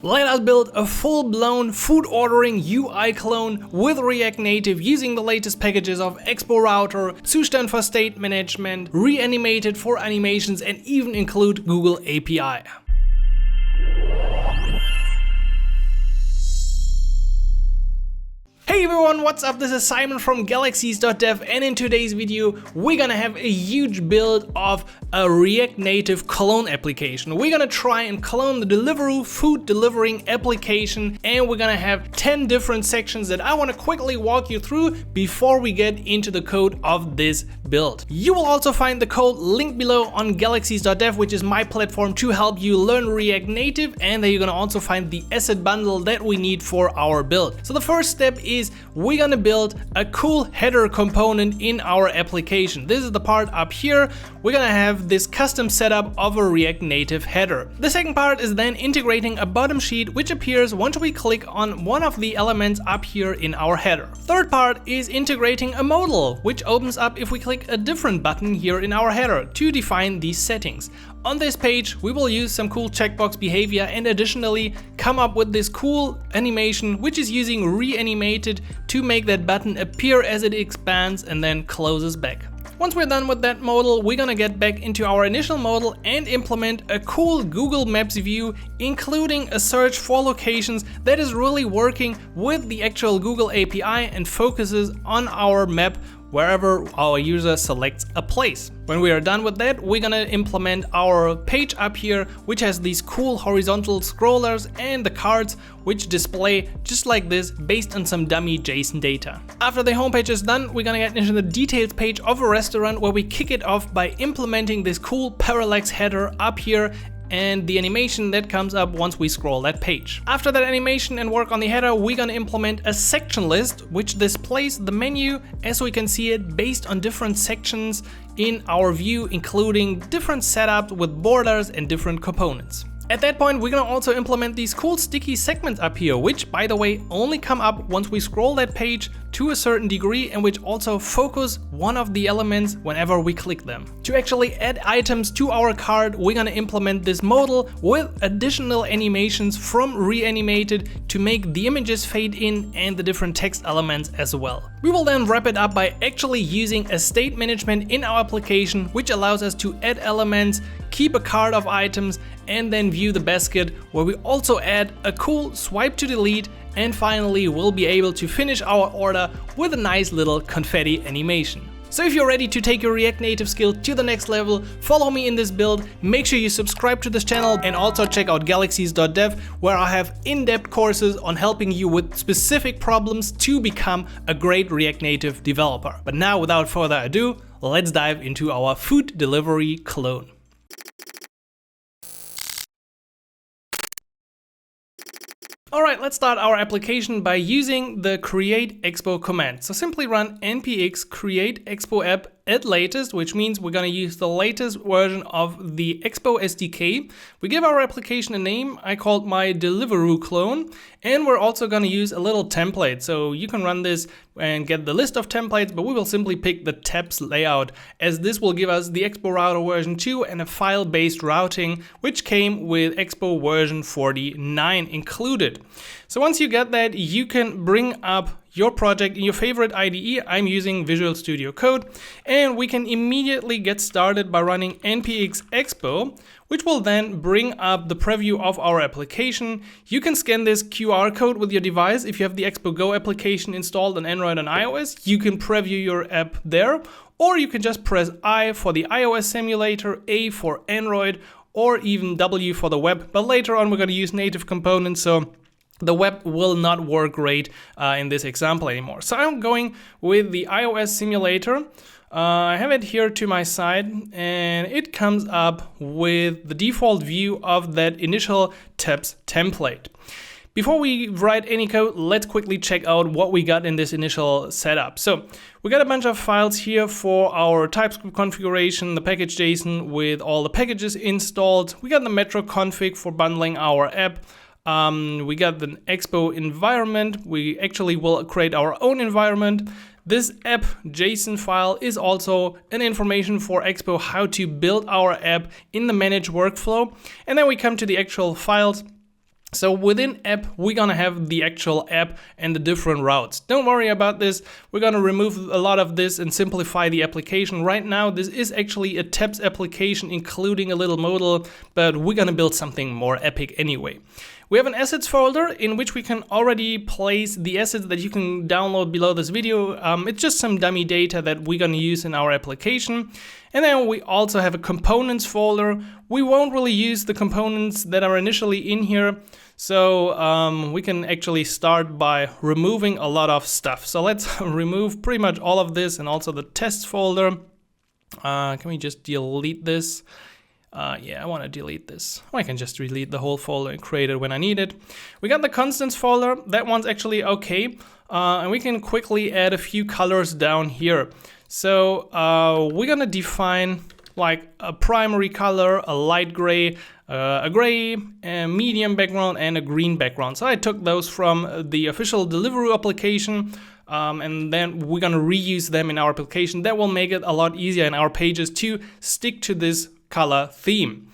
Let us build a full-blown food ordering UI clone with React Native using the latest packages of Expo Router, Zustand for state management, Reanimated for animations, and even include Google API. Hey everyone, what's up? This is Simon from galaxies.dev, and in today's video we're gonna have a huge build of a React Native clone application. We're gonna try and clone the Deliveroo food delivering application, and we're gonna have 10 different sections that I wanna quickly walk you through before we get into the code of this build. You will also find the code linked below on galaxies.dev, which is my platform to help you learn React Native, and there you're gonna also find the asset bundle that we need for our build. So the first step is we're gonna build a cool header component in our application. This is the part up here. We're gonna have this custom setup of a React Native header. The second part is then integrating a bottom sheet, which appears once we click on one of the elements up here in our header. Third part is integrating a modal, which opens up if we click a different button here in our header to define these settings. On this page, we will use some cool checkbox behavior and additionally come up with this cool animation, which is using Reanimated to make that button appear as it expands and then closes back. Once we're done with that modal, we're gonna get back into our initial modal and implement a cool Google Maps view, including a search for locations that is really working with the actual Google API and focuses on our map wherever our user selects a place. When we are done with that, we're gonna implement our page up here, which has these cool horizontal scrollers and the cards, which display just like this based on some dummy JSON data. After the homepage is done, we're gonna get into the details page of a restaurant where we kick it off by implementing this cool Parallax header up here and the animation that comes up once we scroll that page. After that animation and work on the header, we're gonna implement a section list which displays the menu as we can see it based on different sections in our view, including different setups with borders and different components. At that point, we're gonna also implement these cool sticky segments up here, which by the way only come up once we scroll that page to a certain degree and which also focus one of the elements whenever we click them. To actually add items to our card, we're gonna implement this modal with additional animations from Reanimated to make the images fade in and the different text elements as well. We will then wrap it up by actually using a state management in our application, which allows us to add elements, keep a card of items, and then view the basket, where we also add a cool swipe to delete, and finally we'll be able to finish our order with a nice little confetti animation. So if you're ready to take your React Native skill to the next level, follow me in this build, make sure you subscribe to this channel and also check out galaxies.dev, where I have in-depth courses on helping you with specific problems to become a great React Native developer. But now without further ado, let's dive into our food delivery clone. Alright, let's start our application by using the create expo command. So simply run npx create expo app at latest, which means we're going to use the latest version of the Expo SDK. We give our application a name. I called my Deliveroo clone, and we're also going to use a little template. So you can run this and get the list of templates, but we will simply pick the tabs layout, as this will give us the Expo Router version 2 and a file-based routing, which came with Expo version 49 included. So once you get that, you can bring up your project in your favorite IDE. I'm using Visual Studio Code, and we can immediately get started by running npx expo, which will then bring up the preview of our application. You can scan this QR code with your device. If you have the Expo Go application installed on Android and iOS, you can preview your app there, or you can just press I for the iOS simulator, A for Android, or even W for the web. But later on, we're going to use native components, so the web will not work great in this example anymore. So I'm going with the iOS simulator. I have it here to my side, and it comes up with the default view of that initial tabs template. Before we write any code, let's quickly check out what we got in this initial setup. So we got a bunch of files here for our TypeScript configuration, the package JSON with all the packages installed. We got the Metro config for bundling our app. We got the Expo environment. We actually will create our own environment. This app JSON file is also an information for Expo how to build our app in the managed workflow. And then we come to the actual files. So within app, we're gonna have the actual app and the different routes. Don't worry about this. We're gonna remove a lot of this and simplify the application. Right now, this is actually a tabs application, including a little modal, but we're gonna build something more epic anyway. We have an assets folder in which we can already place the assets that you can download below this video. It's just some dummy data that we're gonna use in our application. And then we also have a components folder. We won't really use the components that are initially in here. So we can actually start by removing a lot of stuff. So let's remove pretty much all of this and also the test folder. Can we just delete this? Yeah, I want to delete this. I can just delete the whole folder and create it when I need it. We got the constants folder. That one's actually okay. And we can quickly add a few colors down here. So we're gonna define like a primary color, a light gray, a gray, a medium background, and a green background. So I took those from the official Deliveroo application, and then we're gonna reuse them in our application. That will make it a lot easier in our pages to stick to this color theme.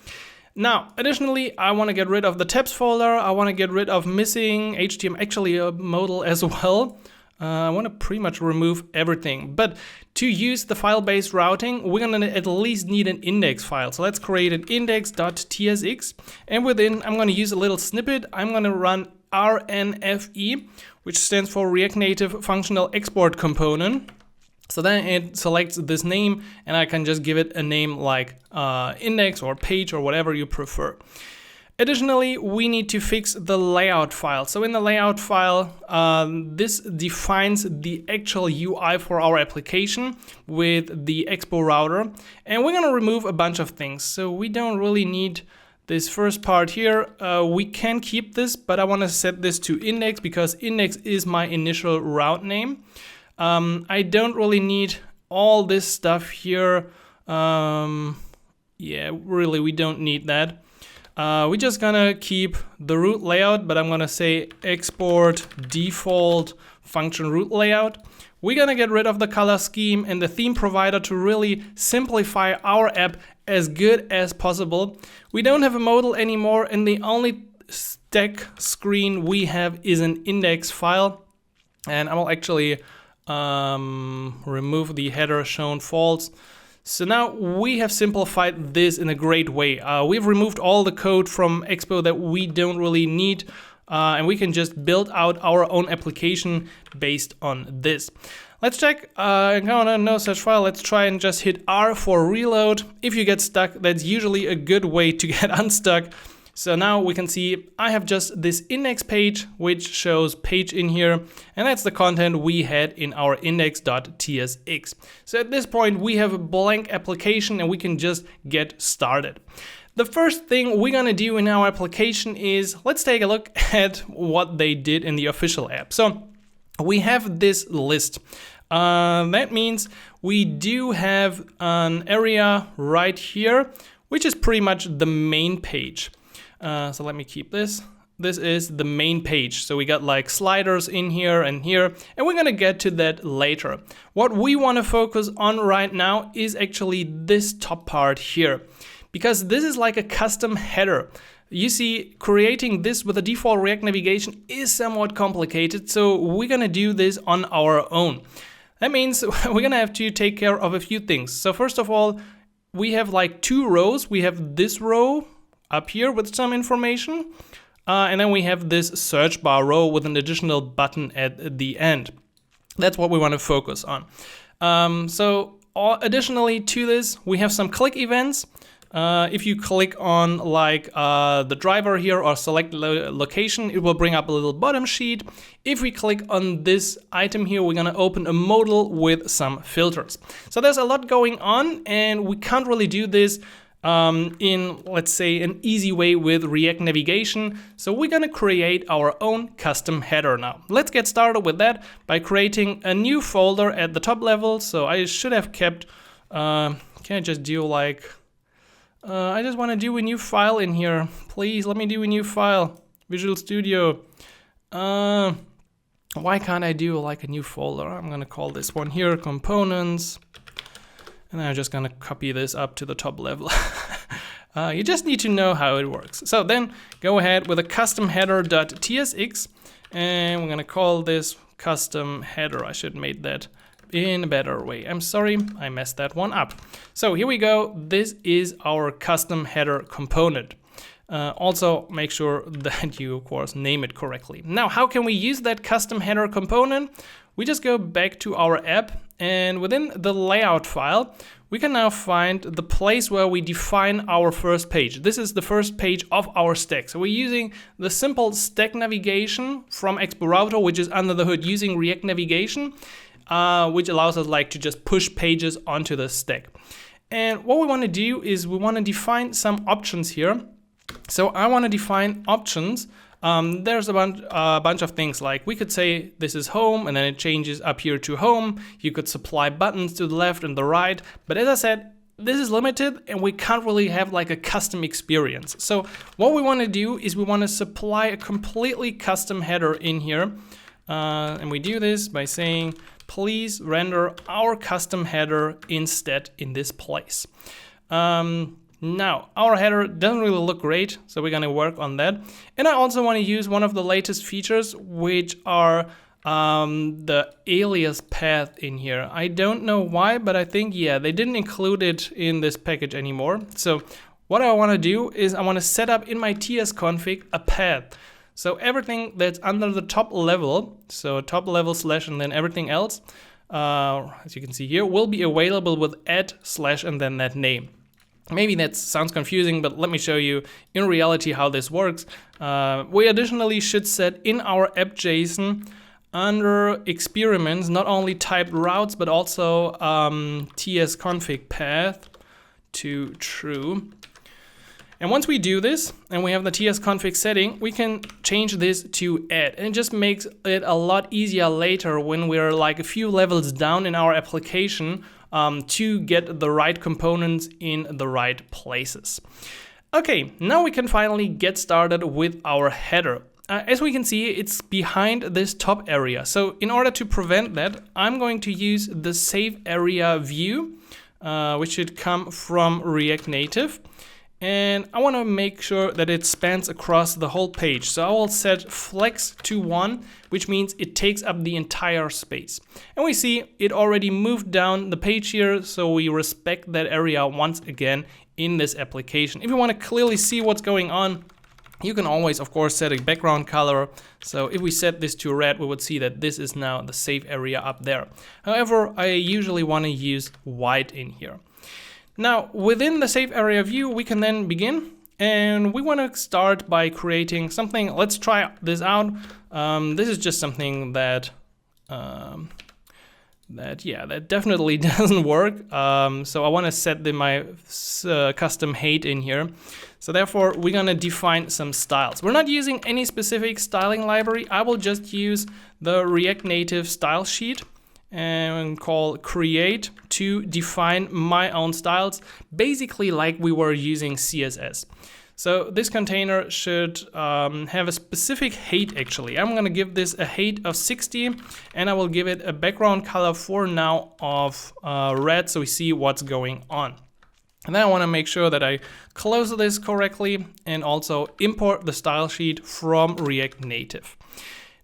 Now, additionally, I want to get rid of the tabs folder. I want to get rid of missing HTML, actually a modal as well. I want to pretty much remove everything. But to use the file-based routing, we're going to at least need an index file. So let's create an index.tsx. And within, I'm going to use a little snippet. I'm going to run RNFE, which stands for React Native Functional Export Component. So then it selects this name, and I can just give it a name like index or page or whatever you prefer. Additionally, we need to fix the layout file. So in the layout file, this defines the actual UI for our application with the Expo Router. And we're gonna remove a bunch of things. So we don't really need this first part here. We can keep this, but I wanna set this to index because index is my initial route name. I don't really need all this stuff here. Yeah, really, we don't need that. We're just gonna keep the root layout, but I'm gonna say export default function root layout. We're gonna get rid of the color scheme and the theme provider to really simplify our app as good as possible. We don't have a modal anymore, and the only stack screen we have is an index file. And I will actually remove the header shown false. So now we have simplified this in a great way. We've removed all the code from Expo that we don't really need, and we can just build out our own application based on this. Let's check, no such file. Let's try and just hit R for reload. If you get stuck, that's usually a good way to get unstuck. So now we can see I have just this index page, which shows page in here, and that's the content we had in our index.tsx. So at this point, we have a blank application and we can just get started. The first thing we're gonna do in our application is, let's take a look at what they did in the official app. So we have this list. That means we do have an area right here, which is pretty much the main page. So let me keep this. This is the main page. So we got like sliders in here, and we're gonna get to that later. What we wanna focus on right now is actually this top part here, because this is like a custom header. You see, creating this with a default React navigation is somewhat complicated, so we're gonna do this on our own. That means we're gonna have to take care of a few things. So first of all, we have like two rows. We have this row up here with some information, and then we have this search bar row with an additional button at the end. That's what we want to focus on. Additionally to this, we have some click events. If you click on like the driver here or select location, it will bring up a little bottom sheet. If we click on this item here, we're gonna open a modal with some filters. So there's a lot going on, and we can't really do this in, let's say, an easy way with React navigation. So we're gonna create our own custom header now. Let's get started with that by creating a new folder at the top level. So I should have kept, can I just do like, I just wanna do a new file in here. Please let me do a new file, Visual Studio. Why can't I do like a new folder? I'm gonna call this one here, components. And I'm just gonna copy this up to the top level. You just need to know how it works. So then go ahead with a custom header.tsx, and we're gonna call this custom header. I should have made that in a better way. I'm sorry, I messed that one up. So here we go. This is our custom header component. Also make sure that you of course name it correctly. Now, how can we use that custom header component? We just go back to our app, and within the layout file, we can now find the place where we define our first page. This is the first page of our stack. So we're using the simple stack navigation from Expo Router, which is under the hood using React navigation, which allows us like to just push pages onto the stack. And what we want to do is we want to define some options here. So I want to define options. There's a bunch of things, like we could say this is home and then it changes up here to home. You could supply buttons to the left and the right. But as I said, this is limited and we can't really have like a custom experience. So what we want to do is we want to supply a completely custom header in here. And we do this by saying, please render our custom header instead in this place. Now, our header doesn't really look great, so we're gonna work on that. And I also want to use one of the latest features, which are the alias path in here. I don't know why, but I think, yeah, they didn't include it in this package anymore. So what I want to do is I want to set up in my tsconfig a path. So everything that's under the top level, so top level / and then everything else, as you can see here, will be available with @ / and then that name. Maybe that sounds confusing, but let me show you in reality how this works. We additionally should set in our app.json under experiments not only typed routes, but also tsconfig path to true. And once we do this and we have the tsconfig setting, we can change this to add. And it just makes it a lot easier later when we're like a few levels down in our application to get the right components in the right places. Okay, now we can finally get started with our header. As we can see, it's behind this top area. So in order to prevent that, I'm going to use the save area view, which should come from React Native. And I want to make sure that it spans across the whole page. So I will set flex to 1, which means it takes up the entire space. And we see it already moved down the page here, so we respect that area once again in this application. If you want to clearly see what's going on, you can always, of course, set a background color. So if we set this to red, we would see that this is now the save area up there. However, I usually want to use white in here. Now, within the save area view, we can then begin, and we want to start by creating something. Let's try this out. This is just something that definitely doesn't work. So I want to set my custom height in here. So therefore, we're going to define some styles. We're not using any specific styling library. I will just use the React Native style sheet and call create to define my own styles, basically like we were using CSS. So this container should have a specific height actually. I'm gonna give this a height of 60 and I will give it a background color for now of red so we see what's going on. And then I wanna make sure that I close this correctly and also import the style sheet from React Native.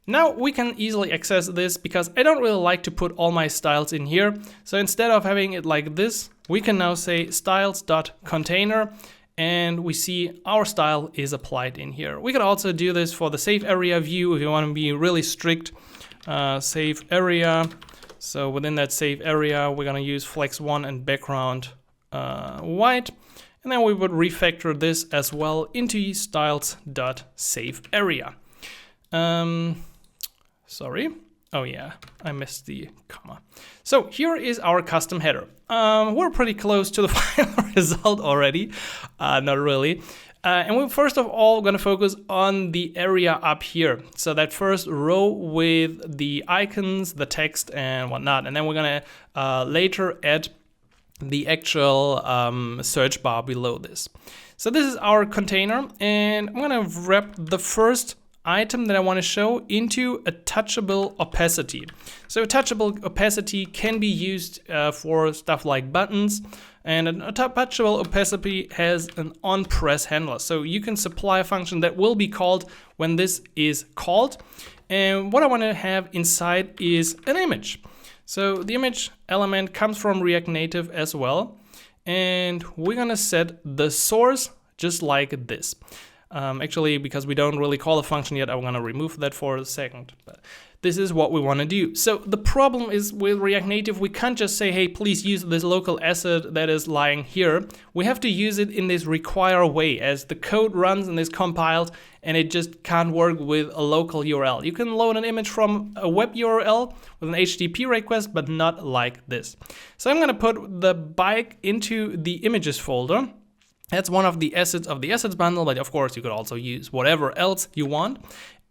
Now we can easily access this because I don't really like to put all my styles in here. So instead of having it like this, we can now say styles.container and we see our style is applied in here. We could also do this for the save area view if you want to be really strict. Save area. So within that save area, we're going to use flex 1 and background white. And then we would refactor this as well into styles.saveArea. Sorry. Oh yeah, I missed the comma. So here is our custom header. We're pretty close to the final result already. Not really. And we're first of all going to focus on the area up here. So that first row with the icons, the text and whatnot. And then we're going to later add the actual search bar below this. So this is our container and I'm going to wrap the first item that I want to show into a touchable opacity. So a touchable opacity can be used for stuff like buttons. And an touchable opacity has an onPress handler. So you can supply a function that will be called when this is called. And what I want to have inside is an image. So the image element comes from React Native as well. And we're going to set the source just like this. Actually, because we don't really call a function yet, I'm going to remove that for a second. But this is what we want to do. So the problem is with React Native, we can't just say, hey, please use this local asset that is lying here. We have to use it in this require way as the code runs and is compiled, and it just can't work with a local URL. You can load an image from a web URL with an HTTP request, but not like this. So I'm going to put the bike into the images folder. That's one of the assets of the assets bundle, but of course you could also use whatever else you want.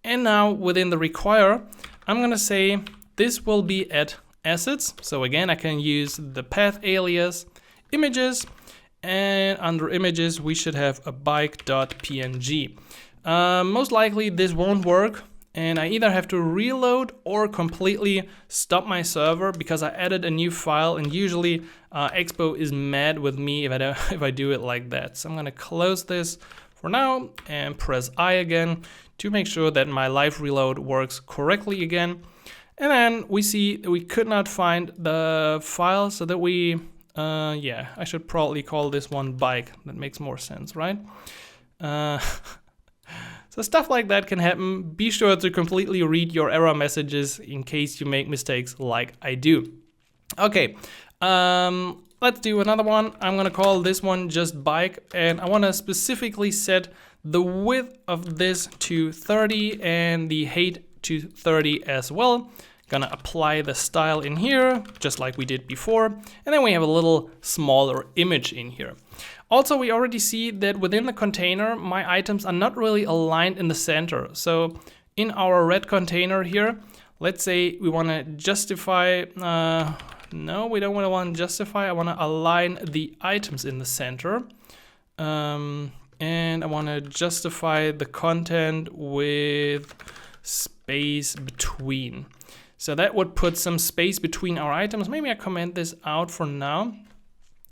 And now within the require, I'm going to say this will be at assets. So again, I can use the path alias images, and under images we should have a bike.png. Most likely this won't work, and I either have to reload or completely stop my server because I added a new file, and usually Expo is mad with me if I do it like that. So I'm going to close this for now and press I again to make sure that my live reload works correctly again. And then we see that we could not find the file, so that we, yeah, I should probably call this one bike. That makes more sense, right? So stuff like that can happen. Be sure to completely read your error messages in case you make mistakes like I do. Okay, let's do another one. I'm gonna call this one just bike, and I wanna specifically set the width of this to 30 and the height to 30 as well. Gonna apply the style in here, just like we did before. And then we have a little smaller image in here. Also, we already see that within the container, my items are not really aligned in the center. So in our red container here, let's say we wanna justify, no, we don't want to justify. I want to align the items in the center. And I want to justify the content with space between. So that would put some space between our items. Maybe I comment this out for now.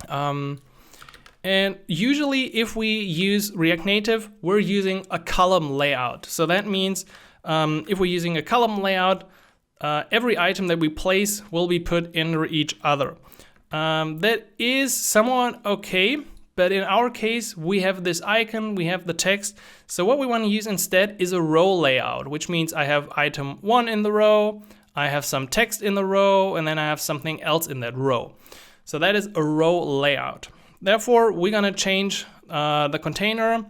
And usually if we use React Native, we're using a column layout. So that means if we're using a column layout, every item that we place will be put in each other. That is somewhat okay, but in our case, we have this icon, we have the text. So what we want to use instead is a row layout, which means I have item 1 in the row, I have some text in the row, and then I have something else in that row. So that is a row layout. Therefore, we're gonna change the container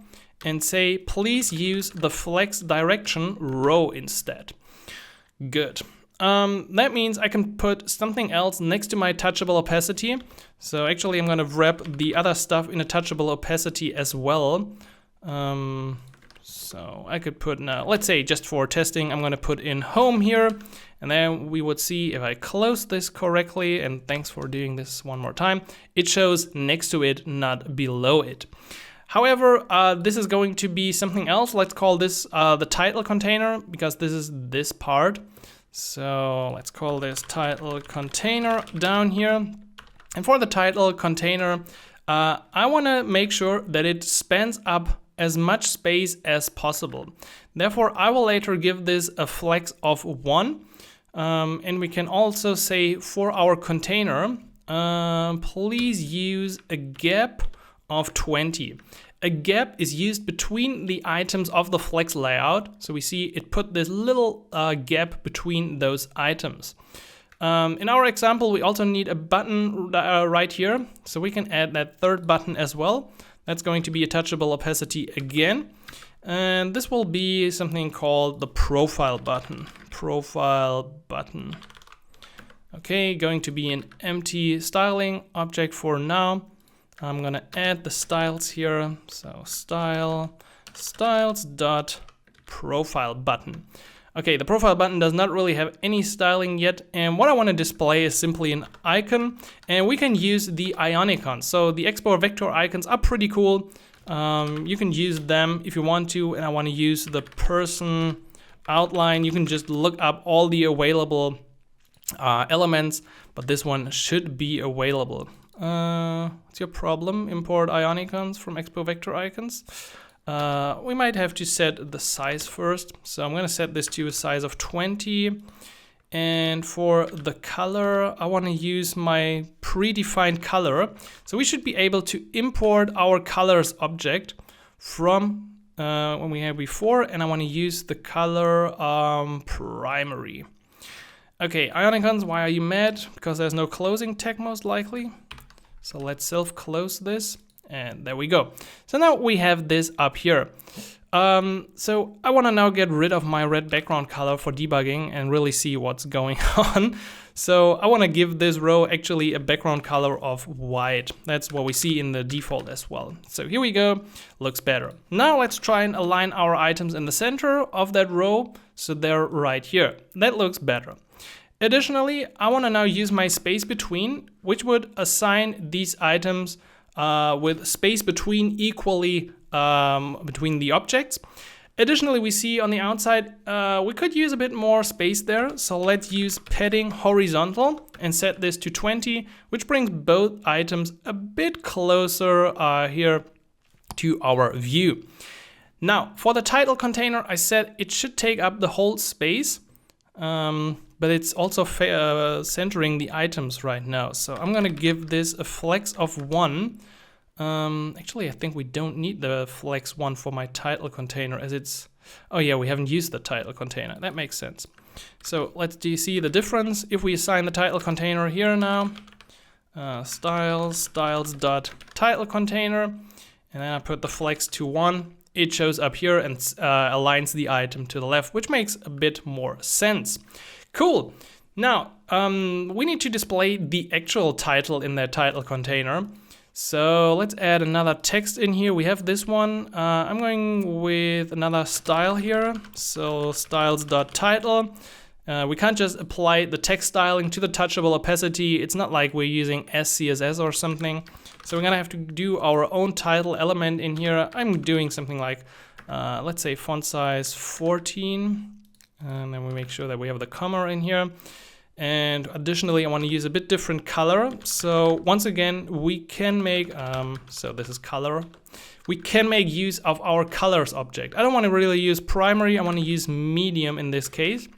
and say, please use the flex direction row instead. Good. That means I can put something else next to my touchable opacity. So actually I'm gonna wrap the other stuff in a touchable opacity as well. So I could put now, let's say just for testing, I'm gonna put in home here, and then we would see if I close this correctly, and thanks for doing this one more time, it shows next to it, not below it. However, this is going to be something else. Let's call this the title container, because this is this part. So let's call this title container down here. And for the title container, I want to make sure that it spans up as much space as possible. Therefore, I will later give this a flex of 1. And we can also say for our container, please use a gap of 20. A gap is used between the items of the flex layout. So we see it put this little gap between those items. In our example, we also need a button right here. So we can add that third button as well. That's going to be a touchable opacity again. And this will be something called the profile button. Profile button. Okay, going to be an empty styling object for now. I'm gonna add the styles here. So style, styles dot profile button. Okay, the profile button does not really have any styling yet, and what I want to display is simply an icon, and we can use the ionicons. So the Expo vector icons are pretty cool. You can use them if you want to, and I want to use the person outline. You can just look up all the available elements, but this one should be available. What's your problem? Import ionicons from Expo Vector Icons. We might have to set the size first. So I'm gonna set this to a size of 20. And for the color, I wanna use my predefined color. So we should be able to import our colors object from when we had before, and I wanna use the color primary. Okay, ionicons, why are you mad? Because there's no closing tag most likely. So let's self-close this, and there we go. So now we have this up here. So I want to now get rid of my red background color for debugging and really see what's going on. So I want to give this row actually a background color of white. That's what we see in the default as well. So here we go, looks better. Now let's try and align our items in the center of that row. So they're right here. That looks better. Additionally, I want to now use my space between, which would assign these items with space between equally between the objects. Additionally, we see on the outside, we could use a bit more space there. So let's use padding horizontal and set this to 20, which brings both items a bit closer here to our view. Now, for the title container, I said it should take up the whole space. But it's also centering the items right now. So I'm gonna give this a flex of 1. Actually, I think we don't need the flex 1 for my title container as it's, oh yeah, we haven't used the title container. That makes sense. So do you see the difference? If we assign the title container here now, styles.title container, and then I put the flex to 1, it shows up here and aligns the item to the left, which makes a bit more sense. Cool. Now, we need to display the actual title in that title container. So let's add another text in here. We have this one. I'm going with another style here. So styles.title. We can't just apply the text styling to the touchable opacity. It's not like we're using SCSS or something. So we're gonna have to do our own title element in here. I'm doing something like, let's say font size 14. And then we make sure that we have the comma in here. And additionally, I want to use a bit different color. So once again, we can make, so this is color. We can make use of our colors object. I don't want to really use primary. I want to use medium in this case.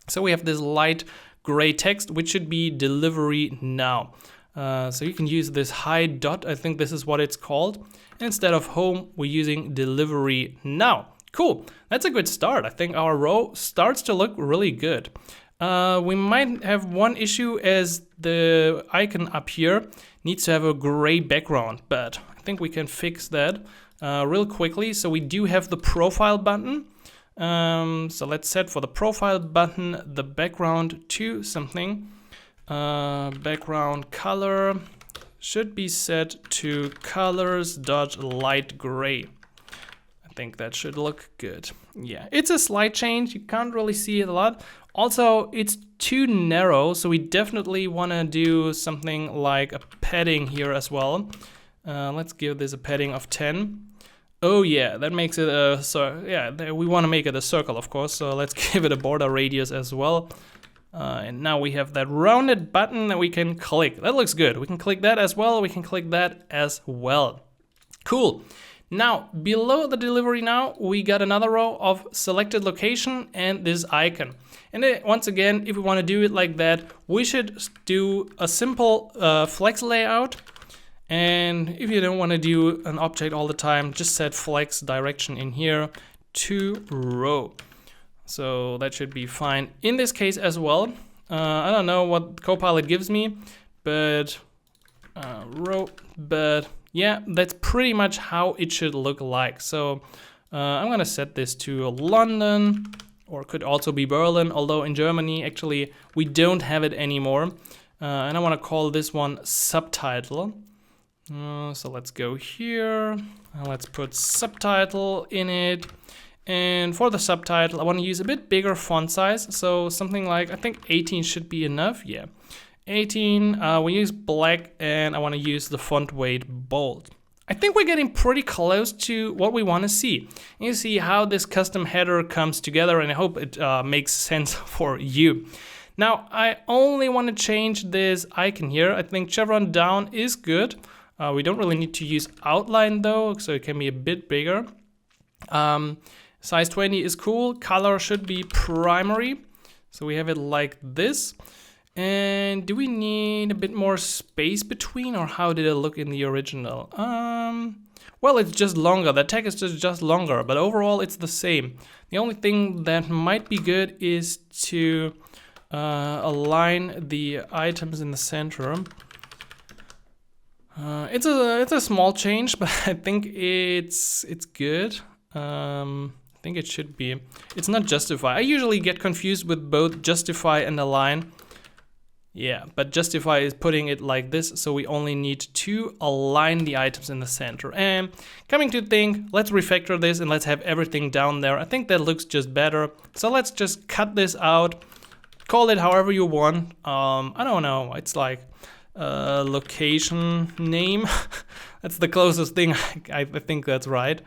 So we have this light gray text, which should be delivery now. So you can use this high dot. I think this is what it's called. And instead of home, we're using delivery now. Cool, that's a good start. I think our row starts to look really good. We might have one issue as the icon up here needs to have a gray background, but I think we can fix that real quickly. So we do have the profile button. So let's set for the profile button the background to something. Background color should be set to colors.light gray. I think that should look good. Yeah, it's a slight change. You can't really see it a lot. Also, it's too narrow, so we definitely want to do something like a padding here as well. Let's give this a padding of 10. Oh yeah, that makes it a, we want to make it a circle, of course, so let's give it a border radius as well. And now we have that rounded button that we can click. That looks good. We can click that as well. We can click that as well. Cool. Now, below the delivery now, we got another row of selected location and this icon. And once again, if we want to do it like that, we should do a simple flex layout. And if you don't want to do an object all the time, just set flex direction in here to row. So that should be fine in this case as well. I don't know what Copilot gives me, but row, but yeah, that's pretty much how it should look like. So I'm gonna set this to London, or could also be Berlin, although in Germany actually we don't have it anymore. And I want to call this one subtitle. So let's go here, and let's put subtitle in it. And for the subtitle, I want to use a bit bigger font size. So something like, I think 18 should be enough. Yeah, 18. We use black, and I want to use the font weight bold. I think we're getting pretty close to what we want to see. You see how this custom header comes together, and I hope it makes sense for you. Now, I only want to change this icon here. I think chevron down is good. We don't really need to use outline though, so it can be a bit bigger. Size 20 is cool. Color should be primary. So we have it like this. And do we need a bit more space between, or how did it look in the original? Well, it's just longer. The tag is just longer, but overall it's the same. The only thing that might be good is to align the items in the center. It's a small change, but I think it's good. I think it should be. It's not justify. I usually get confused with both justify and align. Yeah, but justify is putting it like this, so we only need to align the items in the center. And coming to think, let's refactor this and let's have everything down there. I think that looks just better. So let's just cut this out, call it however you want. I don't know, it's like location name. That's the closest thing, I think that's right.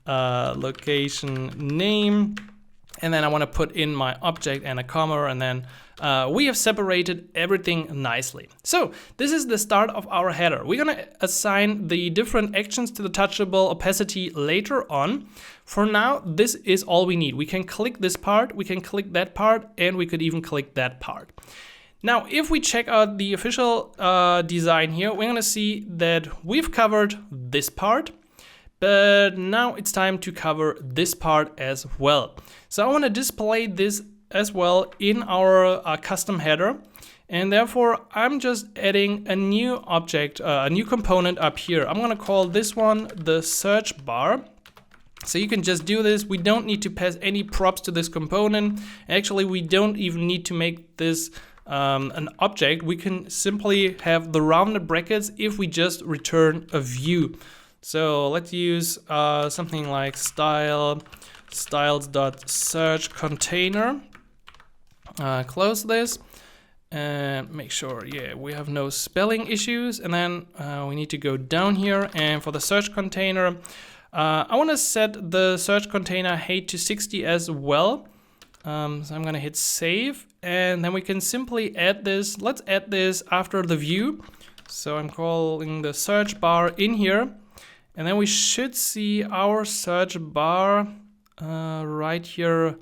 Location name. And then I want to put in my object and a comma, and then we have separated everything nicely. So this is the start of our header. We're going to assign the different actions to the touchable opacity later on. For now, this is all we need. We can click this part, we can click that part, and we could even click that part. Now, if we check out the official design here, we're going to see that we've covered this part. But now it's time to cover this part as well. So I want to display this as well in our custom header. And therefore, I'm just adding a new object, a new component up here. I'm going to call this one the search bar. So you can just do this. We don't need to pass any props to this component. Actually, we don't even need to make this an object. We can simply have the rounded brackets if we just return a view. So let's use something like styles.search container. Close this and make sure, yeah, we have no spelling issues. And then we need to go down here, and for the search container, I want to set the search container height to 60 as well. So I'm gonna hit save, and then we can simply add this. Let's add this after the view. So I'm calling the search bar in here. And then we should see our search bar right here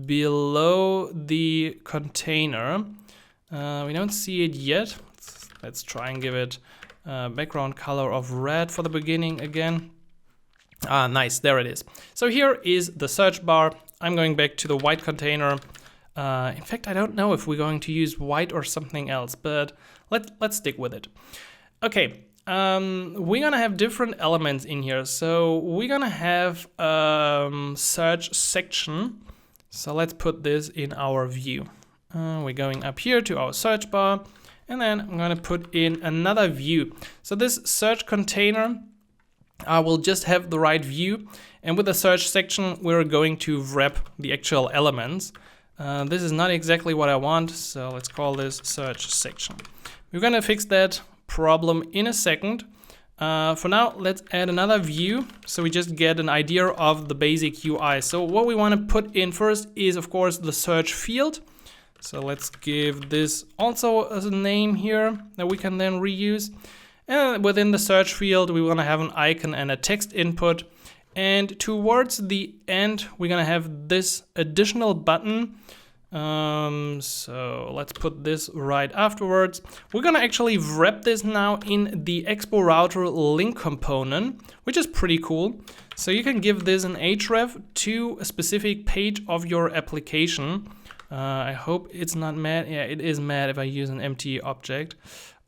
below the container. We don't see it yet. Let's try and give it a background color of red for the beginning again. Nice, there it is. So here is the search bar. I'm going back to the white container. In fact, I don't know if we're going to use white or something else, but let's stick with it. Okay. We're gonna have different elements in here. So we're gonna have search section. So let's put this in our view. We're going up here to our search bar, and then I'm gonna put in another view. So this search container will just have the right view, and with the search section we're going to wrap the actual elements. This is not exactly what I want, so let's call this search section. We're gonna fix that problem in a second. For now, let's add another view so we just get an idea of the basic UI. So what we want to put in first is, of course, the search field. So let's give this also as a name here that we can then reuse. And within the search field, we want to have an icon and a text input. And towards the end, we're going to have this additional button. So let's put this right afterwards. We're gonna actually wrap this now in the Expo Router link component, which is pretty cool. So you can give this an href to a specific page of your application. I hope it's not mad. Yeah, it is mad if I use an empty object.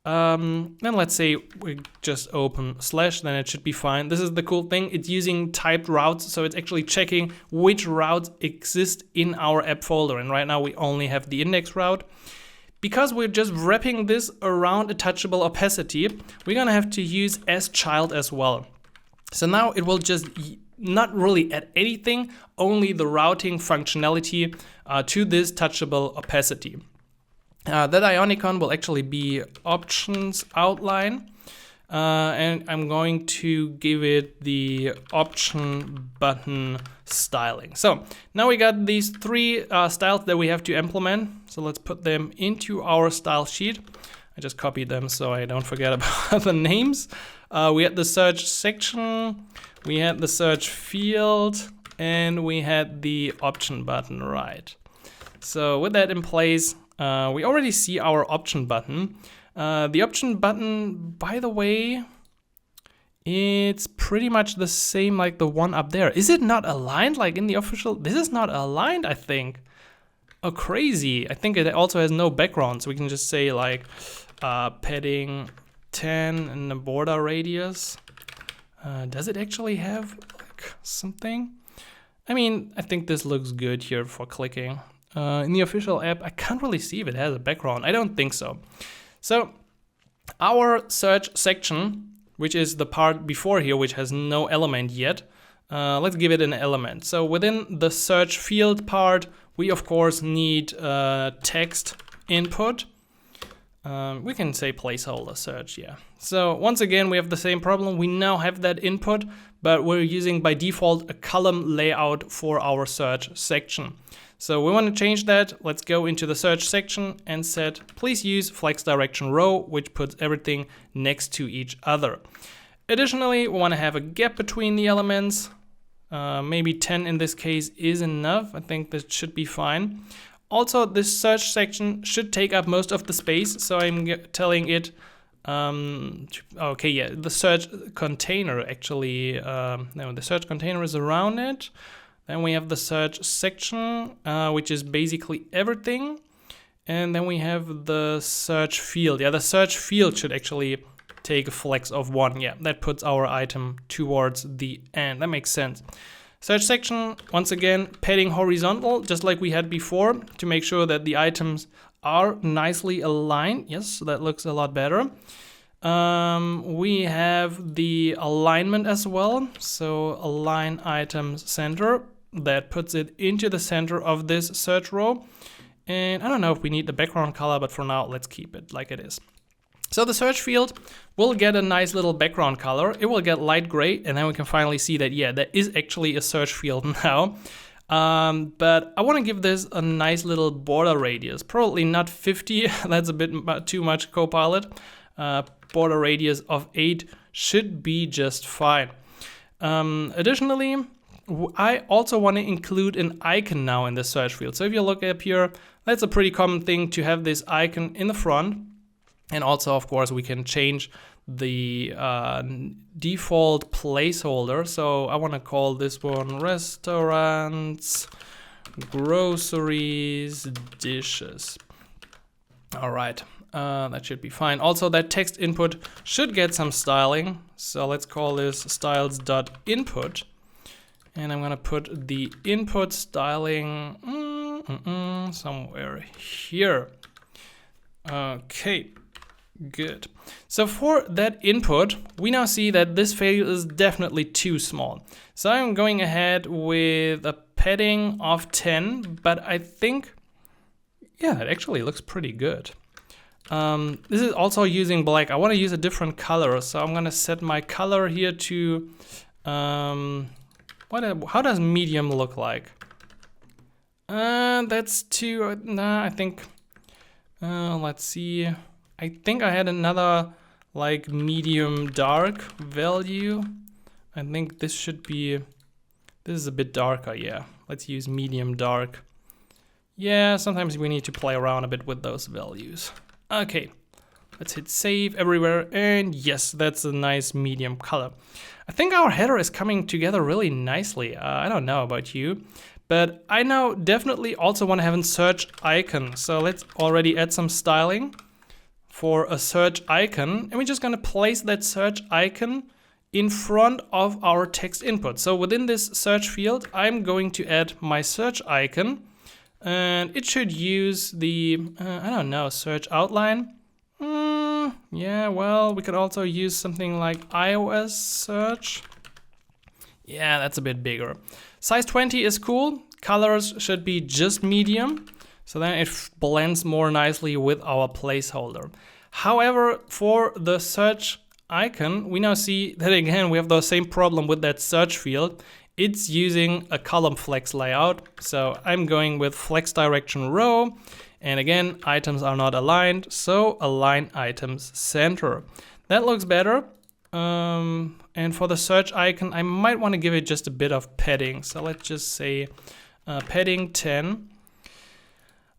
Then let's say we just open /, then it should be fine. This is the cool thing. It's using typed routes, so it's actually checking which routes exist in our app folder. And right now we only have the index route. Because we're just wrapping this around a touchable opacity, we're gonna have to use asChild as well. So now it will just not really add anything, only the routing functionality to this touchable opacity. That icon will actually be options outline. and I'm going to give it the option button styling. So now we got these three styles that we have to implement. So let's put them into our style sheet. I just copied them so I don't forget about the names. We had the search section, we had the search field, and we had the option button, right? So with that in place, we already see our option button. The option button, by the way, it's pretty much the same like the one up there. Is it not aligned like in the official? This is not aligned, I think. Oh, crazy. I think it also has no background, so we can just say like padding 10 and the border radius. Does it actually have like something? I mean, I think this looks good here for clicking. In the official app, I can't really see if it has a background. I don't think so. So our search section, which is the part before here, which has no element yet, let's give it an element. So within the search field part, we of course need text input. We can say placeholder search, yeah. So once again, we have the same problem. We now have that input, but we're using by default a column layout for our search section. So we want to change that. Let's go into the search section and set, please use flex direction row, which puts everything next to each other. Additionally, we want to have a gap between the elements. Maybe 10 in this case is enough. I think this should be fine. Also, this search section should take up most of the space, so I'm telling it, okay, yeah, the search container actually, no, the search container is around it. Then we have the search section, which is basically everything. And then we have the search field. Yeah, the search field should actually take a flex of 1. Yeah, that puts our item towards the end. That makes sense. Search section, once again, padding horizontal, just like we had before, to make sure that the items are nicely aligned. Yes, that looks a lot better. We have the alignment as well. So align items center. That puts it into the center of this search row. And I don't know if we need the background color, but for now, let's keep it like it is. So the search field will get a nice little background color. It will get light gray, and then we can finally see that, yeah, there is actually a search field now. But I want to give this a nice little border radius, probably not 50. That's a bit too much Copilot. Border radius of 8 should be just fine. Additionally, I also want to include an icon now in the search field. So if you look up here, that's a pretty common thing to have this icon in the front. And also, of course, we can change the default placeholder. So I want to call this one restaurants, groceries, dishes. All right, that should be fine. Also, that text input should get some styling. So let's call this styles.input. And I'm going to put the input styling somewhere here. Okay. Good. So for that input, we now see that this field is definitely too small. So I'm going ahead with a padding of 10, but I think, yeah, it actually looks pretty good. This is also using black. I want to use a different color, so I'm going to set my color here to, how does medium look like? That's too, nah, I think, let's see. I think I had another like medium dark value. I think this should be, this is a bit darker, yeah. Let's use medium dark. Yeah, sometimes we need to play around a bit with those values. Okay, let's hit save everywhere, and yes, that's a nice medium color. I think our header is coming together really nicely. I don't know about you, but I now definitely also want to have a search icon. So let's already add some styling for a search icon, and we're just gonna place that search icon in front of our text input. So within this search field, I'm going to add my search icon, and it should use the, I don't know, search outline. Yeah, well, we could also use something like iOS search. Yeah, that's a bit bigger. Size 20 is cool. Colors should be just medium. So then it blends more nicely with our placeholder. However, for the search icon, we now see that again we have the same problem with that search field. It's using a column flex layout. So I'm going with flex direction row. And again, items are not aligned. So align items center. That looks better. And for the search icon, I might want to give it just a bit of padding. So let's just say padding 10.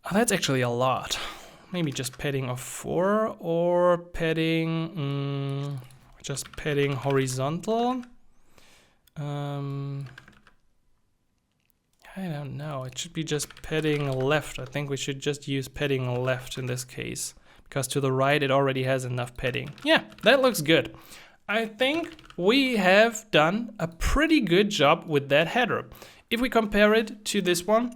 Oh, that's actually a lot. Maybe just padding of 4 or padding, just padding horizontal. I don't know. It should be just padding left. I think we should just use padding left in this case, because to the right it already has enough padding. Yeah, that looks good. I think we have done a pretty good job with that header. If we compare it to this one,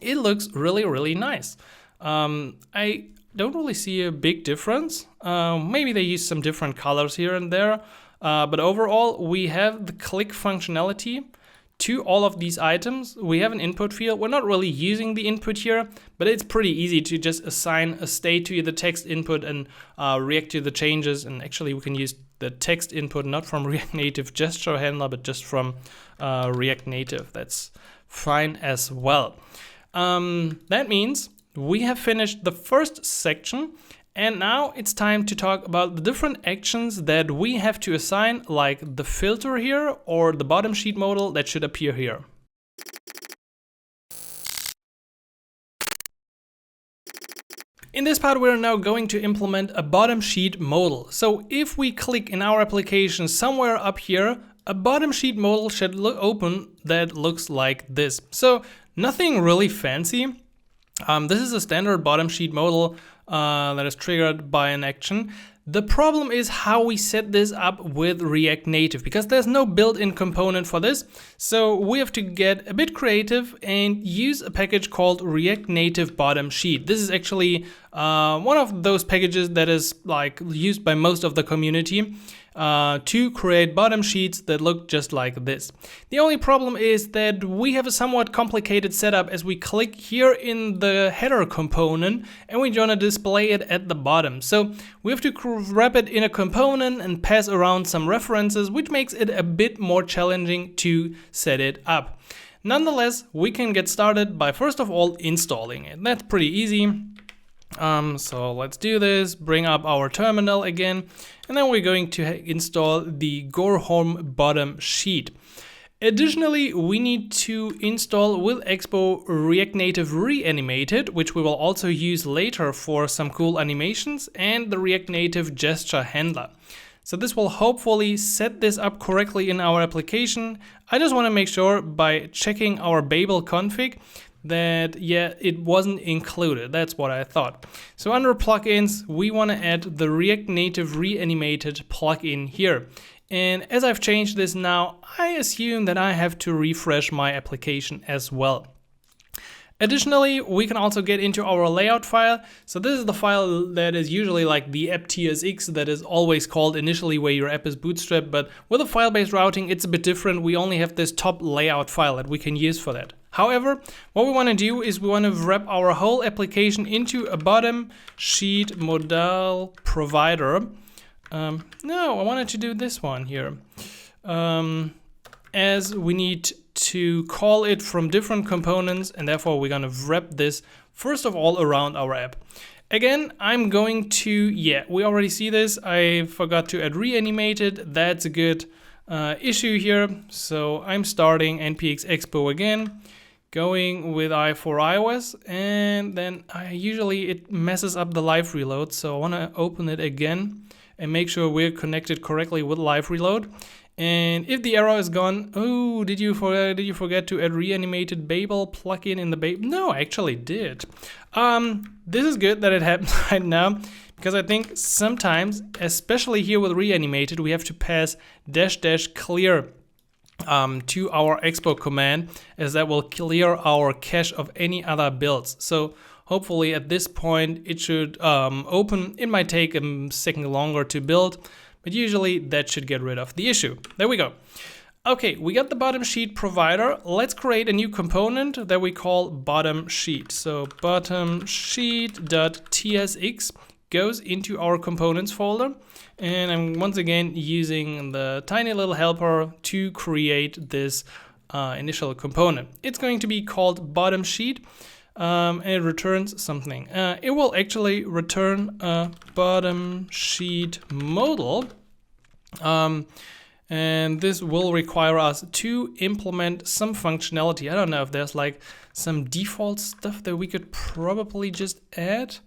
it looks really, really nice. I don't really see a big difference. Maybe they use some different colors here and there. But overall, we have the click functionality to all of these items. We have an input field. We're not really using the input here, but it's pretty easy to just assign a state to the text input and react to the changes. And actually, we can use the text input not from React Native gesture handler, but just from React Native. That's fine as well. That means we have finished the first section. And now it's time to talk about the different actions that we have to assign, like the filter here or the bottom sheet modal that should appear here. In this part, we're now going to implement a bottom sheet modal. So if we click in our application somewhere up here, a bottom sheet modal should open that looks like this. So nothing really fancy. This is a standard bottom sheet modal that is triggered by an action. The problem is how we set this up with React Native, because there's no built-in component for this. So we have to get a bit creative and use a package called React Native Bottom Sheet. This is actually one of those packages that is like used by most of the community to create bottom sheets that look just like this. The only problem is that we have a somewhat complicated setup as we click here in the header component and we want to display it at the bottom. So we have to wrap it in a component and pass around some references, which makes it a bit more challenging to set it up. Nonetheless, we can get started by first of all installing it. That's pretty easy. So let's do this, bring up our terminal again, and then we're going to install the Gorham bottom sheet. Additionally, we need to install with Expo React Native Reanimated, which we will also use later for some cool animations, and the React Native gesture handler. So this will hopefully set this up correctly in our application. I just want to make sure by checking our Babel config that, yeah, it wasn't included. That's what I thought. So under plugins, we want to add the React Native Reanimated plugin here. And as I've changed this now, I assume that I have to refresh my application as well. Additionally, we can also get into our layout file. So this is the file that is usually like the app.tsx that is always called initially where your app is bootstrapped, but with a file-based routing, it's a bit different. We only have this top layout file that we can use for that. However, what we want to do is we want to wrap our whole application into a bottom sheet modal provider. No, I wanted to do this one here. As we need to call it from different components, and therefore we're going to wrap this first of all around our app. Again, I'm going to, yeah, we already see this. I forgot to add Reanimated. That's a good issue here. So I'm starting npx expo again, going with for iOS, and then usually it messes up the live reload. So I want to open it again and make sure we're connected correctly with live reload. And if the error is gone, oh, did you forget to add Reanimated Babel plugin in the Babel? No, I actually did. This is good that it happens right now, because I think sometimes, especially here with Reanimated, we have to pass --clear to our Expo command, as that will clear our cache of any other builds. So hopefully at this point it should open. It might take a second longer to build, but usually that should get rid of the issue. There we go. Okay, we got the bottom sheet provider. Let's create a new component that we call bottom sheet. So bottom sheet.tsx goes into our components folder. And I'm once again using the tiny little helper to create this initial component. It's going to be called bottom sheet, and it returns something. It will actually return a bottom sheet modal. And this will require us to implement some functionality. I don't know if there's like some default stuff that we could probably just add.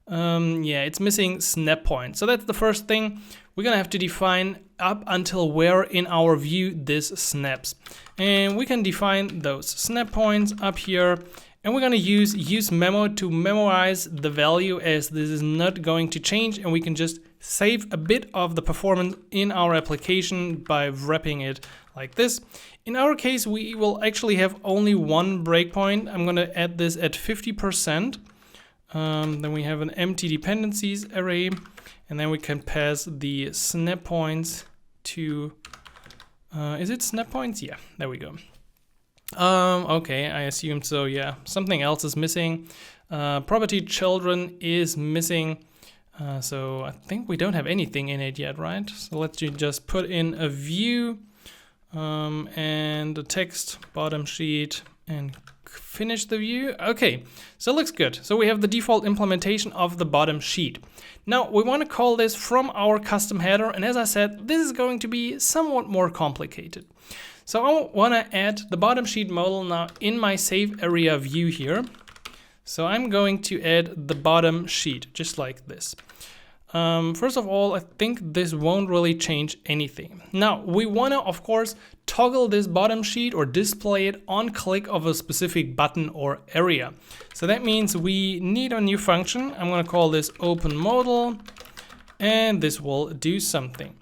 Yeah, it's missing snap point. So that's the first thing. We're gonna have to define up until where in our view this snaps. And we can define those snap points up here. And we're gonna use memo to memorize the value, as this is not going to change, and we can just save a bit of the performance in our application by wrapping it like this. In our case, we will actually have only one breakpoint. I'm gonna add this at 50%. Then we have an empty dependencies array, and then we can pass the snap points to, is it snap points? Yeah, there we go. Okay, I assume so, yeah. Something else is missing. Property children is missing. So I think we don't have anything in it yet, right? So let's just put in a view and the text bottom sheet and finish the view. Okay, so it looks good. So we have the default implementation of the bottom sheet. Now we want to call this from our custom header, and as I said, this is going to be somewhat more complicated. So I want to add the bottom sheet modal now in my save area view here. So I'm going to add the bottom sheet just like this. First of all, I think this won't really change anything. Now we want to, of course, toggle this bottom sheet or display it on click of a specific button or area. So that means we need a new function. I'm going to call this open modal, and this will do something.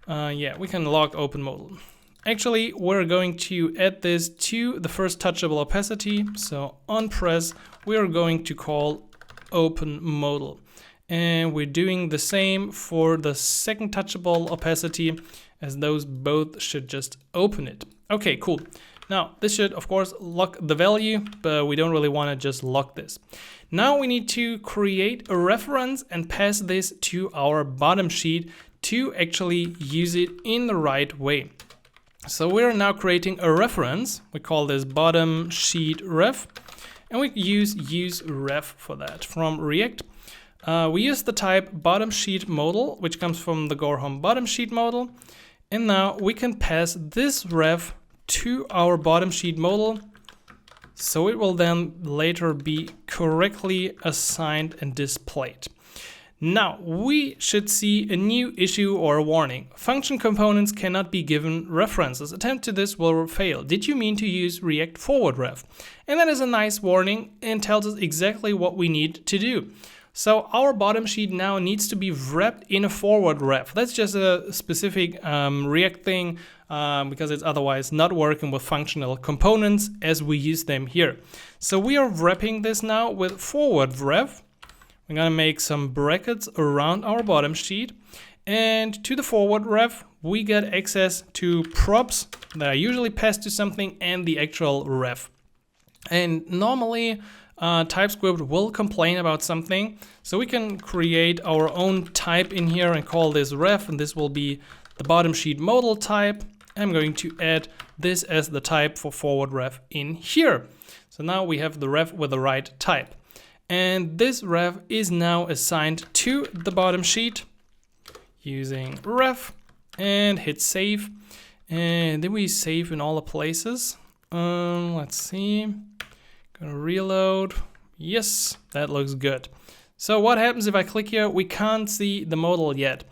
Yeah, we can log open modal. Actually, we're going to add this to the first touchable opacity. So on press, we are going to call open modal. And we're doing the same for the second touchable opacity, as those both should just open it. Okay, cool. Now this should of course lock the value, but we don't really want to just lock this. Now we need to create a reference and pass this to our bottom sheet to actually use it in the right way. So we're now creating a reference. We call this bottom sheet ref, and we use ref for that from React. We use the type bottom sheet modal, which comes from the Gorham bottom sheet modal. And now we can pass this ref to our bottom sheet modal, so it will then later be correctly assigned and displayed. Now we should see a new issue or a warning. Function components cannot be given references. Attempt to this will fail. Did you mean to use React forward ref? And that is a nice warning and tells us exactly what we need to do. So our bottom sheet now needs to be wrapped in a forward ref. That's just a specific React thing because it's otherwise not working with functional components as we use them here. So we are wrapping this now with forward ref. We're gonna make some brackets around our bottom sheet, and to the forward ref we get access to props that are usually passed to something and the actual ref. And normally TypeScript will complain about something, so we can create our own type in here and call this ref, and this will be the bottom sheet modal type. I'm going to add this as the type for forward ref in here. So now we have the ref with the right type. And this ref is now assigned to the bottom sheet using ref, and hit save. And then we save in all the places. Let's see. Gonna reload. Yes, that looks good. So what happens if I click here? We can't see the modal yet.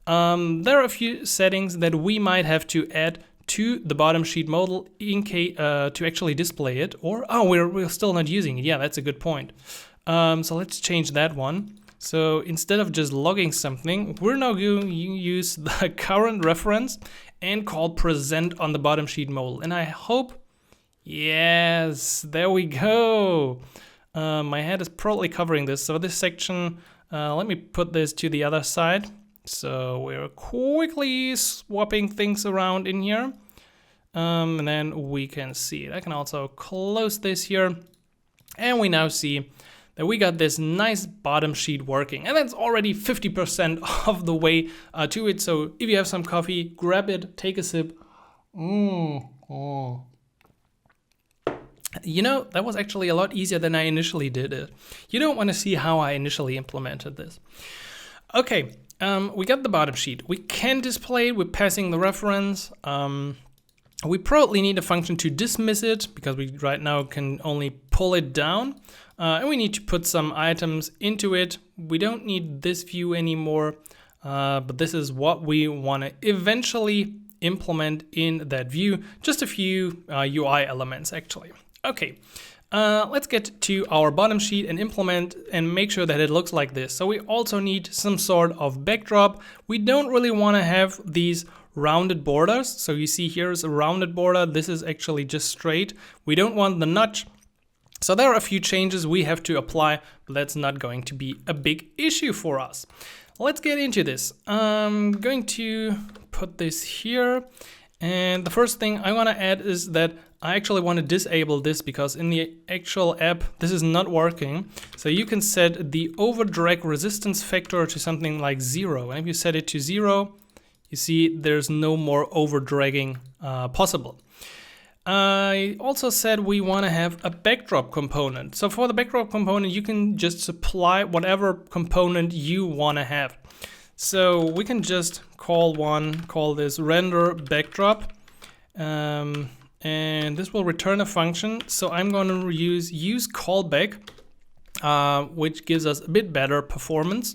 There are a few settings that we might have to add to the bottom sheet modal in case to actually display it. Or we're still not using it. Yeah, that's a good point. So let's change that one. So instead of just logging something, we're now going to use the current reference and call present on the bottom sheet modal. And I hope, yes, there we go. My head is probably covering this. So this section, let me put this to the other side. So we're quickly swapping things around in here. And then we can see it. I can also close this here. And we now see that we got this nice bottom sheet working. And that's already 50% of the way to it. So if you have some coffee, grab it, take a sip. You know, that was actually a lot easier than I initially did it. You don't want to see how I initially implemented this. Okay, we got the bottom sheet. We can display it with passing the reference. We probably need a function to dismiss it because we right now can only pull it down. And we need to put some items into it. We don't need this view anymore, but this is what we want to eventually implement in that view. Just a few UI elements actually. Okay, let's get to our bottom sheet and implement and make sure that it looks like this. So we also need some sort of backdrop. We don't really want to have these rounded borders. So you see here is a rounded border. This is actually just straight. We don't want the notch. So there are a few changes we have to apply, but that's not going to be a big issue for us. Let's get into this. I'm going to put this here. And the first thing I want to add is that I actually want to disable this because in the actual app, this is not working. So you can set the over drag resistance factor to something like 0. And if you set it to 0, you see there's no more over dragging possible. I also said we want to have a backdrop component. So for the backdrop component, you can just supply whatever component you want to have. So we can just call this render backdrop. And this will return a function. So I'm going to use callback, which gives us a bit better performance,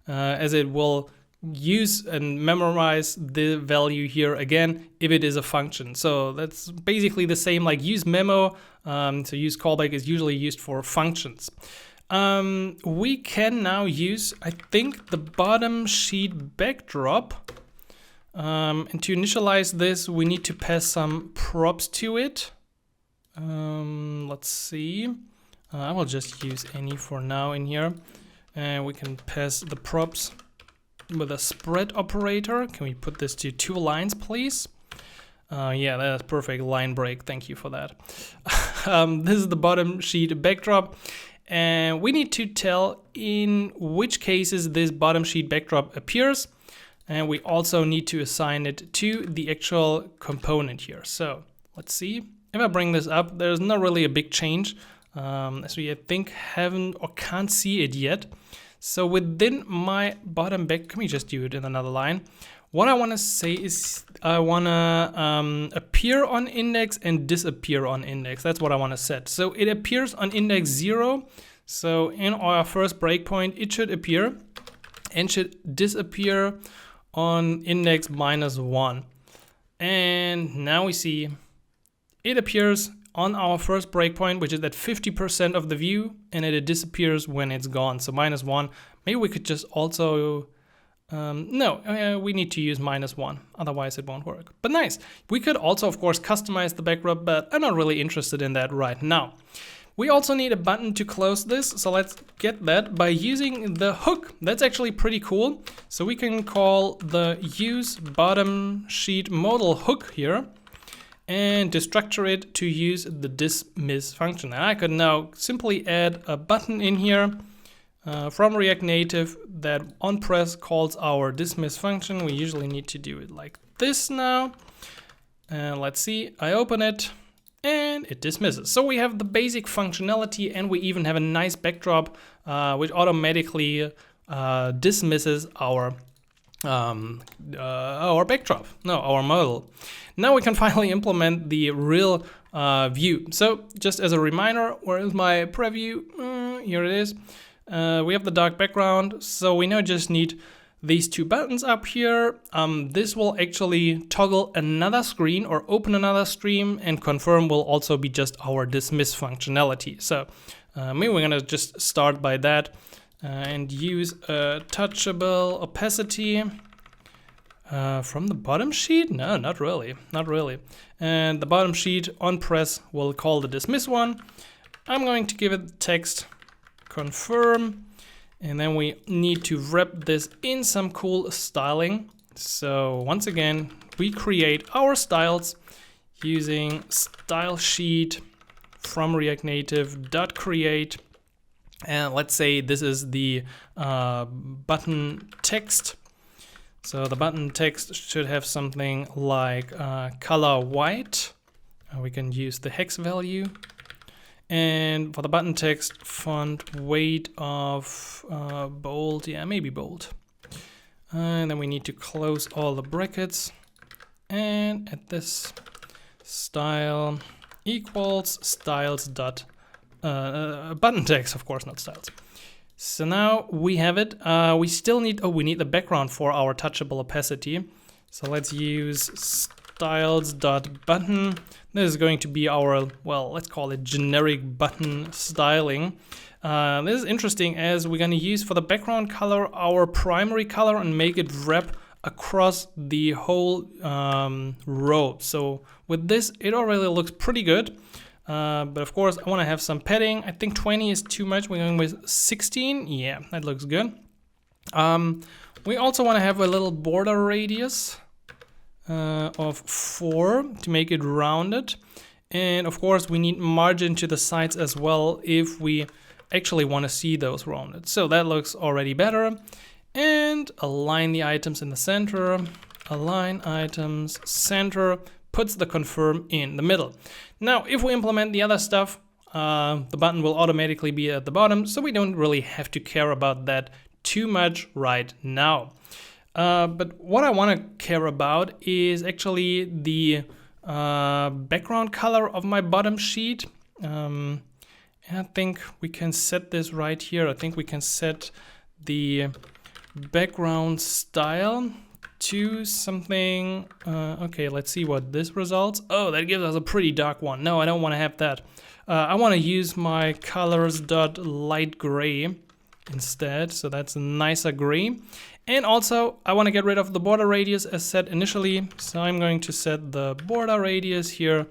as it will use and memorize the value here again if it is a function. So that's basically the same like use memo. So use callback is usually used for functions. We can now use, I think, the bottom sheet backdrop. And to initialize this, we need to pass some props to it. Let's see. I will just use any for now in here. And we can pass the props with a spread operator. Can we put this to 2 lines, please? Yeah, that's perfect. Line break. Thank you for that. This is the bottom sheet backdrop. And we need to tell in which cases this bottom sheet backdrop appears. And we also need to assign it to the actual component here. So let's see. If I bring this up, there's not really a big change. As we I think haven't or can't see it yet. So within my bottom back, can we just do it in another line? What I want to say is I want to appear on index and disappear on index. That's what I want to set. So it appears on index 0. So in our first breakpoint, it should appear and should disappear on index -1. And now we see it appears on our first breakpoint, which is at 50% of the view, and it disappears when it's gone. So -1. Maybe we could just also, we need to use -1, otherwise it won't work. But nice. We could also, of course, customize the backdrop, but I'm not really interested in that right now. We also need a button to close this, so let's get that by using the hook. That's actually pretty cool. So we can call the use bottom sheet modal hook here and destructure it to use the dismiss function. And I could now simply add a button in here from React Native that on press calls our dismiss function. We usually need to do it like this now. And let's see, I open it. And it dismisses. So we have the basic functionality, and we even have a nice backdrop which automatically dismisses our backdrop, our model. Now we can finally implement the real view. So just as a reminder, where is my preview? Here it is. We have the dark background, so we now just need these 2 buttons up here. This will actually toggle another screen or open another stream, and confirm will also be just our dismiss functionality. So maybe we're gonna just start by that and use a touchable opacity from the bottom sheet. No, not really. And the bottom sheet on press will call the dismiss one. I'm going to give it text confirm. And then we need to wrap this in some cool styling. So once again, we create our styles using style sheet from React Native .create. And let's say this is the button text. So the button text should have something like color white. We can use the hex value. And for the button text, font weight of bold, yeah, maybe bold. And then we need to close all the brackets. And at this style equals styles dot button text, of course, not styles. So now we have it. We still need, we need the background for our touchable opacity. So let's use styles.button. This is going to be our, well, let's call it generic button styling. This is interesting as we're going to use for the background color our primary color and make it wrap across the whole row. So with this, it already looks pretty good. But of course, I want to have some padding. I think 20 is too much. We're going with 16. Yeah, that looks good. We also want to have a little border radius of 4 to make it rounded. And of course, we need margin to the sides as well if we actually want to see those rounded. So that looks already better. And align the items in the center. Align items center. Puts the confirm in the middle. Now, if we implement the other stuff, the button will automatically be at the bottom, so we don't really have to care about that too much right now. But what I want to care about is actually the background color of my bottom sheet. And I think we can set this right here. I think we can set the background style to something. Okay, let's see what this results. Oh, that gives us a pretty dark one. No, I don't want to have that. I want to use my colors.light gray instead, so that's a nicer gray. And also I want to get rid of the border radius as set initially, so I'm going to set the border radius here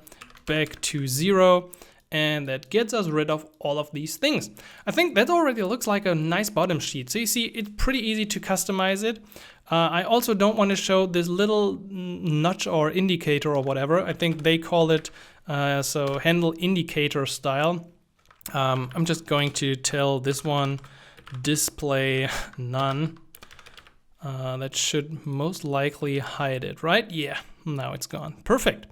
back to 0, and that gets us rid of all of these things. I think that already looks like a nice bottom sheet. So you see, it's pretty easy to customize it. I also don't want to show this little notch or indicator or whatever. I think they call it so handle indicator style. I'm just going to tell this one display none. That should most likely hide it, right? Yeah, now it's gone. Perfect.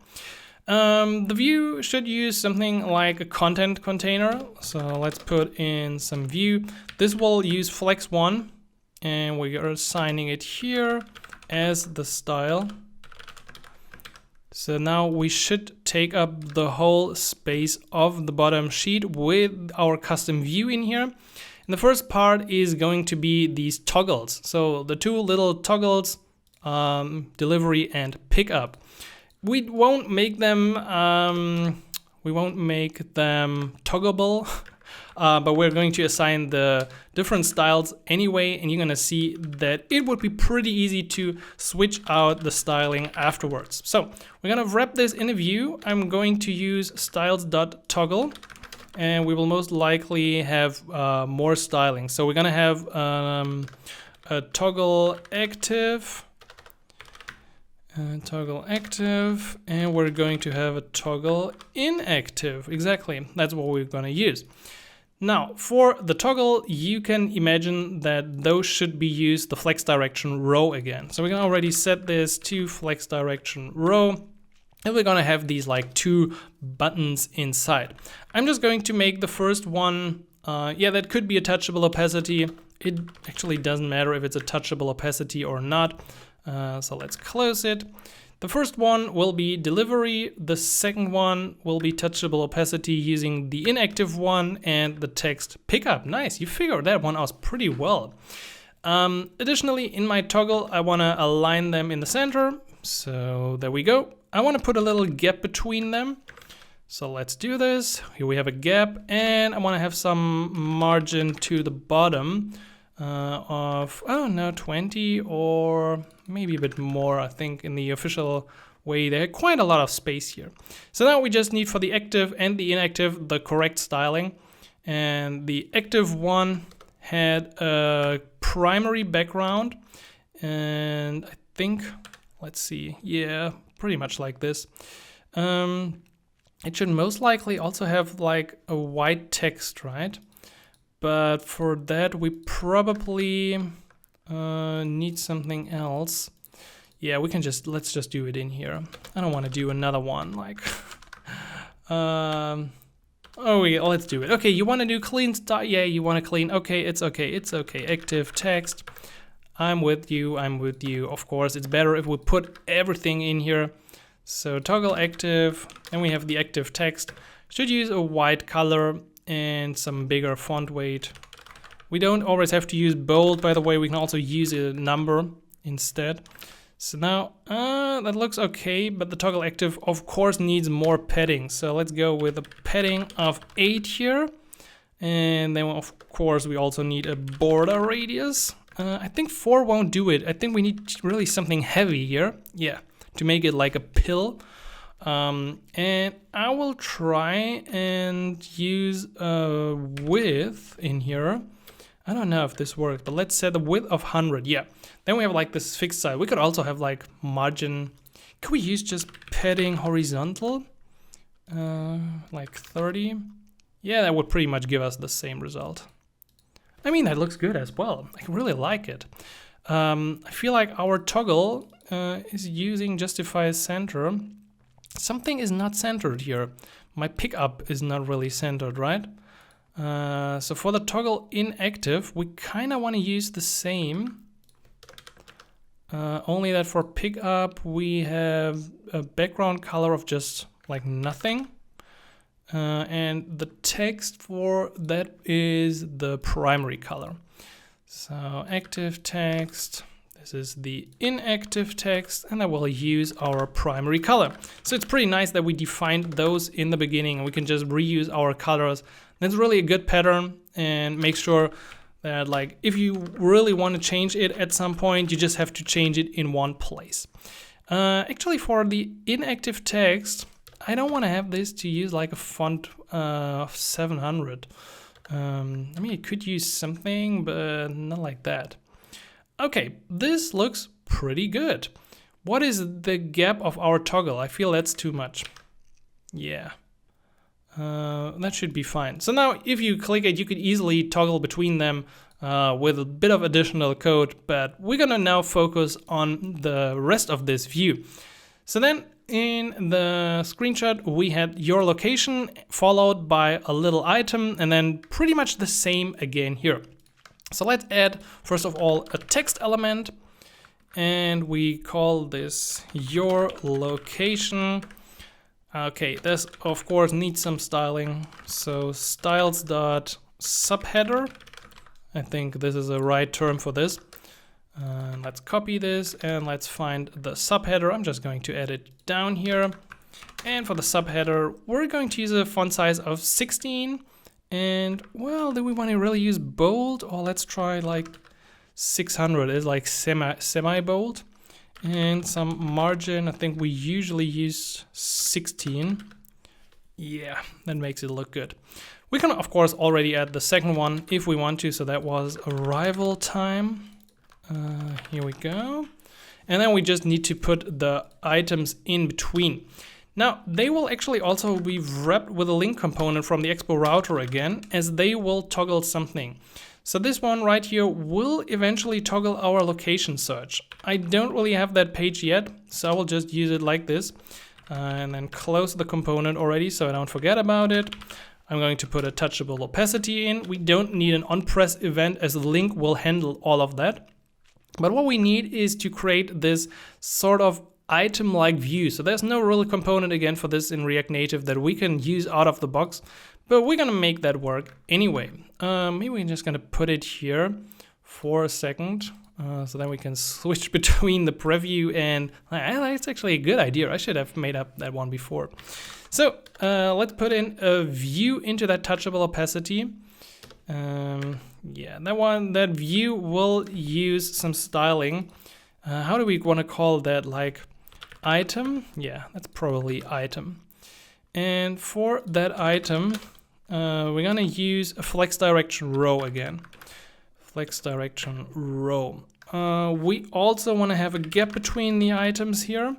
The view should use something like a content container. So let's put in some view. This will use flex1, and we are assigning it here as the style. So now we should take up the whole space of the bottom sheet with our custom view in here. And the first part is going to be these toggles. So the two little toggles, delivery and pickup. We won't make them toggleable, but we're going to assign the different styles anyway, and you're gonna see that it would be pretty easy to switch out the styling afterwards. So we're gonna wrap this in a view. I'm going to use styles.toggle, and we will most likely have more styling. So we're gonna have a toggle active, and we're going to have a toggle inactive. Exactly, that's what we're going to use. Now, for the toggle, you can imagine that those should be used the flex direction row again. So we can already set this to flex direction row, and we're going to have these like two buttons inside. I'm just going to make the first one, yeah, that could be a touchable opacity. It actually doesn't matter if it's a touchable opacity or not. So let's close it. The first one will be delivery. The second one will be touchable opacity using the inactive one and the text pickup. Nice, you figured that one out pretty well. Additionally, in my toggle, I want to align them in the center. So there we go. I want to put a little gap between them. So let's do this. Here we have a gap, and I want to have some margin to the bottom. Of, oh no, 20 or maybe a bit more. I think in the official way there quite a lot of space here. So now we just need for the active and the inactive the correct styling, and the active one had a primary background, and I think, let's see, yeah, pretty much like this. It should most likely also have like a white text, right? but for that we probably need something else. Yeah, we can let's just do it in here. I don't want to do another one like oh yeah, let's do it. Okay, you want to do clean style? Yeah, you want to clean. Okay, it's okay. Active text. I'm with you. Of course, it's better if we put everything in here. So toggle active, and we have the active text. Should use a white color and some bigger font weight. We don't always have to use bold, by the way. We can also use a number instead. So now that looks okay, but the toggle active of course needs more padding. So let's go with a padding of 8 here. And then of course we also need a border radius. I think 4 won't do it. I think we need really something heavy here. Yeah, to make it like a pill. And I will try and use a width in here. I don't know if this works, but let's set the width of 100. Yeah. Then we have like this fixed size. We could also have like margin. Could we use just padding horizontal? Like 30. Yeah, that would pretty much give us the same result. I mean, that looks good as well. I really like it. I feel like our toggle is using justify center. Something is not centered here. My pickup is not really centered, right? So for the toggle inactive, we kind of want to use the same. Only that for pickup, we have a background color of just like nothing. And the text for that is the primary color. So active text, this is the inactive text, and I will use our primary color. So it's pretty nice that we defined those in the beginning and we can just reuse our colors. That's really a good pattern, and make sure that like if you really want to change it at some point, you just have to change it in one place. Actually for the inactive text, I don't want to have this to use like a font of 700. I mean, it could use something, but not like that. Okay, this looks pretty good. What is the gap of our toggle? I feel that's too much. Yeah. That should be fine. So now if you click it, you could easily toggle between them with a bit of additional code, but we're gonna now focus on the rest of this view. So then in the screenshot, we had your location followed by a little item and then pretty much the same again here. So let's add, first of all, a text element, and we call this your location. Okay, this of course needs some styling. So styles.subheader. I think this is the right term for this. Let's copy this and let's find the subheader. I'm just going to add it down here. And for the subheader, we're going to use a font size of 16. And well, do we want to really use bold? Or let's try like 600 is like semi-bold. And some margin, I think we usually use 16. Yeah, that makes it look good. We can of course already add the second one if we want to. So that was arrival time. Here we go. And then we just need to put the items in between. Now, they will actually also be wrapped with a link component from the Expo Router again, as they will toggle something. So this one right here will eventually toggle our location search. I don't really have that page yet, so I will just use it like this. And then close the component already so I don't forget about it. I'm going to put a touchable opacity in. We don't need an on-press event as the link will handle all of that. But what we need is to create this sort of item-like view. So there's no real component again for this in React Native that we can use out of the box, but we're gonna make that work anyway. Maybe we're just gonna put it here for a second, so then we can switch between the preview and it's actually a good idea. I should have made up that one before. So let's put in a view into that touchable opacity. Yeah, that view will use some styling. How do we want to call that? Like item? Yeah, that's probably item. And for that item, we're gonna use a flex direction row again. Flex direction row. We also want to have a gap between the items here.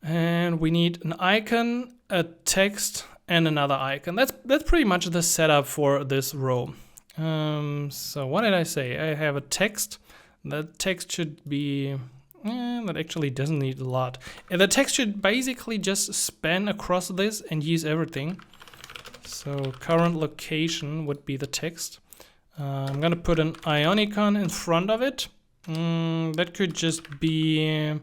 And we need an icon, a text, and another icon. That's pretty much the setup for this row. So what did I say? I have a text. That text should be, that actually doesn't need a lot. And the text should basically just span across this and use everything. So current location would be the text. I'm gonna put an icon in front of it. That could just be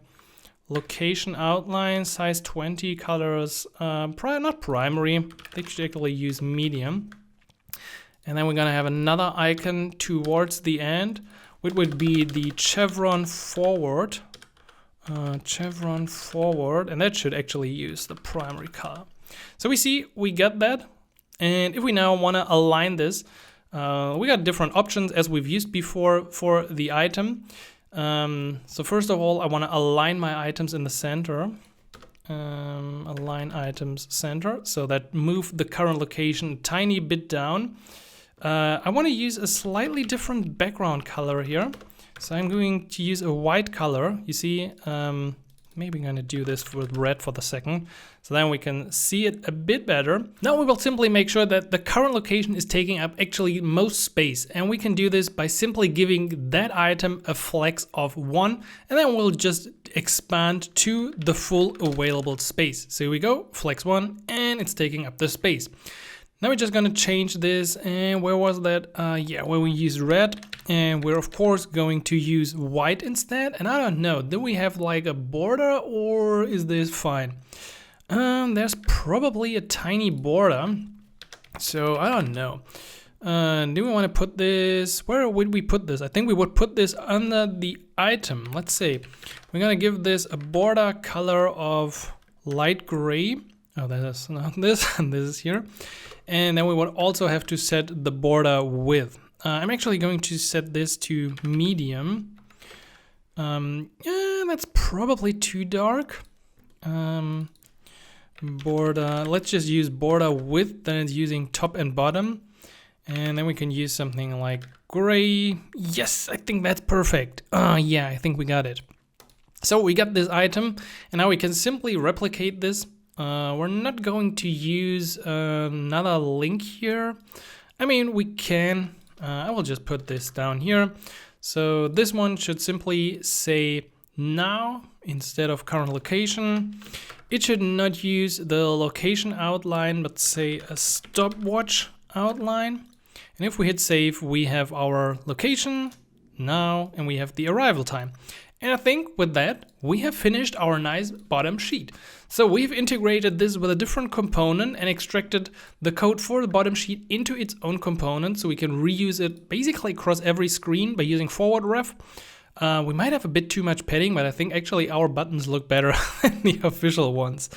location outline, size 20, colors, not primary. They should actually use medium. And then we're gonna have another icon towards the end, which would be the chevron forward. Chevron forward, and that should actually use the primary color. So we see we got that. And if we now wanna align this, we got different options as we've used before for the item. So first of all, I want to align my items in the center. Align items center, so that move the current location a tiny bit down. I want to use a slightly different background color here. So I'm going to use a white color. You see, maybe I'm going to do this with red for the second, so then we can see it a bit better. Now we will simply make sure that the current location is taking up actually most space, and we can do this by simply giving that item a flex of 1, and then we'll just expand to the full available space. So here we go, flex 1, and it's taking up the space. Now we're just gonna change this, and where was that? Yeah, where we use red, and we're of course going to use white instead. And I don't know, do we have like a border, or is this fine? There's probably a tiny border, so I don't know. Do we want to put this, where would we put this? I think we would put this under the item. Let's see, we're gonna give this a border color of light gray. Oh, that is not this, and this is here. And then we would also have to set the border width. I'm actually going to set this to medium. Yeah, that's probably too dark. Border, let's just use border width, then it's using top and bottom. And then we can use something like gray. Yes, I think that's perfect. Yeah, I think we got it. So we got this item, and now we can simply replicate this. We're not going to use another link here. I mean, we can. I will just put this down here. So this one should simply say now instead of current location. It should not use the location outline, but say a stopwatch outline. And if we hit save, we have our location now, and we have the arrival time. And I think with that, we have finished our nice bottom sheet. So we've integrated this with a different component and extracted the code for the bottom sheet into its own component, so we can reuse it basically across every screen by using forward ref. We might have a bit too much padding, but I think actually our buttons look better than the official ones.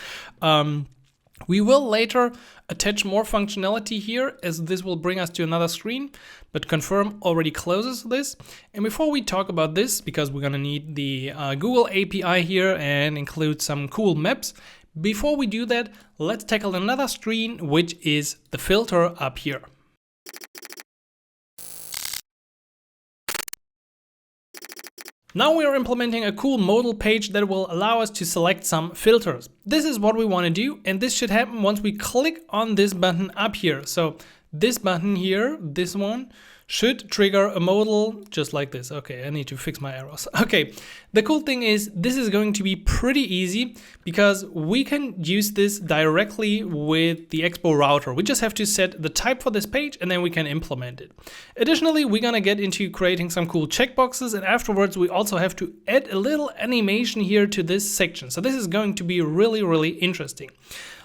We will later attach more functionality here, as this will bring us to another screen, but confirm already closes this. And before we talk about this, because we're gonna need the Google API here and include some cool maps, before we do that, let's tackle another screen, which is the filter up here. Now we are implementing a cool modal page that will allow us to select some filters. This is what we want to do, and this should happen once we click on this button up here. So this button here, this one, should trigger a modal just like this. Okay, I need to fix my arrows. Okay, the cool thing is this is going to be pretty easy because we can use this directly with the Expo Router. We just have to set the type for this page and then we can implement it. Additionally, we're gonna get into creating some cool checkboxes, and afterwards we also have to add a little animation here to this section. So this is going to be really, really interesting.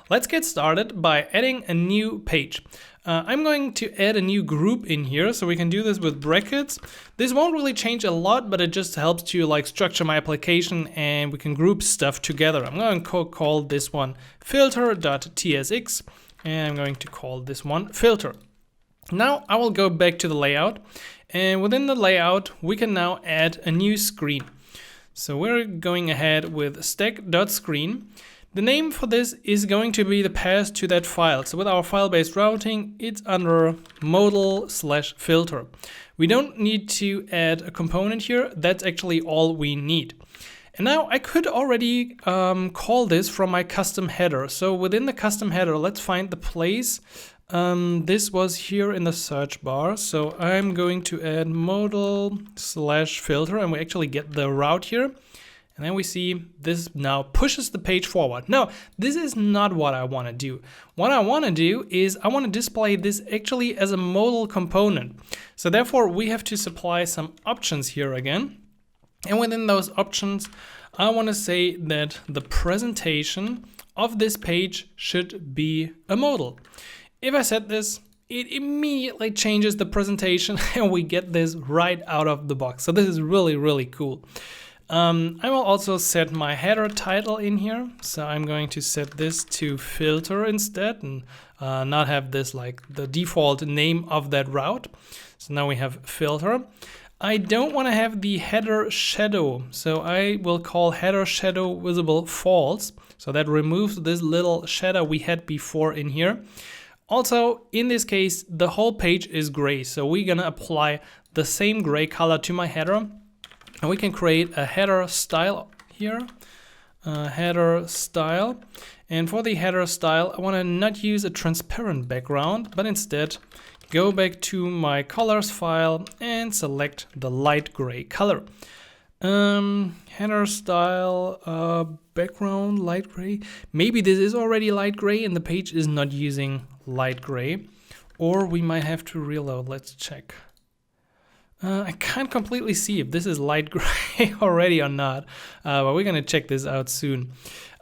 Let's get started by adding a new page. I'm going to add a new group in here, so we can do this with brackets. This won't really change a lot, but it just helps to like structure my application, and we can group stuff together. I'm going to call this one filter.tsx, and I'm going to call this one filter. Now I will go back to the layout, and within the layout we can now add a new screen. So we're going ahead with stack.screen. The name for this is going to be the path to that file. So with our file-based routing, it's under modal/filter. We don't need to add a component here. That's actually all we need. And now I could already call this from my custom header. So within the custom header, let's find the place. This was here in the search bar. So I'm going to add modal/filter, and we actually get the route here. And then we see this now pushes the page forward. No, this is not what I want to do. What I want to do is I want to display this actually as a modal component. So therefore we have to supply some options here again. And within those options, I want to say that the presentation of this page should be a modal. If I set this, it immediately changes the presentation and we get this right out of the box. So this is really, really cool. I will also set my header title in here. So I'm going to set this to filter instead and not have this like the default name of that route. So now we have filter. I don't want to have the header shadow. So I will call header shadow visible false. So that removes this little shadow we had before in here. Also, in this case, the whole page is gray. So we're going to apply the same gray color to my header. And we can create a header style here, header style. And for the header style, I want to not use a transparent background, but instead go back to my colors file and select the light gray color. Header style, background, light gray. Maybe this is already light gray and the page is not using light gray. Or we might have to reload. Let's check. I can't completely see if this is light gray already or not, but we're going to check this out soon.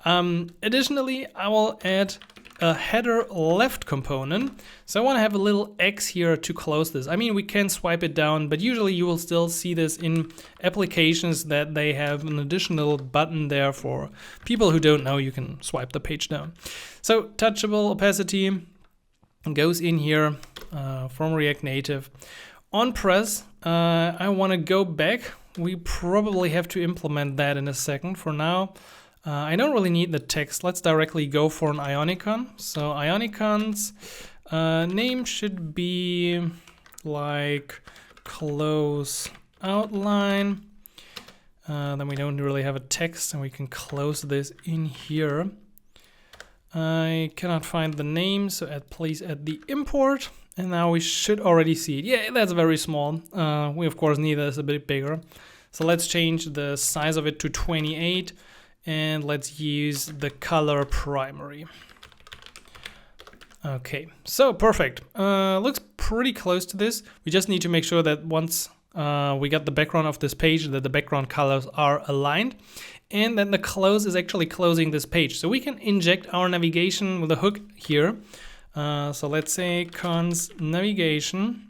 Additionally, I will add a header left component. So I want to have a little X here to close this. I mean, we can swipe it down, but usually you will still see this in applications that they have an additional button there for people who don't know you can swipe the page down. So touchable opacity goes in here from React Native. On press, I want to go back. We probably have to implement that in a second. For now, I don't really need the text. Let's directly go for an Ionicon. So Ionicon's name should be like close outline. Then we don't really have a text and we can close this in here. I cannot find the name, so please add the import. And now we should already see it. Yeah, that's very small. We of course need this a bit bigger. So let's change the size of it to 28 and let's use the color primary. Okay, so perfect. Looks pretty close to this. We just need to make sure that once we got the background of this page, that the background colors are aligned. And then the close is actually closing this page. So we can inject our navigation with a hook here. So let's say cons navigation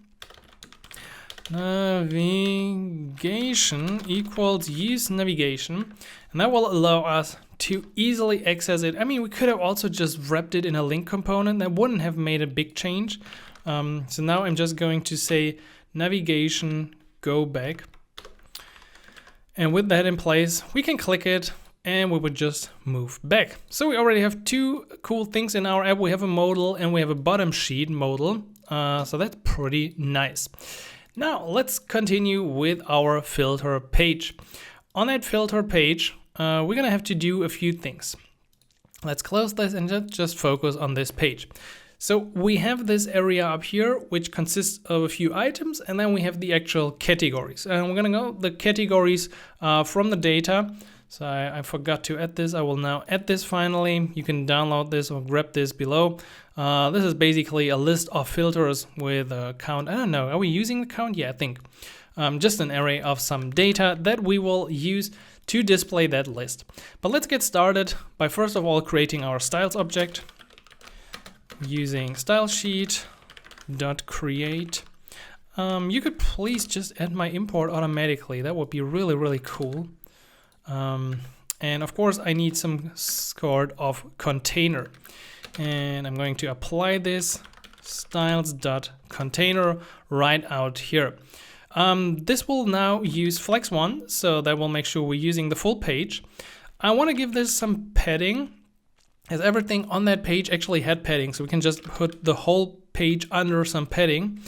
equals use navigation, and that will allow us to easily access it. I mean, we could have also just wrapped it in a link component. That wouldn't have made a big change. So now I'm just going to say navigation go back, and with that in place we can click it and we would just move back. So we already have two cool things in our app. We have a modal and we have a bottom sheet modal. So that's pretty nice. Now let's continue with our filter page. On that filter page, we're gonna have to do a few things. Let's close this and just focus on this page. So we have this area up here, which consists of a few items, and then we have the actual categories. And we're gonna go the categories from the data. So I forgot to add this. I will now add this finally. You can download this or grab this below. This is basically a list of filters with a count. I don't know, are we using the count? Yeah, I think. Just an array of some data that we will use to display that list. But let's get started by first of all creating our styles object using stylesheet.create. You could please just add my import automatically. That would be really, really cool. And of course I need some sort of container, and I'm going to apply this styles.container right out here. This will now use flex1, so that will make sure we're using the full page. I want to give this some padding, as everything on that page actually had padding, so we can just put the whole page under some padding.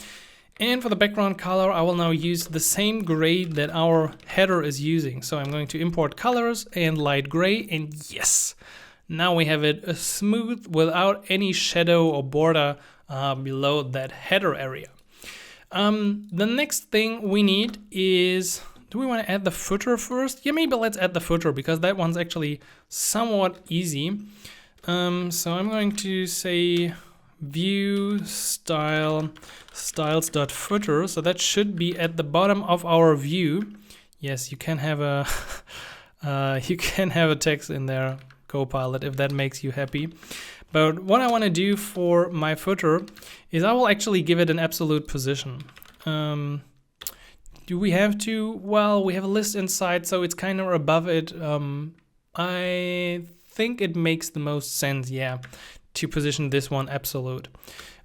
And for the background color, I will now use the same gray that our header is using. So I'm going to import colors and light gray, and yes, now we have it smooth without any shadow or border below that header area. The next thing we need is, do we want to add the footer first? Yeah, maybe let's add the footer because that one's actually somewhat easy. So I'm going to say view style styles.footer. So that should be at the bottom of our view. Yes, you can have a you can have a text in there, Copilot, if that makes you happy. But what I want to do for my footer is I will actually give it an absolute position. Do we have to? Well, we have a list inside, so it's kind of above it. I think it makes the most sense, yeah, to position this one absolute.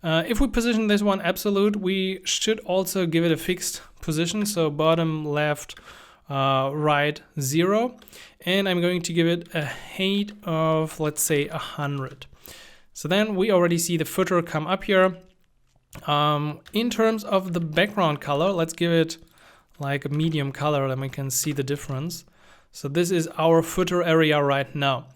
If we position this one absolute, we should also give it a fixed position. So bottom, left, right, 0. And I'm going to give it a height of, let's say, 100. So then we already see the footer come up here. In terms of the background color, let's give it like a medium color, then we can see the difference. So this is our footer area right now.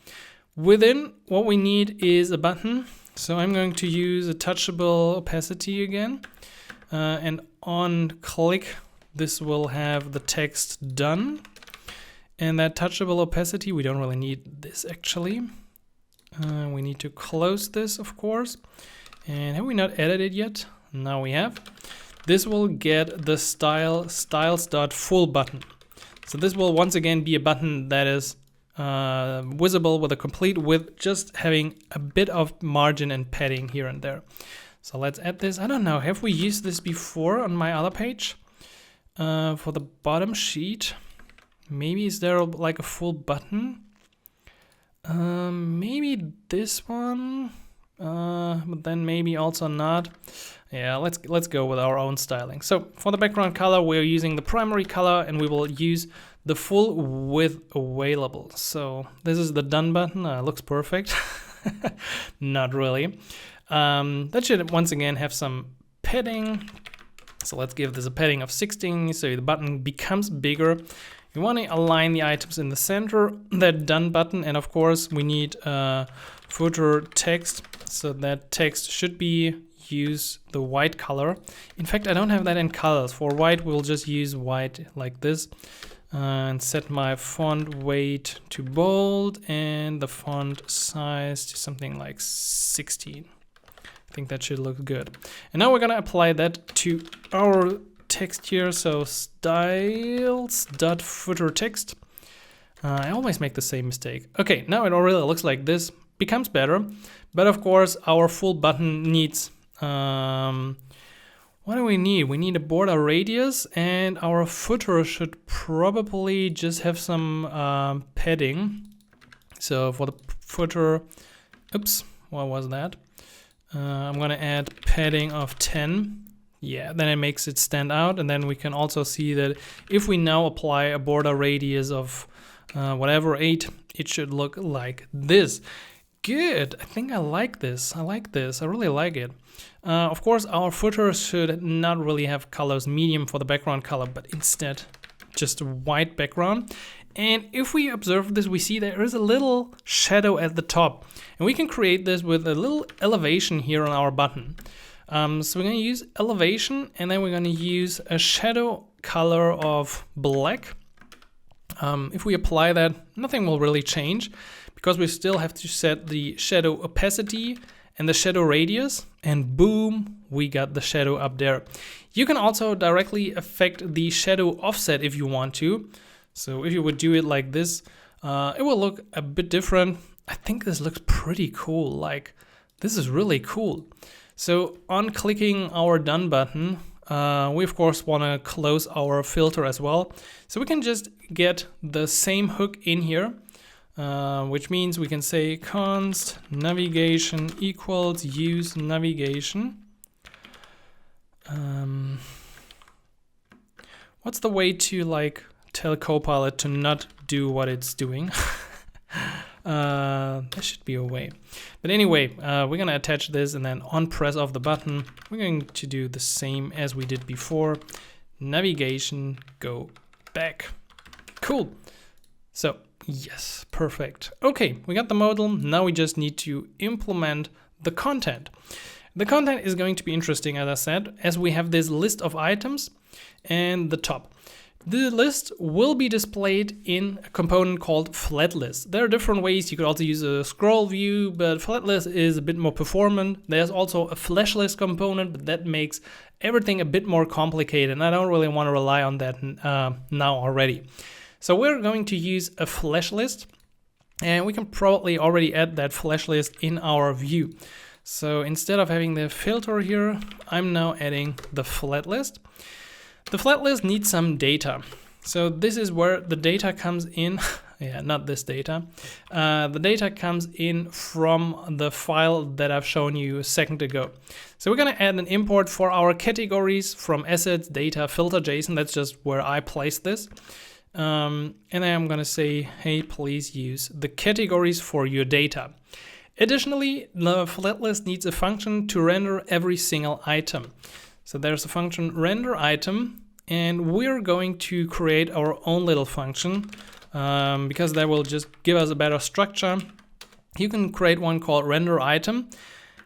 Within, what we need is a button. So I'm going to use a touchable opacity again. And on click, this will have the text done. And that touchable opacity, we don't really need this actually. We need to close this, of course. And have we not added it yet? Now we have. This will get the styles.full button. So this will once again be a button that is visible with a complete width, just having a bit of margin and padding here and there. So let's add this. I don't know, have we used this before on my other page? For the bottom sheet, maybe is there like a full button? Maybe this one, but then maybe also not. Yeah, let's go with our own styling. So for the background color, we're using the primary color and we will use the full width available. So this is the done button. Looks perfect. Not really. That should once again have some padding. So let's give this a padding of 16 so the button becomes bigger. You want to align the items in the center, that done button, and of course we need footer text. So that text should be use the white color. In fact, I don't have that in colors. For white, we'll just use white like this. And set my font weight to bold and the font size to something like 16. I think that should look good. And now we're gonna apply that to our text here. So styles.footer text. I always make the same mistake. Okay, now it already looks like this. Becomes better. But of course, our full button needs what do we need? We need a border radius, and our footer should probably just have some padding. So for the footer, oops, what was that? I'm gonna add padding of 10. Yeah, then it makes it stand out, and then we can also see that if we now apply a border radius of whatever 8, it should look like this. Good, I think I like this. I really like it. Of course, our footer should not really have colors medium for the background color, but instead just a white background. And if we observe this, we see there is a little shadow at the top. And we can create this with a little elevation here on our button. So we're going to use elevation, and then we're going to use a shadow color of black. If we apply that, nothing will really change, because we still have to set the shadow opacity and the shadow radius, and boom, we got the shadow up there. You can also directly affect the shadow offset if you want to. So if you would do it like this, it will look a bit different. I think this looks pretty cool. Like, this is really cool. So on clicking our done button, we of course want to close our filter as well. So we can just get the same hook in here. Which means we can say const navigation equals use navigation. What's the way to like tell Copilot to not do what it's doing? There should be a way. But anyway, we're gonna attach this, and then on press of the button, we're going to do the same as we did before. Navigation, go back. Cool. So yes, perfect. Okay, we got the modal. Now we just need to implement the content. The content is going to be interesting, as I said, as we have this list of items and the top. The list will be displayed in a component called flat list. There are different ways. You could also use a scroll view, but flat list is a bit more performant. There's also a flash list component, but that makes everything a bit more complicated, and I don't really want to rely on that now already. So we're going to use a flash list, and we can probably already add that flash list in our view. So instead of having the filter here, I'm now adding the flat list. The flat list needs some data. So this is where the data comes in. Yeah, not this data. The data comes in from the file that I've shown you a second ago. So we're gonna add an import for our categories from assets, data, filter JSON. That's just where I place this. And then I'm gonna say, hey, please use the categories for your data. Additionally, the flat list needs a function to render every single item. So there's a function render item, and we're going to create our own little function because that will just give us a better structure. You can create one called render item,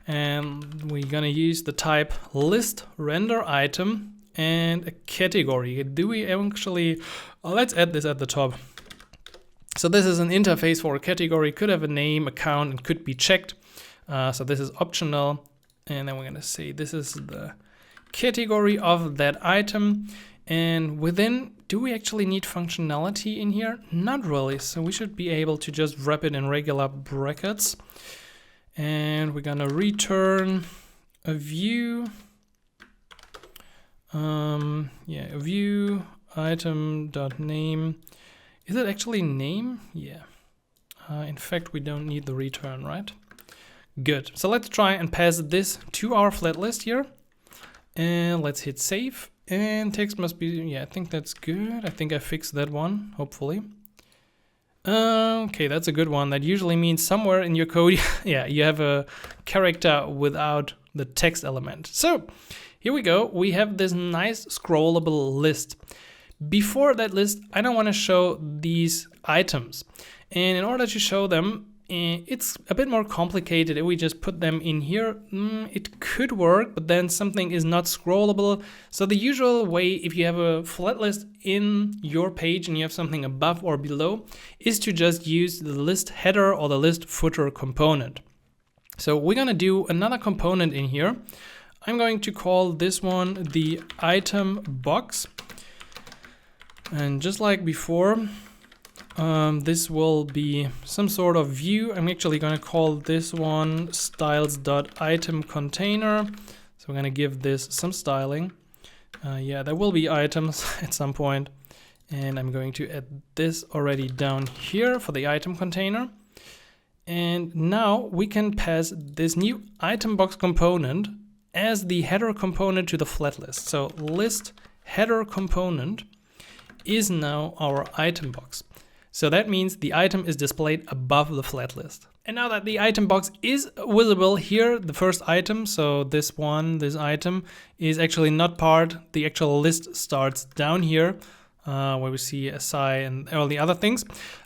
and we're gonna use the type list render item and a category. Do we actually, let's add this at the top. So this is an interface for a category, could have a name, account, and could be checked. So this is optional. And then we're gonna say this is the category of that item. And within, do we actually need functionality in here? Not really. So we should be able to just wrap it in regular brackets. And we're gonna return a view. A view item.name. Is it actually name? Yeah. In fact, we don't need the return, right? Good. So let's try and pass this to our flat list here. And let's hit save. And text must be, yeah, I think that's good. I think I fixed that one, hopefully. Okay, that's a good one. That usually means somewhere in your code, yeah, you have a character without the text element. So here we go. We have this nice scrollable list. Before that list, I don't want to show these items. And in order to show them, it's a bit more complicated. If we just put them in here, it could work, but then something is not scrollable. So the usual way, if you have a flat list in your page and you have something above or below, is to just use the list header or the list footer component. So we're gonna do another component in here. I'm going to call this one the item box. And just like before, this will be some sort of view. I'm actually going to call this one styles.item container. So we're going to give this some styling. Yeah, there will be items at some point. And I'm going to add this already down here for the item container. And now we can pass this new item box component as the header component to the flat list. So list header component is now our item box. So that means the item is displayed above the flat list. And now that the item box is visible here, the first item, so this item is actually not part, the actual list starts down here, where we see SI and all the other things.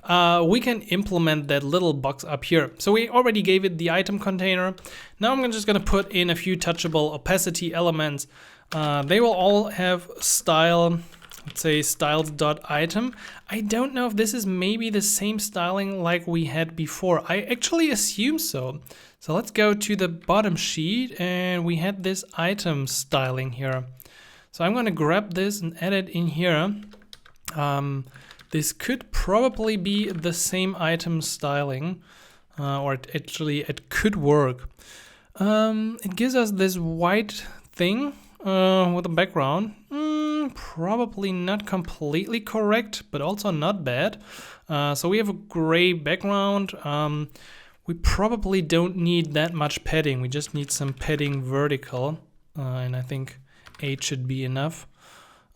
We can implement that little box up here. So we already gave it the item container. Now I'm just gonna put in a few touchable opacity elements. They will all have style. Let's say styles.item. I don't know if this is maybe the same styling like we had before. I actually assume so. So let's go to the bottom sheet, and we had this item styling here. So I'm gonna grab this and add it in here. This could probably be the same item styling, or it could work. It gives us this white thing with a background. Probably not completely correct, but also not bad. So we have a gray background. We probably don't need that much padding. We just need some padding vertical, and I think 8 should be enough.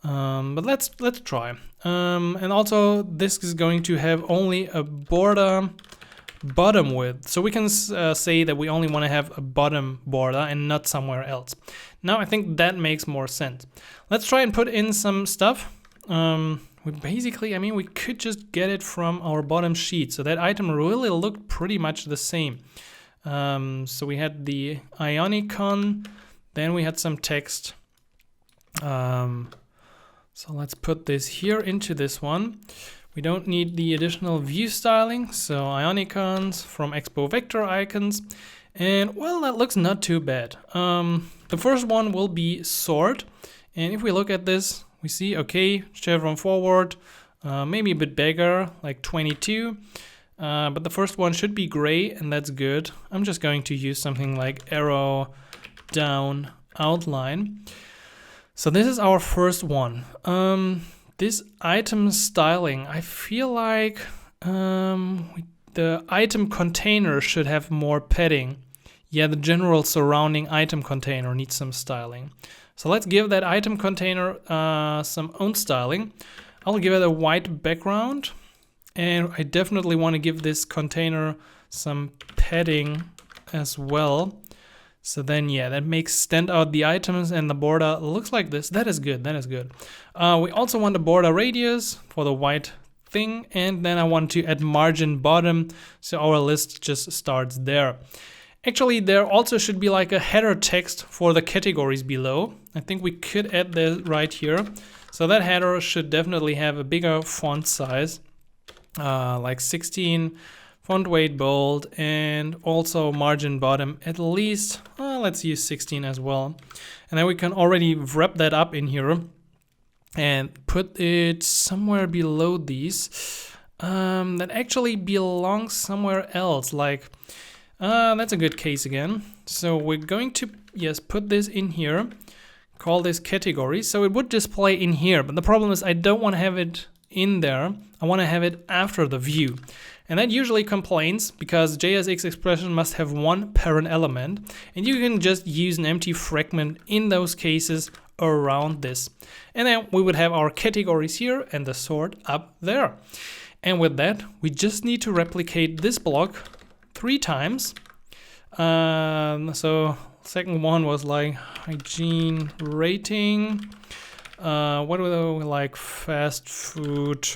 But let's try. And also this is going to have only a border bottom width. So we can say that we only want to have a bottom border and not somewhere else. Now I think that makes more sense. Let's try and put in some stuff. We basically, I mean, we could just get it from our bottom sheet. So that item really looked pretty much the same. So we had the Ionicon, then we had some text. So let's put this here into this one. We don't need the additional view styling. So Ionicons from Expo Vector icons. And well, that looks not too bad. The first one will be sort. And if we look at this, we see, okay, chevron forward, maybe a bit bigger, like 22. But the first one should be gray, and that's good. I'm just going to use something like arrow down outline. So this is our first one. This item styling, I feel like the item container should have more padding. Yeah, the general surrounding item container needs some styling. So let's give that item container some own styling. I'll give it a white background, and I definitely want to give this container some padding as well. So then, yeah, that makes stand out the items, and the border looks like this. That is good, that is good. We also want the border radius for the white thing, and then I want to add margin bottom, so our list just starts there. Actually, there also should be like a header text for the categories below. I think we could add that right here. So that header should definitely have a bigger font size, like 16, font weight bold, and also margin bottom at least, let's use 16 as well. And then we can already wrap that up in here and put it somewhere below these. That actually belongs somewhere else, like that's a good case again. So we're going to, yes, put this in here, call this category. So it would display in here, but the problem is I don't want to have it in there. I want to have it after the view. And that usually complains because JSX expression must have one parent element, and you can just use an empty fragment in those cases around this. And then we would have our categories here and the sort up there. And with that, we just need to replicate this block 3 times. So second one was like hygiene rating. What were we like? Fast food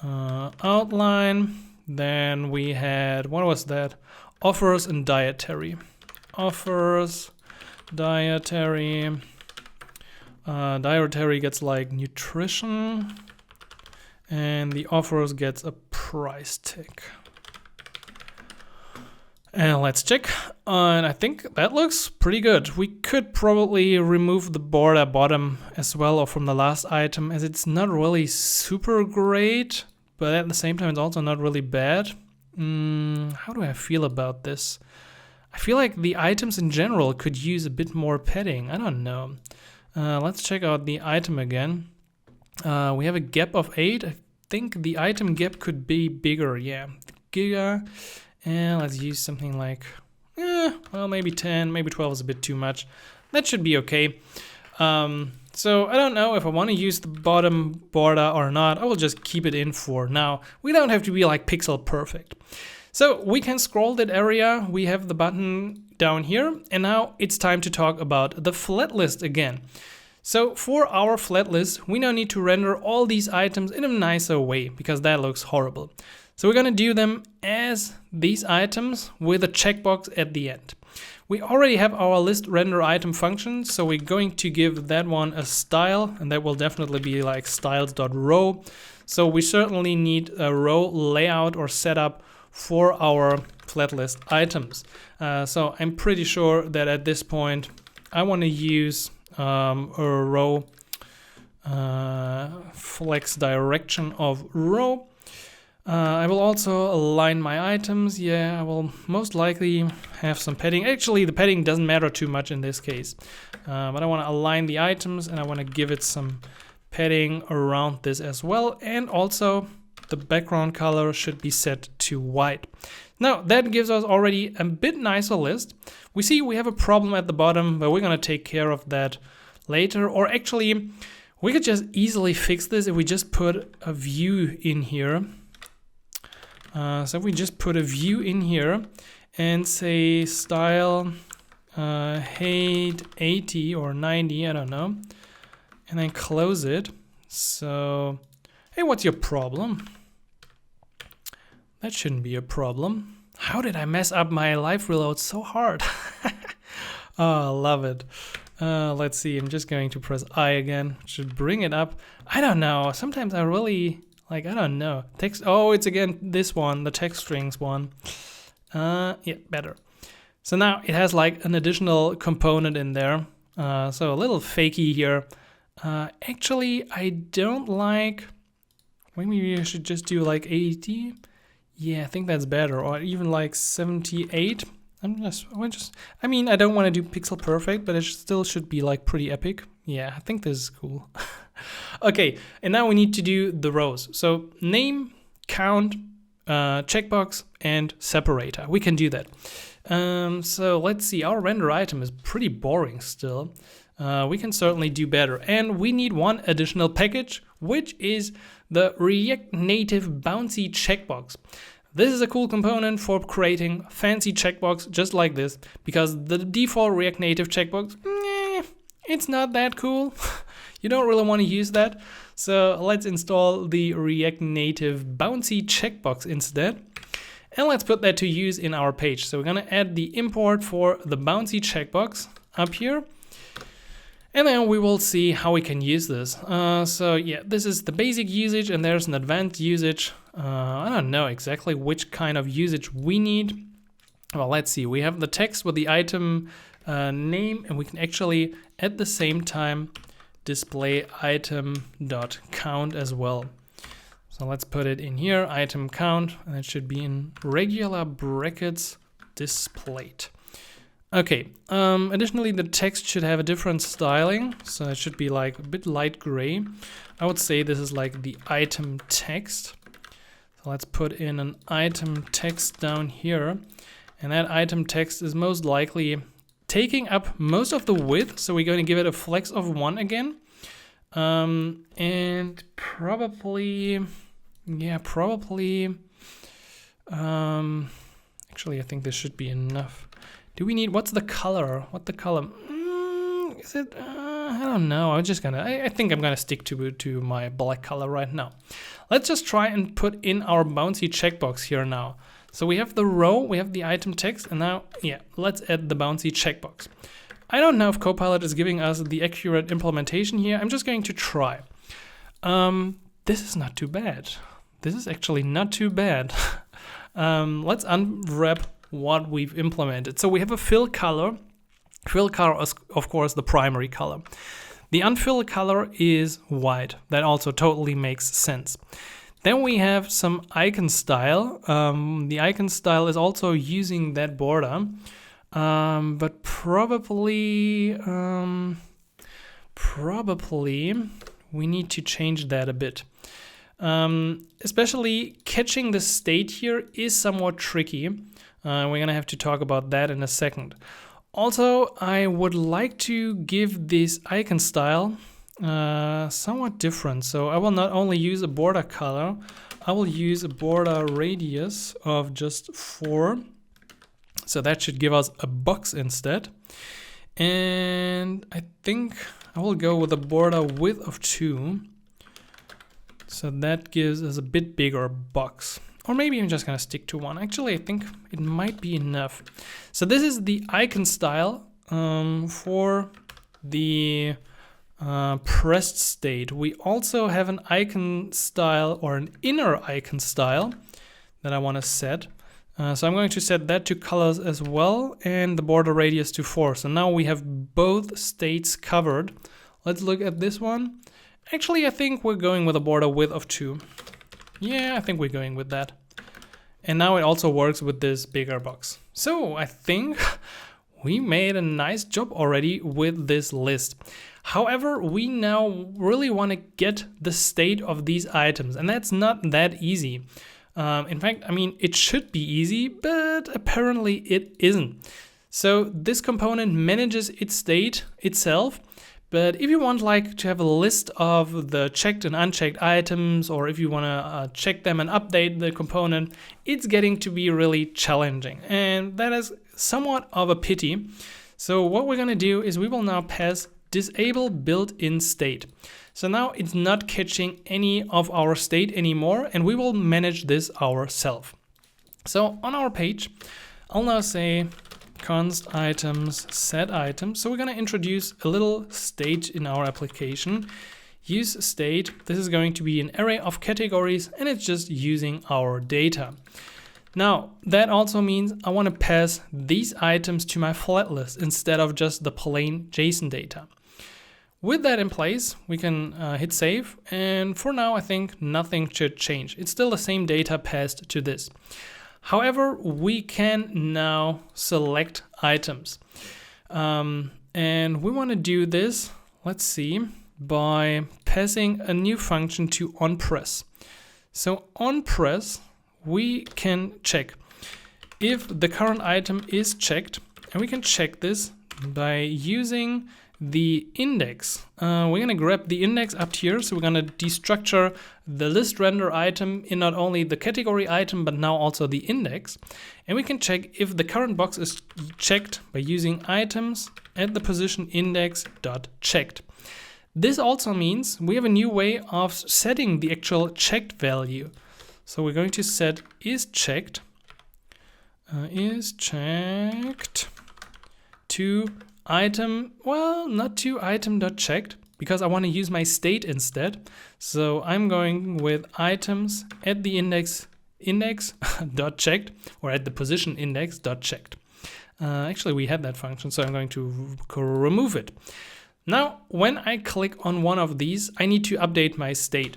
outline. Then we had, what was that? Offers and dietary. Offers, dietary. Dietary gets like nutrition, and the offers gets a price tag. And let's check, and I think that looks pretty good. We could probably remove the border bottom as well, or from the last item, as it's not really super great, but at the same time it's also not really bad. How do I feel about this? I feel like the items in general could use a bit more padding. I don't know. Let's check out the item again. We have a gap of 8. I think the item gap could be bigger, yeah. Giga. And let's use something like, well, maybe 10, maybe 12 is a bit too much. That should be okay. So I don't know if I want to use the bottom border or not. I will just keep it in for now. We don't have to be like pixel perfect. So we can scroll that area. We have the button down here. And now it's time to talk about the flat list again. So for our flat list, we now need to render all these items in a nicer way because that looks horrible. So we're going to do them as these items with a checkbox at the end. We already have our list render item function, so we're going to give that one a style, and that will definitely be like styles.row. So we certainly need a row layout or setup for our flat list items. So I'm pretty sure that at this point I want to use a row flex direction of row. I will also align my items. Yeah, I will most likely have some padding. Actually, the padding doesn't matter too much in this case. But I want to align the items, and I want to give it some padding around this as well. And also, the background color should be set to white. Now, that gives us already a bit nicer list. We see we have a problem at the bottom, but we're going to take care of that later. Or actually, we could just easily fix this if we just put a view in here. So if we just put a view in here and say style height 80 or 90, I don't know, and then close it. So, hey, what's your problem? That shouldn't be a problem. How did I mess up my live reload so hard? Oh, I love it. Let's see, I'm just going to press I again, should bring it up. I don't know, sometimes I really, I don't know. Text, oh, it's again this one, the text strings one. Yeah, better. So now it has like an additional component in there. So a little fakey here. Actually, I don't like, maybe I should just do like 80. Yeah, I think that's better, or even like 78. I mean, I don't want to do pixel perfect, but it still should be like pretty epic. Yeah, I think this is cool. Okay, and now we need to do the rows. So name, count, checkbox, and separator. We can do that. So let's see, our render item is pretty boring still. We can certainly do better. And we need one additional package, which is the React Native Bouncy Checkbox. This is a cool component for creating fancy checkbox just like this, because the default React Native checkbox, it's not that cool. You don't really want to use that. So let's install the React Native Bouncy Checkbox instead. And let's put that to use in our page. So we're going to add the import for the Bouncy Checkbox up here. And then we will see how we can use this. So yeah, this is the basic usage, and there's an advanced usage. I don't know exactly which kind of usage we need. Well, let's see. We have the text with the item name, and we can actually at the same time display item.count as well. So let's put it in here, item count, and it should be in regular brackets displayed. Okay, additionally the text should have a different styling, so it should be like a bit light gray. I would say this is like the item text. So let's put in an item text down here, and that item text is most likely taking up most of the width, so we're going to give it a flex of 1 again. And probably, yeah, actually I think this should be enough. Do we need, what's the color? What the color? Is it, I don't know. I think I'm gonna stick to my black color right now. Let's just try and put in our bouncy checkbox here now. So we have the row, we have the item text, and now, yeah, let's add the bouncy checkbox. I don't know if Copilot is giving us the accurate implementation here. I'm just going to try. This is not too bad. This is actually not too bad. Let's unwrap what we've implemented. So we have a fill color. Fill color is, of course, the primary color. The unfill color is white. That also totally makes sense. Then we have some icon style. The icon style is also using that border, but probably we need to change that a bit. Especially catching the state here is somewhat tricky. We're gonna have to talk about that in a second. Also, I would like to give this icon style somewhat different. So I will not only use a border color, I will use a border radius of just 4. So that should give us a box instead. And I think I will go with a border width of 2. So that gives us a bit bigger box. Or maybe I'm just gonna stick to 1. Actually, I think it might be enough. So this is the icon style for the pressed state. We also have an icon style or an inner icon style that I wanna set. So I'm going to set that to colors as well, and the border radius to 4. So now we have both states covered. Let's look at this one. Actually, I think we're going with a border width of 2. Yeah, I think we're going with that. And now it also works with this bigger box. So I think we made a nice job already with this list. However, we now really want to get the state of these items, and that's not that easy. In fact, I mean, it should be easy, but apparently it isn't. So this component manages its state itself, But if you want like to have a list of the checked and unchecked items, or if you want to check them and update the component, it's getting to be really challenging. And that is somewhat of a pity. So what we're going to do is we will now pass disable built-in state. So now it's not catching any of our state anymore, and we will manage this ourselves. So on our page, I'll now say const items set items. So we're going to introduce a little state in our application. Use state. This is going to be an array of categories, and it's just using our data. Now that also means I want to pass these items to my flat list instead of just the plain JSON data. With that in place, we can hit save, and for now I think nothing should change. It's still the same data passed to this. However, we can now select items. And we want to do this, let's see, by passing a new function to onPress. So onPress, we can check if the current item is checked, and we can check this by using the index. We're going to grab the index up here, so we're going to destructure the list render item in not only the category item but now also the index, and we can check if the current box is checked by using items at the position index.checked. This also means we have a new way of setting the actual checked value. So we're going to set is checked to item, well, not to item.checked, because I want to use my state instead. So I'm going with items at the index.checked, or at the position index.checked. Actually, we had that function, so I'm going to remove it. Now, when I click on one of these, I need to update my state.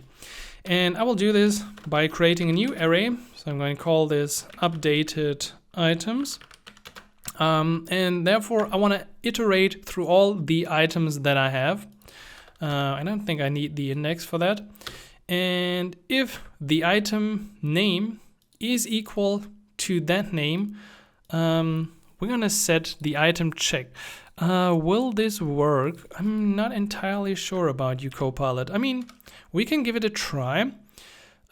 And I will do this by creating a new array. So I'm going to call this updated items. And therefore, I want to iterate through all the items that I have. I don't think I need the index for that. And if the item name is equal to that name, we're going to set the item check. Will this work? I'm not entirely sure about you, Copilot. I mean, we can give it a try.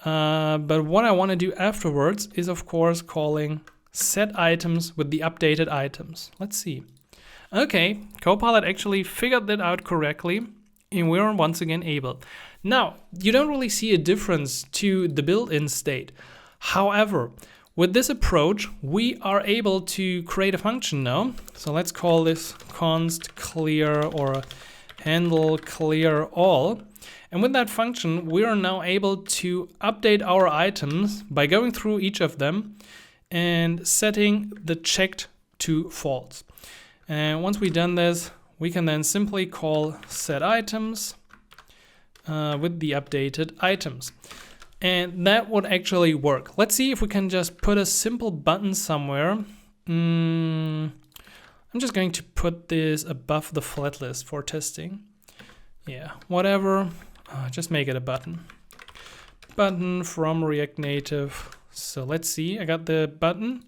But what I want to do afterwards is, of course, calling set items with the updated items. Let's see. Okay, Copilot actually figured that out correctly, and we're once again able. Now, you don't really see a difference to the built-in state. However, with this approach, we are able to create a function now. So let's call this const clear or handle clear all. And with that function, we are now able to update our items by going through each of them and setting the checked to false. And once we've done this, we can then simply call set items with the updated items. And that would actually work. Let's see if we can just put a simple button somewhere. I'm just going to put this above the flat list for testing. Yeah, whatever. Just make it a button. Button from React Native. So let's see, I got the button,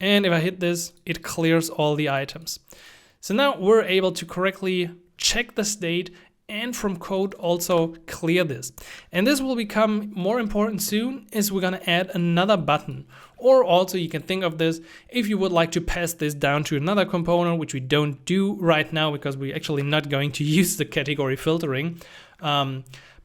and if I hit this, it clears all the items. So now we're able to correctly check the state and from code also clear this. And this will become more important soon, as we're gonna add another button. Or also you can think of this if you would like to pass this down to another component, which we don't do right now because we're actually not going to use the category filtering.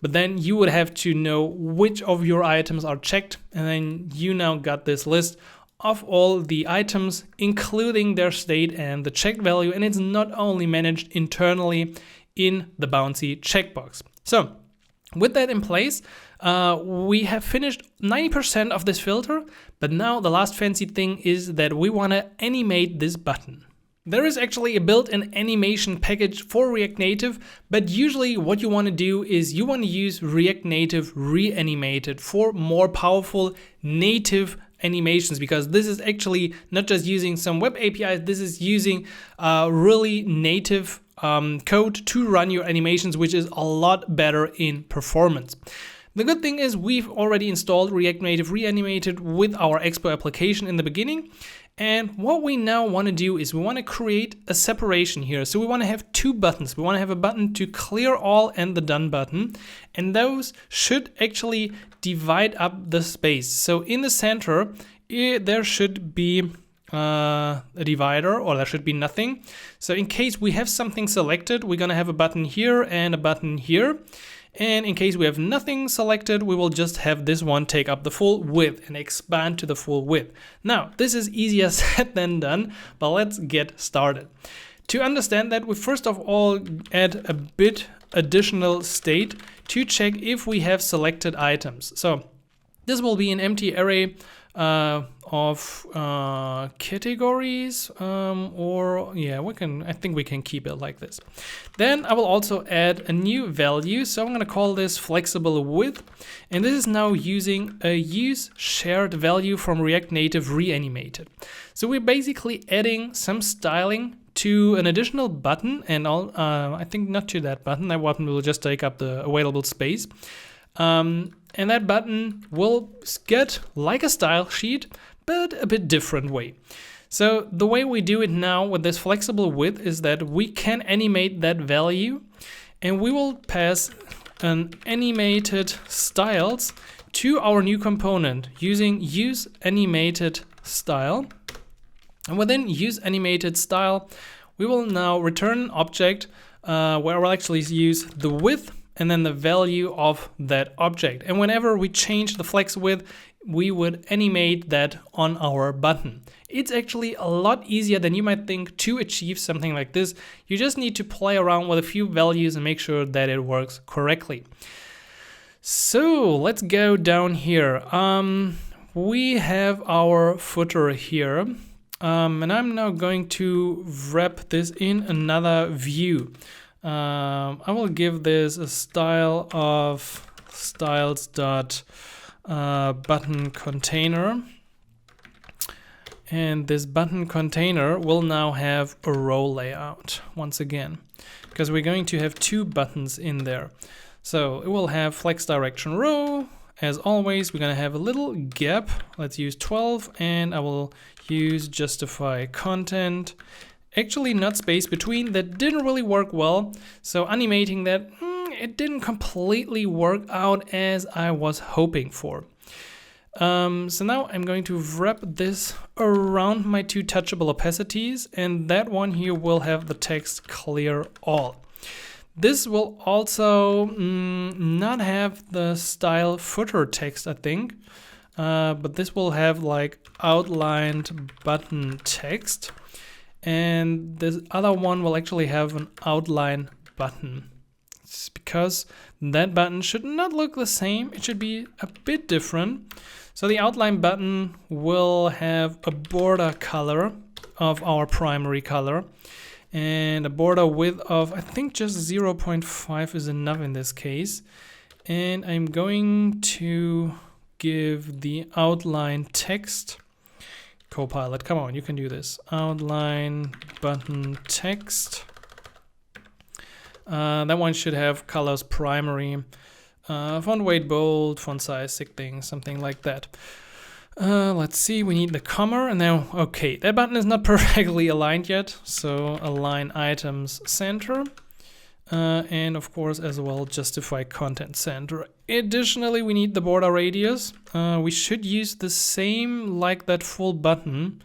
But then you would have to know which of your items are checked, and then you now got this list of all the items, including their state and the checked value, and it's not only managed internally in the bouncy checkbox. So with that in place, we have finished 90% of this filter, but now the last fancy thing is that we want to animate this button. There is actually a built-in animation package for React Native, but usually what you want to do is you want to use React Native Reanimated for more powerful native animations, because this is actually not just using some web APIs, this is using really native code to run your animations, which is a lot better in performance. The good thing is we've already installed React Native Reanimated with our Expo application in the beginning. And what we now want to do is we want to create a separation here. So we want to have two buttons. We want to have a button to clear all and the done button. And those should actually divide up the space. So in the center, there should be a divider, or there should be nothing. So in case we have something selected, we're going to have a button here and a button here. And in case we have nothing selected, we will just have this one take up the full width and expand to the full width. Now, this is easier said than done, but let's get started. To understand that, we first of all add a bit additional state to check if we have selected items. So this will be an empty array of categories, or yeah, I think we can keep it like this. Then I will also add a new value. So I'm going to call this flexible width. And this is now using a use shared value from React Native Reanimated. So we're basically adding some styling to an additional button, and I think not to that button. That button will just take up the available space. And that button will get like a style sheet, but a bit different way. So the way we do it now with this flexible width is that we can animate that value, and we will pass an animated styles to our new component using use animated style. And within use animated style, we will now return an object where we'll actually use the width and then the value of that object. And whenever we change the flex width, we would animate that on our button. It's actually a lot easier than you might think to achieve something like this. You just need to play around with a few values and make sure that it works correctly. So let's go down here. We have our footer here. And I'm now going to wrap this in another view. I will give this a style of styles.button container. And this button container will now have a row layout once again, because we're going to have two buttons in there. So it will have flex direction row. As always, we're going to have a little gap. Let's use 12, and I will use justify content. Actually, not space between. That didn't really work well. So animating that, it didn't completely work out as I was hoping for. So now I'm going to wrap this around my two touchable opacities, and that one here will have the text clear all. This will also not have the style footer text, I think, but this will have like outlined button text, and this other one will actually have an outline button. It's because that button should not look the same, it should be a bit different. So the outline button will have a border color of our primary color, and a border width of, I think just 0.5 is enough in this case. And I'm going to give the outline text, Copilot, come on, you can do this. Outline button text. That one should have colors primary, font weight bold, font size, sick thing, something like that. Let's see, we need the comma, and now, okay, that button is not perfectly aligned yet, so align items center, and of course as well justify content center. Additionally, we need the border radius. We should use the same like that full button.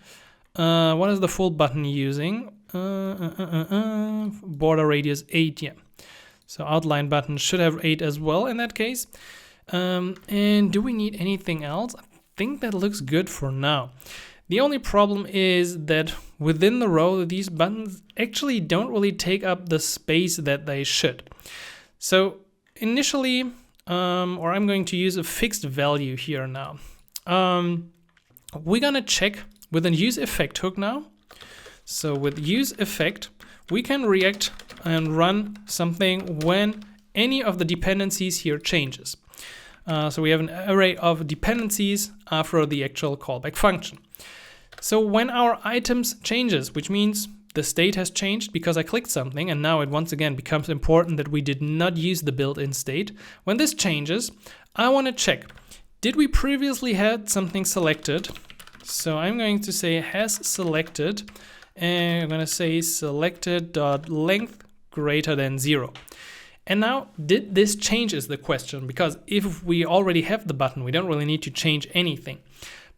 What is the full button using? Border radius 8, yeah. So outline button should have 8 as well in that case. And do we need anything else? I think that looks good for now. The only problem is that within the row, these buttons actually don't really take up the space that they should. So initially, or I'm going to use a fixed value here now. We're gonna check with a use effect hook now. So with use effect, we can react and run something when any of the dependencies here changes. So we have an array of dependencies after the actual callback function. So when our items changes, which means the state has changed because I clicked something, and now it once again becomes important that we did not use the built-in state. When this changes, I want to check, did we previously had something selected? So I'm going to say has selected, and I'm going to say selected.length greater than 0. And now, did this change is the question, because if we already have the button, we don't really need to change anything.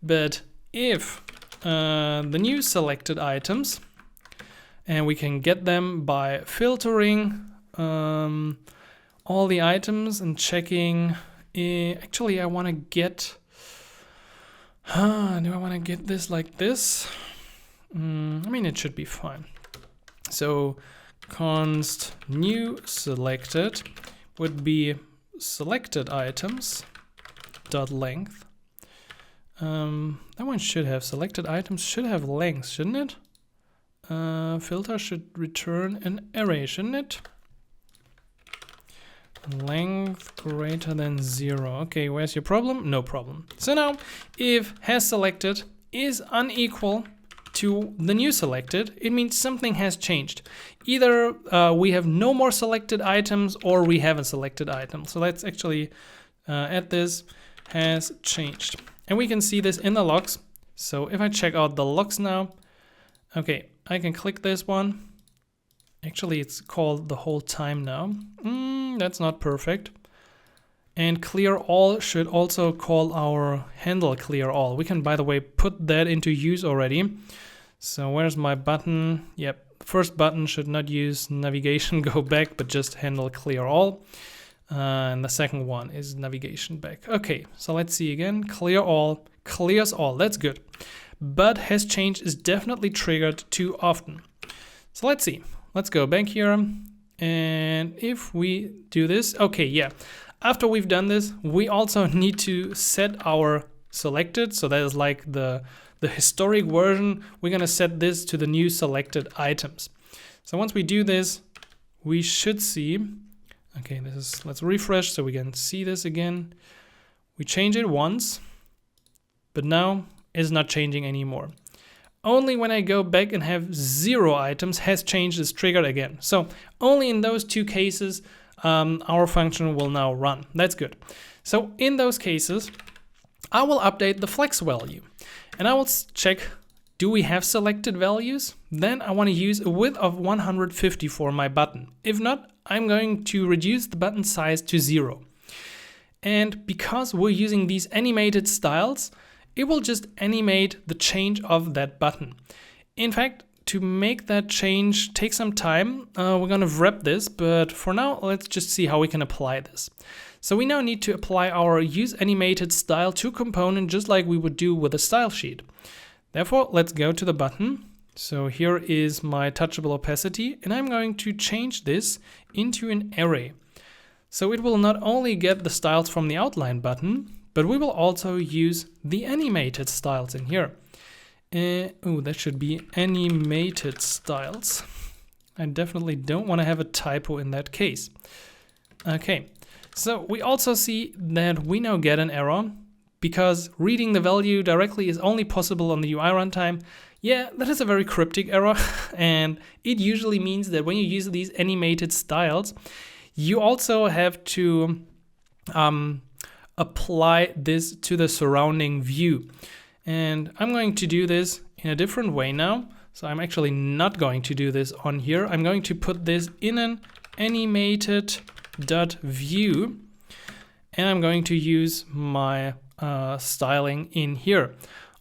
But if the new selected items, and we can get them by filtering all the items and checking, actually I want to get, do I want to get this like this? I mean, it should be fine. So const new selected would be selected items dot length. That one should have selected items, should have length, shouldn't it? Filter should return an array, shouldn't it? Length greater than 0. Okay, where's your problem? No problem. So now, if has selected is unequal to the new selected, it means something has changed. Either we have no more selected items or we have a selected item. So let's actually add this has changed. And we can see this in the logs. So if I check out the logs now, okay, I can click this one. Actually, it's called the whole time now. That's not perfect. And clear all should also call our handle clear all. We can, by the way, put that into use already. So where's my button? Yep, first button should not use navigation go back, but just handle clear all. And the second one is navigation back. Okay, so let's see again. Clear all, clears all. That's good. But has changed is definitely triggered too often. So let's see. Let's go back here. And if we do this, okay, yeah. After we've done this, we also need to set our selected. So that is like the historic version. We're going to set this to the new selected items. So once we do this, we should see, okay, this is, let's refresh so we can see this again. We change it once, but now it's not changing anymore. Only when I go back and have 0 items has changed is triggered again. So only in those 2 cases, our function will now run. That's good. So in those cases, I will update the flex value and I will check, do we have selected values? Then I want to use a width of 150 for my button. If not, I'm going to reduce the button size to 0. And because we're using these animated styles, it will just animate the change of that button. In fact, to make that change take some time, we're gonna wrap this, but for now, let's just see how we can apply this. So we now need to apply our use animated style to component just like we would do with a style sheet. Therefore, let's go to the button. So here is my touchable opacity, and I'm going to change this into an array. So it will not only get the styles from the outline button, but we will also use the animated styles in here. Oh, that should be animated styles. I definitely don't want to have a typo in that case. Okay, so we also see that we now get an error because reading the value directly is only possible on the UI runtime. Yeah, that is a very cryptic error, and it usually means that when you use these animated styles, you also have to apply this to the surrounding view. And I'm going to do this in a different way now. So I'm actually not going to do this on here. I'm going to put this in an animated.view, and I'm going to use my styling in here.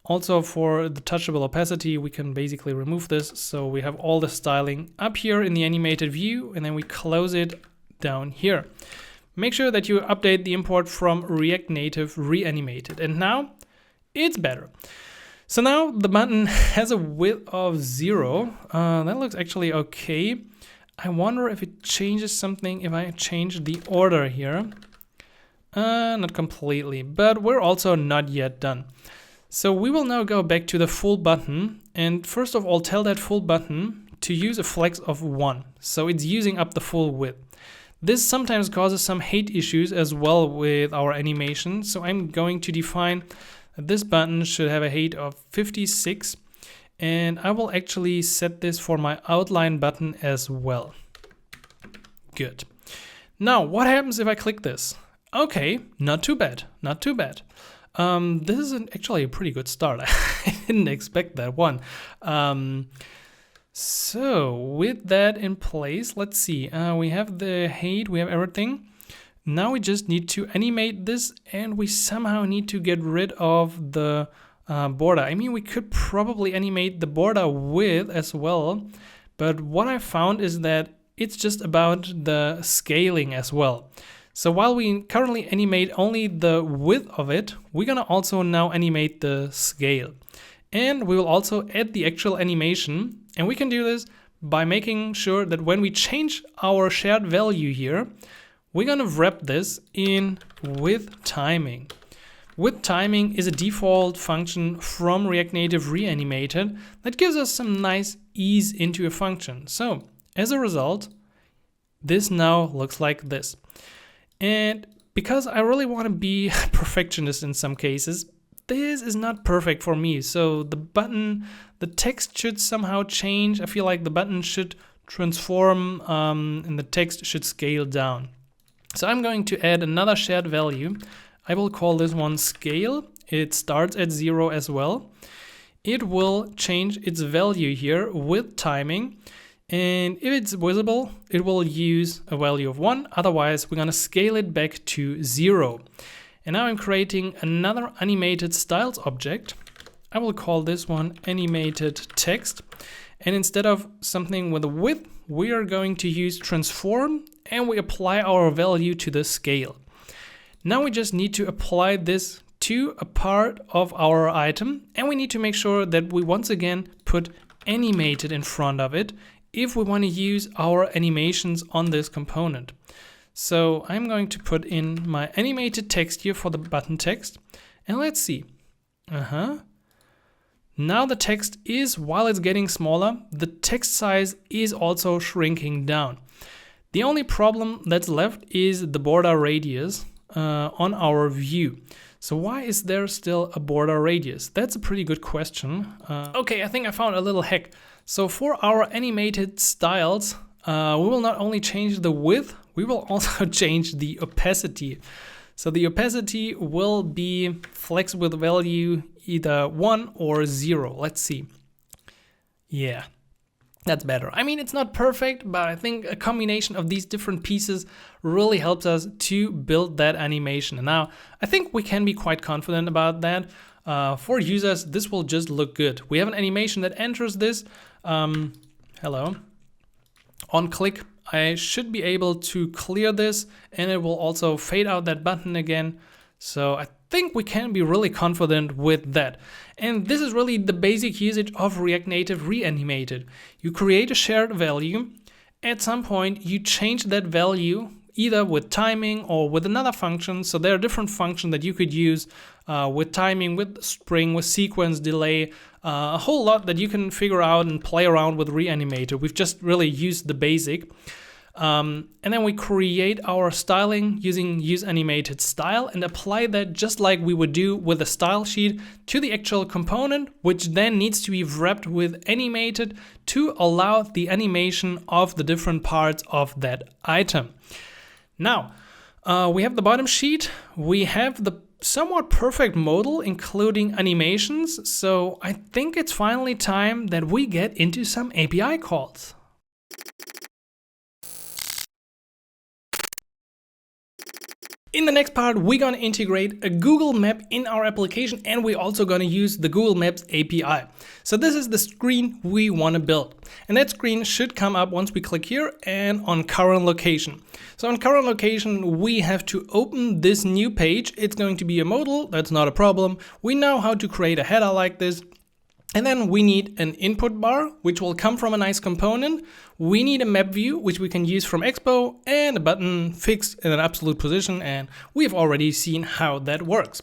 Also for the touchable opacity, we can basically remove this. So we have all the styling up here in the animated view, and then we close it down here. Make sure that you update the import from React Native Reanimated. And now it's better. So now the button has a width of 0. That looks actually okay. I wonder if it changes something if I change the order here. Not completely, but we're also not yet done. So we will now go back to the full button and first of all tell that full button to use a flex of 1. So it's using up the full width. This sometimes causes some height issues as well with our animation. So I'm going to define that this button should have a height of 56 And I will actually set this for my outline button as well. Good. Now, what happens if I click this? Okay, not too bad, not too bad. This is actually a pretty good start. I didn't expect that one. So with that in place, let's see. We have the height, we have everything. Now we just need to animate this, and we somehow need to get rid of the border. I mean, we could probably animate the border width as well, but what I found is that it's just about the scaling as well. So while we currently animate only the width of it, we're gonna also now animate the scale. And we will also add the actual animation. And we can do this by making sure that when we change our shared value here, we're gonna wrap this in with timing. With timing is a default function from React Native Reanimated that gives us some nice ease into a function. So as a result, this now looks like this. And because I really want to be a perfectionist in some cases, this is not perfect for me. So the button, the text should somehow change. I feel like the button should transform and the text should scale down. So I'm going to add another shared value. I will call this one scale. It starts at 0 as well. It will change its value here with timing. And if it's visible, it will use a value of 1. Otherwise, we're going to scale it back to 0. And now I'm creating another animated styles object. I will call this one animated text. And instead of something with a width, we are going to use transform, and we apply our value to the scale. Now we just need to apply this to a part of our item, and we need to make sure that we once again put animated in front of it if we want to use our animations on this component. So I'm going to put in my animated text here for the button text, and let's see. Now the text is, while it's getting smaller, the text size is also shrinking down. The only problem that's left is the border radius on our view. So why is there still a border radius? That's a pretty good question. Okay, I think I found a little hack. So for our animated styles, we will not only change the width, we will also change the opacity. So the opacity will be flex with value either 1 or 0. Let's see. Yeah, that's better. I mean, it's not perfect, but I think a combination of these different pieces really helps us to build that animation. And now I think we can be quite confident about that. For users, this will just look good. We have an animation that enters this. Hello. On click, I should be able to clear this, and it will also fade out that button again. So I think we can be really confident with that. And this is really the basic usage of React Native Reanimated. You create a shared value. At some point, you change that value either with timing or with another function. So there are different functions that you could use with timing, with spring, with sequence delay, a whole lot that you can figure out and play around with Reanimated. We've just really used the basic. And then we create our styling using useAnimatedStyle and apply that just like we would do with a style sheet to the actual component, which then needs to be wrapped with animated to allow the animation of the different parts of that item. Now, we have the bottom sheet, we have the somewhat perfect modal, including animations. So I think it's finally time that we get into some API calls. In the next part, we're gonna integrate a Google map in our application, and we're also gonna use the Google Maps API. So this is the screen we wanna build. And that screen should come up once we click here and on current location. So on current location, we have to open this new page. It's going to be a modal, that's not a problem. We know how to create a header like this. And then we need an input bar, which will come from a nice component. We need a map view, which we can use from Expo, and a button fixed in an absolute position. And we've already seen how that works.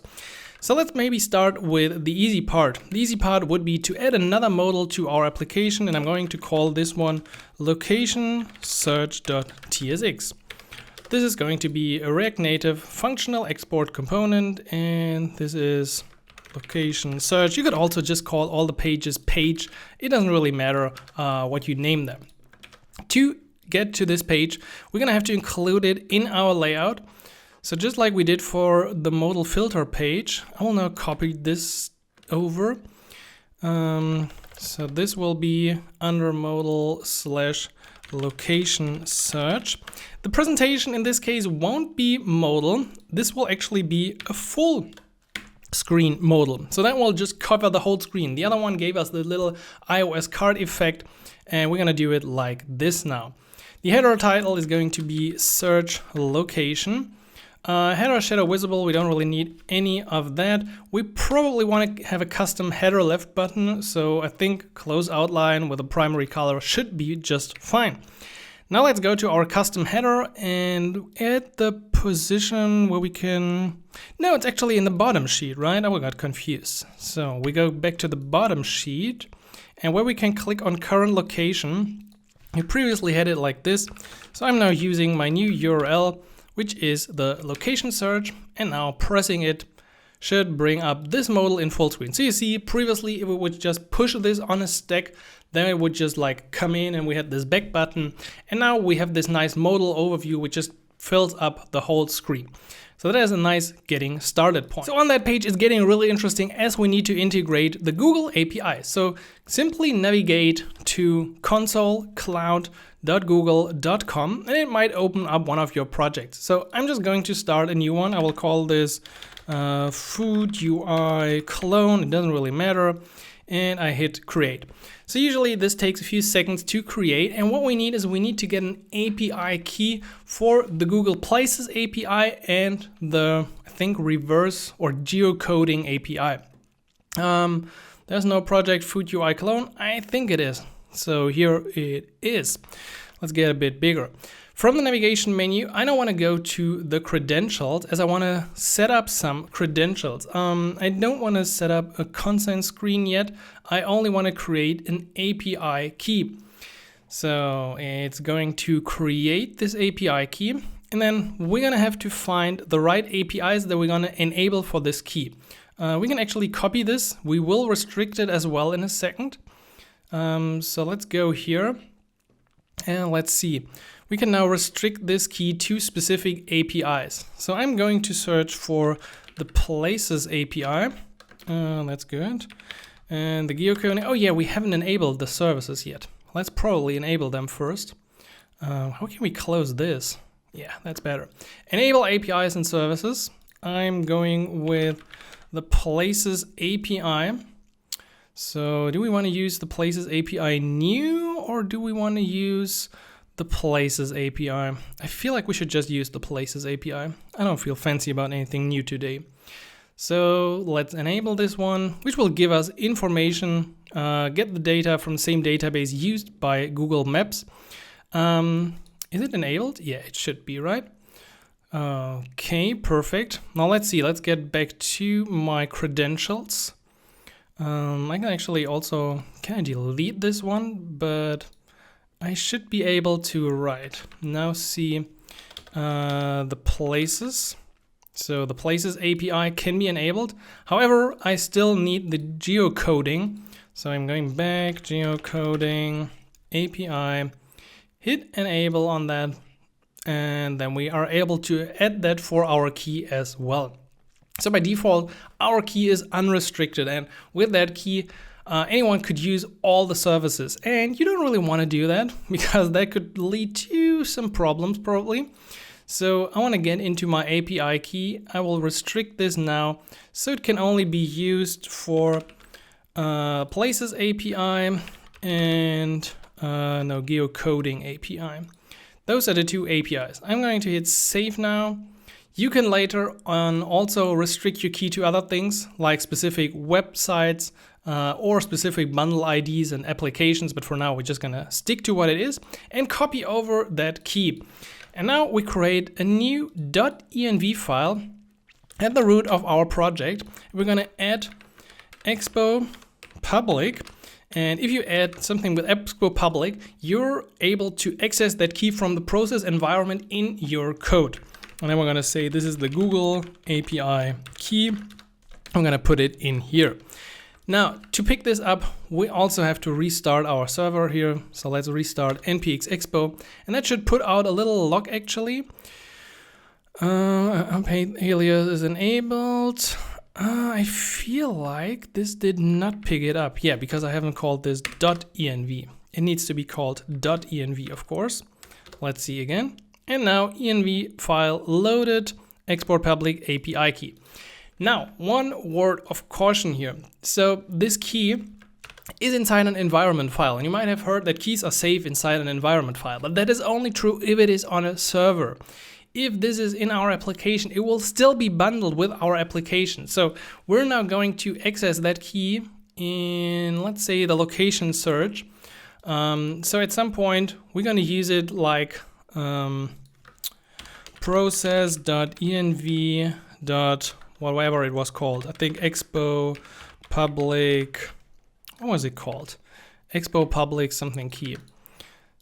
So let's maybe start with the easy part. The easy part would be to add another modal to our application. And I'm going to call this one location search.tsx. This is going to be a React Native functional export component. And this is location search. You could also just call all the pages page. It doesn't really matter what you name them. To get to this page, we're gonna have to include it in our layout. So just like we did for the modal filter page, I will now copy this over. So this will be under modal/location search. The presentation in this case won't be modal. This will actually be a full screen modal. So that will just cover the whole screen. The other one gave us the little iOS card effect, and we're gonna do it like this now. The header title is going to be search location. Header shadow visible, we don't really need any of that. We probably want to have a custom header left button, so I think close outline with a primary color should be just fine. Now let's go to our custom header and add the position where we can... No, it's actually in the bottom sheet, right? I got confused. So we go back to the bottom sheet, and where we can click on current location. We previously had it like this, so I'm now using my new URL, which is the location search, and now pressing it should bring up this modal in full screen. So you see, previously if we would just push this on a stack, then it would just like come in and we had this back button, and now we have this nice modal overview which just fills up the whole screen. So that is a nice getting started point. So on that page it's getting really interesting as we need to integrate the Google API. So simply navigate to console.cloud.google.com and it might open up one of your projects. So I'm just going to start a new one. I will call this Food UI Clone. It doesn't really matter. And I hit create. So usually this takes a few seconds to create, and what we need is we need to get an API key for the Google Places API and the, I think, reverse or geocoding API. There's no project Food UI Clone. I think it is. So here it is. Let's get a bit bigger. From the navigation menu, I now want to go to the credentials as I want to set up some credentials. I don't want to set up a consent screen yet. I only want to create an API key. So it's going to create this API key, and then we're going to have to find the right APIs that we're going to enable for this key. We can actually copy this. We will restrict it as well in a second. So let's go here and let's see. We can now restrict this key to specific APIs. So I'm going to search for the Places API. That's good. And the geocoding. Oh yeah, we haven't enabled the services yet. Let's probably enable them first. How can we close this? Yeah, that's better. Enable APIs and services. I'm going with the Places API. So do we want to use the Places API new, or do we want to use the Places API? I feel like we should just use the Places API. I don't feel fancy about anything new today. So let's enable this one, which will give us information, get the data from the same database used by Google Maps. Is it enabled? Yeah, it should be, right? Okay, perfect. Now let's see, let's get back to my credentials. I can actually also, can I delete this one? But I should be able to, right, now see the Places. So the Places API can be enabled. However, I still need the geocoding. So I'm going back, geocoding, API, hit enable on that. And then we are able to add that for our key as well. So by default, our key is unrestricted. And with that key, anyone could use all the services, and you don't really want to do that because that could lead to some problems probably. So I want to get into my API key. I will restrict this now so it can only be used for Places API and no, geocoding API. Those are the two APIs. I'm going to hit save now. You can later on also restrict your key to other things like specific websites or specific bundle IDs and applications, but for now we're just gonna stick to what it is and copy over that key. And now we create a new .env file at the root of our project. We're gonna add Expo Public, and if you add something with Expo Public, you're able to access that key from the process environment in your code. And then we're gonna say this is the Google API key. I'm gonna put it in here. Now, to pick this up, we also have to restart our server here. So let's restart npx expo, and that should put out a little log actually. Unpaid alias is enabled. I feel like this did not pick it up. Yeah, because I haven't called this .env. It needs to be called .env, of course. Let's see again. And now env file loaded, export public API key. Now, one word of caution here. So this key is inside an environment file, and you might have heard that keys are safe inside an environment file, but that is only true if it is on a server. If this is in our application, it will still be bundled with our application. So we're now going to access that key in, let's say, the location search. So at some point, we're going to use it like process.env. Whatever it was called. I think Expo Public, what was it called? Expo Public something key.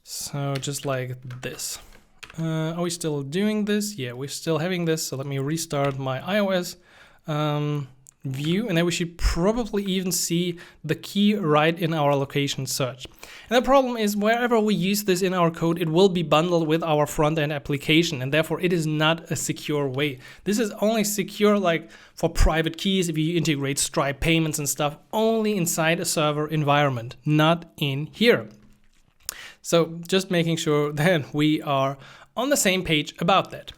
So just like this. Are we still doing this? Yeah, we're still having this. So let me restart my iOS view, and then we should probably even see the key right in our location search. And the problem is wherever we use this in our code, it will be bundled with our front-end application, and therefore it is not a secure way. This is only secure like for private keys if you integrate Stripe payments and stuff, only inside a server environment, not in here. So just making sure that we are on the same page about that.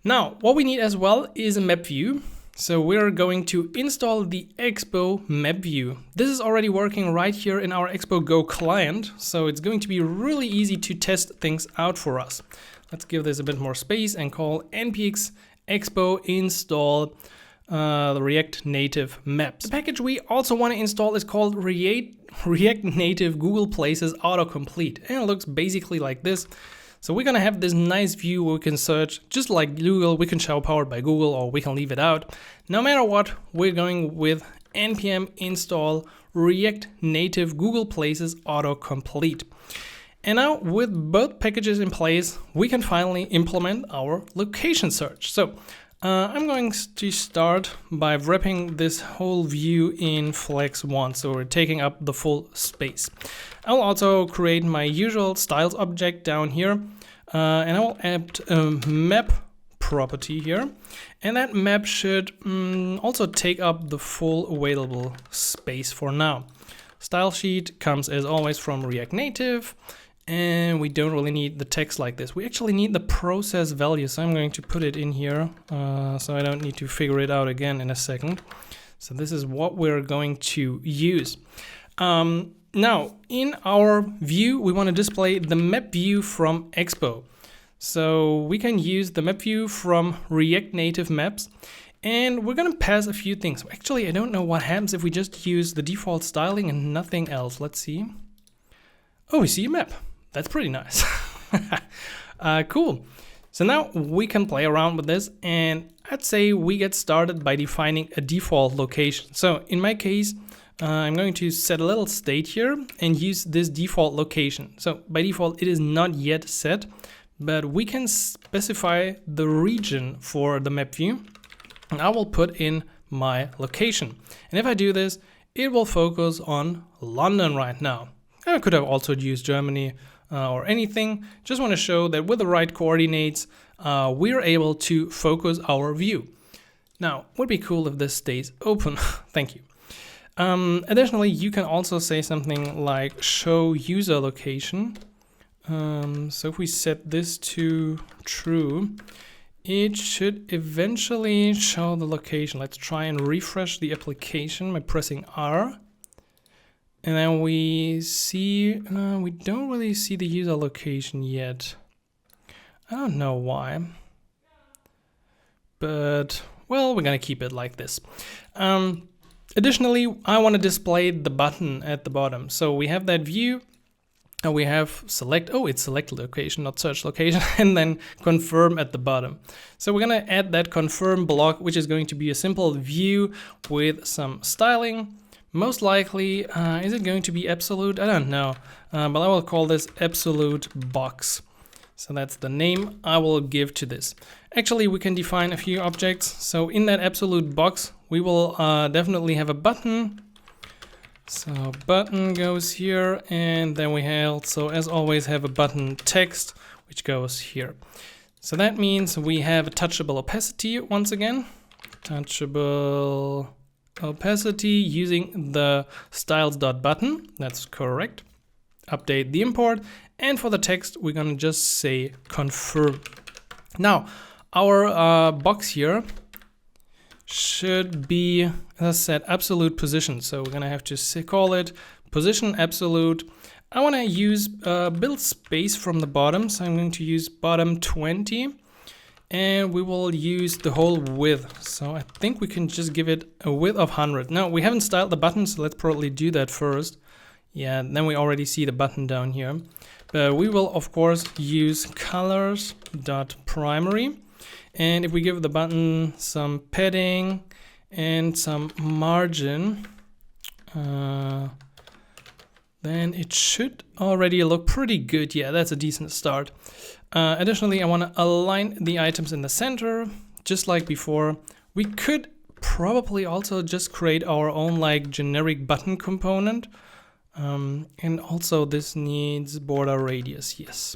Now, what we need as well is a map view. So we're going to install the Expo map view. This is already working right here in our Expo Go client. So it's going to be really easy to test things out for us. Let's give this a bit more space and call npx expo install the React Native maps. The package we also want to install is called React Native Google Places Autocomplete. And it looks basically like this. So we're gonna have this nice view where we can search, just like Google, we can show powered by Google, or we can leave it out. No matter what, we're going with npm install React Native Google Places Autocomplete. And now with both packages in place, we can finally implement our location search. So I'm going to start by wrapping this whole view in flex1, so we're taking up the full space. I'll also create my usual styles object down here, and I will add a map property here, and that map should also take up the full available space for now. Style sheet comes as always from React Native, and we don't really need the text like this. We actually need the process value, so I'm going to put it in here so I don't need to figure it out again in a second. So this is what we're going to use. Now, in our view, we want to display the map view from Expo. So we can use the map view from React Native Maps, and we're going to pass a few things. Actually, I don't know what happens if we just use the default styling and nothing else. Let's see. Oh, we see a map. That's pretty nice. Cool. So now we can play around with this, and I'd say we get started by defining a default location. So in my case, I'm going to set a little state here and use this default location. So by default, it is not yet set, but we can specify the region for the map view, and I will put in my location. And if I do this, it will focus on London right now. I could have also used Germany or anything. Just want to show that with the right coordinates, we're able to focus our view. Now, would be cool if this stays open. Thank you. Additionally, you can also say something like show user location. So if we set this to true, it should eventually show the location. Let's try and refresh the application by pressing R. And then we see, we don't really see the user location yet. I don't know why. But, well, we're gonna keep it like this. Additionally, I want to display the button at the bottom. So we have that view, and we have select, oh, it's select location, not search location, and then confirm at the bottom. So we're going to add that confirm block, which is going to be a simple view with some styling. Most likely, is it going to be absolute? I don't know, but I will call this absolute box. So that's the name I will give to this. Actually, we can define a few objects. So in that absolute box, we will definitely have a button. So button goes here, and then we also, as always, have a button text, which goes here. So that means we have a touchable opacity once again. Touchable opacity using the styles.button. That's correct. Update the import. And for the text, we're gonna just say confirm. Now, our box here should be, as I said, absolute position. So we're gonna have to call it position absolute. I wanna use build space from the bottom. So I'm going to use bottom 20, and we will use the whole width. So I think we can just give it a width of 100. Now we haven't styled the button, so let's probably do that first. Yeah, then we already see the button down here. But we will of course use colors.primary. And if we give the button some padding and some margin, then it should already look pretty good. Yeah, that's a decent start. Additionally, I want to align the items in the center, just like before. We could probably also just create our own like generic button component. And also this needs border radius, yes.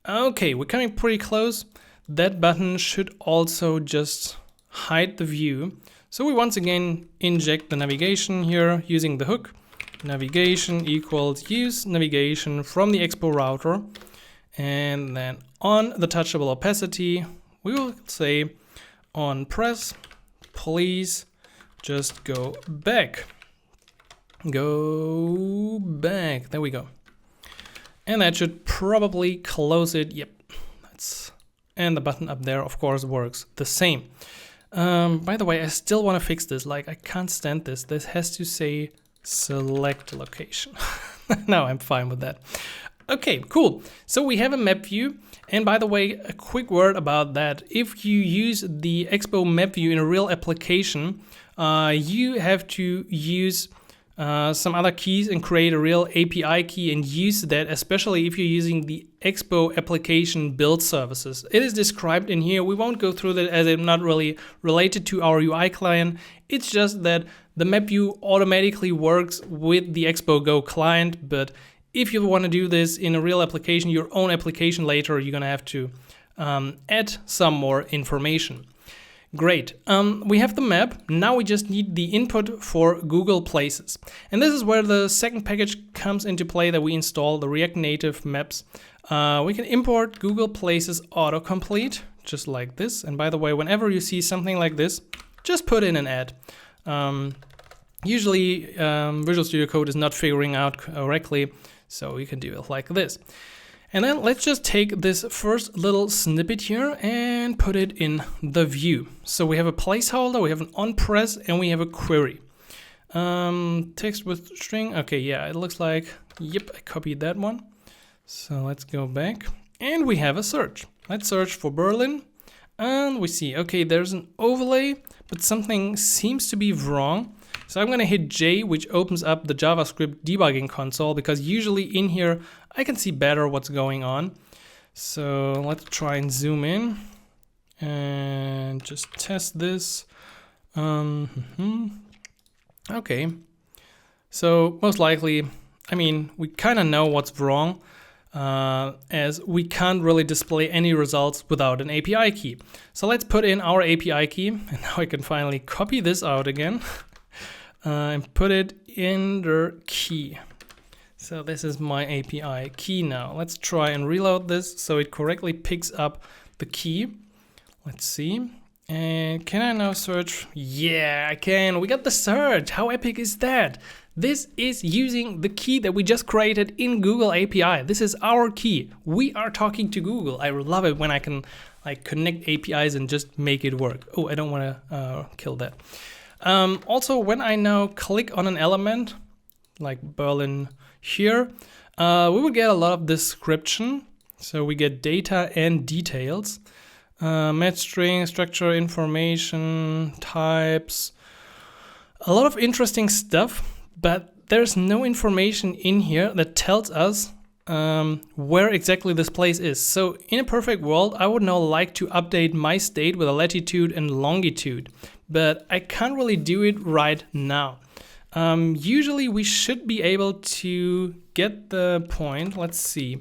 Okay, we're coming pretty close. That button should also just hide the view. So we once again inject the navigation here using the hook. Navigation equals use navigation from the Expo Router. And then on the touchable opacity, we will say on press, please just go back. Go back. There we go. And that should probably close it. Yep. And the button up there, of course, works the same. By the way, I still want to fix this. Like, I can't stand this. This has to say select location. No, I'm fine with that. Okay, cool. So we have a map view. And by the way, a quick word about that. If you use the Expo map view in a real application, you have to use some other keys and create a real API key and use that, especially if you're using the Expo application build services. It is described in here. We won't go through that as it's not really related to our UI client. It's just that the map view automatically works with the Expo Go client, but if you want to do this in a real application, your own application later, you're gonna have to add some more information. Great, we have the map. Now we just need the input for Google Places. And this is where the second package comes into play that we install, the React Native maps. We can import Google Places autocomplete, just like this. And by the way, whenever you see something like this, just put in an ad. Usually Visual Studio Code is not figuring out correctly, so you can do it like this. And then let's just take this first little snippet here and put it in the view. So we have a placeholder, we have an on press, and we have a query. Text with string. Okay, yeah, it looks like, yep, I copied that one. So let's go back and we have a search. Let's search for Berlin and we see, okay, there's an overlay, but something seems to be wrong. So I'm gonna hit J, which opens up the JavaScript debugging console, because usually in here I can see better what's going on. So let's try and zoom in and just test this. Okay, so most likely, I mean, we kind of know what's wrong, as we can't really display any results without an API key. So let's put in our API key, and now I can finally copy this out again. And put it in the key. So this is my API key now. Let's try and reload this so it correctly picks up the key. Let's see. And can I now search? Yeah, I can. We got the search. How epic is that? This is using the key that we just created in Google API. This is our key. We are talking to Google. I love it when I can like connect APIs and just make it work. Oh, I don't want to kill that. Also, when I now click on an element, like Berlin here, we will get a lot of description. So we get data and details, match string, structure, information, types, a lot of interesting stuff, but there's no information in here that tells us where exactly this place is. So in a perfect world, I would now like to update my state with a latitude and longitude. but I can't really do it right now. Usually we should be able to get the point. Let's see.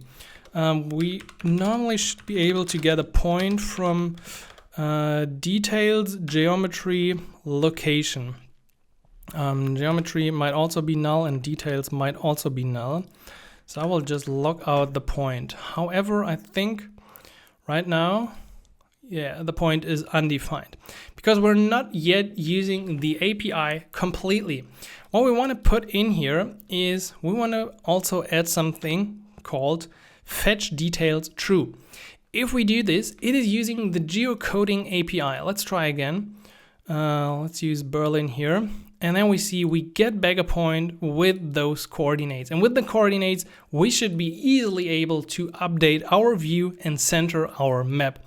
We normally should be able to get a point from details, geometry, location. Geometry might also be null and details might also be null. So I will just log out the point. However, I think right now, yeah, the point is undefined because we're not yet using the API completely. What we want to put in here is we want to also add something called fetch details true. If we do this, it is using the geocoding API. Let's try again. Let's use Berlin here. And then we see we get back a point with those coordinates. And with the coordinates, we should be easily able to update our view and center our map.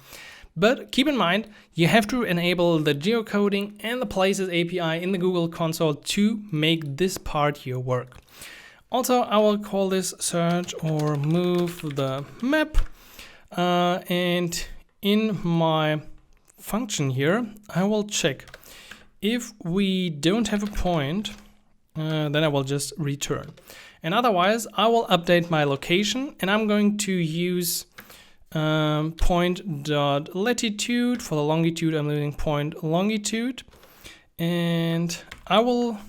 But keep in mind, you have to enable the geocoding and the places API in the Google console to make this part here work. Also, I will call this search or move the map. And in my function here, I will check. If we don't have a point, then I will just return. And otherwise, I will update my location and I'm going to use point.latitude. For the longitude, I'm using point longitude. And I will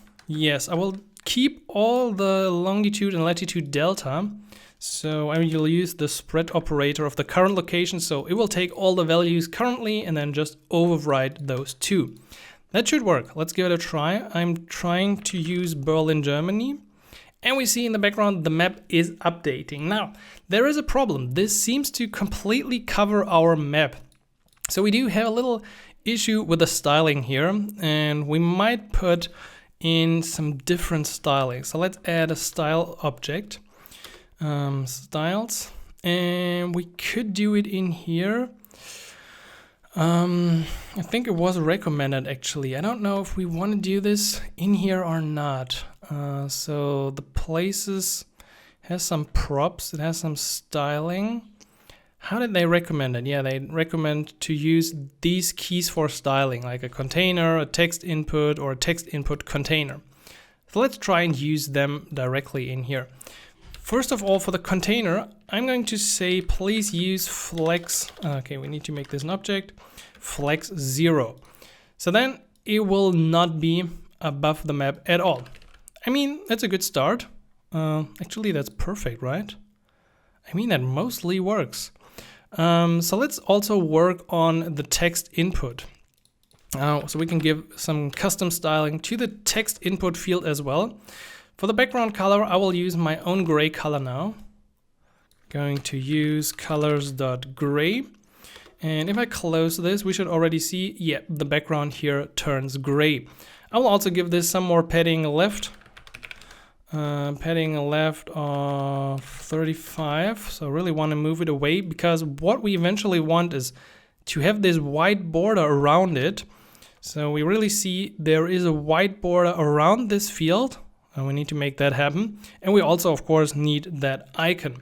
keep all the longitude and latitude delta. So I will use the spread operator of the current location. So it will take all the values currently and then just override those two. That should work. Let's give it a try. I'm trying to use Berlin, Germany. And we see in the background the map is updating. Now, there is a problem. This seems to completely cover our map. So we do have a little issue with the styling here. And we might put in some different styling. So let's add a style object. Styles. And we could do it in here. I think it was recommended actually. I don't know if we want to do this in here or not. So the places has some props, it has some styling. How did they recommend it? Yeah, they recommend to use these keys for styling, like a container, a text input, or a text input container. So let's try and use them directly in here. First of all, for the container, I'm going to say, please use flex. Okay, we need to make this an object, flex 0. So then it will not be above the map at all. I mean, that's a good start. Actually, that's perfect, right? I mean, that mostly works. So let's also work on the text input. So we can give some custom styling to the text input field as well. For the background color, I will use my own gray color now. Going to use colors.gray. And if I close this, we should already see, yeah, the background here turns gray. I will also give this some more padding left. Padding left of 35. So I really want to move it away because what we eventually want is to have this white border around it. So we really see there is a white border around this field. And we need to make that happen. And we also, of course, need that icon.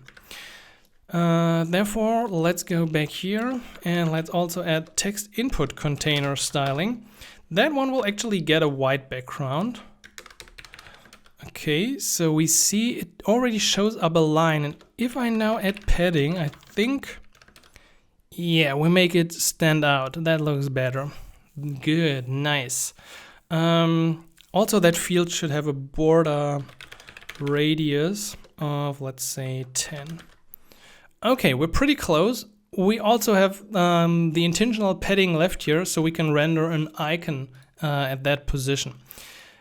Therefore, let's go back here and let's also add text input container styling. That one will actually get a white background. Okay, so we see it already shows up a line. And if I now add padding, I think, yeah, we make it stand out. That looks better. Good, nice. Also, that field should have a border radius of, let's say, 10. Okay, we're pretty close. We also have the intentional padding left here, so we can render an icon at that position.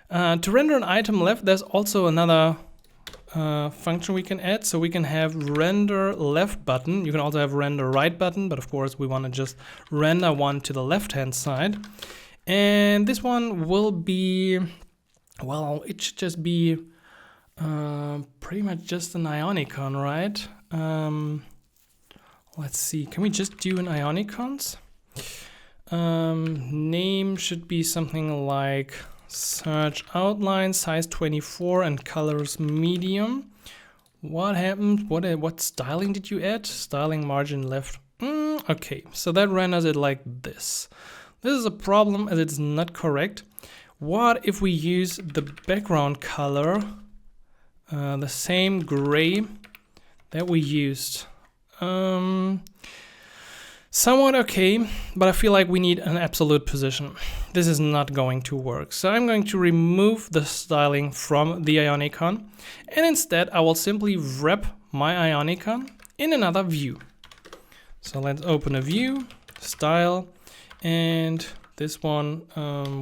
To render an item left, there's also another function we can add. So we can have render left button. You can also have render right button, but of course we want to just render one to the left-hand side. And this one will be, well, it should just be pretty much just an Ionicon, right? Let's see, can we just do an Ionicons? Name should be something like search outline, size 24 and colors medium. What happened? What styling did you add? Styling margin left. Okay, so that renders it like this. This is a problem as it's not correct. What if we use the background color, the same gray that we used? Somewhat okay, but I feel like we need an absolute position. This is not going to work. So I'm going to remove the styling from the Ionicon, and instead I will simply wrap my Ionicon in another view. So let's open a view, style, and this one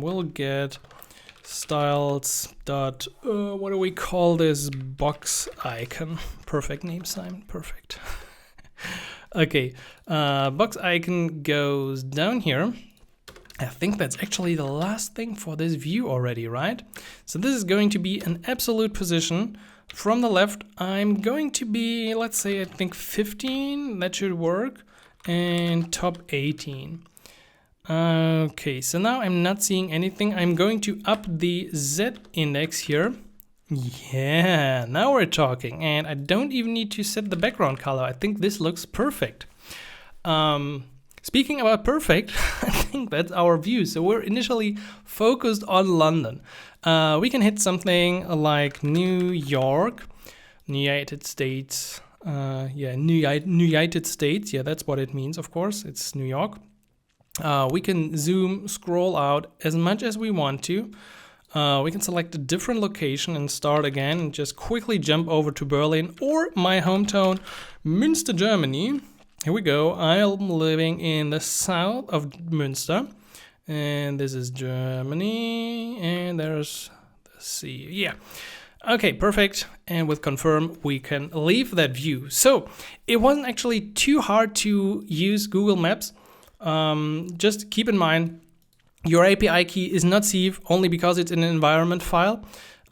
will get styles dot what do we call this, box icon. Perfect name, Simon, perfect. Okay, box icon goes down here. I think that's actually the last thing for this view already, right? So this is going to be an absolute position. From the left, I'm going to be, let's say, I think 15, that should work, and top 18. Okay, so now I'm not seeing anything. I'm going to up the Z index here. Yeah, now we're talking, and I don't even need to set the background color. I think this looks perfect. Speaking about perfect, I think that's our view. So we're initially focused on London. We can hit something like New York, United States. United States. Yeah, that's what it means, of course. It's New York. We can zoom, scroll out as much as we want to. We can select a different location and start again and just quickly jump over to Berlin or my hometown, Münster, Germany. Here we go. I'm living in the south of Münster, and this is Germany, and there's the sea. Yeah. Okay, perfect. And with confirm, we can leave that view. So it wasn't actually too hard to use Google Maps. Just keep in mind, your API key is not safe only because it's in an environment file.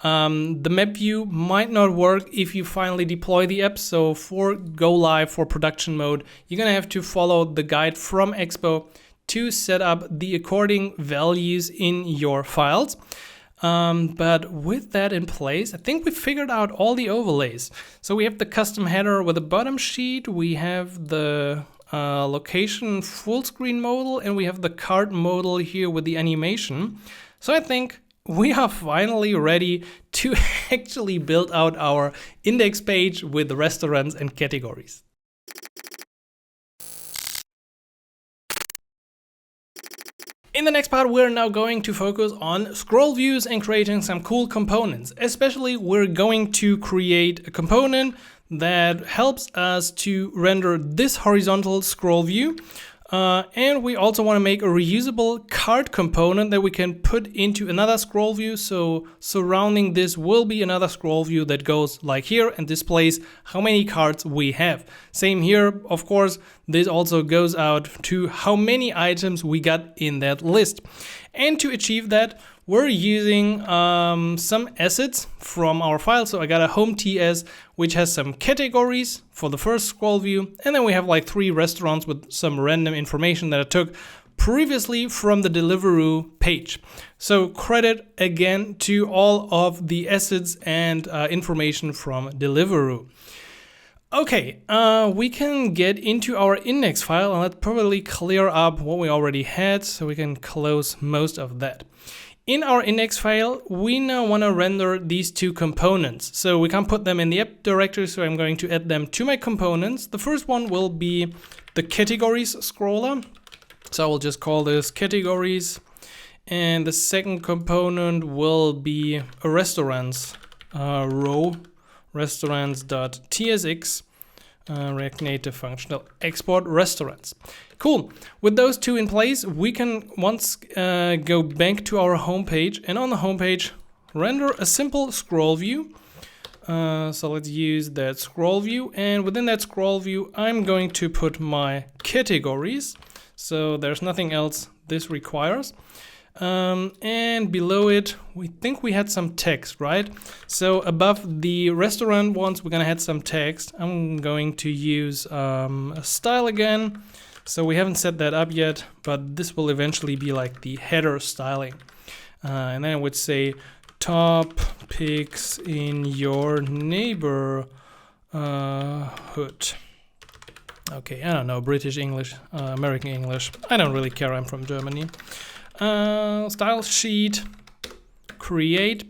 The map view might not work if you finally deploy the app. So for go live, for production mode, you're gonna have to follow the guide from Expo to set up the according values in your files. But with that in place, I think we figured out all the overlays. So we have the custom header with a bottom sheet, we have the location full screen modal, and we have the cart modal here with the animation. So I think we are finally ready to actually build out our index page with the restaurants and categories. In the next part, we're now going to focus on scroll views and creating some cool components. Especially, we're going to create a component that helps us to render this horizontal scroll view. And we also want to make a reusable card component that we can put into another scroll view. So surrounding this will be another scroll view that goes like here and displays how many cards we have. Same here, of course, this also goes out to how many items we got in that list. And to achieve that, we're using some assets from our file. So I got a home TS, which has some categories for the first scroll view. And then we have like 3 restaurants with some random information that I took previously from the Deliveroo page. So credit again to all of the assets and information from Deliveroo. Okay, we can get into our index file and let's probably clear up what we already had so we can close most of that. In our index file, we now want to render these 2 components. So we can put them in the app directory, so I'm going to add them to my components. The first one will be the categories scroller. So I will just call this categories. And the second component will be a restaurants row, restaurants.tsx. React Native functional export restaurants. Cool. With those 2 in place, we can once go back to our home page, and on the home page render a simple scroll view. So let's use that scroll view, and within that scroll view I'm going to put my categories. So there's nothing else this requires. And below it, we think we had some text, right? So above the restaurant ones, we're gonna add some text. I'm going to use a style again. So we haven't set that up yet, but this will eventually be like the header styling. And then I would say top picks in your neighborhood. Okay, I don't know, British English, American English. I don't really care, I'm from Germany. Style sheet, create.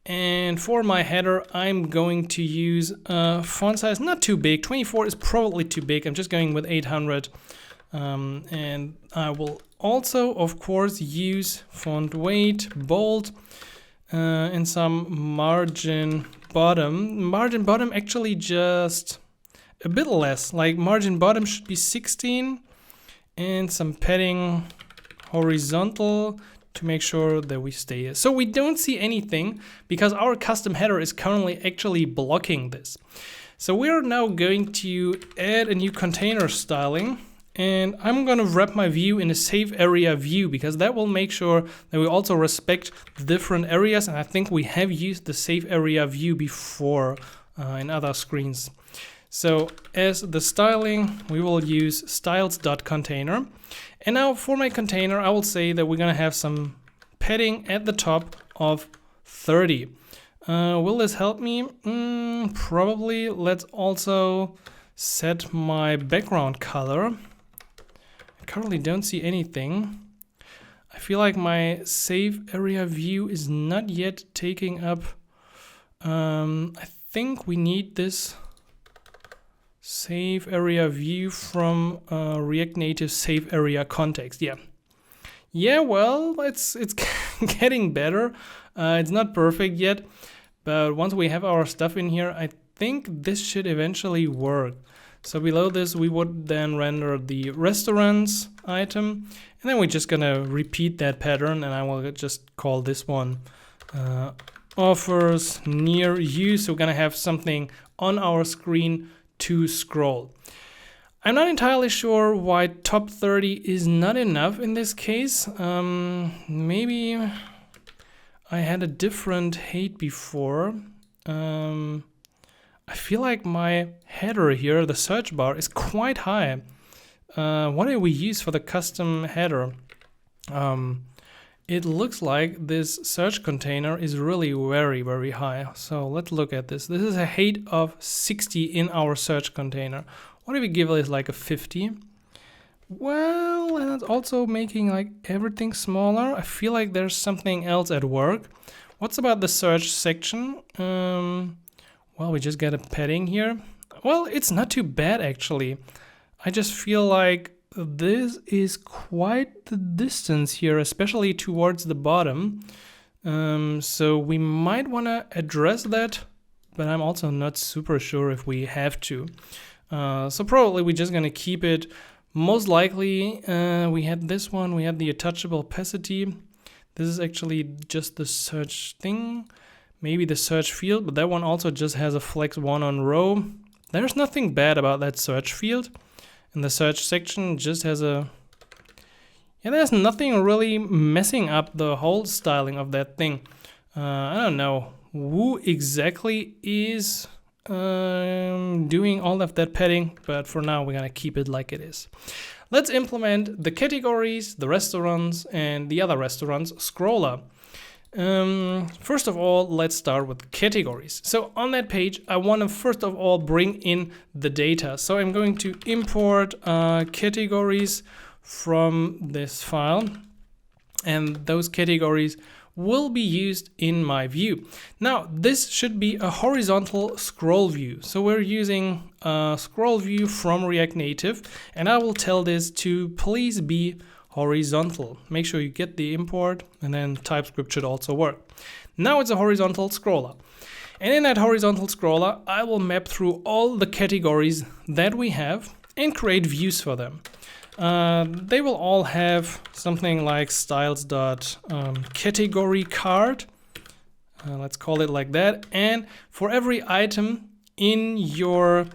And for my header, I'm going to use font size not too big. 24 is probably too big. I'm just going with 800. And I will also, of course, use font weight, bold, and some margin bottom. Margin bottom actually just a bit less. Like margin bottom should be 16 and some padding horizontal to make sure that we stay here. So we don't see anything because our custom header is currently actually blocking this. So we're now going to add a new container styling, and I'm going to wrap my view in a save area view because that will make sure that we also respect the different areas. And I think we have used the save area view before in other screens. So as the styling, we will use styles.container. And now for my container, I will say that we're going to have some padding at the top of 30. Will this help me? Probably. Let's also set my background color. I currently don't see anything. I feel like my save area view is not yet taking up. I think we need this save area view from React Native save area context. Yeah, well, it's getting better. It's not perfect yet, but once we have our stuff in here, I think this should eventually work. So below this, we would then render the restaurants item, and then we're just gonna repeat that pattern, and I will just call this one offers near you. So we're gonna have something on our screen to scroll. I'm not entirely sure why top 30 is not enough in this case. Maybe I had a different height before. I feel like my header here, the search bar, is quite high. What did we use for the custom header? It looks like this search container is really very, very high. So let's look at this. This is a height of 60 in our search container. What if we give this like a 50? Well, and it's also making like everything smaller. I feel like there's something else at work. What's about the search section? Well, we just get a padding here. Well, it's not too bad actually. I just feel like this is quite the distance here, especially towards the bottom. So we might want to address that, but I'm also not super sure if we have to. So probably we're just going to keep it. Most likely, we had this one, we had the attachable opacity. This is actually just the search thing, maybe the search field, but that one also just has a flex 1 on row. There's nothing bad about that search field. And the search section just has a, yeah, there's nothing really messing up the whole styling of that thing. I don't know who exactly is doing all of that padding, but for now we're gonna keep it like it is. Let's implement the categories, the restaurants, and the other restaurants scroller. First of all, let's start with categories. So on that page, I want to first of all bring in the data. So I'm going to import categories from this file, and those categories will be used in my view. Now, this should be a horizontal scroll view. So we're using a scroll view from React Native, and I will tell this to please be horizontal. Make sure you get the import, and then TypeScript should also work. Now it's a horizontal scroller. And in that horizontal scroller, I will map through all the categories that we have and create views for them. They will all have something like styles.category card. Let's call it like that. And for every item in your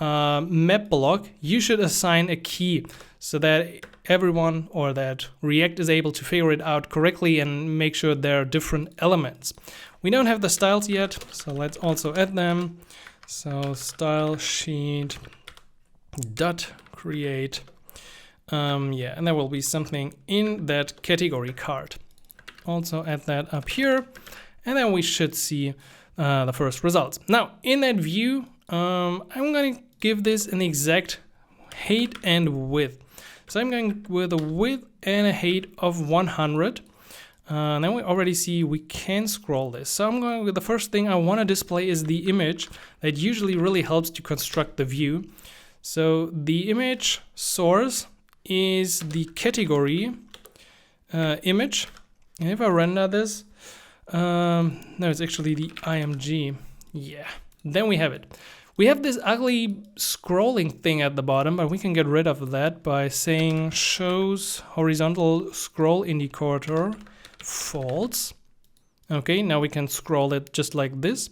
map block, you should assign a key so that everyone or that React is able to figure it out correctly and make sure there are different elements. We don't have the styles yet, so let's also add them. So style sheet dot create. Yeah, and there will be something in that category card. Also add that up here, and then we should see the first results. Now, in that view, I'm going to give this an exact height and width. So I'm going with a width and a height of 100. Then we already see we can scroll this. So I'm going with the first thing I want to display is the image. That usually really helps to construct the view. So the image source is the category image. And if I render this, no, it's actually the IMG. Yeah, then we have it. We have this ugly scrolling thing at the bottom, but we can get rid of that by saying shows horizontal scroll indicator false. Okay, now we can scroll it just like this.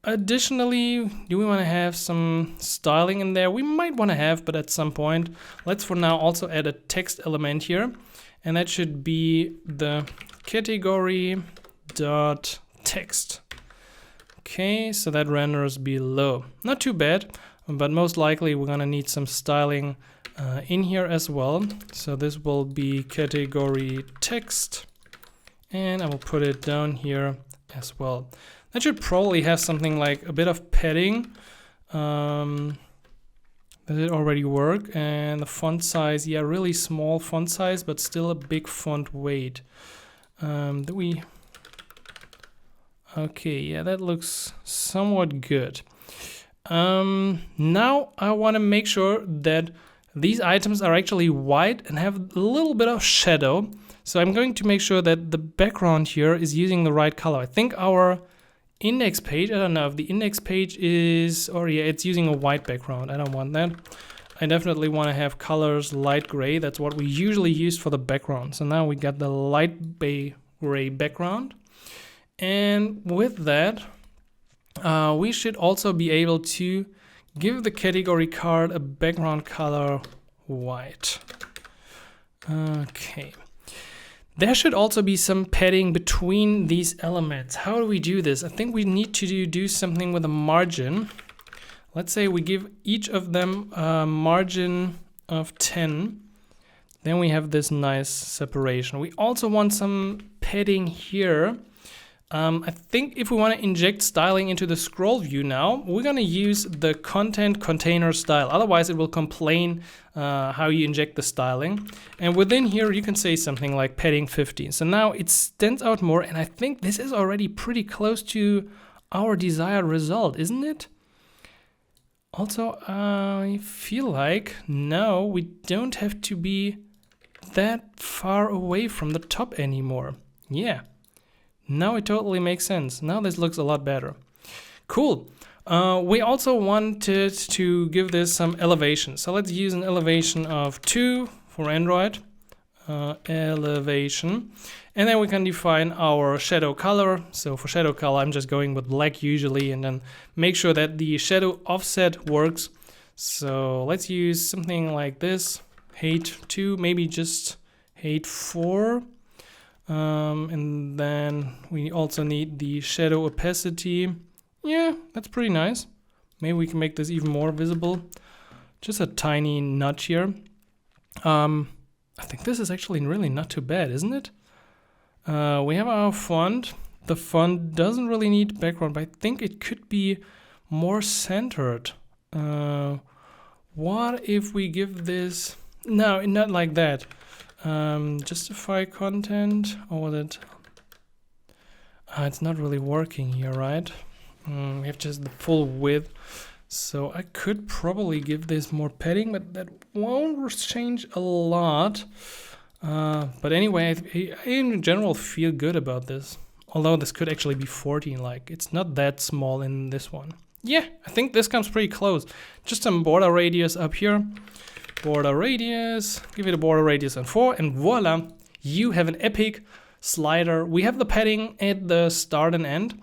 Additionally, do we want to have some styling in there? We might want to have, but at some point. Let's for now also add a text element here, and that should be the category dot text. Okay, so that renders below. Not too bad, but most likely we're gonna need some styling in here as well. So this will be category text, and I will put it down here as well. That should probably have something like a bit of padding. Does it already work? And the font size, yeah, really small font size, but still a big font weight. Okay, yeah, that looks somewhat good. Now I want to make sure that these items are actually white and have a little bit of shadow. So I'm going to make sure that the background here is using the right color. I think our index page, I don't know if the index page is, or yeah, it's using a white background. I don't want that. I definitely want to have colors light gray. That's what we usually use for the background. So now we got the light gray background. And with that, we should also be able to give the category card a background color white. Okay. There should also be some padding between these elements. How do we do this? I think we need to do something with a margin. Let's say we give each of them a margin of 10. Then we have this nice separation. We also want some padding here. I think if we want to inject styling into the scroll view now, we're going to use the content container style. Otherwise, it will complain how you inject the styling. And within here, you can say something like padding 15. So now it stands out more. And I think this is already pretty close to our desired result, isn't it? Also, I feel like now we don't have to be that far away from the top anymore. Yeah. Now it totally makes sense. Now this looks a lot better. Cool. We also wanted to give this some elevation. So let's use an elevation of 2 for Android. Elevation. And then we can define our shadow color. So for shadow color, I'm just going with black usually, and then make sure that the shadow offset works. So let's use something like this. Height 2, maybe just height 4. And then we also need the shadow opacity. Yeah, that's pretty nice. Maybe we can make this even more visible. Just a tiny notch here. I think this is actually really not too bad, isn't it? We have our font. The font doesn't really need background, but I think it could be more centered. What if we give this... No, not like that. Justify content, or was it? It's not really working here, right? We have just the full width. So I could probably give this more padding, but that won't change a lot. But anyway, I in general feel good about this. Although this could actually be 14, like it's not that small in this one. Yeah, I think this comes pretty close. Just some border radius up here. Border radius, give it a border radius of 4, and voila, you have an epic slider. We have the padding at the start and end,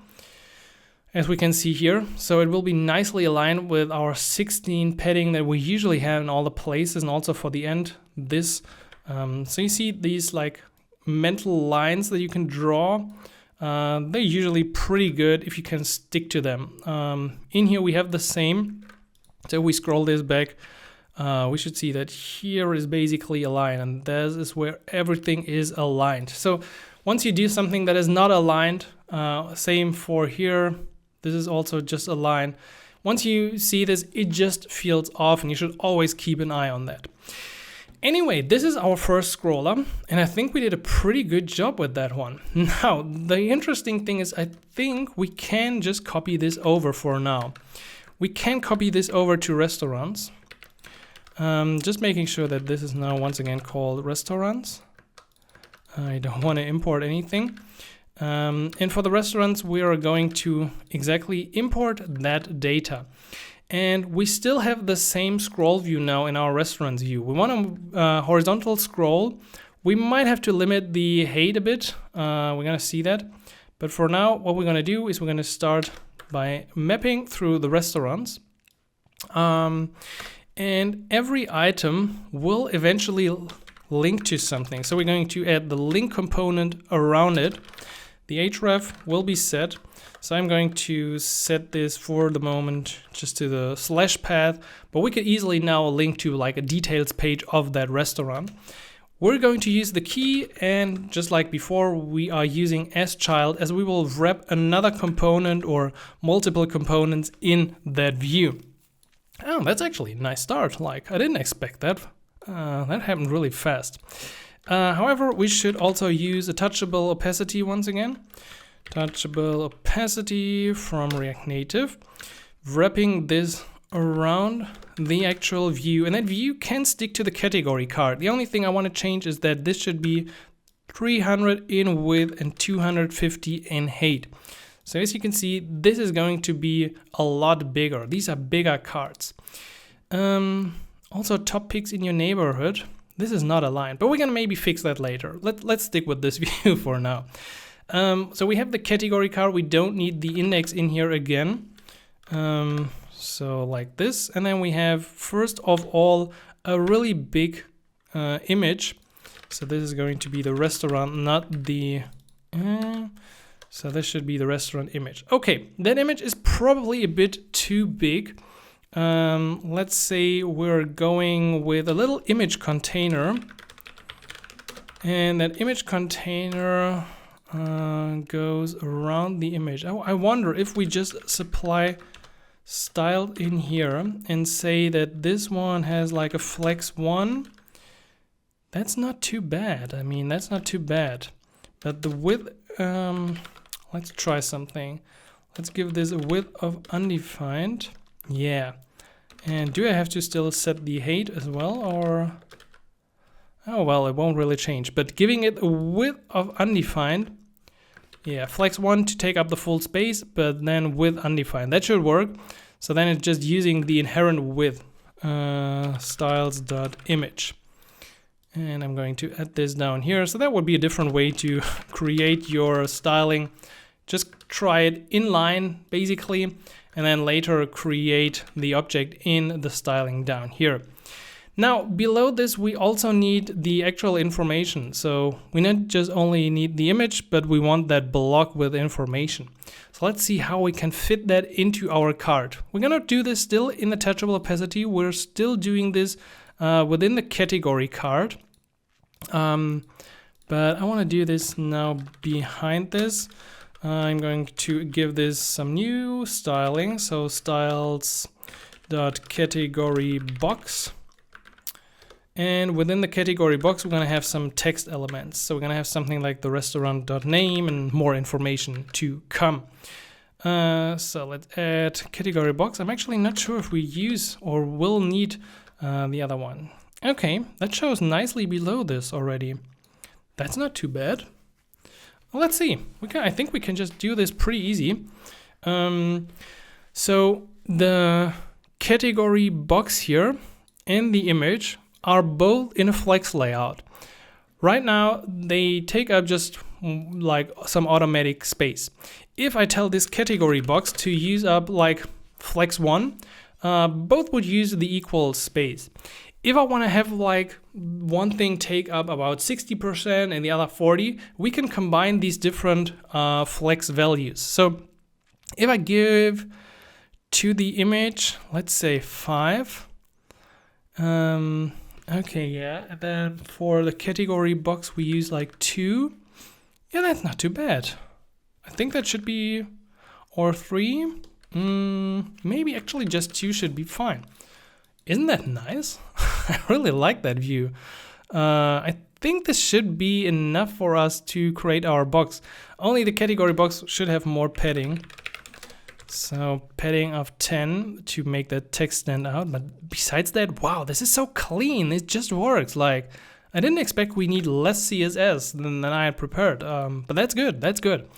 as we can see here. So it will be nicely aligned with our 16 padding that we usually have in all the places, and also for the end, this. So you see these like mental lines that you can draw. They're usually pretty good if you can stick to them. In here we have the same. So if we scroll this back, we should see that here is basically aligned, and this is where everything is aligned. So once you do something that is not aligned, same for here, this is also just aligned. Once you see this, it just feels off, and you should always keep an eye on that. Anyway, this is our first scroller, and I think we did a pretty good job with that one. Now, the interesting thing is I think we can just copy this over for now. We can copy this over to restaurants. Just making sure that this is now once again called restaurants. I don't want to import anything. And for the restaurants, we are going to exactly import that data. And we still have the same scroll view now in our restaurants view. We want a horizontal scroll. We might have to limit the height a bit. We're going to see that. But for now, what we're going to do is we're going to start by mapping through the restaurants. And every item will eventually link to something. So we're going to add the link component around it. The href will be set. So I'm going to set this for the moment just to the slash path, but we could easily now link to like a details page of that restaurant. We're going to use the key, and just like before, we are using schild as we will wrap another component or multiple components in that view. Oh, that's actually a nice start. Like, I didn't expect that. That happened really fast. However, we should also use a touchable opacity once again. Touchable opacity from React Native, wrapping this around the actual view, and that view can stick to the category card. The only thing I want to change is that this should be 300 in width and 250 in height. So as you can see, this is going to be a lot bigger. These are bigger cards. Also top picks in your neighborhood. This is not aligned, but we're gonna maybe fix that later. Let's stick with this view for now. So we have the category card. We don't need the index in here again. So like this, and then we have first of all a really big image. So this is going to be the restaurant, not the. So this should be the restaurant image. Okay, that image is probably a bit too big. Let's say we're going with a little image container, and that image container goes around the image. I wonder if we just supply style in here and say that this one has like a flex 1. That's not too bad. I mean, that's not too bad. But the width, let's try something. Let's give this a width of undefined. Yeah. And do I have to still set the height as well, or? Oh, well, it won't really change. But giving it a width of undefined. Yeah, flex 1 to take up the full space, but then width undefined. That should work. So then it's just using the inherent width, styles.image. And I'm going to add this down here. So that would be a different way to create your styling. Just try it inline, basically, and then later create the object in the styling down here. Now, below this, we also need the actual information. So we not just only need the image, but we want that block with information. So let's see how we can fit that into our card. We're gonna do this still in the touchable opacity. We're still doing this within the category card. But I wanna do this now behind this. I'm going to give this some new styling. So styles.category box. And within the category box, we're going to have some text elements. So we're going to have something like the restaurant.name and more information to come. So let's add category box. I'm actually not sure if we use or will need the other one. Okay, that shows nicely below this already. That's not too bad. Well, let's see. I think we can just do this pretty easy. So the category box here and the image are both in a flex layout. Right now, they take up just like some automatic space. If I tell this category box to use up like flex 1, both would use the equal space. If I want to have like one thing take up about 60% and the other 40, we can combine these different flex values. So if I give to the image, let's say 5, okay, yeah, and then for the category box we use like 2. Yeah, that's not too bad. I think that should be, or 3. Maybe actually just 2 should be fine. Isn't that nice? I really like that view. I think this should be enough for us to create our box. Only the category box should have more padding. So padding of 10 to make that text stand out. But besides that, wow, this is so clean. It just works. Like, I didn't expect we need less CSS than I had prepared. But that's good. That's good.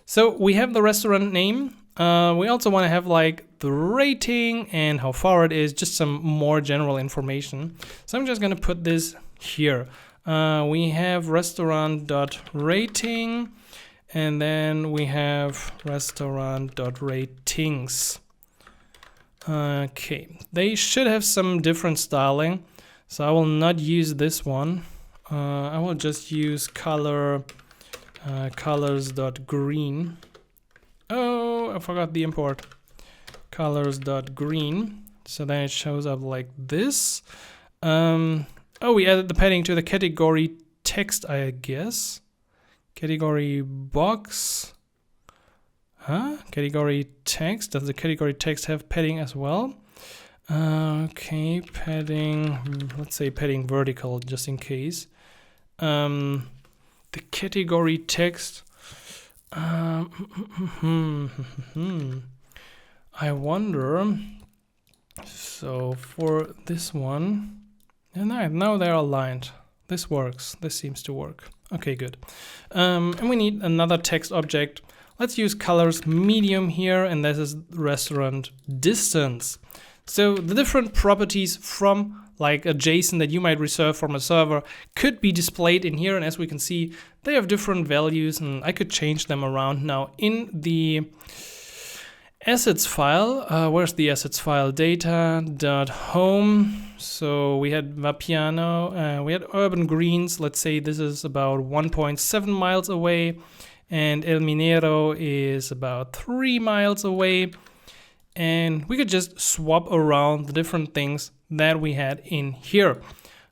So we have the restaurant name. We also want to have like the rating and how far it is, just some more general information. So I'm just going to put this here. We have restaurant.rating, and then we have restaurant.ratings. Okay, they should have some different styling, so I will not use this one. I will just use colors.green. Oh, I forgot the import. Colors.green. So then it shows up like this. Oh, we added the padding to the category text, I guess. Category box. Huh? Category text. Does the category text have padding as well? Okay, padding. Let's say padding vertical, just in case. The category text. I wonder. So for this one, and now they're aligned. This works. This seems to work. Okay, good. And we need another text object. Let's use colors medium here, and this is restaurant distance. So the different properties from like a JSON that you might reserve from a server could be displayed in here, and as we can see, they have different values, and I could change them around now in the assets file. Where's the assets file? Data.home. So we had Vapiano, we had urban greens. Let's say this is about 1.7 miles away, and El Minero is about 3 miles away. And we could just swap around the different things that we had in here.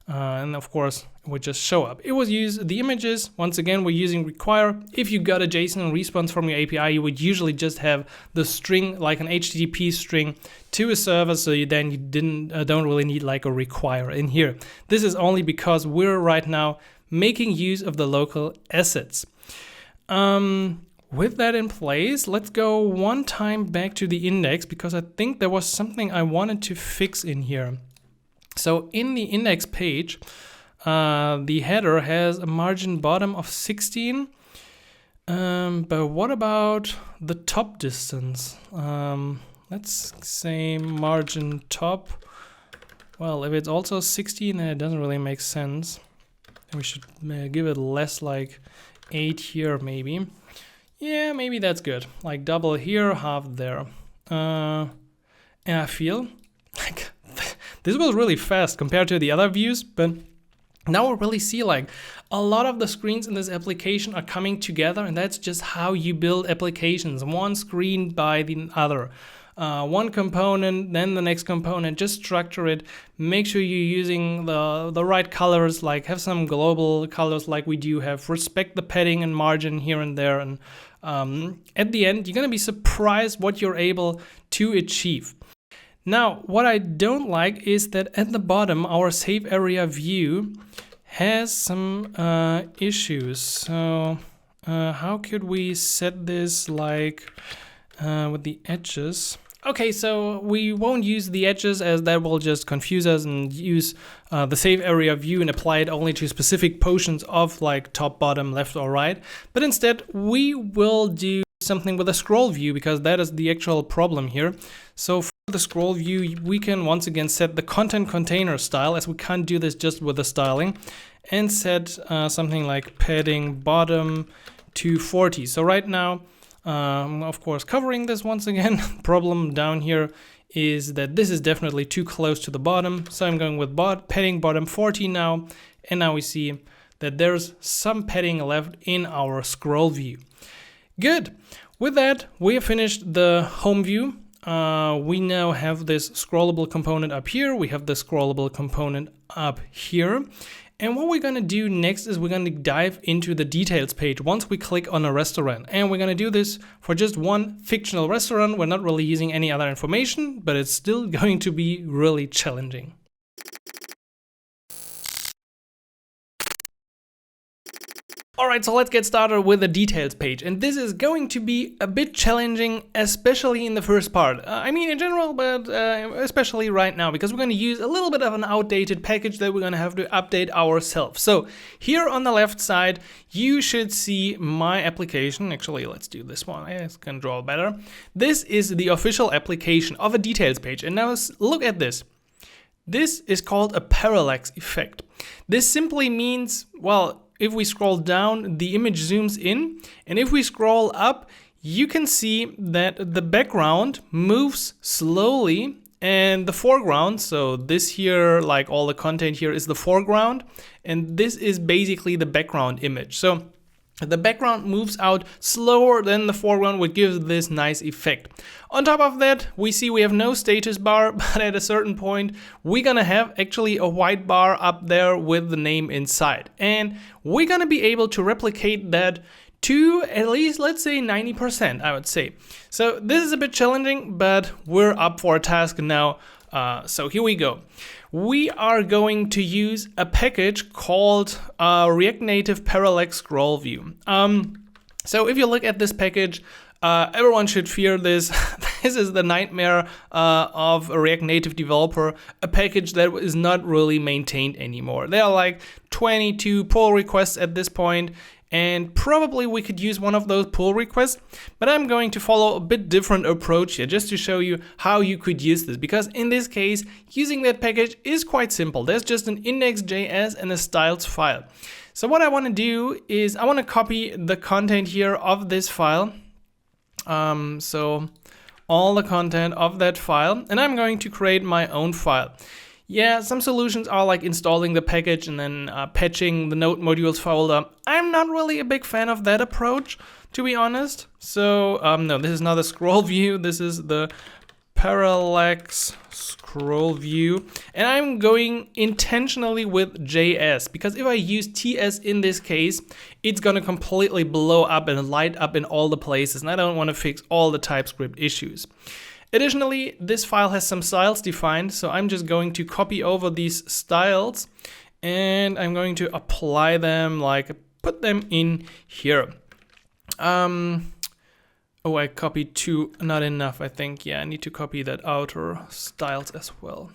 And of course, it would just show up. It was used, the images, once again, we're using require. If you got a JSON response from your API, you would usually just have the string, like an HTTP string to a server, so you don't really need like a require in here. This is only because we're right now making use of the local assets. With that in place, let's go one time back to the index, because I think there was something I wanted to fix in here. So in the index page, the header has a margin bottom of 16. But what about the top distance? Let's say margin top. Well, if it's also 16, then it doesn't really make sense. We should give it less, like 8 here maybe. Yeah, maybe that's good. Like double here, half there. And I feel like this was really fast compared to the other views, but now we really see like a lot of the screens in this application are coming together, and that's just how you build applications. One screen by the other. One component, then the next component, just structure it. Make sure you're using the right colors, like have some global colors like we do have. Respect the padding and margin here and there. And at the end, you're going to be surprised what you're able to achieve. Now, what I don't like is that at the bottom, our save area view has some issues. So how could we set this like with the edges? Okay, so we won't use the edges, as that will just confuse us, and use the save area view and apply it only to specific portions of like top, bottom, left or right. But instead we will do something with a scroll view, because that is the actual problem here. So for the scroll view, we can once again set the content container style, as we can't do this just with the styling, and set something like padding bottom to 40. So right now, of course, covering this once again, problem down here is that this is definitely too close to the bottom. So I'm going with padding bottom 40 now. And now we see that there's some padding left in our scroll view. Good. With that, we have finished the home view. We now have this scrollable component up here. We have the scrollable component up here. And what we're gonna do next is we're gonna dive into the details page once we click on a restaurant. And we're gonna do this for just one fictional restaurant. We're not really using any other information, but it's still going to be really challenging. Alright, so let's get started with the details page, and this is going to be a bit challenging, especially in the first part. I mean in general, but especially right now, because we're going to use a little bit of an outdated package that we're going to have to update ourselves. So here on the left side, you should see my application. Actually, let's do this one. I can draw better. This is the official application of a details page, and now look at this. This is called a parallax effect. This simply means, well, if we scroll down, the image zooms in, and if we scroll up, you can see that the background moves slowly and the foreground, so this here, like all the content here, is the foreground, and this is basically the background image. So the background moves out slower than the foreground, which gives this nice effect. On top of that, we see we have no status bar, but at a certain point, we're gonna have actually a white bar up there with the name inside. And we're gonna be able to replicate that to at least, let's say 90%, I would say. So this is a bit challenging, but we're up for a task now. So here we go. We are going to use a package called React Native Parallax Scroll View. So if you look at this package, everyone should fear this. This is the nightmare of a React Native developer, a package that is not really maintained anymore. There are like 22 pull requests at this point, and probably we could use one of those pull requests, but I'm going to follow a bit different approach here just to show you how you could use this, because in this case, using that package is quite simple. There's just an index.js and a styles file. So what I want to do is I want to copy the content here of this file. So all the content of that file, and I'm going to create my own file. Yeah, some solutions are like installing the package and then patching the node modules folder. I'm not really a big fan of that approach, to be honest. So no, this is not a scroll view. This is the Parallax scroll view. And I'm going intentionally with JS, because if I use TS in this case, it's gonna completely blow up and light up in all the places. And I don't want to fix all the TypeScript issues. Additionally, this file has some styles defined, so I'm just going to copy over these styles and I'm going to apply them, like put them in here. Oh, I copied two, not enough, I think. Yeah, I need to copy that outer styles as well.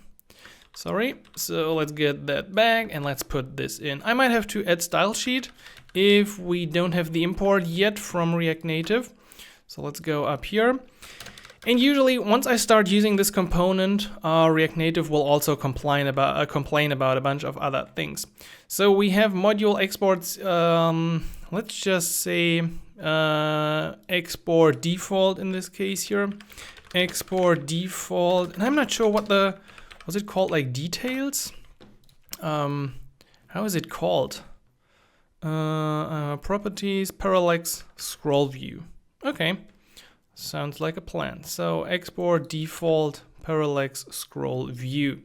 Sorry, so let's get that back and let's put this in. I might have to add style sheet if we don't have the import yet from React Native. So let's go up here. And usually, once I start using this component, React Native will also complain about a bunch of other things. So we have module exports. Let's just say export default in this case here. Export default, and I'm not sure what was it called, like details? How is it called? Properties, parallax scroll view. Okay. Sounds like a plan. So export default parallax scroll view.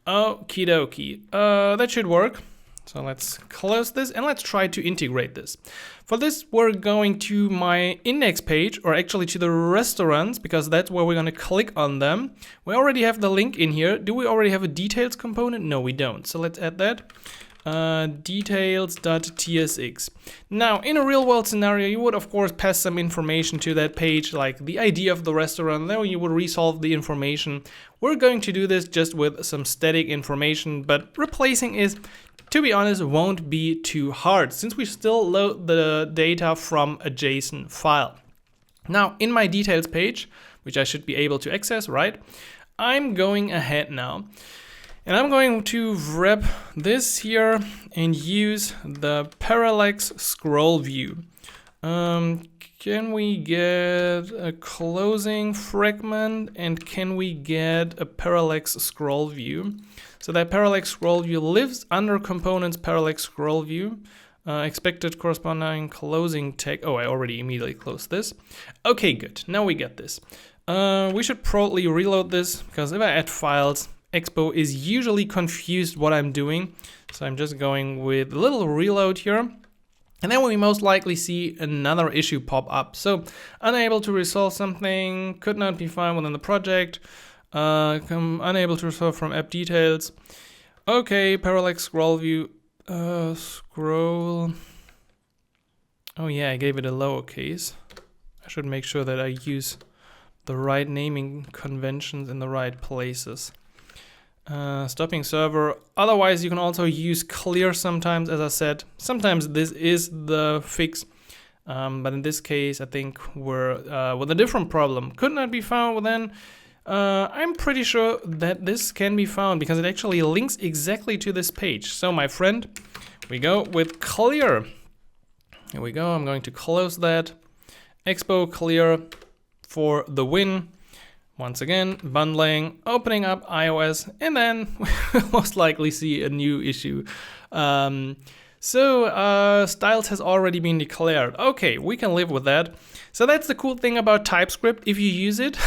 Okie dokie. That should work. So let's close this and let's try to integrate this. For this, we're going to my index page, or actually to the restaurants, because that's where we're going to click on them. We already have the link in here. Do we already have a details component? No, we don't. So let's add that. Details.tsx. Now, in a real world scenario, you would of course pass some information to that page, like the ID of the restaurant, then you would resolve the information. We're going to do this just with some static information, but replacing it, to be honest, won't be too hard, since we still load the data from a JSON file. Now, in my details page, which I should be able to access, right? I'm going ahead now. And I'm going to wrap this here and use the parallax scroll view. Can we get a closing fragment, and can we get a parallax scroll view? So that parallax scroll view lives under components parallax scroll view. Expected corresponding closing tag. Oh, I already immediately closed this. Okay, good. Now we get this. We should probably reload this, because if I add files, Expo is usually confused what I'm doing. So I'm just going with a little reload here. And then we most likely see another issue pop up. So unable to resolve something, could not be found within the project, unable to resolve from app details. Okay, parallax scroll view, scroll. Oh yeah, I gave it a lowercase. I should make sure that I use the right naming conventions in the right places. Stopping server. Otherwise, you can also use clear sometimes, as I said. Sometimes this is the fix. But in this case, I think we're with a different problem. Could not be found within. I'm pretty sure that this can be found because it actually links exactly to this page. So my friend, we go with clear. Here we go. I'm going to close that. Expo clear for the win. Once again, bundling, opening up iOS, and then we'll most likely see a new issue. Styles has already been declared. Okay, we can live with that. So that's the cool thing about TypeScript. If you use it,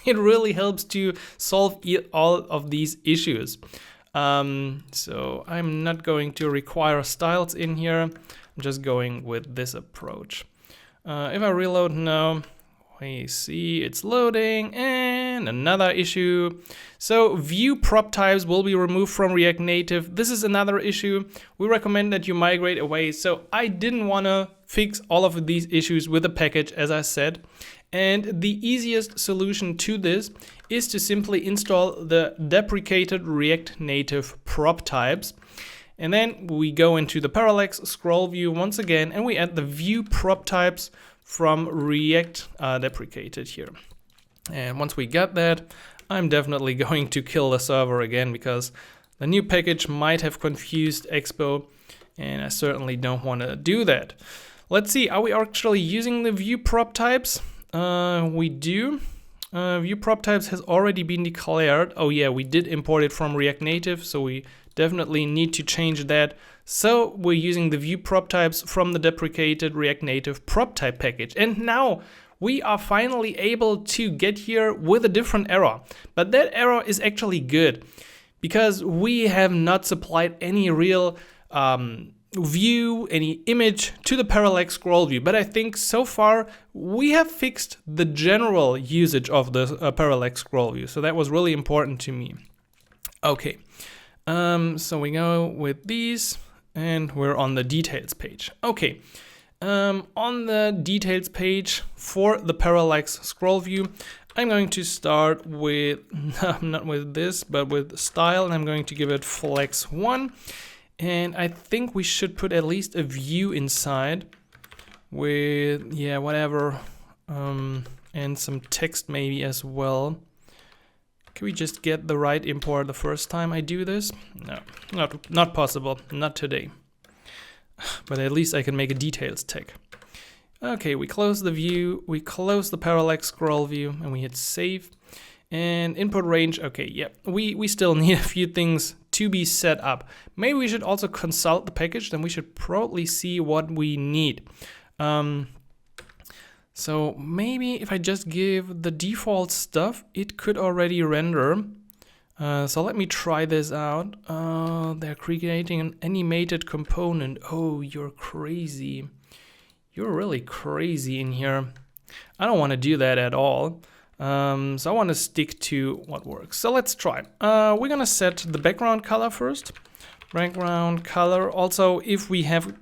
it really helps to solve all of these issues. So I'm not going to require styles in here. I'm just going with this approach. If I reload now, we see it's loading and another issue. So view prop types will be removed from React Native. This is another issue. We recommend that you migrate away. So I didn't want to fix all of these issues with the package, as I said. And the easiest solution to this is to simply install the deprecated React Native prop types. And then we go into the Parallax scroll view once again, and we add the view prop types from React deprecated here. And once we get that, I'm definitely going to kill the server again because the new package might have confused Expo, and I certainly don't want to do that. Let's see, are we actually using the view prop types? We do. View prop types has already been declared. Oh yeah, we did import it from React Native, so we definitely need to change that. So we're using the view prop types from the deprecated React Native prop type package. And now we are finally able to get here with a different error. But that error is actually good because we have not supplied any real view, any image to the Parallax scroll view. But I think so far we have fixed the general usage of the Parallax scroll view. So that was really important to me. Okay, so we go with these and we're on the details page. Okay, on the details page for the Parallax scroll view, I'm going to start with, not with this, but with style, and I'm going to give it flex 1. And I think we should put at least a view inside with, yeah, whatever, and some text maybe as well. Can we just get the right import the first time I do this? No, not possible, not today. But at least I can make a details tag. Okay, we close the view, we close the Parallax scroll view, and we hit save. And input range, okay, yeah, we still need a few things to be set up. Maybe we should also consult the package, then we should probably see what we need. So maybe if I just give the default stuff, it could already render. So let me try this out. They're creating an animated component. Oh, you're crazy. You're really crazy in here. I don't want to do that at all. So I want to stick to what works. So let's try. We're gonna set the background color first. Background color. Also, if we had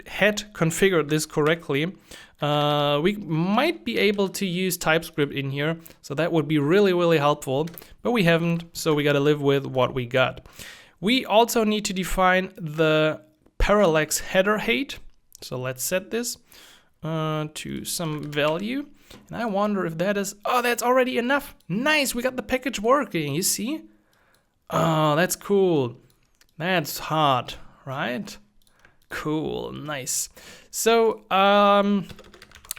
configured this correctly, we might be able to use TypeScript in here. So that would be really, really helpful. But we haven't, so we gotta live with what we got. We also need to define the Parallax header height. So let's set this to some value. And I wonder if that is, oh, that's already enough. Nice, we got the package working, you see? Oh, that's cool. That's hot, right? Cool, nice. So, oh,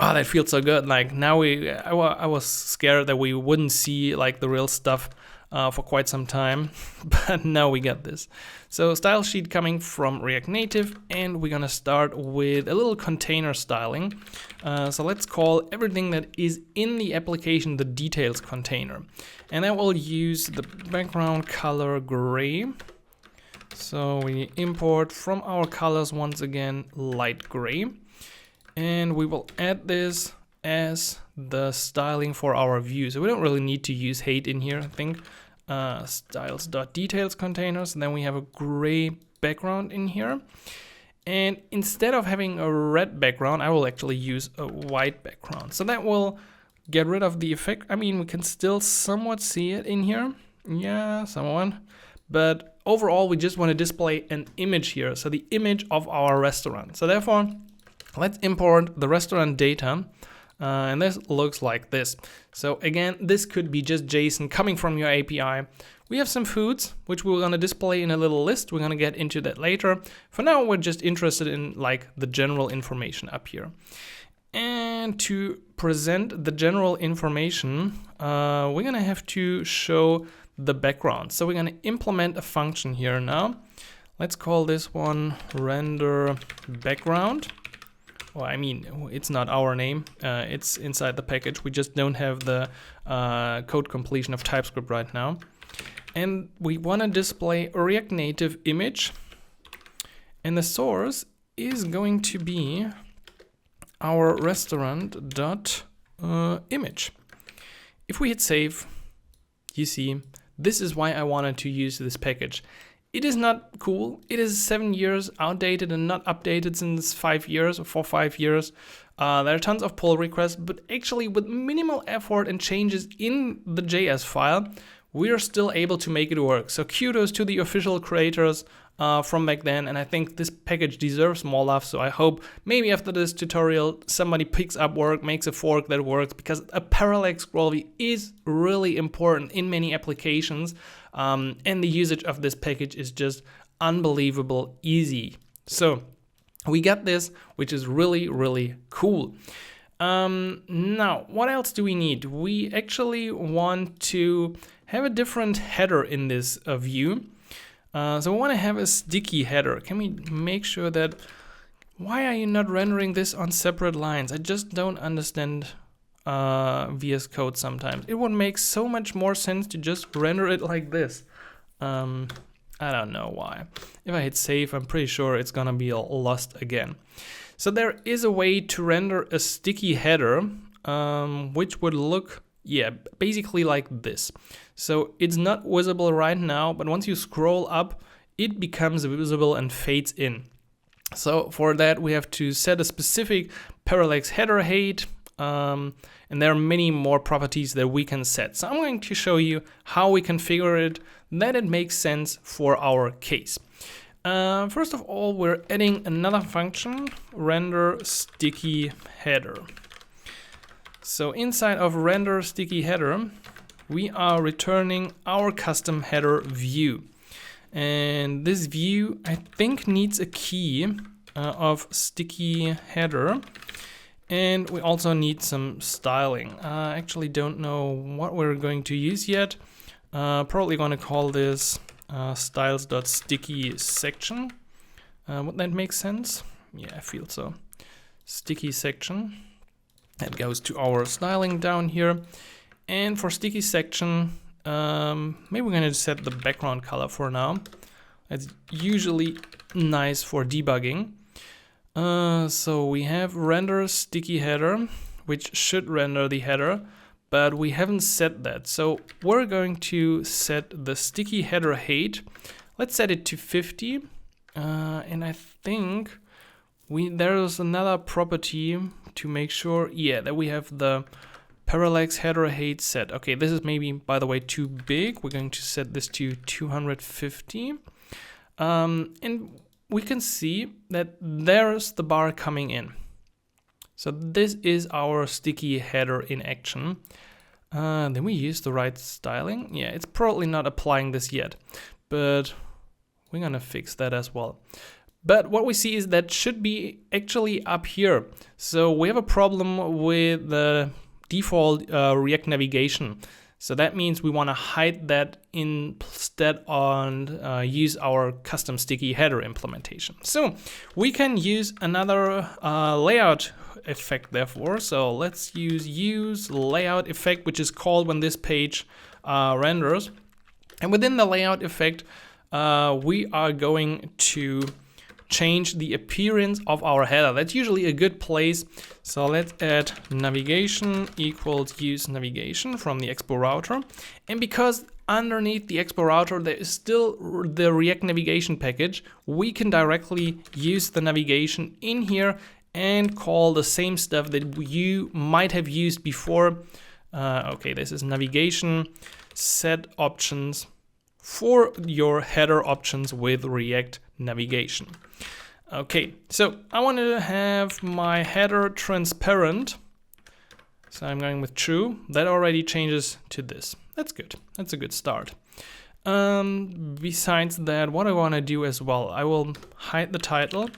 that feels so good. Like now I was scared that we wouldn't see like the real stuff for quite some time, but now we got this. So style sheet coming from React Native, and we're gonna start with a little container styling. So let's call everything that is in the application the details container. And that will use the background color gray. So we import from our colors once again light gray. And we will add this as the styling for our view. So we don't really need to use height in here, I think. Styles.details containers. And then we have a gray background in here. And instead of having a red background, I will actually use a white background. So that will get rid of the effect. I mean, we can still somewhat see it in here. Yeah, somewhat. But overall, we just want to display an image here. So the image of our restaurant. So therefore, let's import the restaurant data. And this looks like this. So again, this could be just JSON coming from your API. We have some foods, which we're going to display in a little list. We're going to get into that later. For now, we're just interested in like the general information up here. And to present the general information, we're going to have to show the background. So we're going to implement a function here now. Let's call this one render background. Well, I mean, it's not our name. It's inside the package. We just don't have the code completion of TypeScript right now. And we want to display a React Native image. And the source is going to be our restaurant.image. If we hit save, you see, this is why I wanted to use this package. It is not cool. It is 7 years outdated and not updated since 5 years or for 5 years. There are tons of pull requests, but actually with minimal effort and changes in the JS file, we are still able to make it work. So kudos to the official creators from back then, and I think this package deserves more love. So I hope maybe after this tutorial somebody picks up work, makes a fork that works, because a parallax scroll is really important in many applications, and the usage of this package is just unbelievable easy. So we got this, which is really, really cool. Now, what else do we need? We actually want to have a different header in this view. So we want to have a sticky header. Can we make sure that, why are you not rendering this on separate lines? I just don't understand VS Code sometimes. It would make so much more sense to just render it like this. I don't know why. If I hit save, I'm pretty sure it's gonna be lost again. So there is a way to render a sticky header, which would look, yeah, basically like this. So it's not visible right now, but once you scroll up, it becomes visible and fades in. So for that, we have to set a specific parallax header height, and there are many more properties that we can set. So I'm going to show you how we configure it, that it makes sense for our case. First of all, we're adding another function, render sticky header. So inside of render sticky header, we are returning our custom header view. And this view, I think, needs a key of sticky header. And we also need some styling. I actually don't know what we're going to use yet. Probably going to call this styles.sticky section. Would that make sense? Yeah, I feel so. Sticky section. That goes to our styling down here. And for sticky section, maybe we're going to set the background color for now. That's usually nice for debugging. So we have render sticky header, which should render the header, but we haven't set that. So we're going to set the sticky header height. Let's set it to 50. And I think there's another property to make sure, yeah, that we have the parallax header height set. Okay, this is maybe, by the way, too big. We're going to set this to 250. And we can see that there's the bar coming in. So this is our sticky header in action. Then we use the right styling. Yeah, it's probably not applying this yet, but we're gonna fix that as well. But what we see is that should be actually up here. So we have a problem with the default React navigation. So that means we want to hide that instead on use our custom sticky header implementation. So we can use another layout effect therefore. So let's use layout effect, which is called when this page renders. And within the layout effect, we are going to change the appearance of our header. That's usually a good place. So let's add navigation equals use navigation from the Expo Router. And because underneath the Expo Router there is still the React navigation package, we can directly use the navigation in here and call the same stuff that you might have used before. Okay, this is navigation set options for your header options with React navigation. Okay, so I want to have my header transparent. So I'm going with true. That already changes to this. That's good. That's a good start. Besides that, what I want to do as well, I will hide the title.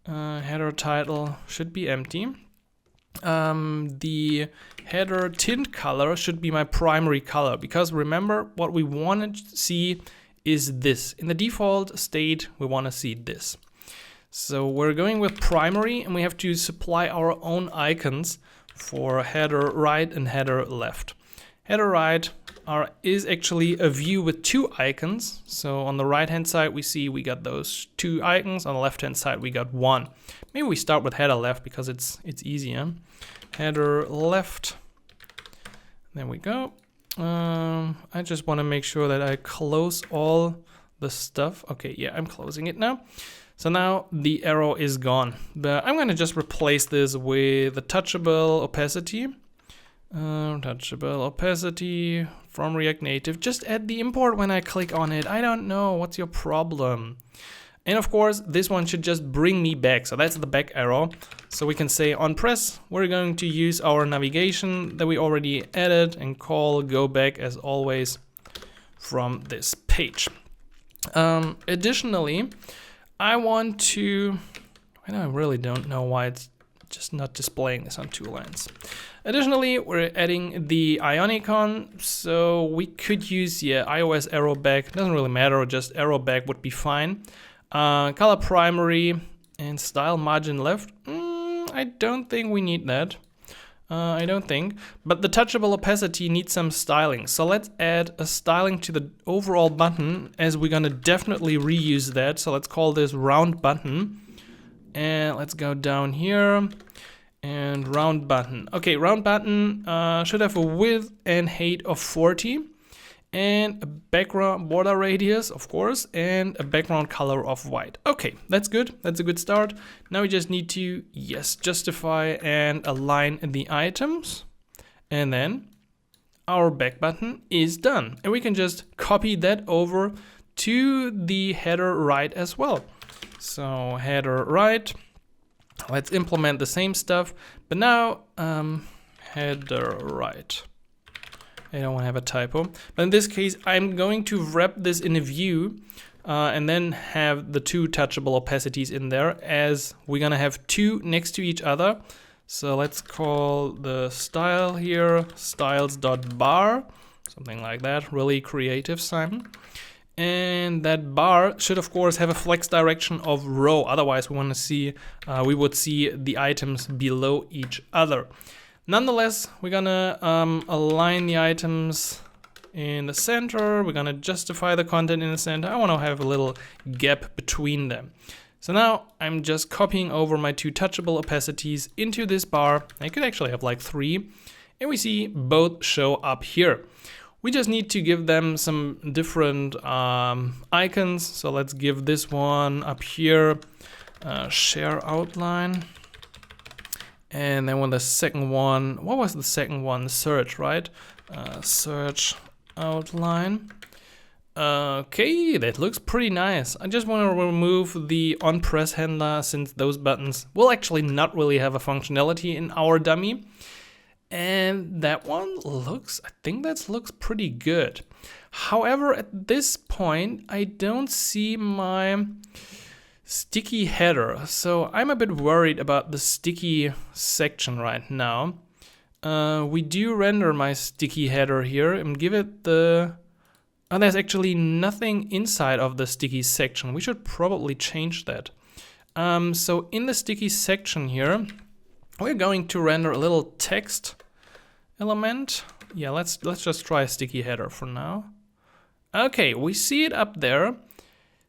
Header title should be empty. The header tint color should be my primary color, because remember what we want to see is this. In the default state, we want to see this. So we're going with primary, and we have to supply our own icons for header right and header left. Header right is actually a view with two icons. So on the right hand side we got those two icons, on the left hand side we got one. Maybe we start with header left because it's easier. Header left, there we go. I just want to make sure that I close all the stuff. Okay, yeah, I'm closing it now. So now the arrow is gone, but I'm going to just replace this with a touchable opacity. Touchable opacity from React Native. Just add the import when I click on it. I don't know, what's your problem? And of course, this one should just bring me back. So that's the back arrow. So we can say on press, we're going to use our navigation that we already added and call go back as always from this page. Additionally, I want to, I really don't know why it's just not displaying this on two lines. Additionally, we're adding the Ionicon, so we could use iOS arrow back. Doesn't really matter, just arrow back would be fine. Color primary and style margin left. I don't think we need that. I don't think. But the touchable opacity needs some styling. So let's add a styling to the overall button, as we're gonna definitely reuse that. So let's call this round button. And let's go down here and round button. Okay, round button should have a width and height of 40 and a background border radius, of course, and a background color of white. Okay, that's good. That's a good start. Now we just need to, justify and align the items. And then our back button is done. And we can just copy that over to the header right as well. So header right, let's implement the same stuff, but now header right. I don't want to have a typo, but in this case I'm going to wrap this in a view and then have the two touchable opacities in there, as we're gonna have two next to each other. So let's call the style here styles.bar, something like that. Really creative, Simon. And that bar should of course have a flex direction of row, otherwise we want to see we would see the items below each other. Nonetheless, we're gonna align the items in the center. We're gonna justify the content in the center. I want to have a little gap between them. So now I'm just copying over my two touchable opacities into this bar. I could actually have like 3, and we see both show up here. We just need to give them some different icons. So let's give this one up here share outline. And then with the second one, what was the second one? Search, right? Search outline. Okay, that looks pretty nice. I just want to remove the on press handler, since those buttons will actually not really have a functionality in our dummy. And that one looks, I think that looks pretty good. However, at this point, I don't see my sticky header. So I'm a bit worried about the sticky section right now. we do render my sticky header here and give it the... Oh, there's actually nothing inside of the sticky section. We should probably change that. So in the sticky section here, we're going to render a little text element. Yeah, let's just try a sticky header for now. Okay, we see it up there.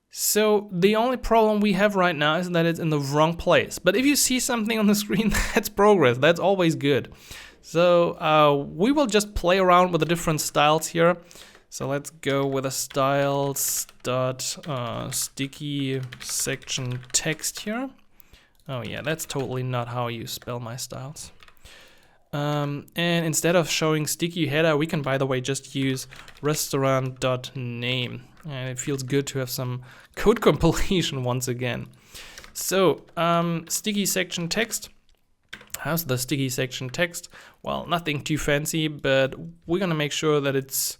So the only problem we have right now is that it's in the wrong place. But if you see something on the screen, that's progress. That's always good. So we will just play around with the different styles here. So let's go with a styles dot sticky section text here. Oh yeah, that's totally not how you spell my styles. And instead of showing sticky header, we can, by the way, just use restaurant.name. And it feels good to have some code completion once again. So sticky section text. How's the sticky section text? Well, nothing too fancy, but we're gonna make sure that it's,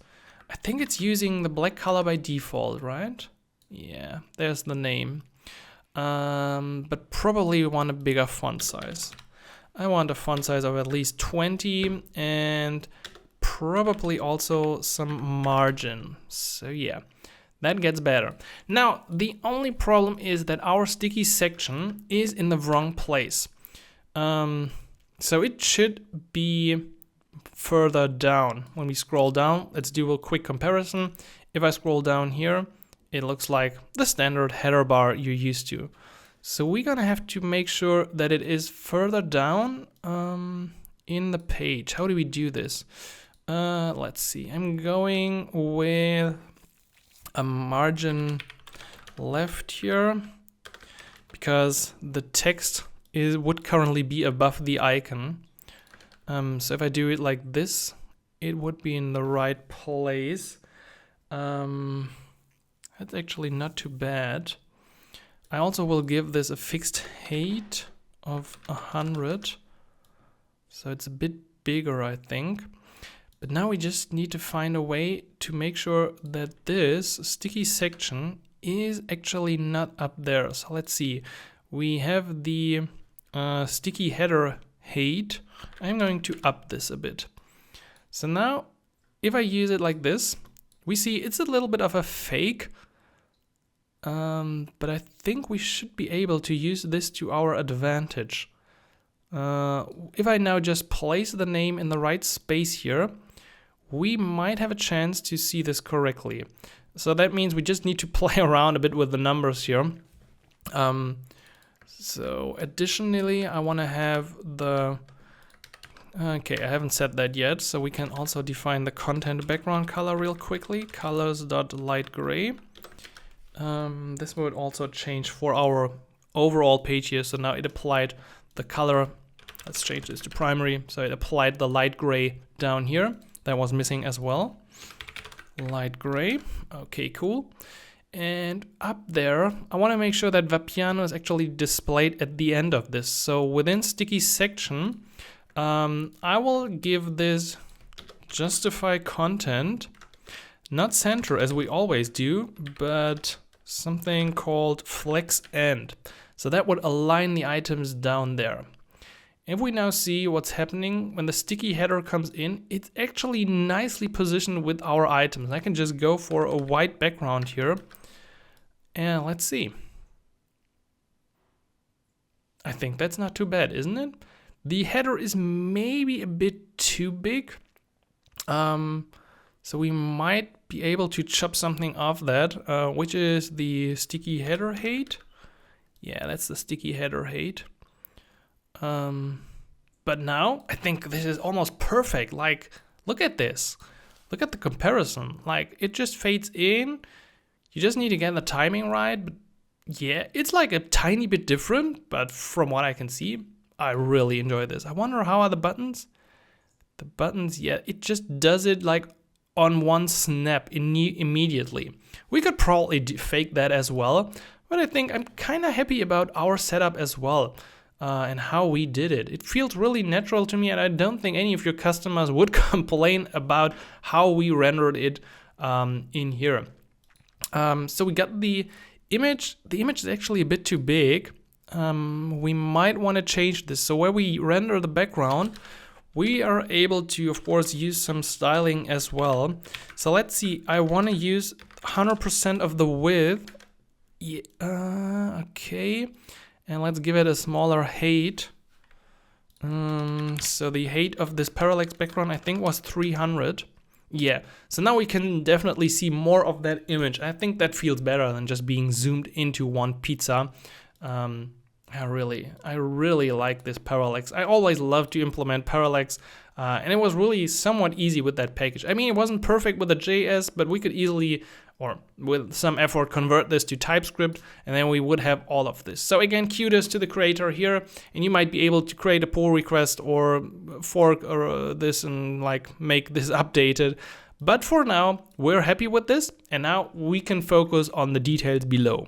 I think it's using the black color by default, right? Yeah, there's the name. But probably we want a bigger font size. I want a font size of at least 20 and probably also some margin. So yeah, that gets better. Now, the only problem is that our sticky section is in the wrong place. So it should be further down. When we scroll down, let's do a quick comparison. If I scroll down here, it looks like the standard header bar you're used to. So we're gonna have to make sure that it is further down in the page. How do we do this? Let's see. I'm going with a margin left here because the text would currently be above the icon. So if I do it like this, it would be in the right place. That's actually not too bad. I also will give this a fixed height of 100. So it's a bit bigger, I think. But now we just need to find a way to make sure that this sticky section is actually not up there. So let's see. We have the sticky header height. I'm going to up this a bit. So now, if I use it like this, we see it's a little bit of a fake. But I think we should be able to use this to our advantage. If I now just place the name in the right space here, we might have a chance to see this correctly. So that means we just need to play around a bit with the numbers here. So additionally, I want to have the... Okay, I haven't set that yet, so we can also define the content background color real quickly. Colors.light gray. This would also change for our overall page here. So now it applied the color. Let's change this to primary. So it applied the light gray down here. That was missing as well. Light gray. Okay, cool. And up there, I want to make sure that Vapiano is actually displayed at the end of this. So within sticky section, I will give this justify content, not center as we always do, but something called flex end. So that would align the items down there. If we now see what's happening when the sticky header comes in, it's actually nicely positioned with our items. I can just go for a white background here. And let's see. I think that's not too bad, isn't it? The header is maybe a bit too big. So we might be able to chop something off that, which is the sticky header height. Yeah, that's the sticky header height. But now I think this is almost perfect. Like, look at this. Look at the comparison. Like, it just fades in. You just need to get the timing right. But yeah, it's like a tiny bit different, but from what I can see, I really enjoy this. I wonder how are the buttons? The buttons, yeah, it just does it like on one snap immediately. We could probably fake that as well, but I think I'm kind of happy about our setup as well and how we did it. It feels really natural to me, and I don't think any of your customers would complain about how we rendered it in here. So we got the image. The image is actually a bit too big. We might want to change this. So where we render the background, we are able to, of course, use some styling as well. So let's see, I want to use 100% of the width. Yeah, okay, and let's give it a smaller height. So the height of this parallax background, I think, was 300. Yeah, so now we can definitely see more of that image. I think that feels better than just being zoomed into one pizza. I really like this parallax. I always love to implement parallax, and it was really somewhat easy with that package. I mean, it wasn't perfect with the JS, but we could easily, or with some effort, convert this to TypeScript, and then we would have all of this. So again, kudos to the creator here, and you might be able to create a pull request or fork or this and like make this updated. But for now, we're happy with this, and now we can focus on the details below.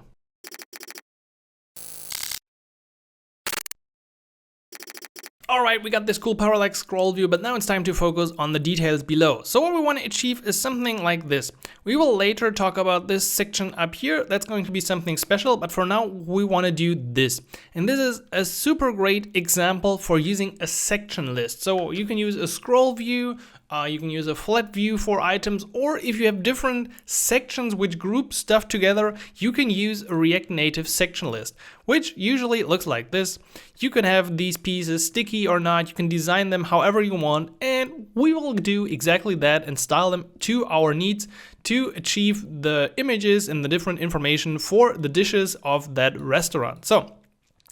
Alright, we got this cool parallax scroll view, but now it's time to focus on the details below. So what we want to achieve is something like this. We will later talk about this section up here. That's going to be something special, but for now we want to do this. And this is a super great example for using a section list. So you can use a scroll view, you can use a flat view for items, or if you have different sections which group stuff together, you can use a React Native section list, which usually looks like this. You can have these pieces sticky or not, you can design them however you want, and we will do exactly that and style them to our needs to achieve the images and the different information for the dishes of that restaurant. So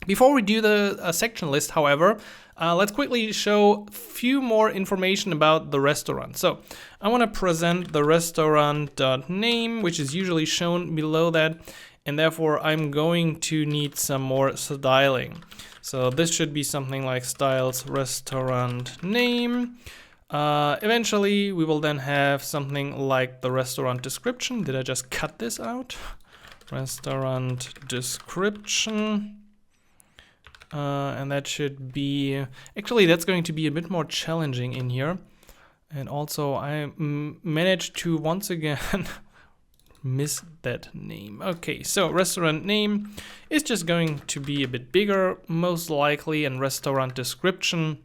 before we do the section list, however, let's quickly show a few more information about the restaurant. So I want to present the restaurant.name, which is usually shown below that, and therefore I'm going to need some more styling. So this should be something like styles restaurant name. Eventually we will then have something like the restaurant description. Did I just cut this out? Restaurant description. And that should be, actually that's going to be a bit more challenging in here. And also I managed to once again miss that name. Okay, so restaurant name is just going to be a bit bigger, most likely, and restaurant description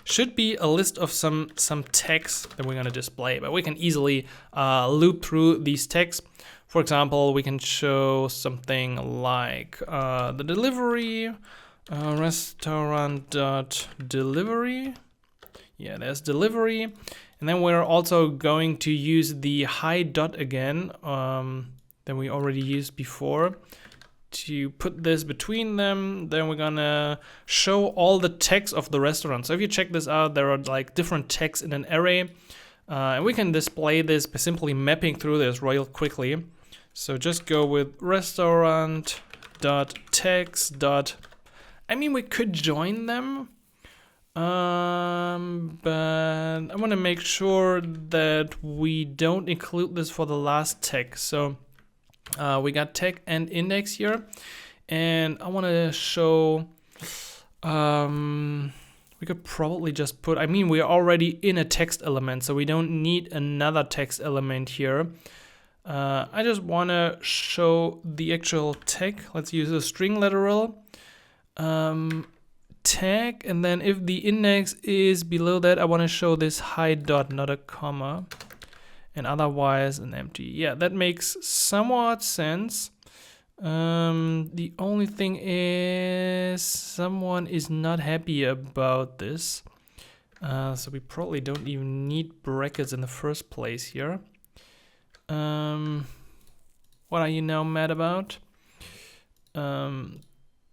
should be a list of some text that we're going to display, but we can easily loop through these texts. For example, we can show something like the delivery, restaurant.delivery. Yeah, there's delivery. And then we're also going to use the high dot again that we already used before to put this between them. Then we're gonna show all the text of the restaurant. So if you check this out, there are like different texts in an array. And we can display this by simply mapping through this real quickly. So just go with restaurant.text. I mean, we could join them. But I want to make sure that we don't include this for the last tag. So we got tag and index here, and I want to show we could probably just put, I mean, we're already in a text element, so we don't need another text element here. I just want to show the actual tag. Let's use a string literal tag, and then if the index is below that, I want to show this high dot, not a comma, and otherwise an empty. Yeah, that makes somewhat sense. The only thing is someone is not happy about this, so we probably don't even need brackets in the first place here. What are you now mad about?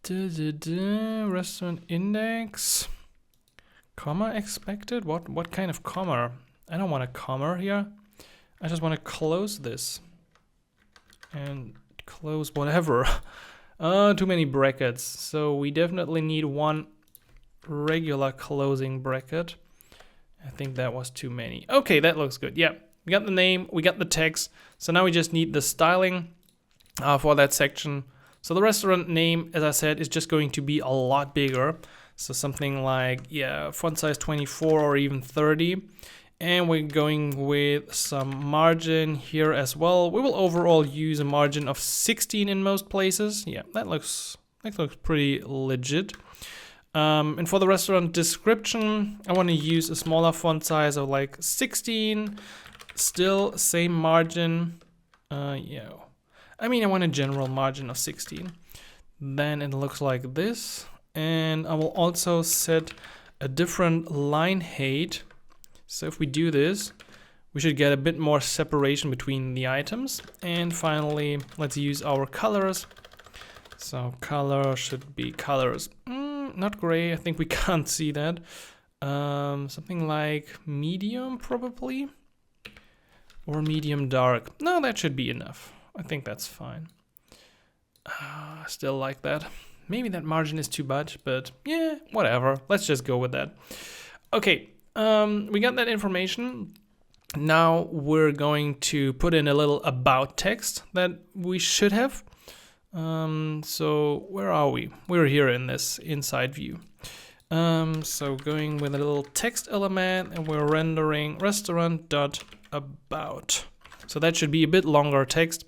Restaurant index, comma expected. What kind of comma? I don't want a comma here. I just want to close this and close whatever. Too many brackets. So we definitely need one regular closing bracket. I think that was too many. Okay, that looks good. Yeah, we got the name, we got the text. So now we just need the styling for that section. So the restaurant name, as I said, is just going to be a lot bigger. So something like, yeah, font size 24 or even 30. And we're going with some margin here as well. We will overall use a margin of 16 in most places. Yeah, that looks pretty legit. And for the restaurant description, I want to use a smaller font size of like 16. Still same margin. Yeah. I mean, I want a general margin of 16. Then it looks like this. And I will also set a different line height. So if we do this, we should get a bit more separation between the items. And finally, let's use our colors. So color should be colors. Not gray, I think we can't see that. Something like medium probably. Or medium dark. No, that should be enough. I think that's fine. Still like that. Maybe that margin is too much, but yeah, whatever. Let's just go with that. Okay, we got that information. Now we're going to put in a little about text that we should have. So where are we? We're here in this inside view. So going with a little text element, and we're rendering restaurant.about. So that should be a bit longer text.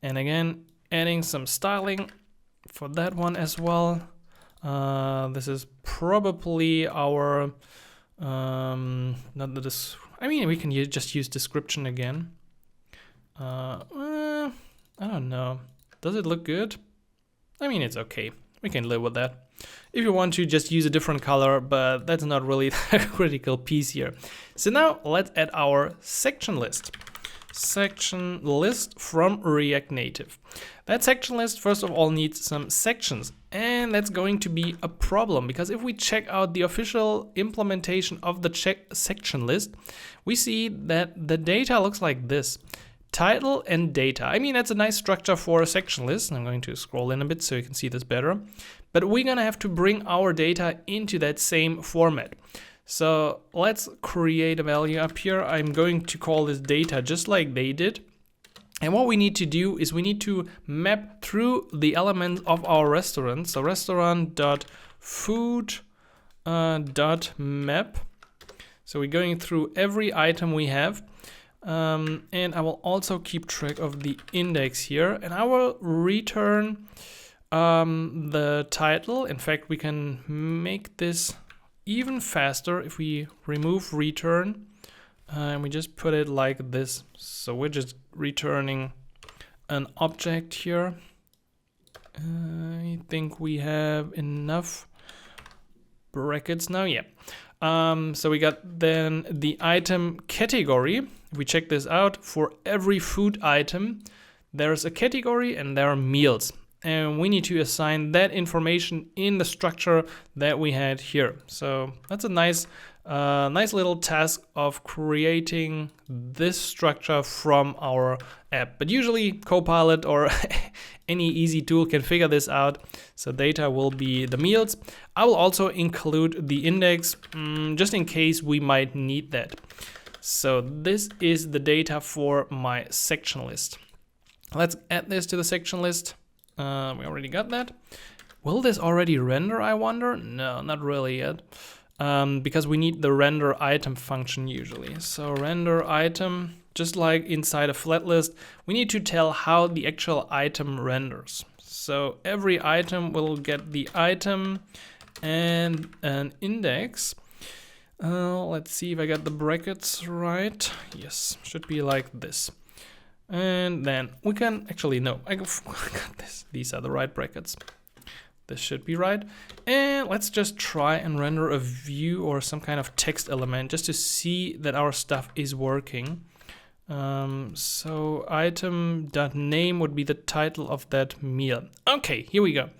And again, adding some styling for that one as well. This is probably our, not the, I mean, we can just use description again. I don't know. Does it look good? I mean, it's okay. We can live with that. If you want to, just use a different color, but that's not really the critical piece here. So now let's add our section list. Section list from React Native. That section list, first of all, needs some sections. And that's going to be a problem, because if we check out the official implementation of the section list, we see that the data looks like this. Title and data. I mean, that's a nice structure for a section list. I'm going to scroll in a bit so you can see this better. But we're going to have to bring our data into that same format. So let's create a value up here. I'm going to call this data just like they did. And what we need to do is we need to map through the elements of our restaurant. So restaurant.food.map. So we're going through every item we have. And I will also keep track of the index here, and I will return the title. In fact, we can make this even faster if we remove return and we just put it like this. So we're just returning an object here. I think we have enough brackets now. Yeah. So we got then the item category. If we check this out, for every food item, there's a category and there are meals. And we need to assign that information in the structure that we had here. So that's a nice little task of creating this structure from our app. But usually Copilot or any easy tool can figure this out. So data will be the meals. I will also include the index just in case we might need that. So this is the data for my section list. Let's add this to the section list. We already got that. Will this already render, I wonder? No, not really yet. Because we need the render item function usually. So render item, just like inside a flat list, we need to tell how the actual item renders. So every item will get the item and an index. Let's see if I got the brackets right. Yes, should be like this. And then we can actually, no, I got this. These are the right brackets. This should be right. And let's just try and render a view or some kind of text element just to see that our stuff is working. So item.name would be the title of that meal. Okay, here we go.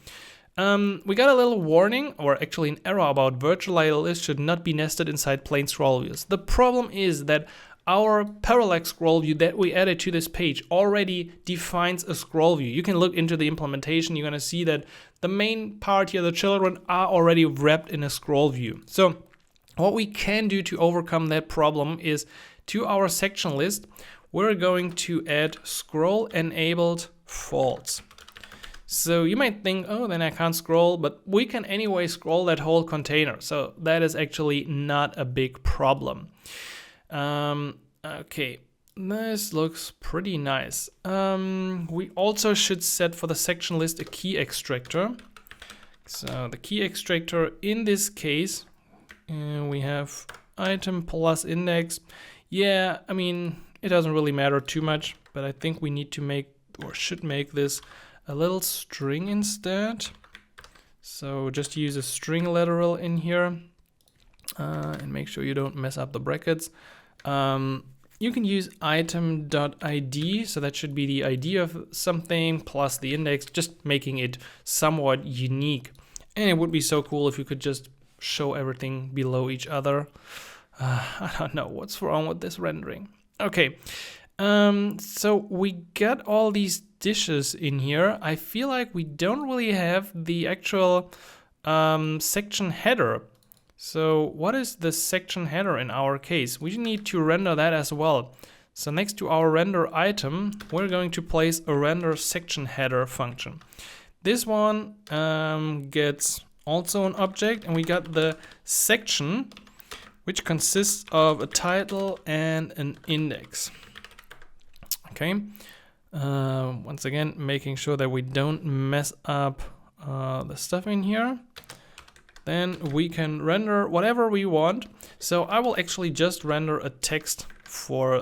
We got a little warning, or actually an error about virtual list should not be nested inside plain scroll views. The problem is that our parallax scroll view that we added to this page already defines a scroll view. You can look into the implementation, you're gonna see that the main part here, the children, are already wrapped in a scroll view. So what we can do to overcome that problem is to our section list, we're going to add scroll enabled false. So you might think, oh, then I can't scroll, but we can anyway scroll that whole container. So that is actually not a big problem. Okay, this looks pretty nice. We also should set for the section list a key extractor. So the key extractor in this case, we have item plus index. Yeah, I mean, it doesn't really matter too much, but I think we need to make, or should make this a little string instead. So just use a string literal in here and make sure you don't mess up the brackets. You can use item.id, so that should be the ID of something plus the index, just making it somewhat unique. And it would be so cool if you could just show everything below each other. I don't know what's wrong with this rendering. Okay, so we got all these dishes in here. I feel like we don't really have the actual section header. So what is the section header in our case? We need to render that as well. So next to our render item, we're going to place a render section header function. This one gets also an object, and we got the section, which consists of a title and an index. Okay. Once again, making sure that we don't mess up the stuff in here. Then we can render whatever we want. So I will actually just render a text for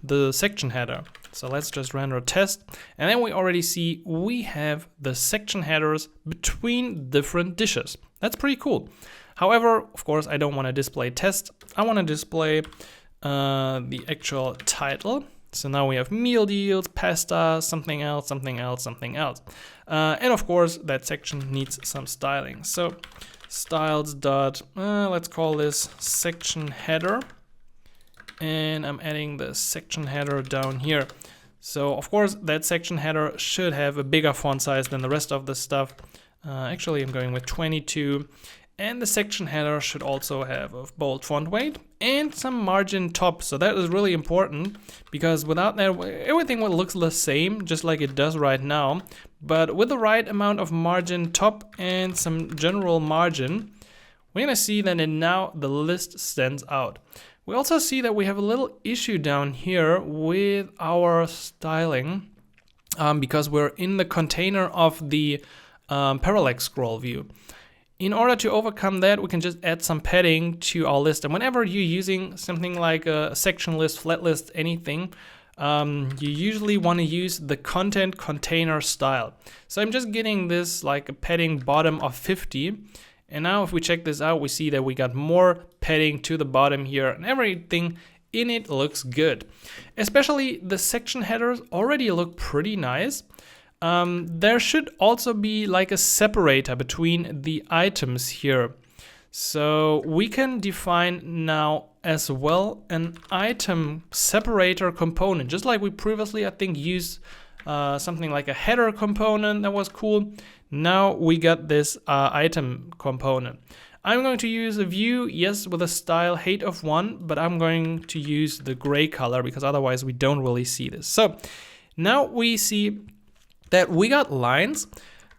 the section header. So let's just render a test. And then we already see we have the section headers between different dishes. That's pretty cool. However, of course, I don't want to display test. I want to display the actual title. So now we have meal deals, pasta, something else, something else, something else. And of course, that section needs some styling. So styles dot, let's call this section header. And I'm adding the section header down here. So of course, that section header should have a bigger font size than the rest of the stuff. Actually, I'm going with 22. And the section header should also have a bold font weight and some margin top. So that is really important, because without that, everything will look the same, just like it does right now. But with the right amount of margin top and some general margin, we're gonna see that now the list stands out. We also see that we have a little issue down here with our styling because we're in the container of the parallax scroll view. In order to overcome that, we can just add some padding to our list. And whenever you're using something like a section list, flat list, anything, you usually want to use the content container style. So I'm just getting this like a padding bottom of 50. And now if we check this out, we see that we got more padding to the bottom here, and everything in it looks good. Especially the section headers already look pretty nice. There should also be like a separator between the items here. So we can define now as well an item separator component, just like we previously, I think, used something like a header component that was cool. Now we got this item component. I'm going to use a view, yes, with a style height of 1, but I'm going to use the gray color because otherwise we don't really see this. So now we see that we got lines,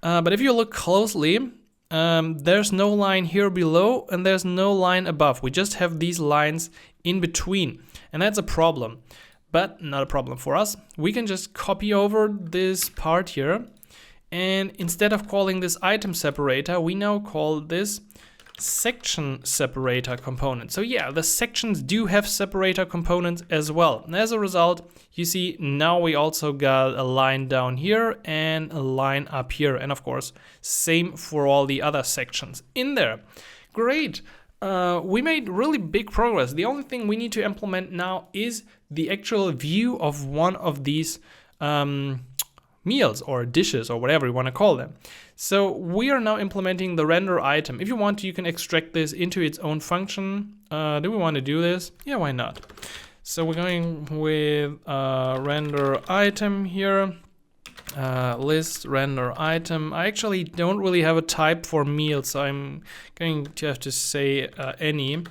but if you look closely, there's no line here below and there's no line above. We just have these lines in between, and that's a problem, but not a problem for us. We can just copy over this part here, and instead of calling this item separator, we now call this section separator component. So yeah, the sections do have separator components as well. And as a result, you see now we also got a line down here and a line up here. And of course, same for all the other sections in there. Great. We made really big progress. The only thing we need to implement now is the actual view of one of these meals or dishes or whatever you want to call them. So we are now implementing the render item. If you want to, you can extract this into its own function. Do we want to do this? Yeah, why not? So we're going with render item here. List render item. I actually don't really have a type for meal, so I'm going to have to say any.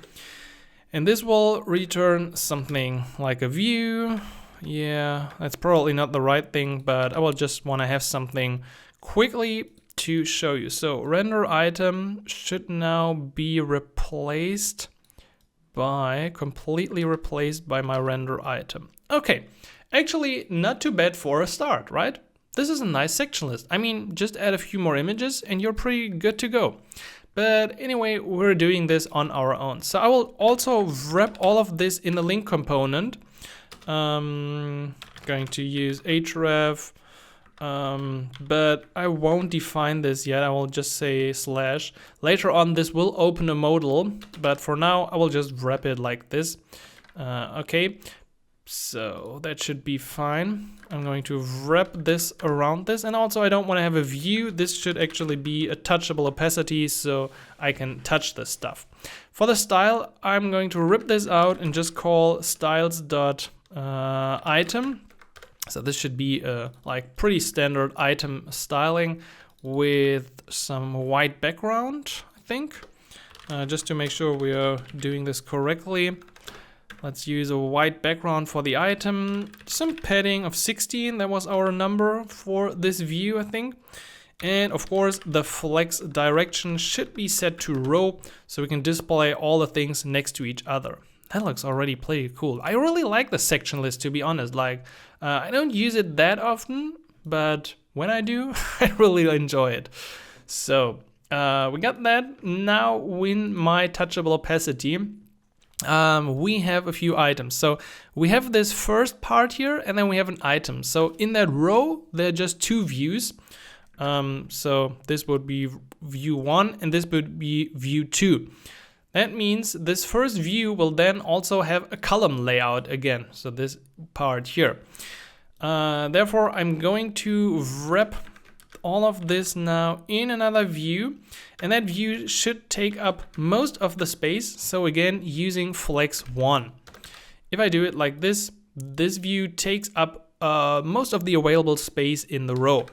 And this will return something like a view. Yeah, that's probably not the right thing, but I will just want to have something quickly to show you. So render item should now be completely replaced by my render item. Okay, actually not too bad for a start, right? this is a nice section list. I mean, just add a few more images and you're pretty good to go. But anyway, we're doing this on our own. So I will also wrap all of this in the link component. Going to use href, but I won't define this yet. I will just say slash. Later on, this will open a modal, but for now, I will just wrap it like this. Okay, so that should be fine. I'm going to wrap this around this, and also I don't want to have a view. This should actually be a touchable opacity, so I can touch this stuff. For the style, I'm going to rip this out and just call styles.item. So this should be a like pretty standard item styling with some white background, I think, just to make sure we are doing this correctly. Let's use a white background for the item, some padding of 16, that was our number for this view, I think. And of course, the flex direction should be set to row, so we can display all the things next to each other. That looks already pretty cool. I really like the section list, to be honest. Like, I don't use it that often, but when I do, I really enjoy it. So, we got that. Now, in my touchable opacity, we have a few items. So we have this first part here, and then we have an item. So in that row, there are just two views. So this would be view 1 and this would be view 2. That means this first view will then also have a column layout again. So this part here. Therefore, I'm going to wrap all of this now in another view, and that view should take up most of the space. So again, using flex 1. If I do it like this, this view takes up most of the available space in the row.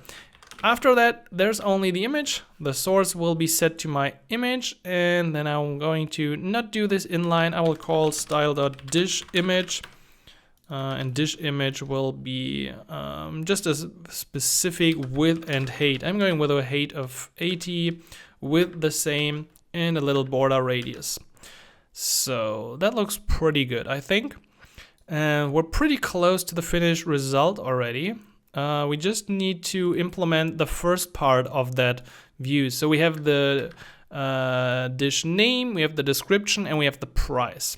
After that, there's only the image. The source will be set to my image, and then I'm going to not do this inline. I will call style.dishImage. And dish image will be just a specific width and height. I'm going with a height of 80, width the same, and a little border radius. So that looks pretty good, I think. And we're pretty close to the finished result already. We just need to implement the first part of that view. So we have the dish name, we have the description, and we have the price.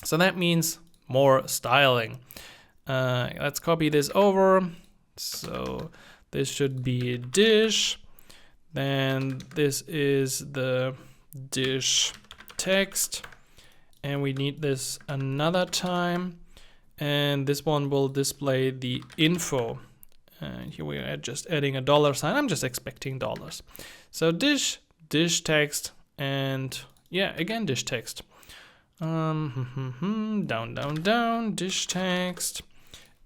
So that means more styling. Let's copy this over. So this should be dish. Then this is the dish text. And we need this another time. And this one will display the info. And here we are just adding a $sign. I'm just expecting dollars. So dish text, and yeah, again, dish text. Down, dish text,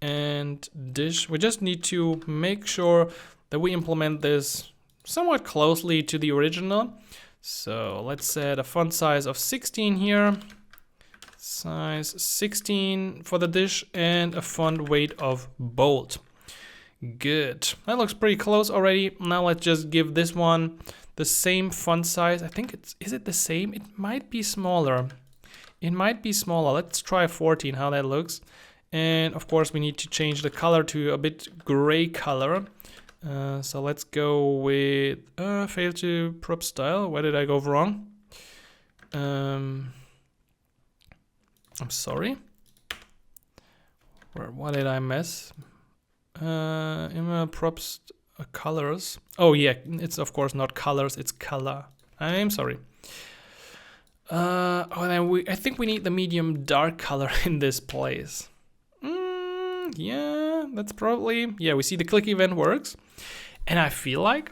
and dish. We just need to make sure that we implement this somewhat closely to the original. So let's set a font size of 16 here. Size 16 for the dish, and a font weight of bold. Good. That looks pretty close already. Now let's just give this one the same font size. I think is it the same? It might be smaller. It might be smaller. Let's try 14, how that looks. And of course we need to change the color to a bit gray color. So let's go with fail to prop style. Where did I go wrong? I'm sorry. What did I miss? Image props colors. Oh yeah, it's of course not colors, it's color. I'm sorry. I think we need the medium dark color in this place. Yeah, that's probably, yeah, we see the click event works. And I feel like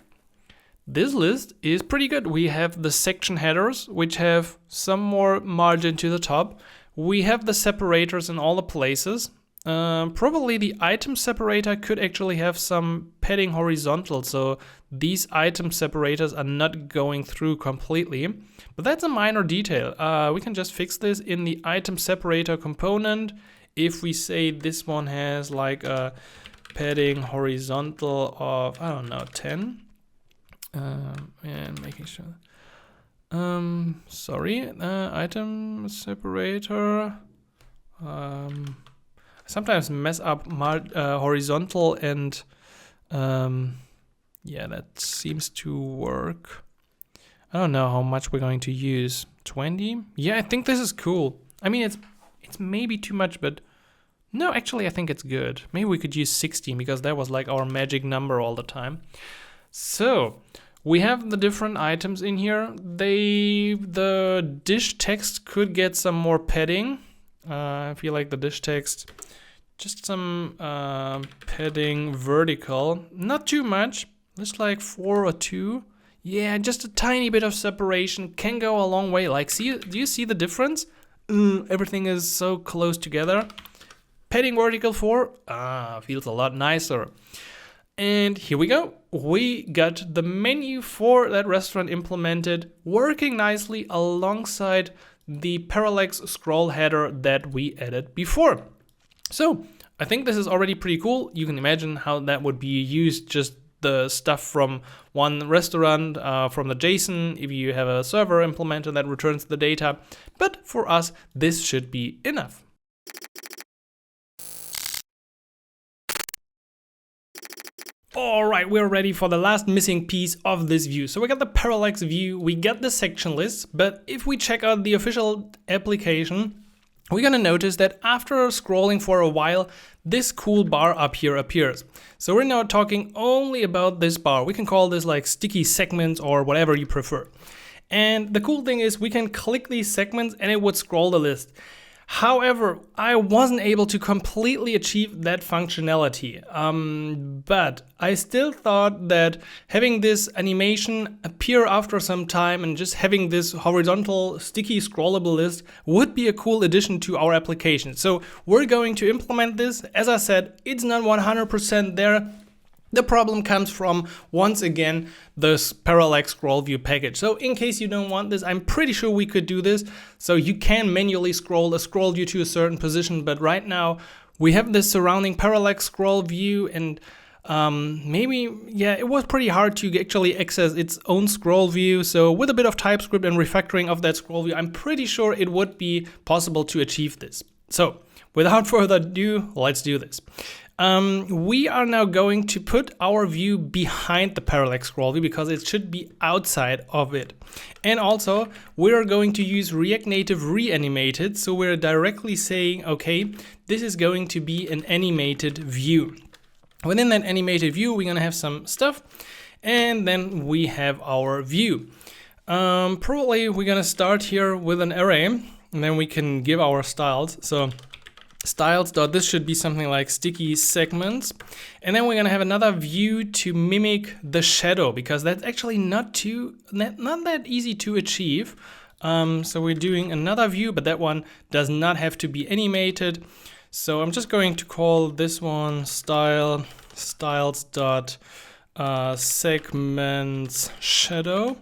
this list is pretty good. We have the section headers, which have some more margin to the top. We have the separators in all the places. Probably the item separator could actually have some padding horizontal, so these item separators are not going through completely. But that's a minor detail. We can just fix this in the item separator component. If we say this one has like a padding horizontal of, I don't know, 10. And making sure. Sorry, item separator. Sometimes mess up horizontal and Yeah, that seems to work. I don't know how much we're going to use. 20? Yeah, I think this is cool. I mean, it's maybe too much, but no, actually I think it's good. Maybe we could use 16 because that was like our magic number all the time. So we have the different items in here. The dish text could get some more padding. I feel like the dish text, just some padding vertical, not too much, just like 4 or 2. Yeah, just a tiny bit of separation can go a long way. Like, do you see the difference? Everything is so close together. Padding vertical 4, feels a lot nicer. And here we go. We got the menu for that restaurant implemented, working nicely alongside the Parallax scroll header that we added before. So I think this is already pretty cool. You can imagine how that would be used, just the stuff from one restaurant, from the JSON, if you have a server implemented that returns the data. But for us, this should be enough. All right, we're ready for the last missing piece of this view. So we got the Parallax view, we got the section list, but if we check out the official application, we're gonna notice that after scrolling for a while, this cool bar up here appears. So we're now talking only about this bar. We can call this like sticky segments or whatever you prefer. And the cool thing is we can click these segments and it would scroll the list. However, I wasn't able to completely achieve that functionality, but I still thought that having this animation appear after some time and just having this horizontal sticky scrollable list would be a cool addition to our application. So we're going to implement this. As I said, it's not 100% there. The problem comes from, once again, this Parallax scroll view package. So in case you don't want this, I'm pretty sure we could do this. So you can manually scroll a scroll view to a certain position, but right now we have this surrounding Parallax scroll view, and maybe, yeah, it was pretty hard to actually access its own scroll view. So with a bit of TypeScript and refactoring of that scroll view, I'm pretty sure it would be possible to achieve this. So without further ado, let's do this. We are now going to put our view behind the Parallax scroll view because it should be outside of it. And also, we're going to use React Native Reanimated, so we're directly saying, okay, this is going to be an animated view. Within that animated view, we're gonna have some stuff, and then we have our view. Probably we're gonna start here with an array, and then we can give our styles. So styles.this should be something like sticky segments, and then we're gonna have another view to mimic the shadow, because that's actually not that easy to achieve. So we're doing another view, but that one does not have to be animated. So I'm just going to call this one styles.segments shadow.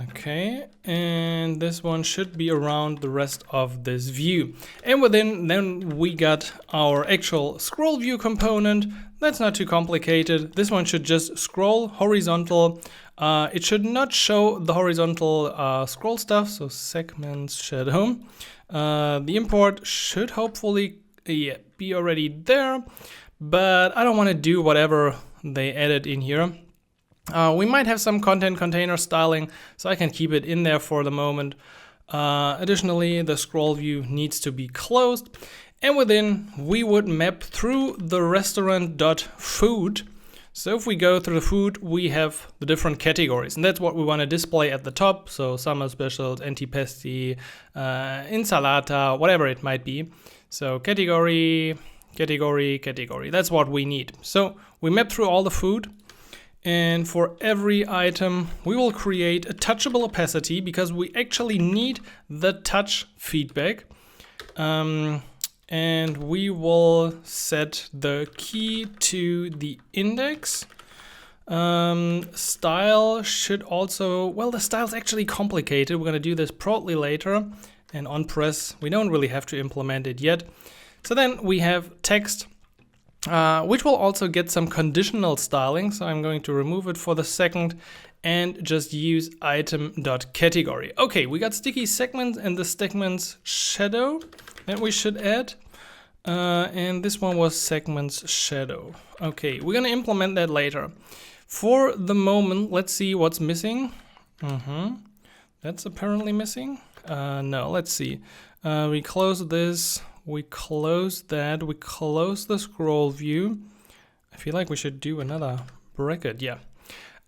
Okay, and this one should be around the rest of this view. And then we got our actual scroll view component. That's not too complicated. This one should just scroll horizontal. It should not show the horizontal scroll stuff, so segments shadow. The import should hopefully be already there, but I don't want to do whatever they added in here. We might have some content container styling, so I can keep it in there for the moment. Additionally, the scroll view needs to be closed, and within we would map through the restaurant.food. So if we go through the food, we have the different categories, and that's what we want to display at the top. So summer specials, antipasti, insalata, whatever it might be. So category, that's what we need. So we map through all the food. And for every item, we will create a touchable opacity because we actually need the touch feedback. And we will set the key to the index. Style should also, well, the style's actually complicated. We're going to do this probably later. And on press, we don't really have to implement it yet. So then we have text, which will also get some conditional styling. So I'm going to remove it for the second and just use item.category. Okay, we got sticky segments and the segments shadow that we should add. And this one was segments shadow. Okay, we're gonna implement that later. For the moment, let's see what's missing. That's apparently missing. No, let's see. We close this, we close that, we close the scroll view. I feel like we should do another bracket, yeah.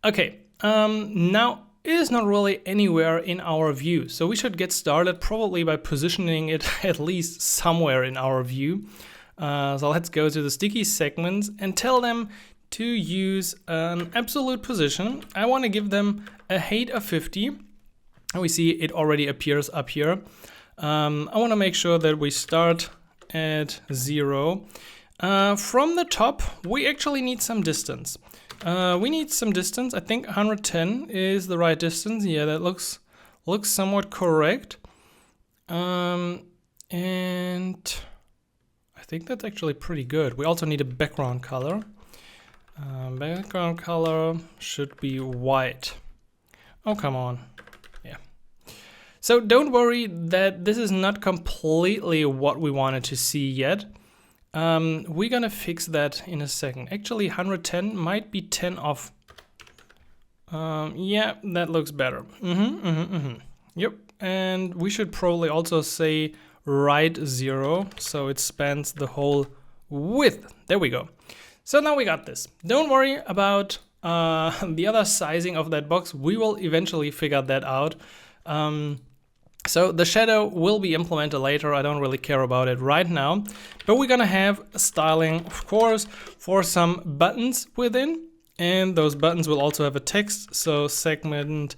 Okay, now it is not really anywhere in our view, so we should get started probably by positioning it at least somewhere in our view. So let's go to the sticky segments and tell them to use an absolute position. I want to give them a height of 50. And we see it already appears up here. I want to make sure that we start at 0. From the top, we actually need some distance. We need some distance. I think 110 is the right distance. Yeah, that looks somewhat correct. And I think that's actually pretty good. We also need a background color. Background color should be white. Oh, come on. Yeah. So don't worry that this is not completely what we wanted to see yet. We're gonna fix that in a second. Actually, 110 might be 10 off. Yeah, that looks better. Yep, and we should probably also say right 0, so it spans the whole width. There we go. So now we got this. Don't worry about the other sizing of that box. We will eventually figure that out. So the shadow will be implemented later. I don't really care about it right now. But we're gonna have styling, of course, for some buttons within. And those buttons will also have a text, so segment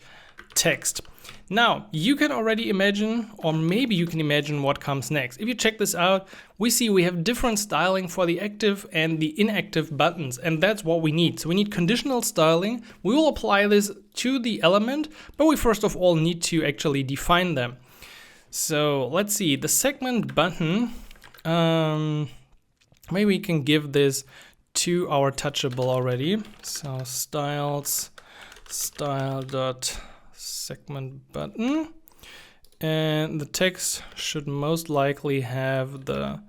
text. Now, you can already imagine, or maybe you can imagine what comes next. If you check this out, we see we have different styling for the active and the inactive buttons, and that's what we need. So we need conditional styling. We will apply this to the element, but we first of all need to actually define them. So let's see, the segment button, maybe we can give this to our touchable already. So styles, style.segment button, and the text should most likely have the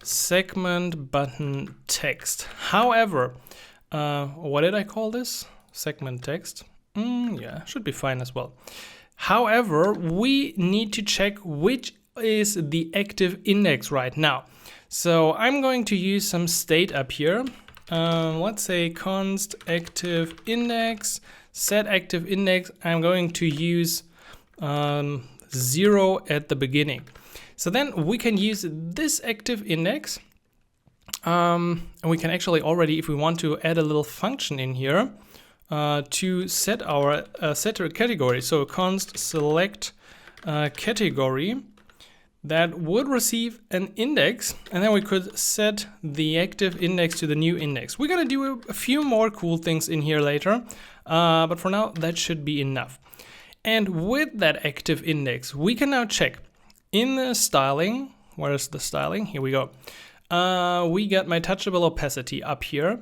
segment button text. However, what did I call this? Segment text? Yeah, should be fine as well. However, we need to check which is the active index right now. So I'm going to use some state up here. Let's say const active index, set active index. I'm going to use 0 at the beginning. So then we can use this active index. And we can actually already, if we want to add a little function in here, to set our setter category. So const select category that would receive an index, and then we could set the active index to the new index. We're gonna do a few more cool things in here later, but for now that should be enough. And with that active index, we can now check in the styling. Where's the styling? Here we go. We got my touchable opacity up here.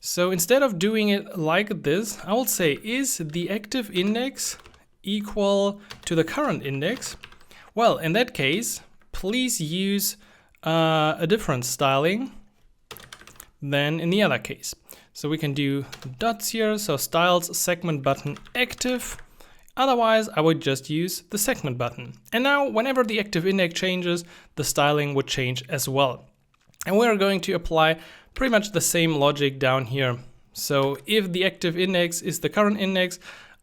So instead of doing it like this, I will say, is the active index equal to the current index? Well, in that case, please use a different styling than in the other case. So we can do dots here, so styles segment button active. Otherwise, I would just use the segment button. And now, whenever the active index changes, the styling would change as well. And we're going to apply pretty much the same logic down here. So if the active index is the current index,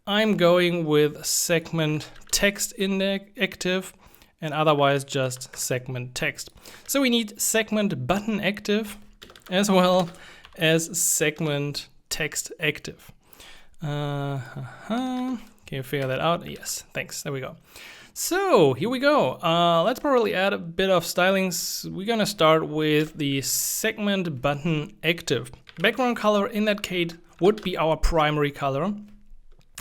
I'm going with segment text index active, and otherwise just segment text. So we need segment button active as well as segment text active. Can you figure that out? Yes, thanks, there we go. So here we go. Let's probably add a bit of stylings. We're gonna start with the segment button active. Background color in that case would be our primary color.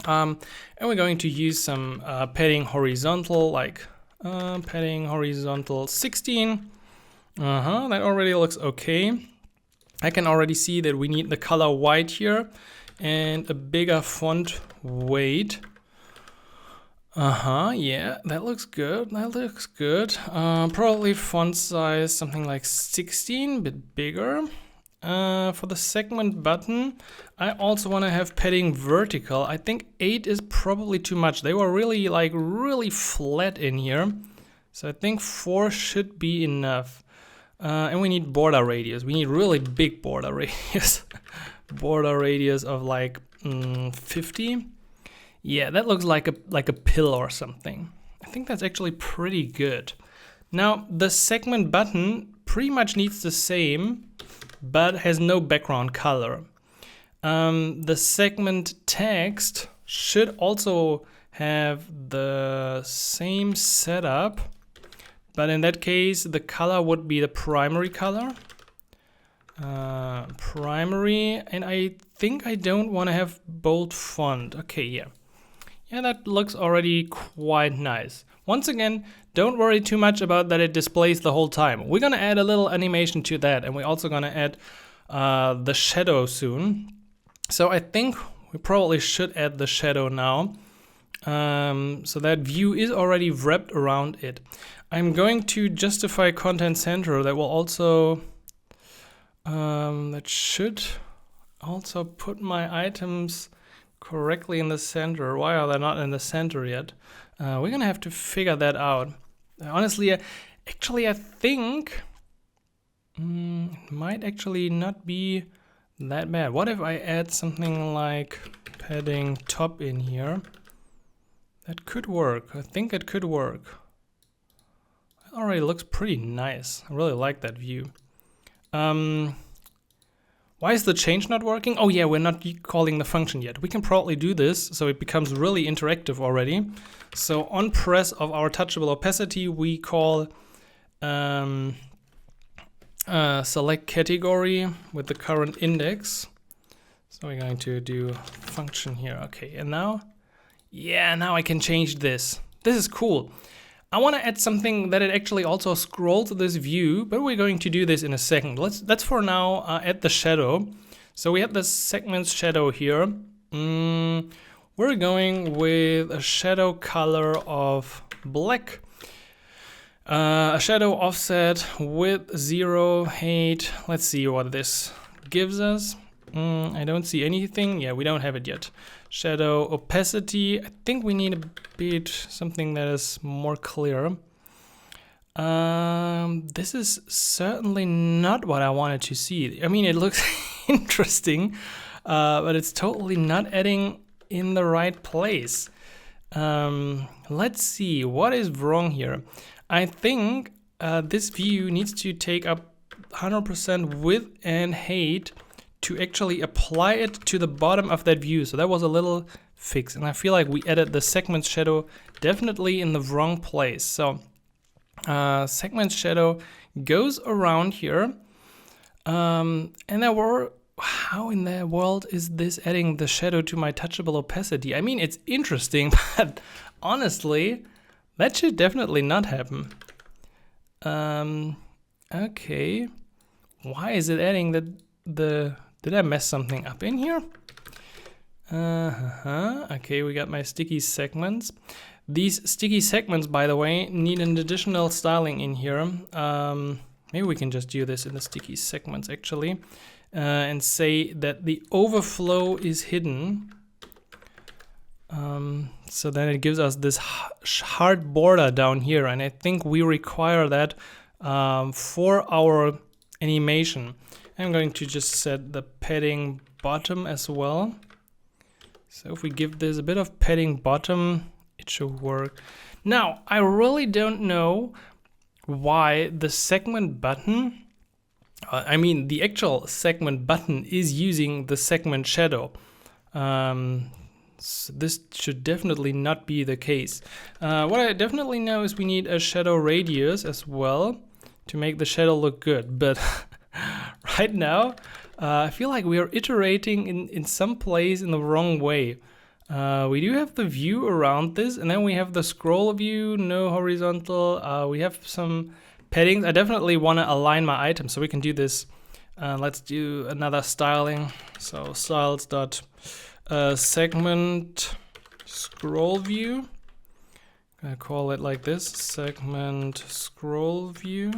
And we're going to use some padding horizontal, like padding horizontal 16. That already looks okay. I can already see that we need the color white here and a bigger font weight. Yeah, that looks good. That looks good. Probably font size something like 16, a bit bigger. For the segment button, I also want to have padding vertical. I think 8 is probably too much. They were really flat in here. So I think 4 should be enough. And we need border radius. We need really big border radius. Border radius of like 50. Yeah, that looks like a pill or something. I think that's actually pretty good. Now, the segment button pretty much needs the same, but has no background color. The segment text should also have the same setup, but in that case, the color would be the primary color. Primary, and I think I don't want to have bold font. Okay, yeah. Yeah, that looks already quite nice. Once again, don't worry too much about that it displays the whole time. We're gonna add a little animation to that, and we're also gonna add the shadow soon. So I think we probably should add the shadow now. So that view is already wrapped around it. I'm going to justify content center. That will also, that should also put my items correctly in the center. Why are they not in the center yet? We're gonna have to figure that out. Honestly, actually, I think it might actually not be that bad. What if I add something like padding top in here? That could work. I think it could work. It already looks pretty nice. I really like that view. Why is the change not working? Oh yeah, we're not calling the function yet. We can probably do this so it becomes really interactive already. So on press of our touchable opacity, we call select category with the current index. So we're going to do function here. Okay, and now, yeah, now I can change this. This is cool. I want to add something that it actually also scrolls this view, but we're going to do this in a second. Let's for now add the shadow. So we have the segments shadow here. We're going with a shadow color of black. A shadow offset with 0 height. Let's see what this gives us. I don't see anything. Yeah, we don't have it yet. Shadow opacity. I think we need a bit something that is more clear. This is certainly not what I wanted to see. I mean, it looks interesting, but it's totally not adding in the right place. Let's see what is wrong here. I think this view needs to take up 100% width and height to actually apply it to the bottom of that view. So that was a little fix, and I feel like we added the segment shadow definitely in the wrong place. So segment shadow goes around here, and there were, how in the world is this adding the shadow to my touchable opacity? I mean, it's interesting, but honestly, that should definitely not happen. Okay, why is it adding the did I mess something up in here? Okay, we got my sticky segments. These sticky segments, by the way, need an additional styling in here. Maybe we can just do this in the sticky segments actually, and say that the overflow is hidden. So then it gives us this hard border down here, and I think we require that for our animation. I'm going to just set the padding bottom as well. So if we give this a bit of padding bottom, it should work. Now, I really don't know why the segment button, I mean the actual segment button is using the segment shadow. So this should definitely not be the case. What I definitely know is we need a shadow radius as well to make the shadow look good, but right now, I feel like we are iterating in some place in the wrong way. We do have the view around this, and then we have the scroll view, no horizontal. We have some paddings. I definitely want to align my items, so we can do this. Let's do another styling. So styles.segment scroll view. Gonna call it like this, segment scroll view,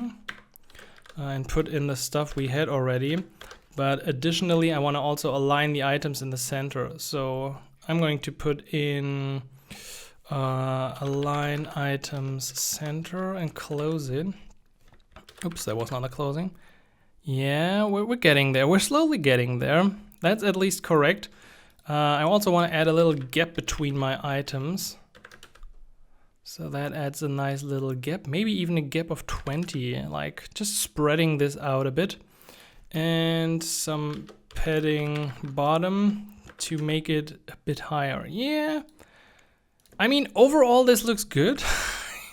and put in the stuff we had already. But additionally, I want to also align the items in the center. So I'm going to put in align items center and close it. Oops, that was not a closing. Yeah, we're getting there. We're slowly getting there. That's at least correct. I also want to add a little gap between my items. So that adds a nice little gap, maybe even a gap of 20, like just spreading this out a bit. And some padding bottom to make it a bit higher. Yeah, I mean, overall this looks good.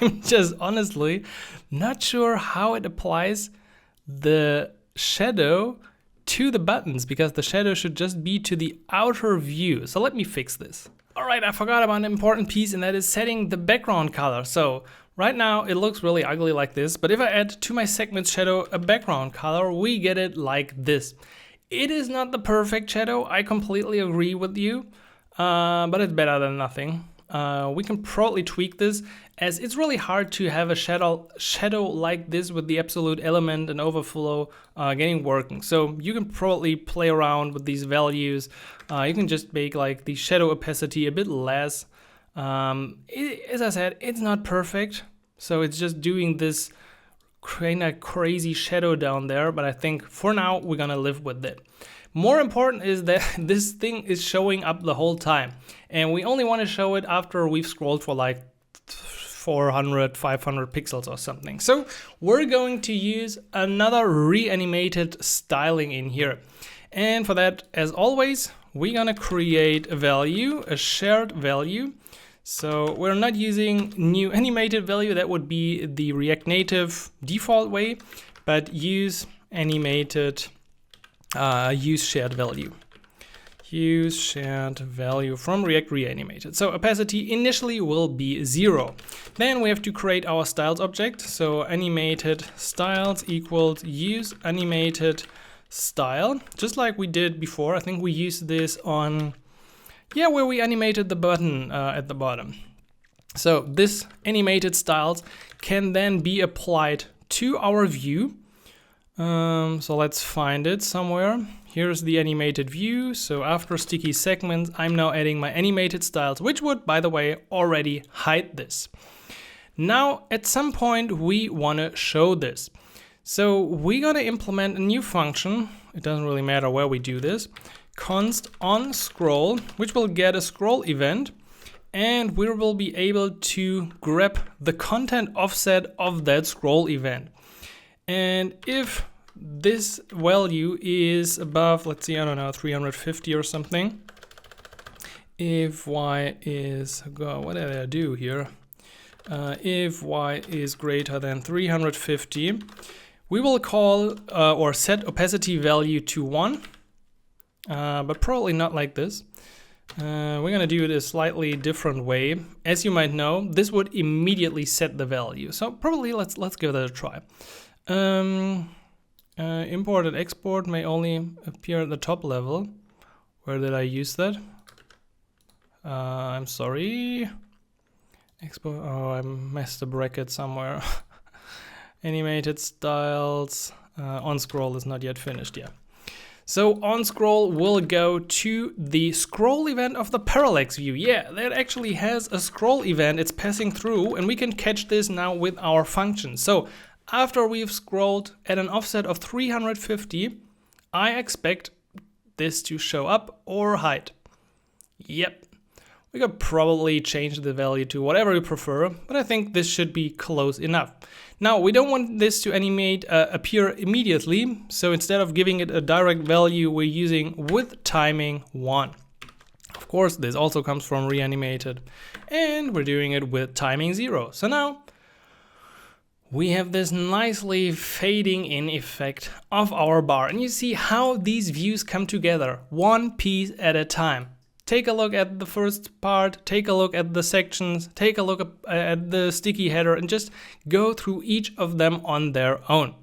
I'm just honestly not sure how it applies the shadow to the buttons, because the shadow should just be to the outer view. So let me fix this. All right, I forgot about an important piece, and that is setting the background color. So right now it looks really ugly like this, but if I add to my segment shadow a background color, we get it like this. It is not the perfect shadow, I completely agree with you, but it's better than nothing. We can probably tweak this, as it's really hard to have a shadow like this with the absolute element and overflow getting working. So you can probably play around with these values. You can just make like the shadow opacity a bit less. As I said, it's not perfect, so it's just doing this kind of crazy shadow down there, but I think for now we're gonna live with it. More important is that this thing is showing up the whole time, and we only want to show it after we've scrolled for like 400, 500 pixels or something. So we're going to use another reanimated styling in here. And for that, as always, we're gonna create a value, a shared value. So we're not using new animated value, that would be the React Native default way, but use animated, use shared value. Use shared value from React Reanimated. So opacity initially will be 0. Then we have to create our styles object. So animated styles equals use animated style, just like we did before. I think we used this on, yeah, where we animated the button at the bottom. So this animated styles can then be applied to our view. So let's find it somewhere. Here's the animated view. So after sticky segments, I'm now adding my animated styles, which would, by the way, already hide this. Now, at some point, we want to show this. So we're going to implement a new function. It doesn't really matter where we do this. Const on scroll, which will get a scroll event, and we will be able to grab the content offset of that scroll event. And if this value is above, let's see, I don't know, 350 or something. If y is, what did I do here? If y is greater than 350, we will call or set opacity value to 1, but probably not like this. We're gonna do it a slightly different way. As you might know, this would immediately set the value. So probably let's give that a try. Import and export may only appear at the top level. Where did I use that? I'm sorry. Expo, oh, I messed a bracket somewhere. Animated styles, on scroll is not yet finished yet. So on scroll will go to the scroll event of the Parallax view. Yeah, that actually has a scroll event it's passing through, and we can catch this now with our function. So after we've scrolled at an offset of 350, I expect this to show up or hide. Yep. We could probably change the value to whatever you prefer, but I think this should be close enough. Now, we don't want this to animate appear immediately, so instead of giving it a direct value, we're using with timing 1. Of course, this also comes from Reanimated, and we're doing it with timing 0. So now, we have this nicely fading in effect of our bar, and you see how these views come together, one piece at a time. Take a look at the first part, take a look at the sections, take a look at the sticky header, and just go through each of them on their own.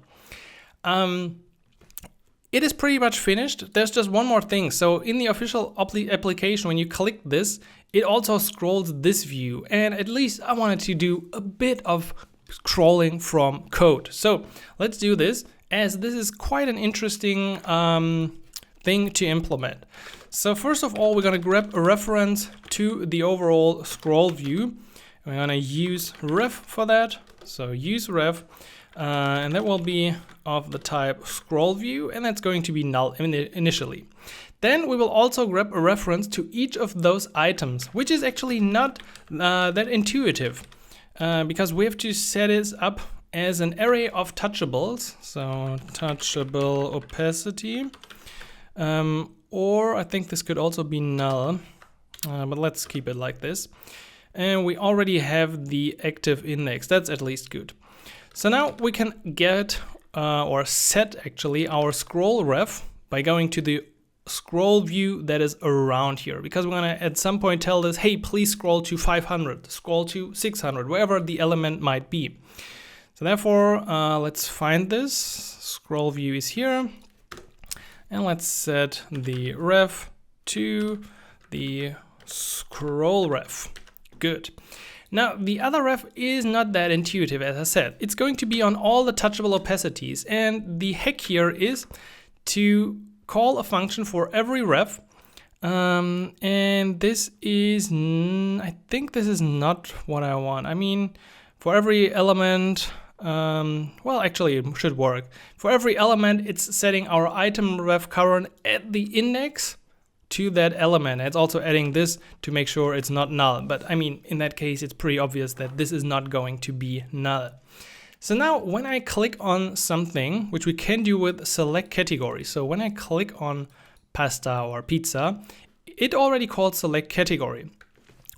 It is pretty much finished. There's just one more thing. So in the official application, when you click this, it also scrolls this view, and at least I wanted to do a bit of scrolling from code. So let's do this, as this is quite an interesting thing to implement. So first of all, we're gonna grab a reference to the overall scroll view. We're gonna use ref for that. So use ref, and that will be of the type scroll view, and that's going to be null initially. Then we will also grab a reference to each of those items, which is actually not that intuitive, because we have to set it up as an array of touchables. So touchable opacity, or I think this could also be null, but let's keep it like this. And we already have the active index. That's at least good. So now we can get or set actually our scroll ref by going to the scroll view that is around here, because we're gonna at some point tell this, hey, please scroll to 500, scroll to 600, wherever the element might be. So therefore, let's find this. Scroll view is here, and let's set the ref to the scroll ref. Good. Now, the other ref is not that intuitive, as I said. It's going to be on all the touchable opacities, and the hack here is to call a function for every ref, and this is, I think this is not what I want. I mean, for every element, well, actually it should work. For every element, it's setting our item ref current at the index to that element. It's also adding this to make sure it's not null. But I mean, in that case, it's pretty obvious that this is not going to be null. So now when I click on something, which we can do with select category. So when I click on pasta or pizza, it already called select category.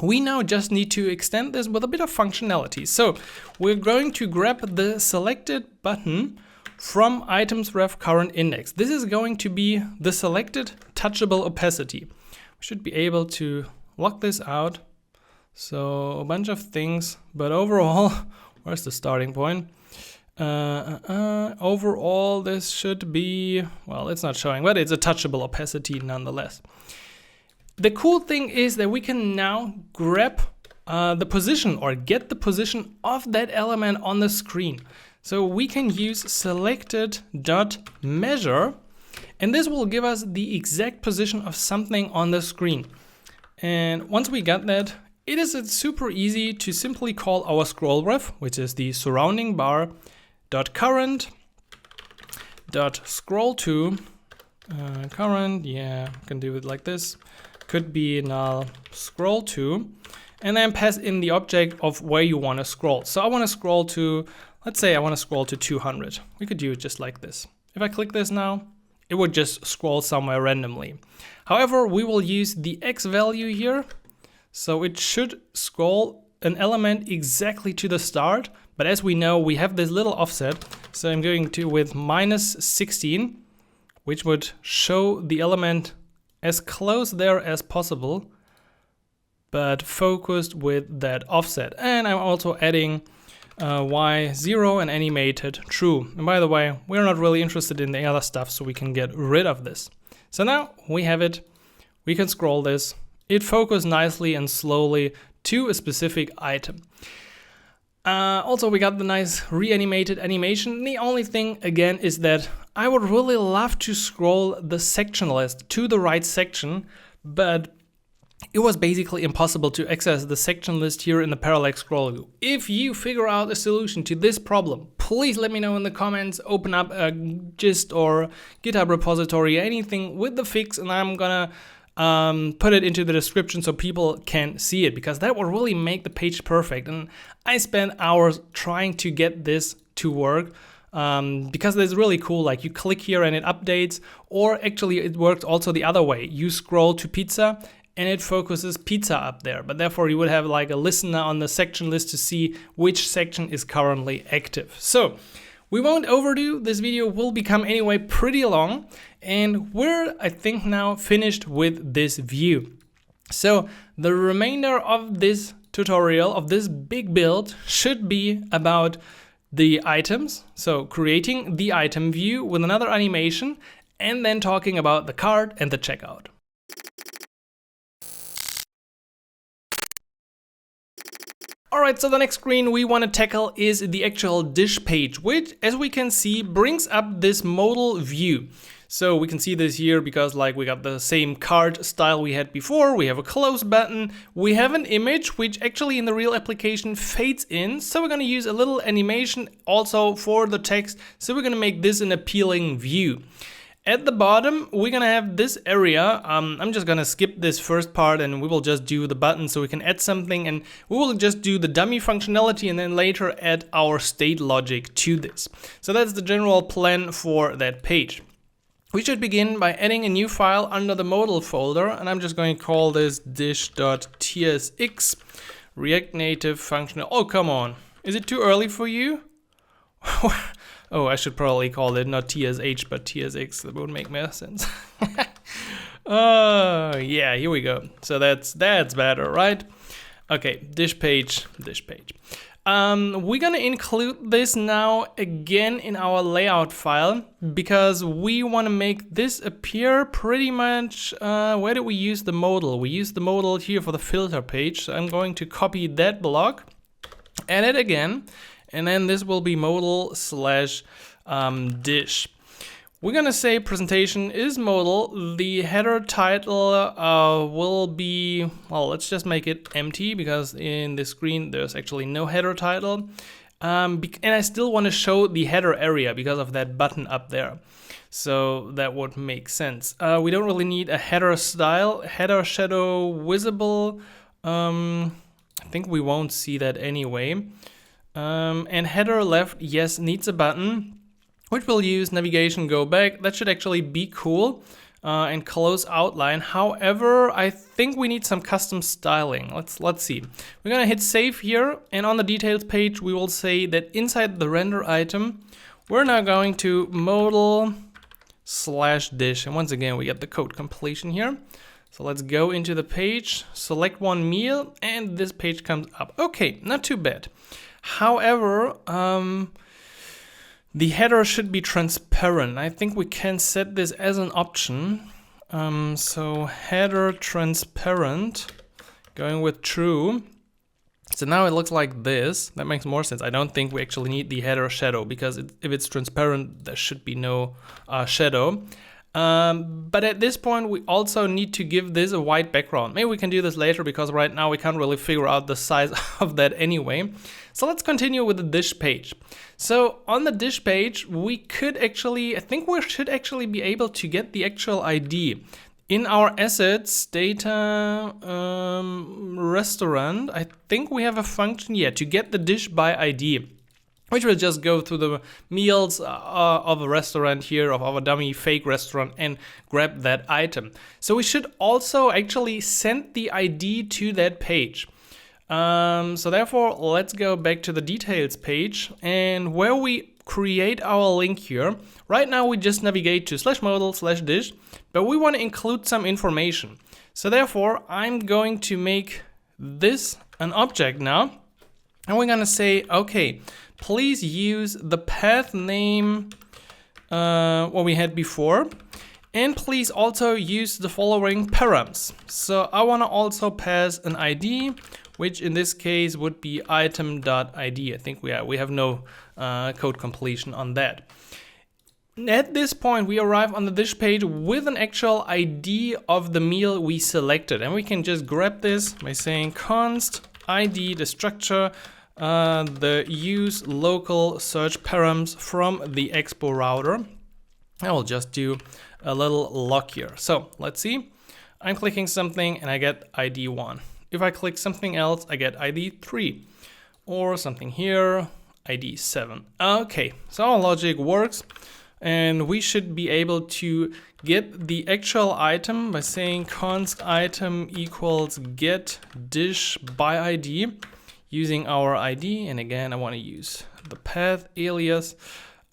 We now just need to extend this with a bit of functionality. So we're going to grab the selected button from items ref current index. This is going to be the selected touchable opacity. We should be able to lock this out. So a bunch of things, but overall, where's the starting point? Overall, this should be, well, it's not showing, but it's a touchable opacity nonetheless. The cool thing is that we can now grab the position or get the position of that element on the screen. So we can use selected.measure, and this will give us the exact position of something on the screen. And once we got that, it is super easy to simply call our scroll ref, which is the surrounding bar dot current dot scroll to current. Yeah, can do it like this. Could be null scroll to, and then pass in the object of where you want to scroll. So I want to scroll to, let's say I want to scroll to 200. We could do it just like this. If I click this now, it would just scroll somewhere randomly. However, we will use the X value here. So it should scroll an element exactly to the start. But as we know, we have this little offset. So I'm going to with -16, which would show the element as close there as possible, but focused with that offset. And I'm also adding Y0 and animated true. And by the way, we're not really interested in the other stuff, so we can get rid of this. So now we have it. We can scroll this. It focused nicely and slowly to a specific item. Also, we got the nice reanimated animation. The only thing, again, is that I would really love to scroll the section list to the right section, but it was basically impossible to access the section list here in the Parallax scroll view. If you figure out a solution to this problem, please let me know in the comments. Open up a gist or GitHub repository, anything with the fix, and I'm gonna put it into the description so people can see it, because that will really make the page perfect. And I spent hours trying to get this to work, because it's really cool. Like, you click here and it updates, or actually it works also the other way. You scroll to pizza and it focuses pizza up there, but therefore you would have like a listener on the section list to see which section is currently active. So we won't overdo. This video will become anyway pretty long, and we're, I think, now finished with this view. So the remainder of this tutorial, of this big build, should be about the items. So creating the item view with another animation, and then talking about the cart and the checkout. Alright, so the next screen we want to tackle is the actual dish page, which, as we can see, brings up this modal view. So we can see this here because like we got the same card style we had before. We have a close button. We have an image which actually in the real application fades in. So we're going to use a little animation also for the text. So we're going to make this an appealing view. At the bottom, we're going to have this area. I'm just going to skip this first part and we will just do the button so we can add something, and we will just do the dummy functionality and then later add our state logic to this. So that's the general plan for that page. We should begin by adding a new file under the modal folder, and I'm just going to call this dish.tsx React Native functional. Oh, come on. Is it too early for you? Oh, I should probably call it not TSH, but TSX. That would make more sense. Yeah, here we go. So that's better, right? Okay, dish page. We're gonna include this now again in our layout file because we want to make this appear pretty much, where did we use the modal? We used the modal here for the filter page. So I'm going to copy that block, add it again, and then this will be modal / dish. We're gonna say presentation is modal. The header title will be, well, let's just make it empty because in the screen there's actually no header title. And I still want to show the header area because of that button up there. So that would make sense. We don't really need a header style, header shadow visible. I think we won't see that anyway. And header left, yes, needs a button, which we'll use navigation go back. That should actually be cool. And close outline. However, I think we need some custom styling. Let's see. We're gonna hit save here, and on the details page we will say that inside the render item we're now going to modal / dish, and once again we get the code completion here. So let's go into the page, select one meal, and this page comes up. Okay, not too bad. However, the header should be transparent. I think we can set this as an option. So header transparent, going with true. So now it looks like this. That makes more sense. I don't think we actually need the header shadow because if it's transparent, there should be no shadow. But at this point, we also need to give this a white background. Maybe we can do this later because right now we can't really figure out the size of that anyway. So let's continue with the dish page. So on the dish page, we could actually, I think we should actually be able to get the actual ID. In our assets, data, restaurant, I think we have a function, yeah, to get the dish by ID, which will just go through the meals of a restaurant here, of our dummy fake restaurant, and grab that item. So we should also actually send the ID to that page. So therefore, let's go back to the details page, and where we create our link here. Right now we just navigate to /modal / dish, but we want to include some information. So therefore, I'm going to make this an object now, and we're gonna say, okay, please use the path name what we had before, and please also use the following params. So I want to also pass an ID, which in this case would be item.id. I think we have no code completion on that. At this point, we arrive on the dish page with an actual ID of the meal we selected, and we can just grab this by saying const ID, the structure, the use local search params from the Expo Router. I will just do a little lock here. So let's see. I'm clicking something and I get ID 1. If I click something else, I get ID 3. Or something here, ID 7. Okay, so our logic works. And we should be able to get the actual item by saying const item equals get dish by ID. Using our ID, and again I want to use the path alias.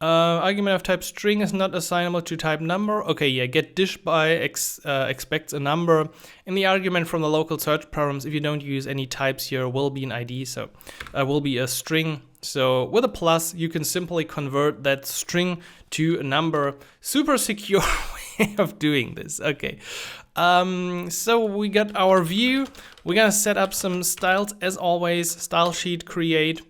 Argument of type string is not assignable to type number. Okay, yeah, get dish by expects a number, and the argument from the local search params, if you don't use any types here, will be an ID, so will be a string. So with a plus, you can simply convert that string to a number. Super secure of doing this. Okay. So we got our view. We're gonna set up some styles as always. Style sheet create.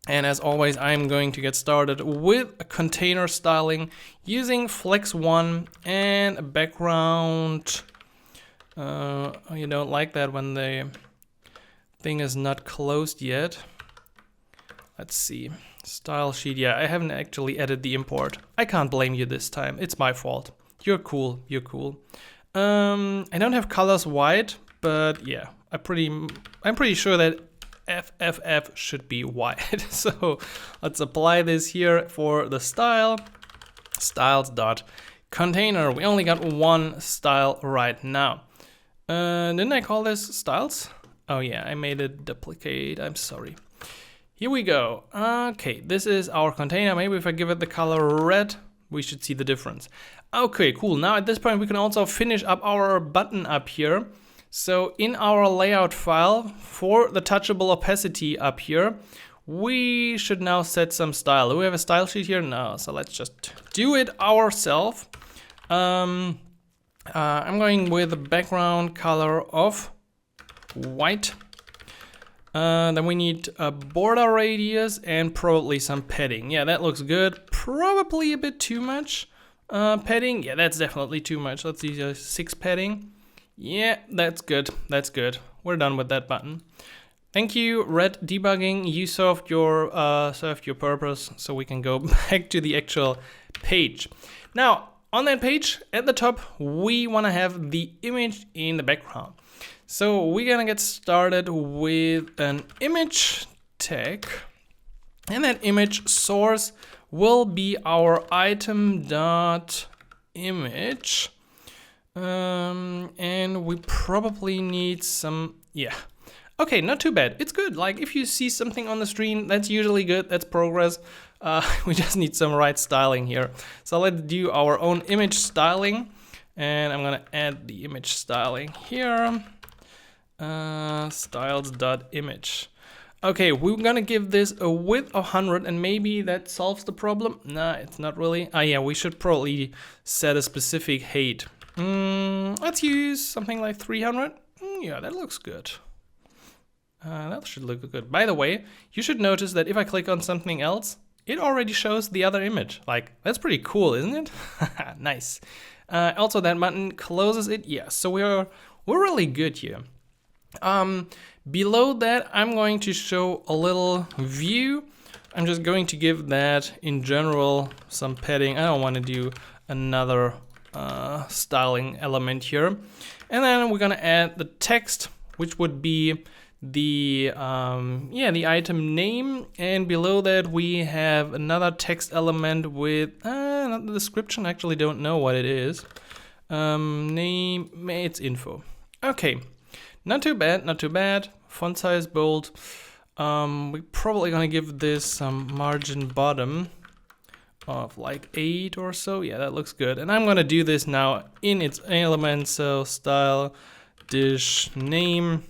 And as always, I'm going to get started with a container styling using Flex 1 and a background. You don't like that when the thing is not closed yet. Let's see. Style sheet. Yeah, I haven't actually added the import. I can't blame you this time. It's my fault. You're cool. You're cool. I don't have colors white, but yeah, I'm pretty sure that FFF should be white. So let's apply this here for the style. Styles.container. We only got one style right now. Didn't I call this styles? Oh yeah, I made a duplicate. I'm sorry. Here we go. Okay, this is our container. Maybe if I give it the color red, we should see the difference. Okay, cool. Now at this point, we can also finish up our button up here. So in our layout file for the touchable opacity up here, we should now set some style. Do we have a style sheet here? No, so let's just do it ourselves. I'm going with a background color of white. Then we need a border radius and probably some padding. Yeah, that looks good. Probably a bit too much padding. Yeah, that's definitely too much. Let's use a 6 padding. Yeah, that's good. That's good. We're done with that button. Thank you, Red Debugging. You served your purpose, so we can go back to the actual page. Now, on that page at the top, we want to have the image in the background. So we're gonna get started with an image tag, and that image source will be our item.image. And we probably need some, yeah. Okay, not too bad. It's good. Like if you see something on the screen, that's usually good. That's progress. We just need some right styling here. So let's do our own image styling. And I'm gonna add the image styling here. Styles.image. Okay, we're gonna give this a width of 100 and maybe that solves the problem. Nah, it's not really. Yeah, we should probably set a specific height. Let's use something like 300. Yeah, that looks good. That should look good. By the way, you should notice that if I click on something else, it already shows the other image. Like, that's pretty cool, isn't it? Nice. Also, that button closes it. Yeah, so we're really good here. Below that, I'm going to show a little view. I'm just going to give that in general some padding. I don't want to do another styling element here. And then we're gonna add the text, which would be the the item name, and below that we have another text element with not the description. I actually don't know what it is. Name, it's info. Okay, not too bad, not too bad. Font size bold. We're probably gonna give this some margin bottom of like 8 or so. Yeah, that looks good. And I'm gonna do this now in its element, so style dish name.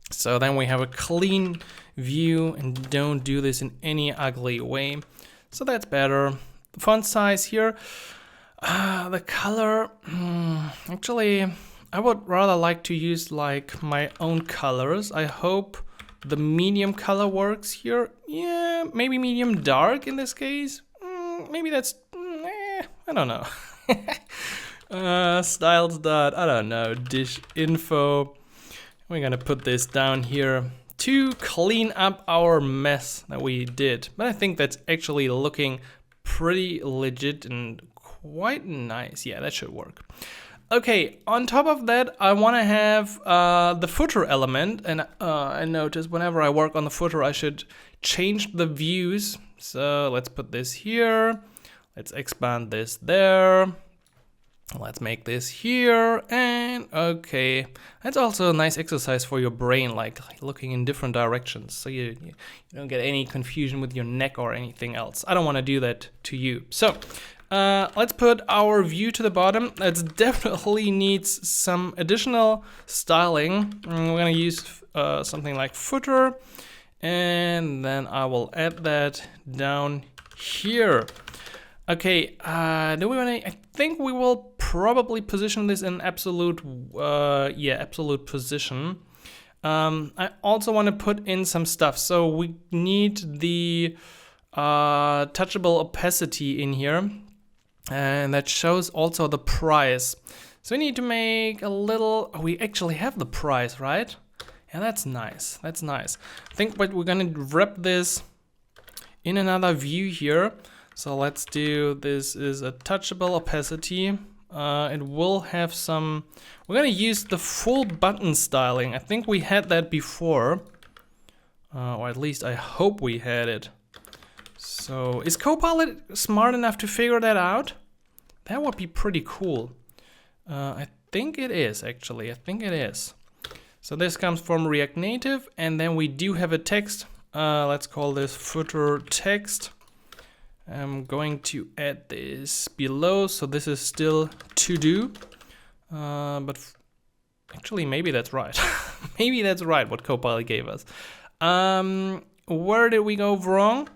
So then we have a clean view and don't do this in any ugly way. So that's better. The font size here, the color, actually I would rather like to use like my own colors. I hope the medium color works here. Yeah, maybe medium dark in this case. Maybe that's, I don't know. Styles dot, I don't know, dish info. We're gonna put this down here to clean up our mess that we did. But I think that's actually looking pretty legit and quite nice. Yeah, that should work. Okay, on top of that, I want to have the footer element, and I notice whenever I work on the footer, I should change the views. So let's put this here. Let's expand this there. Let's make this here, and okay. That's also a nice exercise for your brain, like looking in different directions, so you don't get any confusion with your neck or anything else. I don't want to do that to you. So let's put our view to the bottom. That definitely needs some additional styling. We're gonna use something like footer, and then I will add that down here. Okay, do we want to? I think we will probably position this in absolute, absolute position. I also want to put in some stuff. So we need the touchable opacity in here, and that shows also the price. So we need to make a little, we actually have the price, right? Yeah, that's nice. That's nice. I think what we're gonna wrap this in another view here. So let's do, this is a touchable opacity. It will have some, we're gonna use the full button styling. I think we had that before, or at least I hope we had it. So is Copilot smart enough to figure that out? That would be pretty cool. I think it is, actually. I think it is. So this comes from React Native, and then we do have a text. Let's call this footer text. I'm going to add this below, so this is still to do. But actually, maybe that's right. Maybe that's right what Copilot gave us. Where did we go wrong?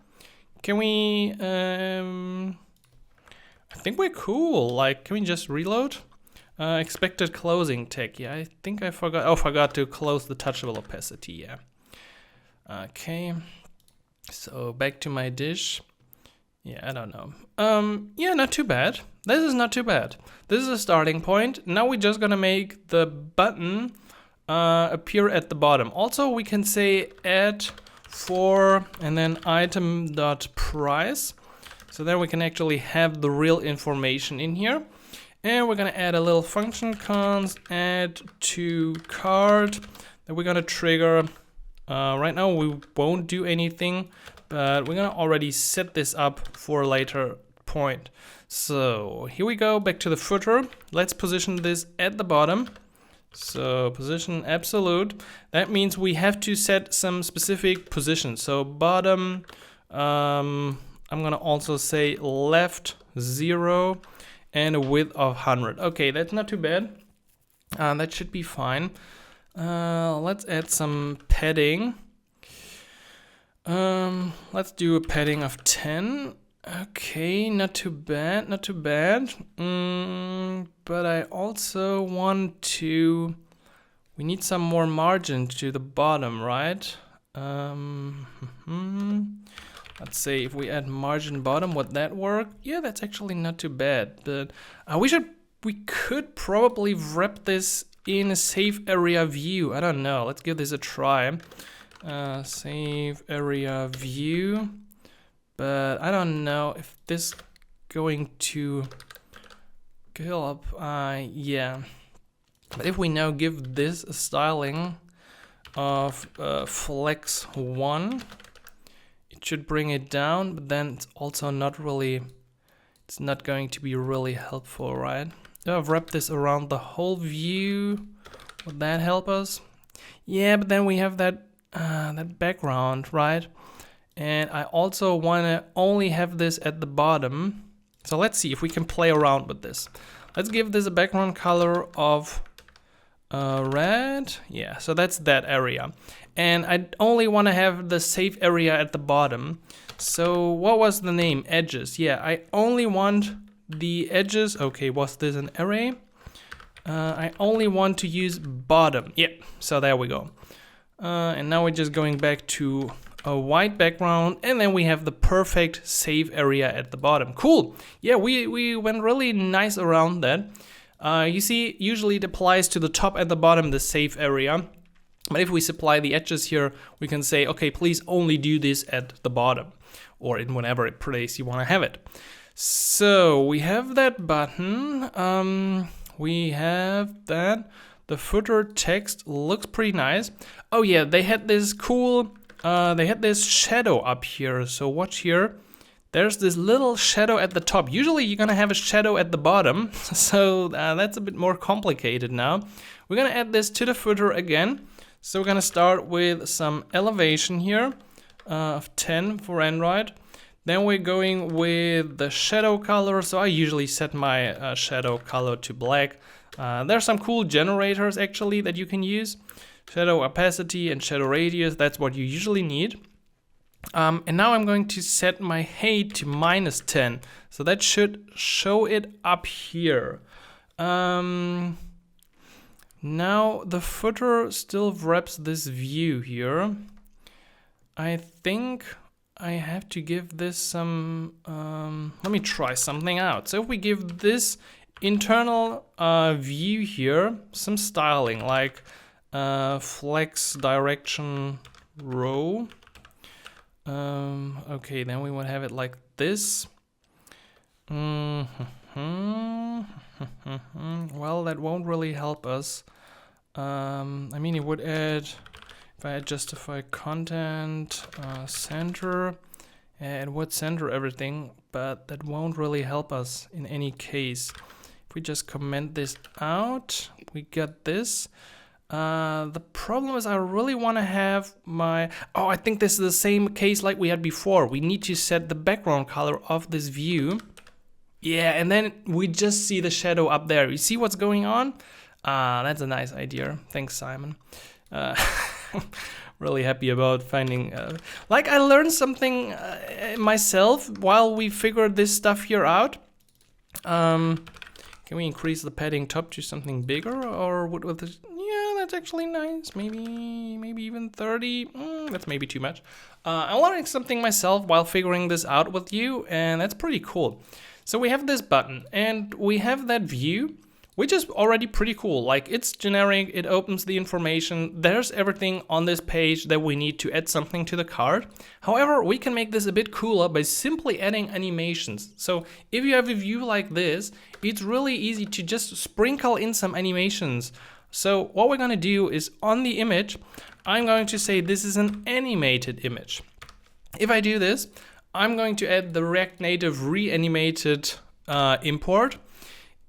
Can we? I think we're cool. Like, can we just reload? Expected closing tag. Yeah, I think I forgot. Oh, forgot to close the touchable opacity. Yeah. Okay. So back to my dish. Yeah, I don't know. Yeah, not too bad. This is not too bad. This is a starting point. Now we're just gonna make the button appear at the bottom. Also, we can say add for and then item.price. So then we can actually have the real information in here. And we're gonna add a little function const add to cart that we're gonna trigger. Right now we won't do anything, but we're gonna already set this up for a later point. So here we go, back to the footer. Let's position this at the bottom. So position absolute. That means we have to set some specific position. So bottom, I'm gonna also say left 0 and a width of 100. Okay, that's not too bad. That should be fine. Let's add some padding. Let's do a padding of 10. Okay, not too bad, not too bad. But I also want to, we need some more margin to the bottom, right? Let's say if we add margin bottom, would that work? Yeah, that's actually not too bad. But we could probably wrap this in a save area view. I don't know. Let's give this a try. Save area view. But I don't know if this going to go up. Yeah. But if we now give this a styling of flex 1, it should bring it down, but then it's also not really, it's not going to be really helpful, right? I've wrapped this around the whole view. Would that help us? Yeah, but then we have that that background, right? And I also want to only have this at the bottom. So let's see if we can play around with this. Let's give this a background color of red. Yeah, so that's that area. And I only want to have the save area at the bottom. So what was the name? Edges. Yeah, I only want the edges. Okay, was this an array? I only want to use bottom. Yeah, so there we go. And now we're just going back to a white background, and then we have the perfect save area at the bottom. Cool. Yeah, we went really nice around that. You see, usually it applies to the top and the bottom, the save area. But if we supply the edges here, we can say, okay, please only do this at the bottom or in whatever place you want to have it. So we have that button. We have that. The footer text looks pretty nice. Oh yeah, they had this cool, they had this shadow up here. So watch here. There's this little shadow at the top. Usually you're gonna have a shadow at the bottom. So that's a bit more complicated now. We're gonna add this to the footer again. So we're gonna start with some elevation here of 10 for Android. Then we're going with the shadow color. So I usually set my shadow color to black. There's some cool generators actually that you can use. Shadow opacity and shadow radius, that's what you usually need. And now I'm going to set my height to -10. So that should show it up here. Now the footer still wraps this view here. I think I have to give this some, let me try something out. So if we give this internal view here some styling, like flex direction row. Okay, then we would have it like this. Well, that won't really help us. I mean, it would add, if I had justify content, center, it would center everything, but that won't really help us in any case. If we just comment this out, we get this. The problem is I really want to have my, I think this is the same case like we had before. We need to set the background color of this view. Yeah, and then we just see the shadow up there. You see what's going on? That's a nice idea. Thanks, Simon. Really happy about finding, like I learned something myself while we figured this stuff here out. Can we increase the padding top to something bigger, or what with this? Yeah, that's actually nice. Maybe even 30. That's maybe too much. I learned something myself while figuring this out with you, and that's pretty cool. So we have this button, and we have that view, which is already pretty cool. Like, it's generic, it opens the information, there's everything on this page that we need to add something to the cart. However, we can make this a bit cooler by simply adding animations. So if you have a view like this, it's really easy to just sprinkle in some animations. So what we're gonna do is, on the image, I'm going to say this is an animated image. If I do this, I'm going to add the React Native Reanimated import.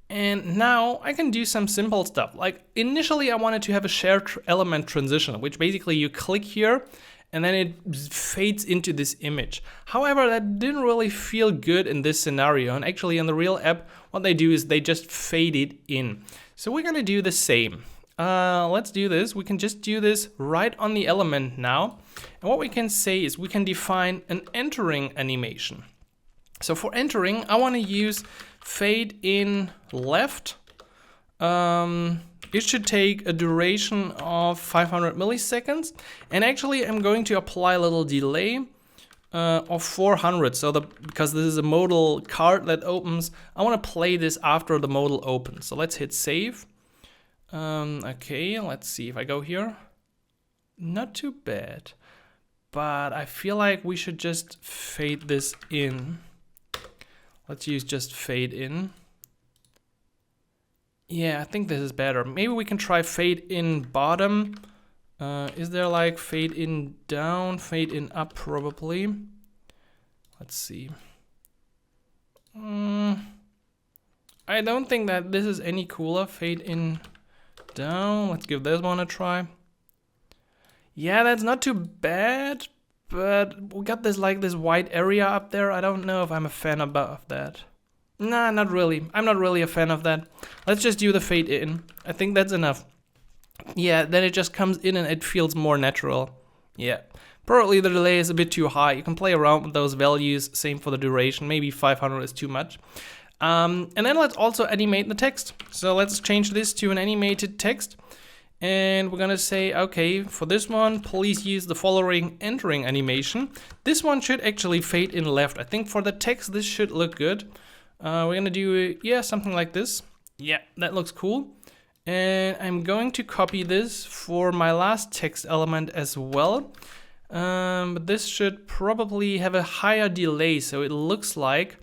And now I can do some simple stuff. Like, initially I wanted to have a shared element transition, which basically you click here and then it fades into this image. However, that didn't really feel good in this scenario. And actually in the real app, what they do is they just fade it in. So we're gonna do the same. Let's do this. We can just do this right on the element now. And what we can say is we can define an entering animation. So for entering, I want to use fade in left. It should take a duration of 500 milliseconds. And actually, I'm going to apply a little delay of 400. So because this is a modal cart that opens, I want to play this after the modal opens. So let's hit save. Okay, let's see if I go here. Not too bad. But I feel like we should just fade this in. Let's use just fade in. Yeah, I think this is better. Maybe we can try fade in bottom. Is there like fade in down, fade in up probably? Let's see. I don't think that this is any cooler. Fade in down. Let's give this one a try. Yeah, that's not too bad, but we got this like this white area up there. I don't know if I'm a fan of that. Nah, not really. I'm not really a fan of that. Let's just do the fade in. I think that's enough. Yeah, then it just comes in and it feels more natural. Yeah, probably the delay is a bit too high. You can play around with those values. Same for the duration. Maybe 500 is too much. And then let's also animate the text. So let's change this to an animated text. And we're gonna say, okay, for this one, please use the following entering animation. This one should actually fade in left. I think for the text, this should look good. We're gonna do, yeah, something like this. Yeah, that looks cool. And I'm going to copy this for my last text element as well. But this should probably have a higher delay, so it looks like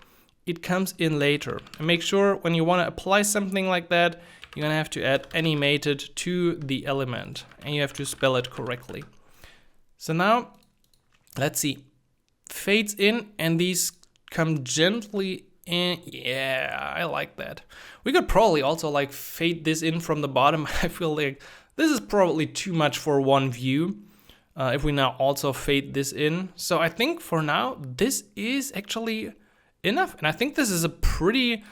it comes in later. And make sure when you wanna apply something like that, you're gonna have to add animated to the element, and you have to spell it correctly. So now, let's see. Fades in, and these come gently in. Yeah, I like that. We could probably also like fade this in from the bottom. I feel like this is probably too much for one view. If we now also fade this in. So I think for now, this is actually enough. And I think this is a pretty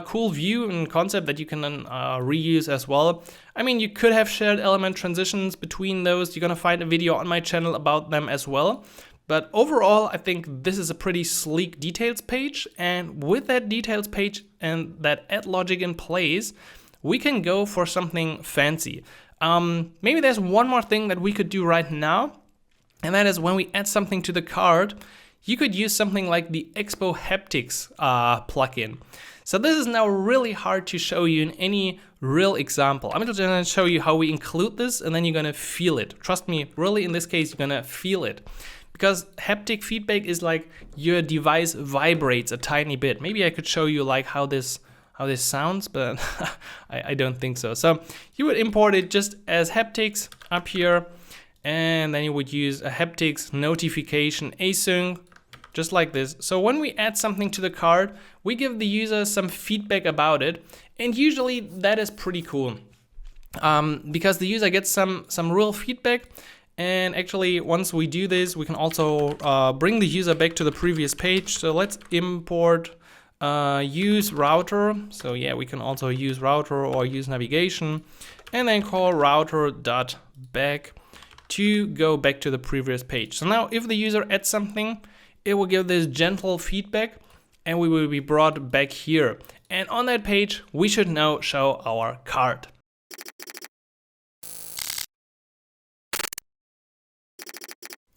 cool view and concept that you can then reuse as well. I mean, you could have shared element transitions between those. You're gonna find a video on my channel about them as well. But overall, I think this is a pretty sleek details page. And with that details page and that add logic in place, we can go for something fancy. Maybe there's one more thing that we could do right now. And that is when we add something to the card, you could use something like the Expo Haptics plugin. So this is now really hard to show you in any real example. I'm just gonna show you how we include this and then you're gonna feel it. Trust me, really in this case, you're gonna feel it. Because haptic feedback is like your device vibrates a tiny bit. Maybe I could show you like how this sounds, but I don't think so. So you would import it just as haptics up here, and then you would use a haptics notification async, just like this. So when we add something to the card, we give the user some feedback about it, and usually that is pretty cool because the user gets some real feedback. And actually, once we do this, we can also bring the user back to the previous page. So let's import use router. So yeah, we can also use router or use navigation, and then call router.back to go back to the previous page. So now if the user adds something, it will give this gentle feedback and we will be brought back here. And on that page, we should now show our card.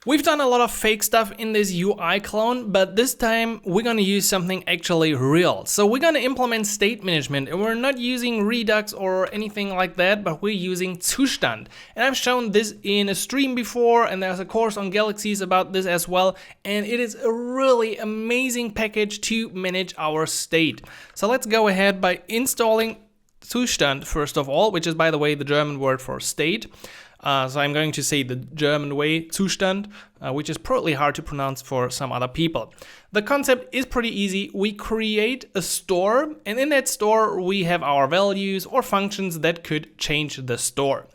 We've done a lot of fake stuff in this UI clone, but this time we're gonna use something actually real. So we're gonna implement state management, and we're not using Redux or anything like that, but we're using Zustand. And I've shown this in a stream before, and there's a course on Galaxies about this as well. And it is a really amazing package to manage our state. So let's go ahead by installing Zustand first of all, which is, by the way, the German word for state. So I'm going to say the German way, Zustand, which is probably hard to pronounce for some other people. The concept is pretty easy. We create a store, and in that store we have our values or functions that could change the store.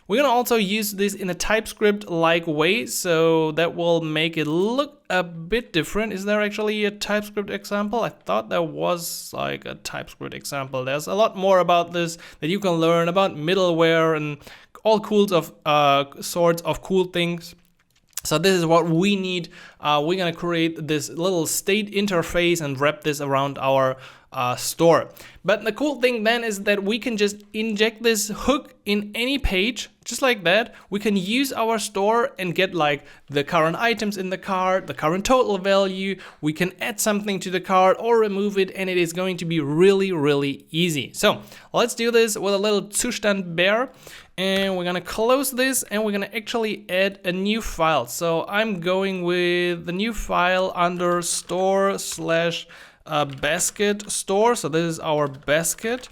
We're gonna also use this in a TypeScript-like way, so that will make it look a bit different. Is there actually a TypeScript example? I thought there was like a TypeScript example. There's a lot more about this that you can learn about middleware and all sorts of cool things. So this is what we need. We're gonna create this little state interface and wrap this around our store. But the cool thing then is that we can just inject this hook in any page, just like that. We can use our store and get like the current items in the cart, the current total value. We can add something to the cart or remove it, and it is going to be really, really easy. So let's do this with a little Zustand bear. And we're gonna close this, and we're gonna actually add a new file. So I'm going with the new file under store/basket store. So this is our basket,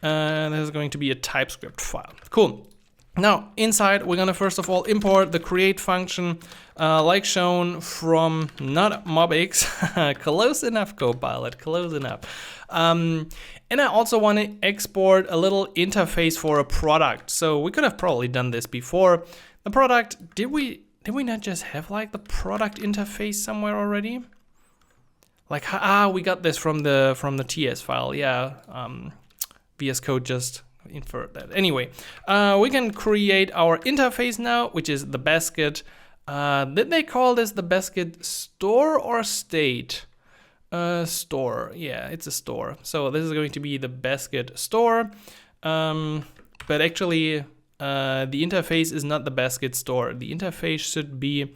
and this is going to be a TypeScript file. Cool. Now inside, we're gonna first of all import the create function, like shown from not mobx. Close enough, Copilot, close enough. And I also want to export a little interface for a product. So we could have probably done this before. The product, did we not just have like the product interface somewhere already? Like, we got this from the TS file. Yeah, VS Code just inferred that. Anyway, we can create our interface now, which is the basket. Did they call this the basket store or state? Store, yeah, it's a store. So this is going to be the basket store, but actually the interface is not the basket store. The interface should be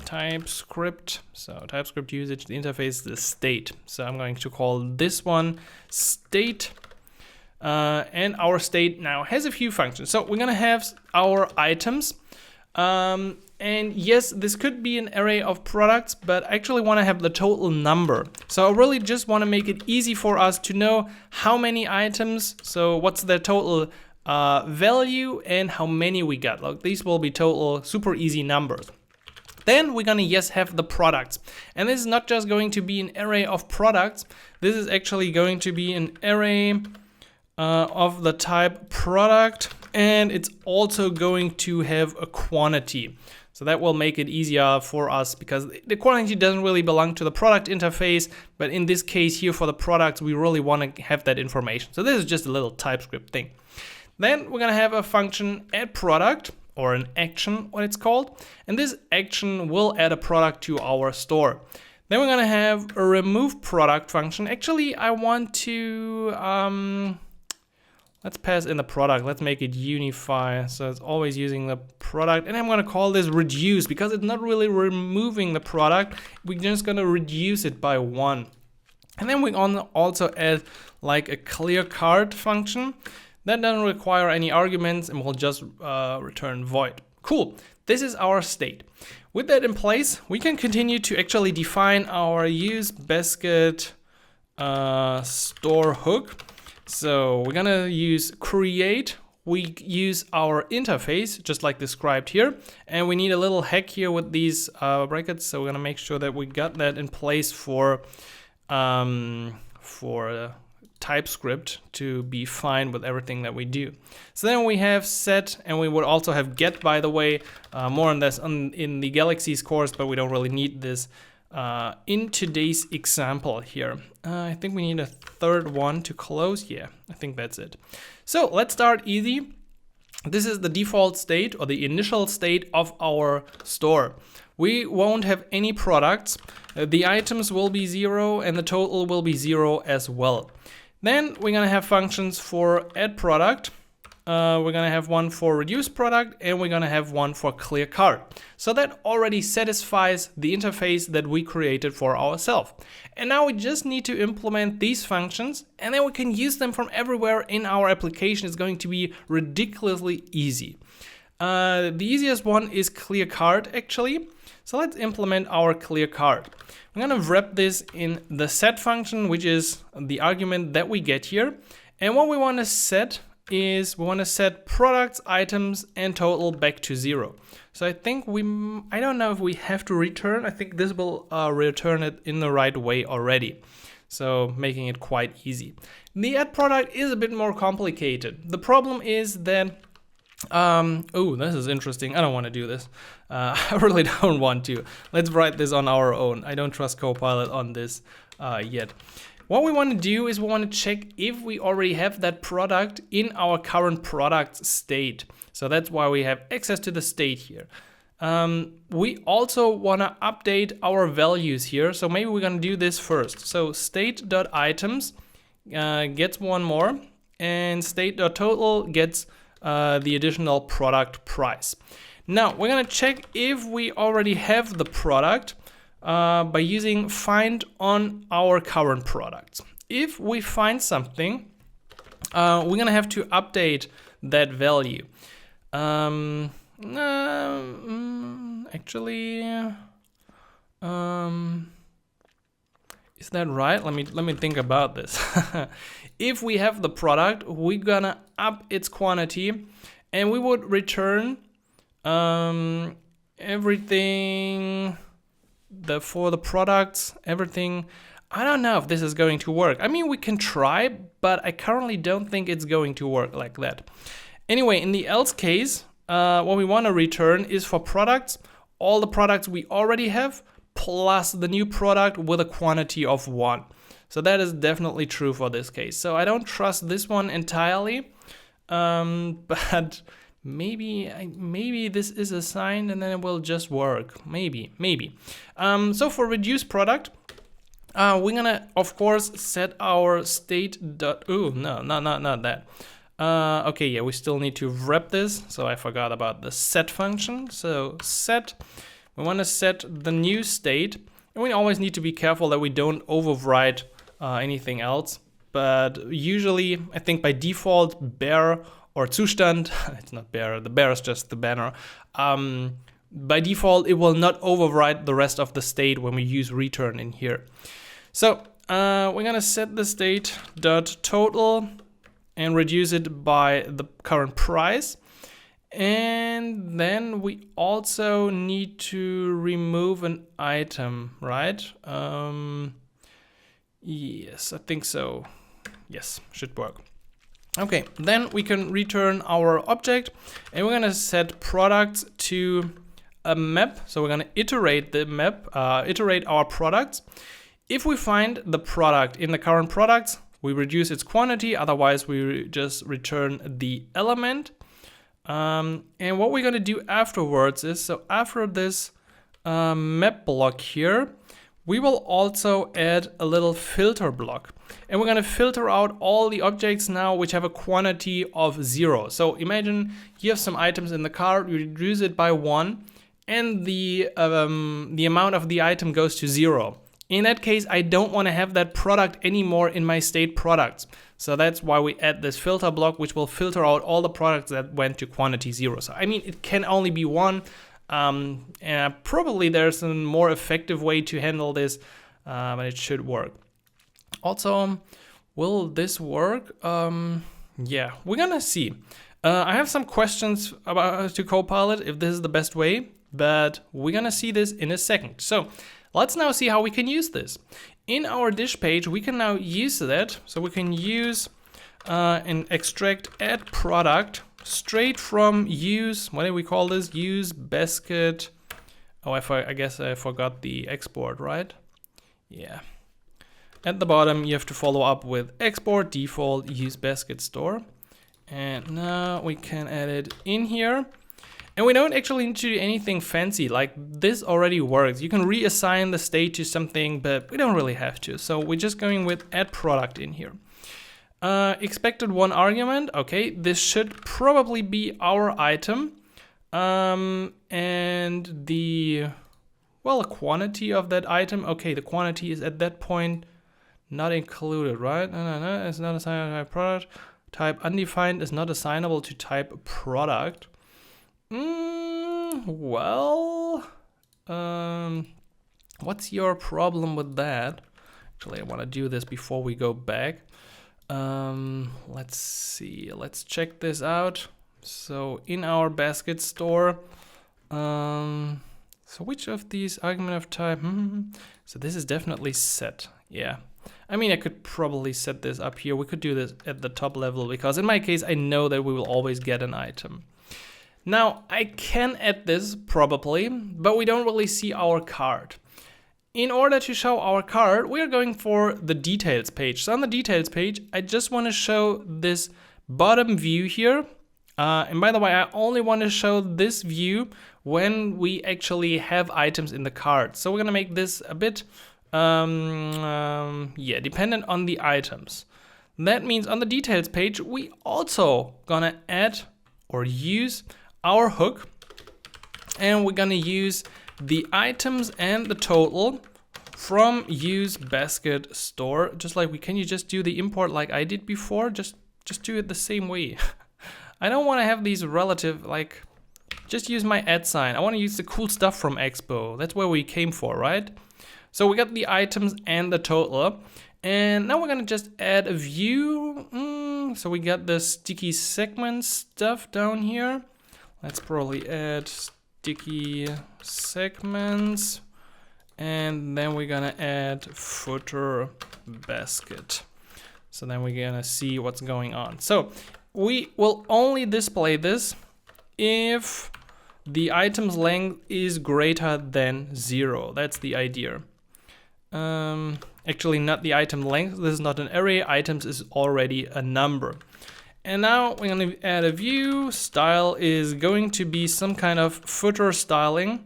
TypeScript. So TypeScript usage, the interface is the state. So I'm going to call this one state, and our state now has a few functions. So we're gonna have our items. And yes, this could be an array of products, but I actually want to have the total number. So I really just want to make it easy for us to know how many items, so what's the total value and how many we got. Like, these will be total super easy numbers. Then we're gonna have the products. And this is not just going to be an array of products. This is actually going to be an array of the type product, and it's also going to have a quantity. So that will make it easier for us because the quantity doesn't really belong to the product interface, but in this case here for the products, we really want to have that information. So this is just a little TypeScript thing. Then we're gonna have a function add product or an action, what it's called. And this action will add a product to our store. Then we're gonna have a remove product function. Actually, I want to, let's pass in the product. Let's make it unify. So it's always using the product. And I'm gonna call this reduce because it's not really removing the product. We're just gonna reduce it by 1. And then we're gonna also add like a clear card function. That doesn't require any arguments and will just return void. Cool, this is our state. With that in place, we can continue to actually define our use basket store hook. So we're gonna use create. We use our interface, just like described here. And we need a little hack here with these brackets. So we're gonna make sure that we got that in place for TypeScript to be fine with everything that we do. So then we have set, and we would also have get, by the way. More on this in the Galaxies course, but we don't really need this in today's example here. I think we need a third one to close. Yeah, I think that's it. So let's start easy. This is the default state or the initial state of our store. We won't have any products. The items will be 0 and the total will be 0 as well. Then we're gonna have functions for add product. We're gonna have one for reduce product, and we're gonna have one for clear card. So that already satisfies the interface that we created for ourselves. And now we just need to implement these functions, and then we can use them from everywhere in our application. It's going to be ridiculously easy. The easiest one is clear card actually. So let's implement our clear card. I'm gonna wrap this in the set function, which is the argument that we get here. And what we wanna set is we wanna set products, items, and total back to 0. So I think I don't know if we have to return. I think this will return it in the right way already. So making it quite easy. The add product is a bit more complicated. The problem is that oh, this is interesting. I don't want to do this. I really don't want to. Let's write this on our own. I don't trust Copilot on this yet. What we want to do is we want to check if we already have that product in our current product state. So that's why we have access to the state here. We also want to update our values here. So maybe we're going to do this first. So state.items gets one more, and state.total gets the additional product price. Now we're gonna check if we already have the product by using find on our current products. If we find something, we're gonna have to update that value. Actually, is that right? Let me think about this. If we have the product, we're gonna up its quantity, and we would return everything for the products, everything. I don't know if this is going to work. I mean, we can try, but I currently don't think it's going to work like that. Anyway, in the else case, what we want to return is for products, all the products we already have, plus the new product with a quantity of 1. So that is definitely true for this case. So I don't trust this one entirely, but maybe this is assigned and then it will just work. Maybe. So for reduce product, we're gonna of course set our state. Oh no, not that. Okay, yeah, we still need to wrap this. So I forgot about the set function. So set. We want to set the new state, and we always need to be careful that we don't overwrite anything else. But usually, I think by default, bear or Zustand, it's not bear, the bear is just the banner. By default, it will not overwrite the rest of the state when we use return in here. So we're gonna set the state dot total and reduce it by the current price. And then we also need to remove an item, right? Yes, I think so. Yes, should work. Okay, then we can return our object, and we're gonna set products to a map. So we're gonna iterate the map, iterate our products. If we find the product in the current products, we reduce its quantity. Otherwise, we just return the element. And what we're going to do afterwards is, so after this map block here, we will also add a little filter block. And we're going to filter out all the objects now which have a quantity of 0. So imagine you have some items in the cart, you reduce it by 1, and the amount of the item goes to 0. In that case, I don't want to have that product anymore in my state products. So that's why we add this filter block, which will filter out all the products that went to quantity 0. So I mean, it can only be one. And probably there's a more effective way to handle this, but it should work. Also, will this work? Yeah, we're gonna see. I have some questions about to Copilot if this is the best way, but we're gonna see this in a second. So let's now see how we can use this. In our dish page, we can now use that. So we can use and extract add product straight from use, what do we call this? Use basket. Oh, I guess I forgot the export, right? Yeah. At the bottom, you have to follow up with export default use basket store. And now we can add it in here. And we don't actually need to do anything fancy, like this already works. You can reassign the state to something, but we don't really have to. So we're just going with add product in here. Expected one argument. Okay, this should probably be our item. And the quantity of that item. Okay, the quantity is at that point not included, right? No, it's not assigned to type product. Type undefined is not assignable to type product. What's your problem with that? Actually, I want to do this before we go back. Let's see, let's check this out. So in our basket store, so which of these argument of type, so this is definitely set, yeah. I mean, I could probably set this up here. We could do this at the top level because in my case, I know that we will always get an item. Now, I can add this probably, but we don't really see our card. In order to show our card, we are going for the details page. So on the details page, I just want to show this bottom view here. And by the way, I only want to show this view when we actually have items in the card. So we're going to make this a bit, dependent on the items. That means on the details page, we also gonna add or use our hook, and we're gonna use the items and the total from use basket store. Just like can you just do the import like I did before? Just do it the same way. I don't want to have these relative, like, just use my @ sign. I want to use the cool stuff from Expo. That's where we came for, right? So we got the items and the total, and now we're gonna just add a view. So we got the sticky segment stuff down here. Let's probably add sticky segments, and then we're gonna add footer basket. So then we're gonna see what's going on. So we will only display this if the item's length is greater than 0. That's the idea. Actually not the item length, this is not an array, items is already a number. And now we're going to add a view. Style is going to be some kind of footer styling.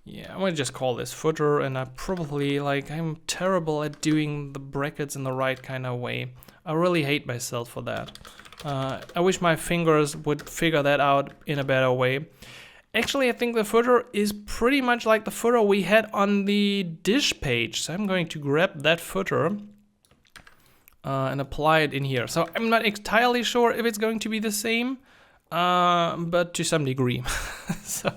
Yeah, I'm going to just call this footer, and I probably, I'm terrible at doing the brackets in the right kind of way. I really hate myself for that. I wish my fingers would figure that out in a better way. Actually, I think the footer is pretty much like the footer we had on the dish page. So I'm going to grab that footer and apply it in here. So I'm not entirely sure if it's going to be the same, but to some degree. So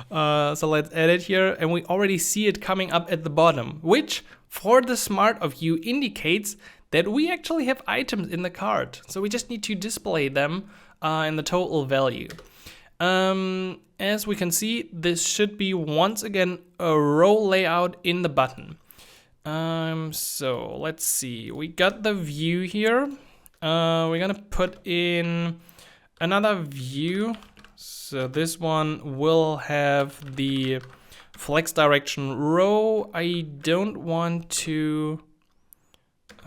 let's add it here, and we already see it coming up at the bottom, which for the smart of you indicates that we actually have items in the cart. So we just need to display them in the total value. As we can see, this should be once again a row layout in the button. So let's see, we got the view here. We're gonna put in another view. So this one will have the flex direction row. I don't want to,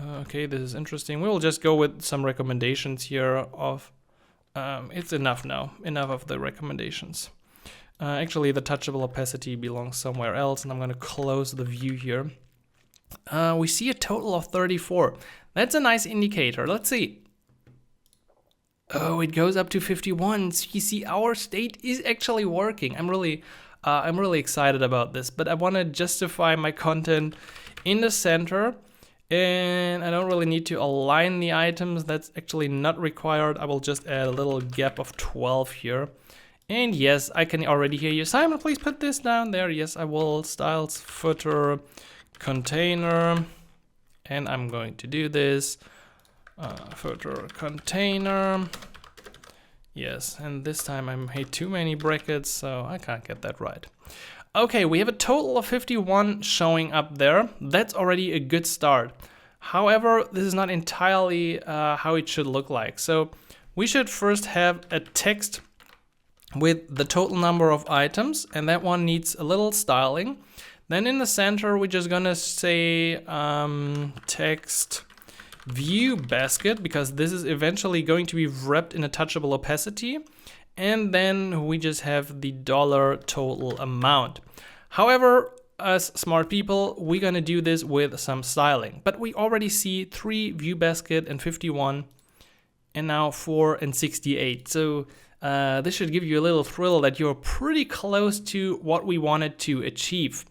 okay, this is interesting. We'll just go with some recommendations here of It's enough now, enough of the recommendations. Actually, the touchable opacity belongs somewhere else, and I'm going to close the view here. We see a total of 34. That's a nice indicator. Let's see. Oh, it goes up to 51. So you see, our state is actually working. I'm really excited about this, but I want to justify my content in the center, and I don't really need to align the items. That's actually not required. I will just add a little gap of 12 here. And yes, I can already hear you. Simon, please put this down there. Yes, I will. Styles, footer, container. And I'm going to do this. Footer, container. Yes, and this time I made too many brackets, so I can't get that right. Okay, we have a total of 51 showing up there. That's already a good start. However, this is not entirely how it should look like. So we should first have a text with the total number of items, and that one needs a little styling. Then in the center, we're just gonna say text view basket, because this is eventually going to be wrapped in a touchable opacity. And then we just have the dollar total amount. However, as smart people, we're gonna do this with some styling. But we already see 3 view basket and 51, and now 4 and 68. So this should give you a little thrill that you're pretty close to what we wanted to achieve.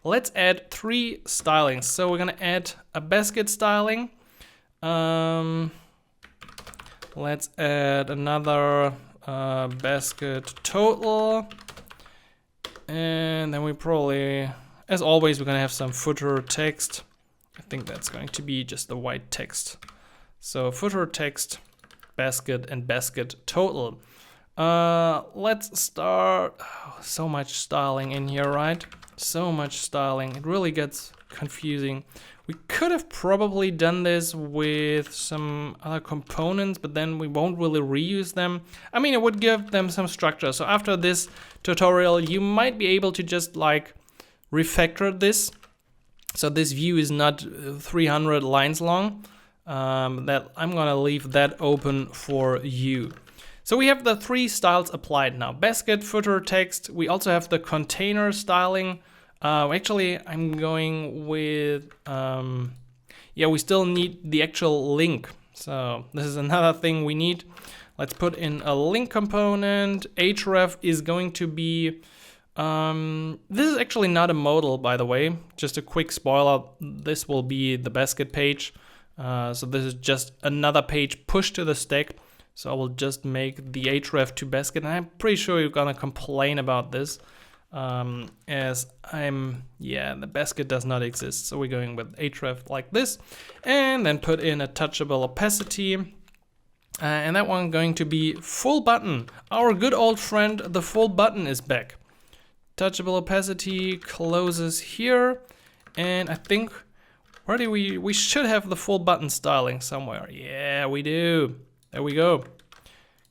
Let's add 3 stylings. So we're gonna add a basket styling. Let's add another basket total. And then we probably, as always, we're gonna have some footer text. I think that's going to be just the white text. So footer text, basket, and basket total. Let's start. Oh, so much styling in here, right? So much styling. It really gets confusing. We could have probably done this with some other components, but then we won't really reuse them. I mean, it would give them some structure. So after this tutorial, you might be able to just like refactor this. So this view is not 300 lines long. That I'm gonna leave that open for you. So we have the 3 styles applied now. Basket, footer, text. We also have the container styling. Actually, I'm going with, yeah, we still need the actual link. So this is another thing we need. Let's put in a link component. href is going to be, this is actually not a modal, by the way. Just a quick spoiler, this will be the basket page. So this is just another page pushed to the stack. So I will just make the href to basket, and I'm pretty sure you're gonna complain about this. As the basket does not exist. So we're going with href like this, and then put in a touchable opacity. And that one going to be full button. Our good old friend, the full button, is back. Touchable opacity closes here. And I think, where do we should have the full button styling somewhere. Yeah, we do. There we go.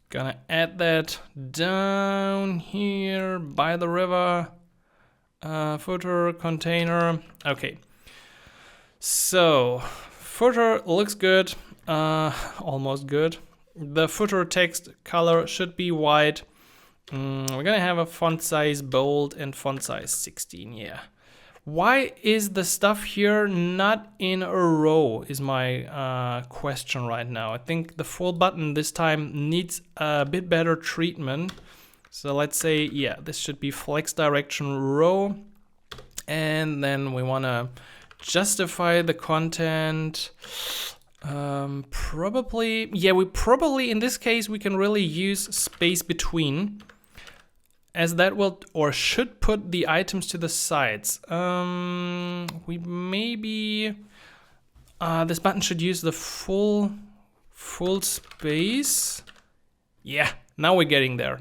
Gonna add that down here by the river. Footer, container. Okay. So, footer looks good. Almost good. The footer text color should be white. We're gonna have a font size bold and font size 16, yeah. Why is the stuff here not in a row is my question right now. I think the full button this time needs a bit better treatment. So let's say, yeah, this should be flex direction row. And then we wanna justify the content. Probably, yeah, in this case, we can really use space between, as that will or should put the items to the sides. We maybe this button should use the full space. Yeah, now we're getting there.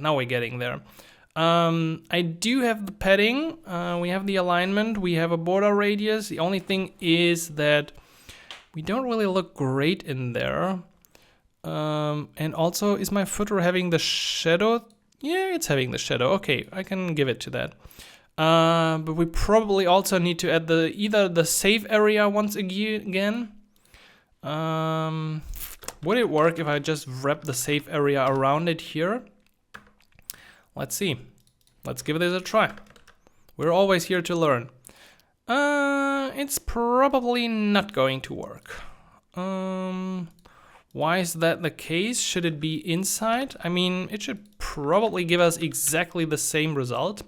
I do have the padding. We have the alignment. We have a border radius. The only thing is that we don't really look great in there. And also, is my footer having the shadow? Yeah, it's having the shadow. Okay, I can give it to that. But we probably also need to add either the save area once again. Would it work if I just wrap the safe area around it here? Let's see. Let's give this a try. We're always here to learn. It's probably not going to work. Why is that the case? Should it be inside? I mean, it should probably give us exactly the same result.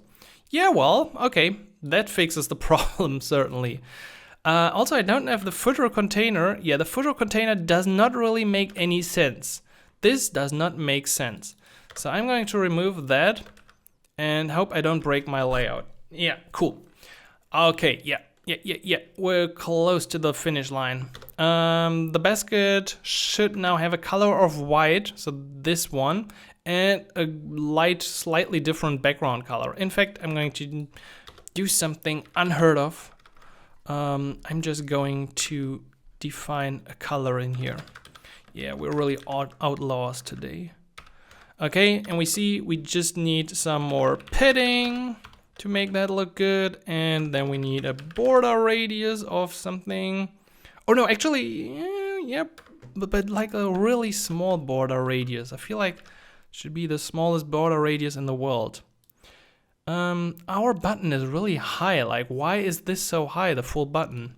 Yeah, well, okay. That fixes the problem, certainly. Also, I don't have the footer container. Yeah, the footer container does not really make any sense. This does not make sense. So I'm going to remove that and hope I don't break my layout. Yeah, cool. Okay, yeah. We're close to the finish line. The basket should now have a color of white, so this one, and a light, slightly different background color. In fact, I'm going to do something unheard of. I'm just going to define a color in here. Yeah, we're really outlaws today. Okay, and we see we just need some more padding to make that look good, and then we need a border radius of something. Oh no, actually, yep, but like a really small border radius. I feel like it should be the smallest border radius in the world. Our button is really high. Like, why is this so high, the full button?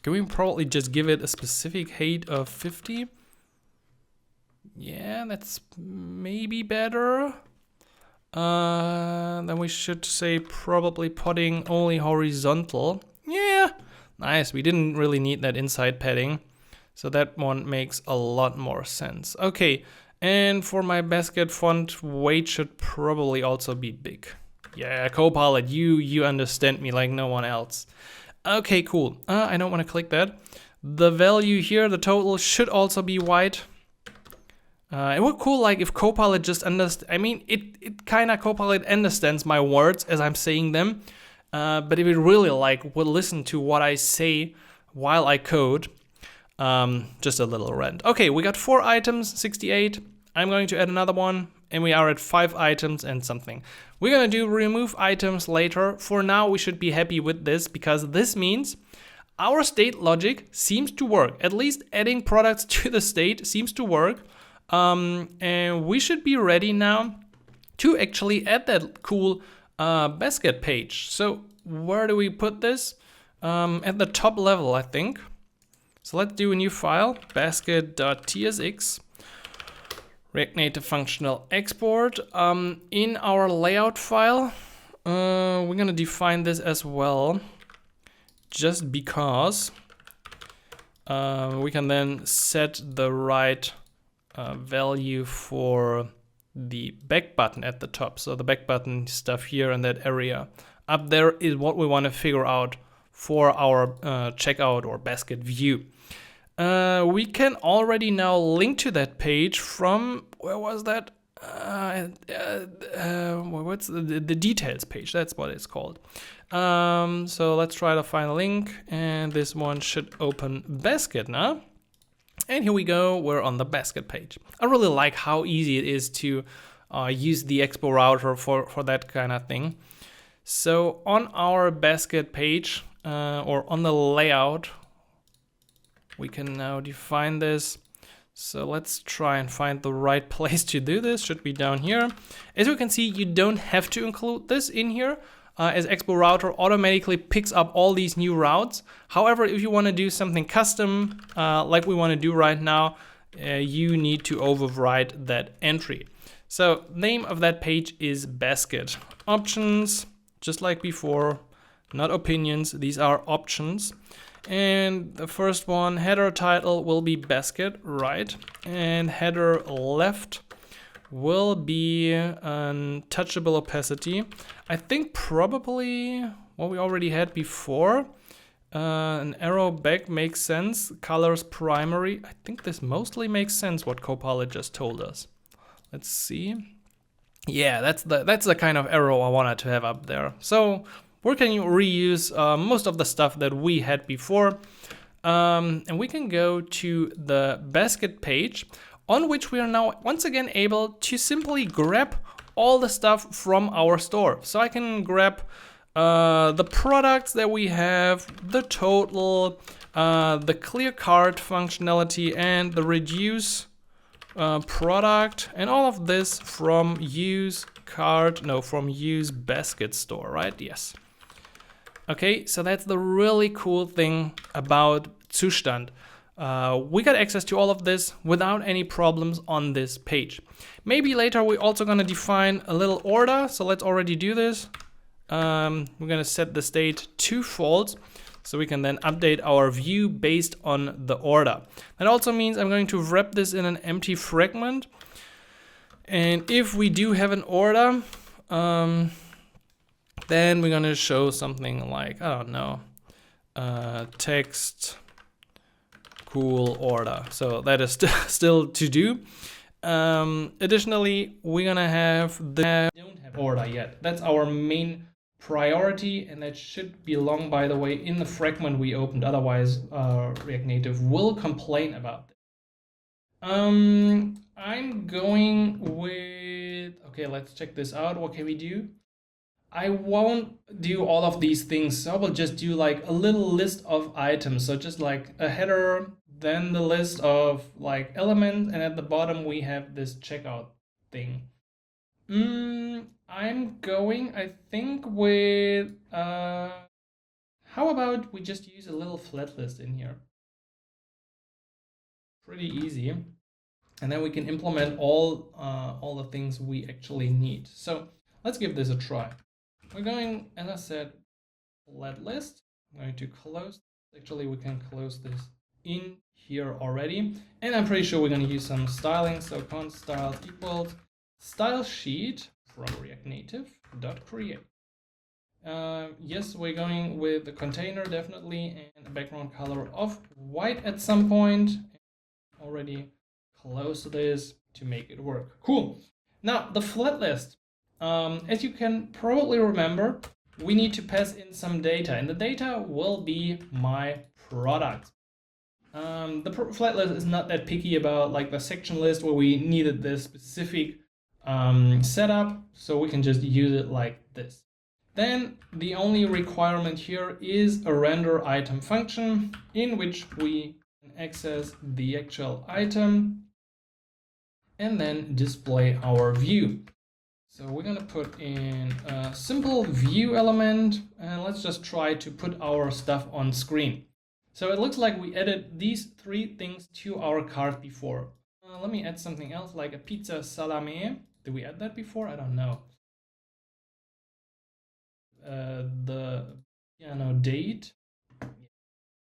Can we probably just give it a specific height of 50? Yeah, that's maybe better. Then we should say probably putting only horizontal. Yeah, nice. We didn't really need that inside padding, so that one makes a lot more sense. Okay, and for my basket font, weight should probably also be big. Yeah, Copilot, you understand me like no one else. Okay, cool. I don't want to click that. The value here, the total, should also be white. It would cool like if Copilot just understands. I mean, it kind of Copilot understands my words as I'm saying them. But if it really like would listen to what I say while I code, just a little rant. Okay, we got 4 items, 68. I'm going to add another one, and we are at 5 items and something. We're gonna do remove items later. For now, we should be happy with this because this means our state logic seems to work. At least adding products to the state seems to work. And we should be ready now to actually add that cool basket page. So where do we put this? At the top level, I think. So let's do a new file, basket.tsx, React Native functional export. In our layout file, we're gonna define this as well, just because we can then set the right value for the back button at the top. So the back button stuff here in that area up there is what we want to figure out for our checkout or basket view. We can already now link to that page from, where was that? What's the details page? That's what it's called. So let's try to find a link, and this one should open basket now. And here we go, we're on the basket page. I really like how easy it is to use the Expo Router for that kind of thing. So on our basket page, or on the layout, we can now define this. So let's try and find the right place to do this. Should be down here. As you can see, you don't have to include this in here. As Expo Router automatically picks up all these new routes. However, if you want to do something custom, like we want to do right now, you need to override that entry. So name of that page is basket. Options, just like before, not opinions, these are options. And the first one, header title, will be basket, right? And header left will be untouchable opacity. I think probably what we already had before. An arrow back makes sense. Colors primary. I think this mostly makes sense what Copilot just told us. Let's see. Yeah, that's the kind of arrow I wanted to have up there. So we can reuse most of the stuff that we had before. And we can go to the basket page, on which we are now once again able to simply grab all the stuff from our store. So I can grab the products that we have, the total, the clear card functionality and the reduce product, and all of this from use basket store, right? Yes. Okay, so that's the really cool thing about Zustand. We got access to all of this without any problems on this page. Maybe later we're also gonna define a little order, so let's already do this. We're gonna set the state to false, so we can then update our view based on the order. That also means I'm going to wrap this in an empty fragment. And if we do have an order, then we're gonna show something like, I don't know, text cool order. So that is still to do. Additionally, we're gonna have the don't have order yet. That's our main priority, and that should belong, by the way, in the fragment we opened. Otherwise, React Native will complain about it. I'm going with, okay, let's check this out. What can we do? I won't do all of these things, so I will just do like a little list of items. So just like a header, then the list of like elements, and at the bottom we have this checkout thing. I'm going, I think, with, how about we just use a little flat list in here? Pretty easy. And then we can implement all the things we actually need. So let's give this a try. We're going, as I said, flat list. I'm going to close. Actually, we can close this in here already. And I'm pretty sure we're going to use some styling. So const styles equals style sheet from React Native dot create. Yes, we're going with the container definitely, and a background color of white at some point. Already close this to make it work. Cool. Now the flat list. As you can probably remember, we need to pass in some data, and the data will be my product. The flat list is not that picky about like the section list where we needed this specific setup, so we can just use it like this. Then the only requirement here is a render item function in which we can access the actual item and then display our view. So we're gonna put in a simple view element, and let's just try to put our stuff on screen. So it looks like we added these three things to our cart before. Let me add something else, like a pizza salame. Did we add that before? I don't know. The piano date.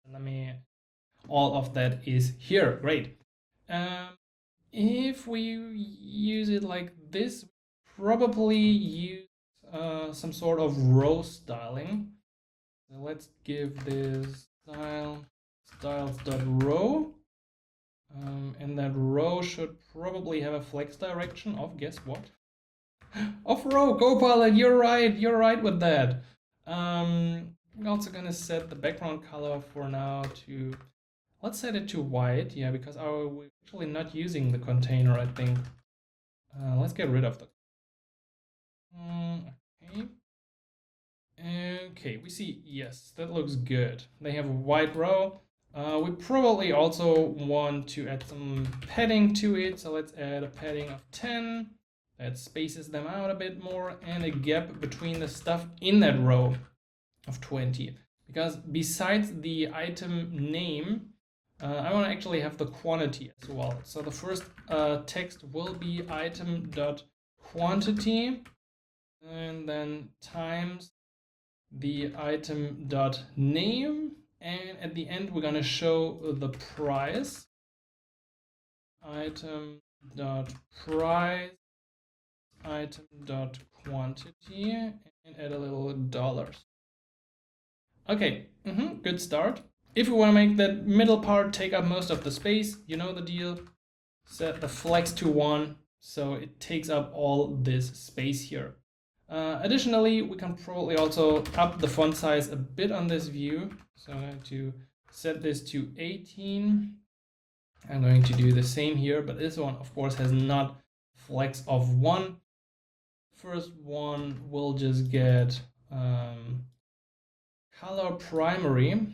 Salame. All of that is here. Great. If we use it like this, probably use some sort of row styling. So let's give this styles.row, and that row should probably have a flex direction of, guess what? Of row. Copilot, you're right with that. We're also gonna set the background color for now to, let's set it to white, yeah, because we're actually not using the container, I think. Let's get rid of the. Okay, we see, yes, that looks good. They have a white row. We probably also want to add some padding to it, so let's add a padding of 10. That spaces them out a bit more, and a gap between the stuff in that row of 20. Because besides the item name, I want to actually have the quantity as well. So the first text will be item.quantity, and then times the item.name, and at the end we're going to show the price. Item.price, item.quantity, and add a little dollars. Okay, good start. If we want to make that middle part take up most of the space, you know the deal. Set the flex to 1, so it takes up all this space here. Additionally, we can probably also up the font size a bit on this view. So I'm going to set this to 18. I'm going to do the same here, but this one, of course, has not flex of 1. First one will just get color primary.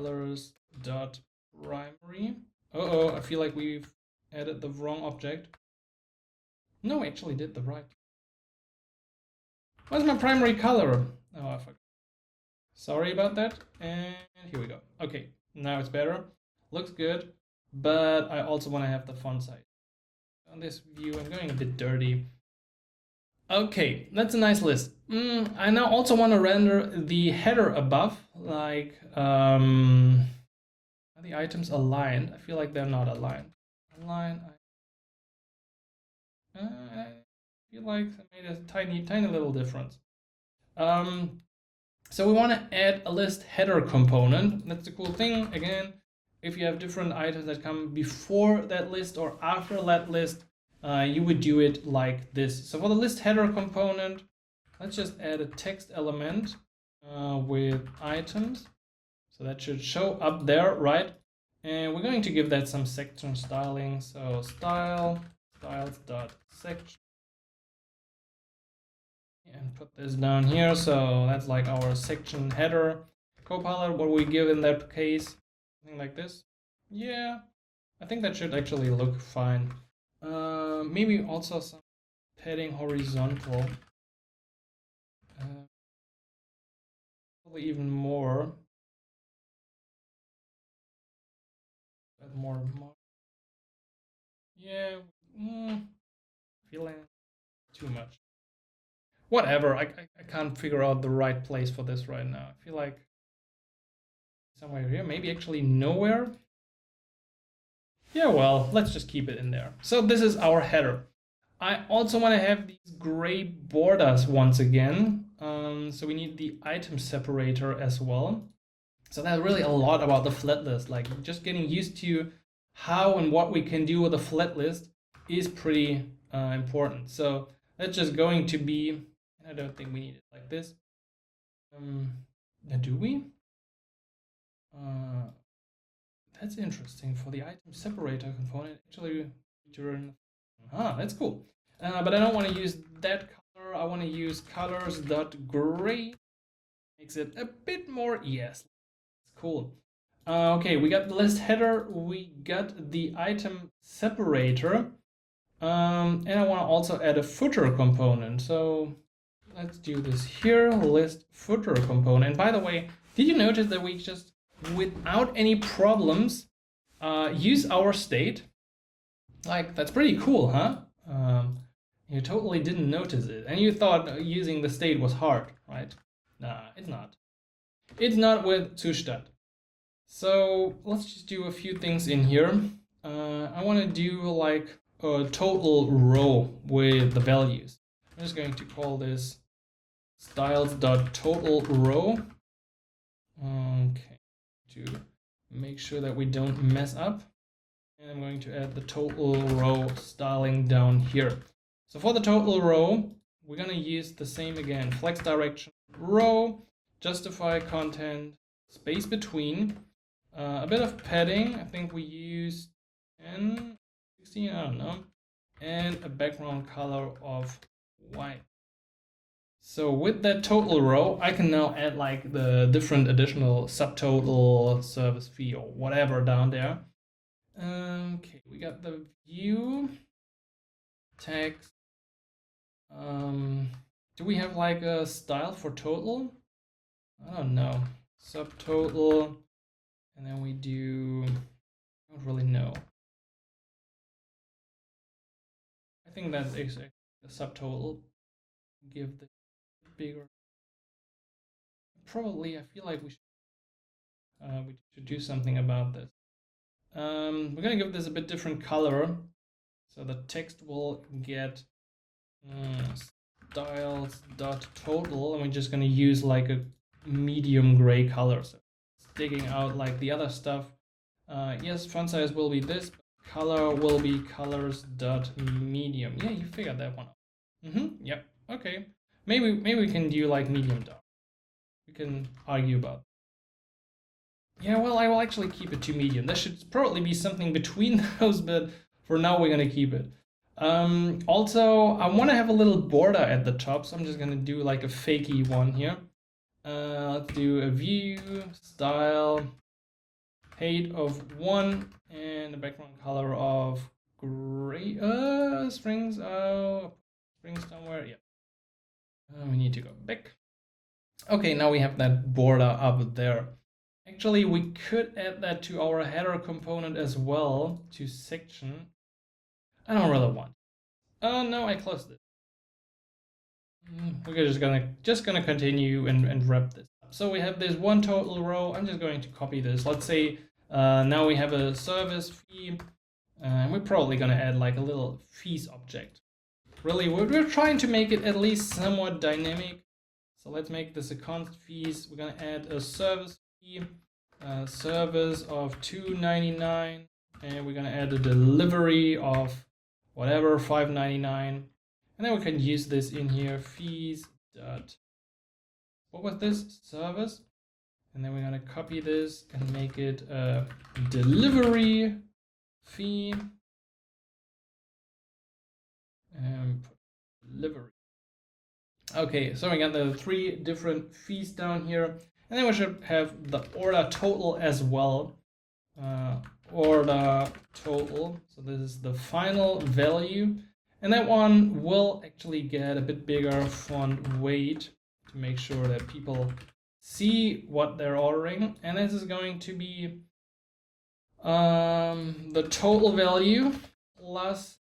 colors dot primary. Uh-oh, I feel like we've added the wrong object. No, we actually did the right. What's my primary color? Oh, I forgot. Sorry about that. And here we go. Okay, now it's better. Looks good, but I also want to have the font size. On this view, I'm going a bit dirty. Okay, that's a nice list. I now also want to render the header above, like, are the items aligned? I feel like they're not aligned. Align. I feel like I made a tiny little difference. So we want to add a list header component. That's the cool thing. Again, if you have different items that come before that list or after that list, you would do it like this. So for the list header component, let's just add a text element with items. So that should show up there, right? And we're going to give that some section styling. So styles.section. And put this down here. So that's like our section header. Copilot, what we give in that case, something like this. Yeah, I think that should actually look fine. Maybe also some padding horizontal. Probably even more. More. Yeah, feeling too much. Whatever, I can't figure out the right place for this right now. I feel like somewhere here, maybe actually nowhere. Yeah, well, let's just keep it in there. So this is our header. I also want to have these gray borders once again. So we need the item separator as well. So that's really a lot about the flat list. Like just getting used to how and what we can do with a flat list is pretty important. So that's just going to be, I don't think we need it like this. Do we? That's interesting. For the item separator component, actually return. That's cool. But I don't want to use that color. I want to use colors.gray. Makes it a bit more, yes, it's cool. Okay, we got the list header, we got the item separator, and I want to also add a footer component. So let's do this here, list footer component. And by the way, did you notice that we just, without any problems, use our state? Like, that's pretty cool, huh? You totally didn't notice it, and you thought using the state was hard, right? Nah, it's not. It's not with Zustand. So let's just do a few things in here. I want to do like a total row with the values. I'm just going to call this styles.total_row. Okay, to make sure that we don't mess up. And I'm going to add the total row styling down here. So for the total row, we're going to use the same again, flex direction row, justify content, space between, a bit of padding. I think we used 10, 16, I don't know, and a background color of white. So with that total row, I can now add like the different additional subtotal, service fee, or whatever down there. Okay, we got the view, text. Do we have like a style for total? I don't know. Subtotal, and then we do, I don't really know. I think that's exactly the subtotal. Give the bigger. Probably, I feel like we should do something about this. We're gonna give this a bit different color, so the text will get styles.total, and we're just gonna use like a medium gray color, so sticking out like the other stuff. Yes, font size will be this, but color will be colors.medium. Yeah, you figured that one out. Yep. Okay. Maybe we can do like medium dark. We can argue about. Yeah, well, I will actually keep it to medium. There should probably be something between those, but for now we're gonna keep it. Also, I want to have a little border at the top, so I'm just gonna do like a fakey one here. Let's do a view, style, height of 1 and a background color of gray. Strings. Oh, strings somewhere. Yeah. We need to go back. Okay, now we have that border up there. Actually, we could add that to our header component as well, to section. I don't really want. Oh no, I closed it. We're just gonna continue and wrap this up. So we have this one total row. I'm just going to copy this. Let's say now we have a service fee, and we're probably gonna add like a little fees object. Really, we're trying to make it at least somewhat dynamic. So let's make this a const fees. We're gonna add a service fee, service of $2.99, and we're gonna add a delivery of whatever, $5.99. And then we can use this in here, fees dot, what was this, service? And then we're gonna copy this and make it a delivery fee and put delivery. Okay, so we got the 3 different fees down here, and then we should have the order total as well. Order total, so this is the final value. And that one will actually get a bit bigger font weight to make sure that people see what they're ordering. And this is going to be the total value plus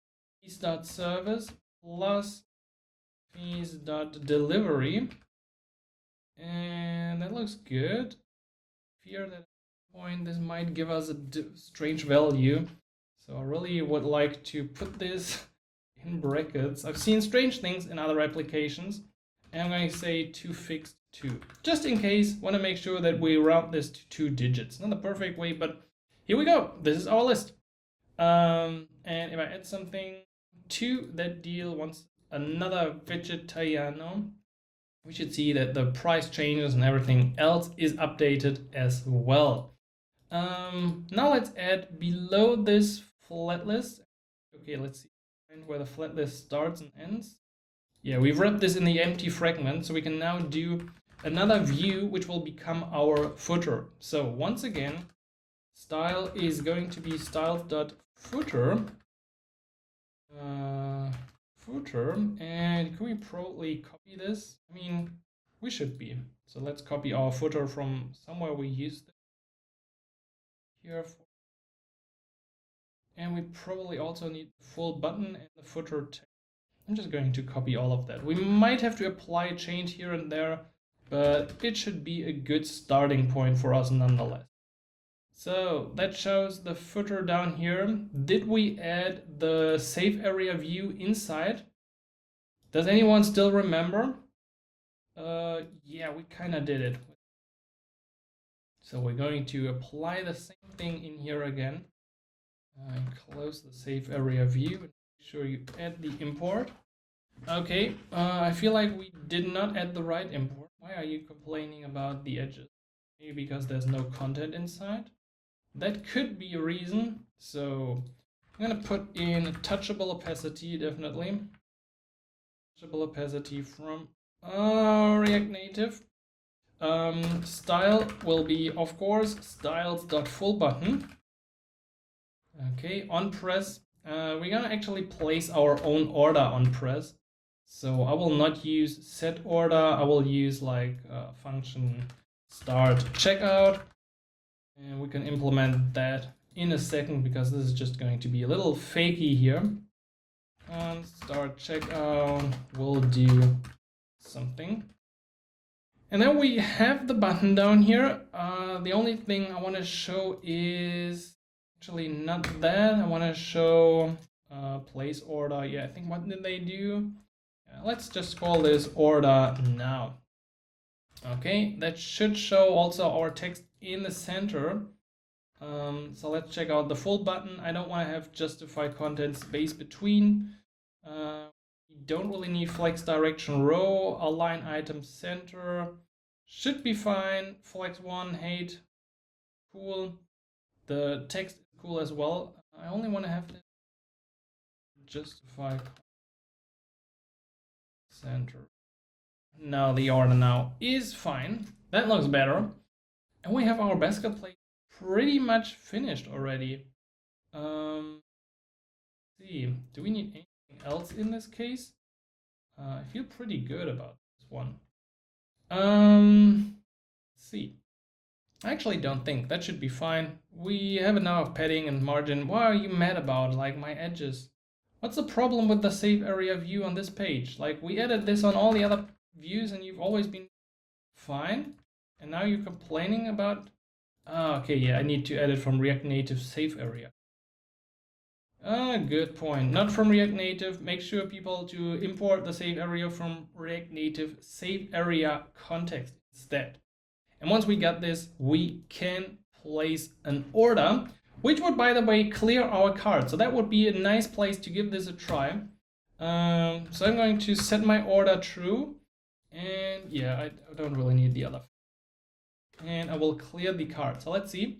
fees.service plus fees.delivery. And that looks good. Fear that at some point this might give us a strange value. So I really would like to put this in brackets. I've seen strange things in other applications, and I'm going to say to fixed 2, just in case. Want to make sure that we round this to 2 digits. Not the perfect way, but here we go. This is our list. And if I add something to that deal, once another vegetariano, we should see that the price changes and everything else is updated as well. Now let's add below this flat list. Okay, let's see where the flat list starts and ends. Yeah, we've wrapped this in the empty fragment, so we can now do another view which will become our footer. So once again, style is going to be styles.footer. Footer, and can we probably copy this? I mean, we should be. So let's copy our footer from somewhere we used it. Here. And we probably also need the full button and the footer text. I'm just going to copy all of that. We might have to apply change here and there, but it should be a good starting point for us nonetheless. So that shows the footer down here. Did we add the save area view inside? Does anyone still remember? Yeah, we kind of did it. So we're going to apply the same thing in here again. Close the save area view and make sure you add the import. Okay, I feel like we did not add the right import. Why are you complaining about the edges? Maybe because there's no content inside? That could be a reason. So I'm gonna put in touchable opacity, definitely. Touchable opacity from React Native. Style will be, of course, styles.fullButton. Okay, on press, we're gonna actually place our own order on press. So I will not use set order. I will use like function start checkout, and we can implement that in a second because this is just going to be a little fakey here. And start checkout will do something. And then we have the button down here. The only thing I want to show is actually not that. I want to show place order. Yeah, I think what did they do? Let's just call this order now. Okay, that should show also our text in the center. So let's check out the full button. I don't want to have justify content space between. We don't really need flex direction row, align item center. Should be fine. Flex 1, height, cool. The text is cool as well. I only want to have this justify center. Now the order now is fine. That looks better. And we have our basket place pretty much finished already. Let's see, do we need anything else in this case? I feel pretty good about this one. Let's see. I actually don't think that should be fine. We have enough padding and margin. What are you mad about? Like my edges. What's the problem with the save area view on this page? Like we added this on all the other views and you've always been fine. And now you're complaining about... Oh, okay, yeah, I need to add it from React Native save area. Good point. Not from React Native. Make sure people to import the save area from React Native save area context instead. And once we got this, we can place an order, which would, by the way, clear our card. So that would be a nice place to give this a try. So I'm going to set my order true. And yeah, I don't really need the other. And I will clear the card. So let's see.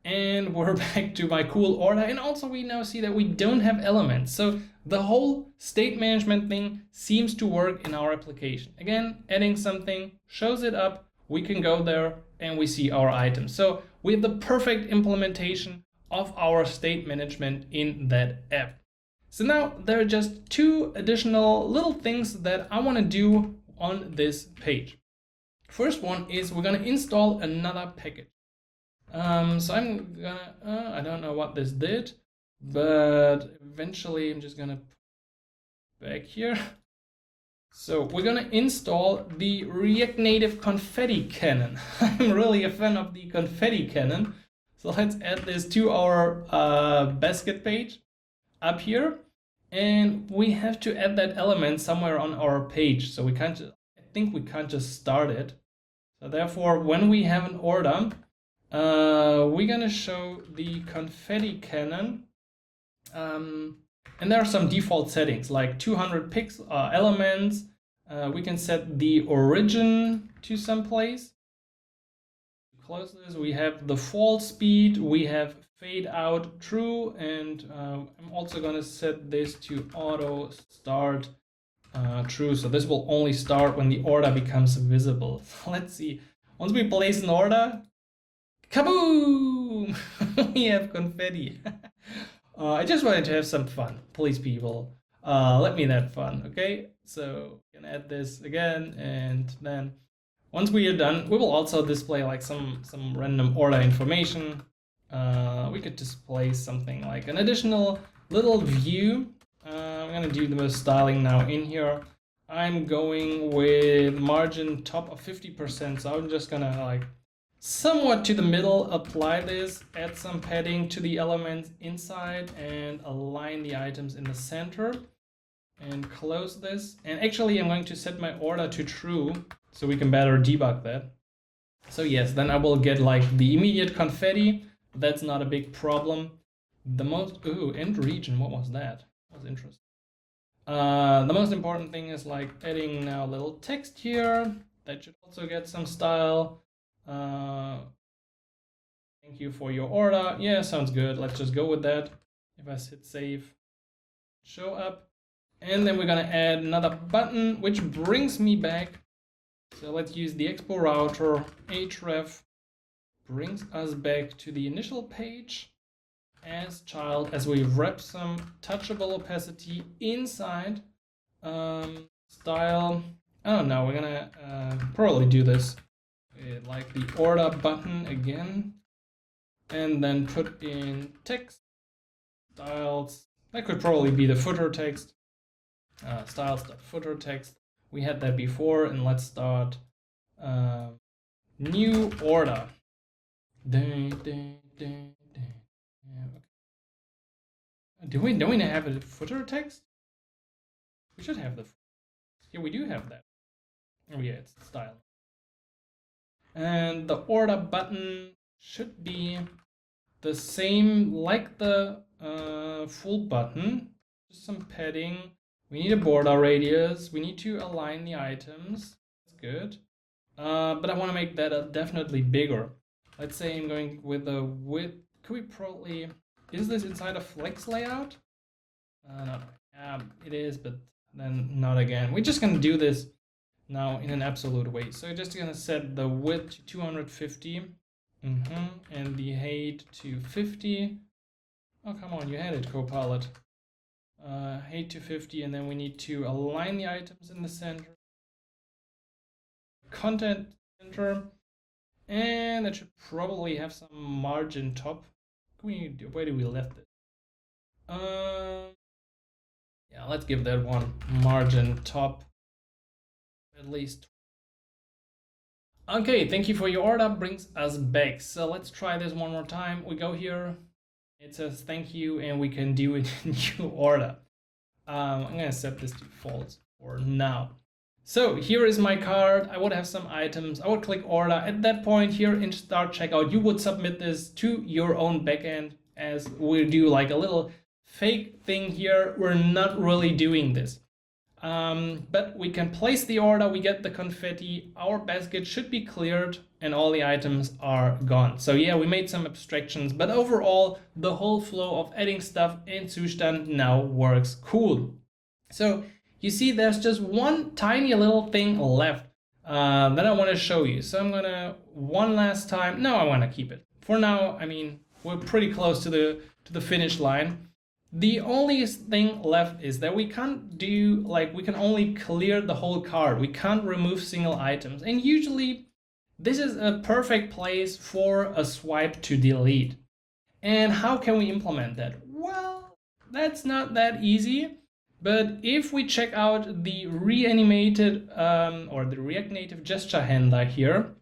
And we're back to my cool order. And also we now see that we don't have elements. So the whole state management thing seems to work in our application. Again, adding something shows it up. We can go there and we see our items. So we have the perfect implementation of our state management in that app. So now there are just two additional little things that I want to do on this page. First one is we're going to install another package. So I'm gonna, I don't know what this did, but eventually I'm just gonna back here. So we're gonna install the React Native confetti cannon. I'm really a fan of the confetti cannon. So let's add this to our basket page up here. And we have to add that element somewhere on our page. So we can't just, I think we can't just start it. So therefore, when we have an order, we're gonna show the confetti cannon, and there are some default settings like 200 pixel elements. We can set the origin to some place. Close this. We have the fall speed. We have fade out true, and I'm also gonna set this to auto start true. So this will only start when the order becomes visible. Let's see. Once we place an order, kaboom! We have confetti. I just wanted to have some fun. Please, people, let me have fun, okay? So we can add this again, and then once we are done, we will also display like some random order information. We could display something like an additional little view. I'm gonna do the styling now in here. I'm going with margin top of 50%, so I'm just gonna like somewhat to the middle, apply this, add some padding to the elements inside, and align the items in the center, and close this. And actually, I'm going to set my order to true, so we can better debug that. So yes, then I will get like the immediate confetti. That's not a big problem. The most, end region, what was that? That was interesting. The most important thing is like adding now a little text here. That should also get some style. Thank you for your order. Yeah, sounds good. Let's just go with that. If I hit save, show up. And then we're gonna add another button, which brings me back. So let's use the Expo Router. href brings us back to the initial page as child, as we wrap some touchable opacity inside. Style, I don't know, we're gonna probably do this with like the order button again, and then put in text styles. That could probably be the footer text. Styles.footer text. We had that before, and let's start new order. Do we have a footer text? We should have the. Yeah, we do have that. Oh yeah, it's style. And the order button should be the same like the full button. Just some padding. We need a border radius. We need to align the items. That's good. But I want to make that definitely bigger. Let's say I'm going with the width. Could we probably... Is this inside a flex layout? No. It is, but then not again. We're just going to do this now in an absolute way. So we're just going to set the width to 250. And the height to 50. Oh, come on, you had it, Copilot. Height to 50, and then we need to align the items in the center. Content center. And that should probably have some margin top. Where do we left it? Yeah, let's give that one margin top at least. Okay, thank you for your order. Brings us back. So let's try this one more time. We go here. It says thank you, and we can do a new order. I'm gonna set this to false for now. So here is my card. I would have some items. I would click order. At that point here in start checkout, you would submit this to your own backend, as we do like a little fake thing here. We're not really doing this. But we can place the order, we get the confetti, our basket should be cleared, and all the items are gone. So yeah, we made some abstractions, but overall, the whole flow of adding stuff in Zustand now works cool. So you see there's just one tiny little thing left that I want to show you. So I'm gonna one last time. No, I want to keep it. For now, I mean, we're pretty close to the finish line. The only thing left is that we can't do, like, we can only clear the whole card. We can't remove single items. And usually this is a perfect place for a swipe to delete. And how can we implement that? Well, that's not that easy. But if we check out the Reanimated or the React Native gesture handler here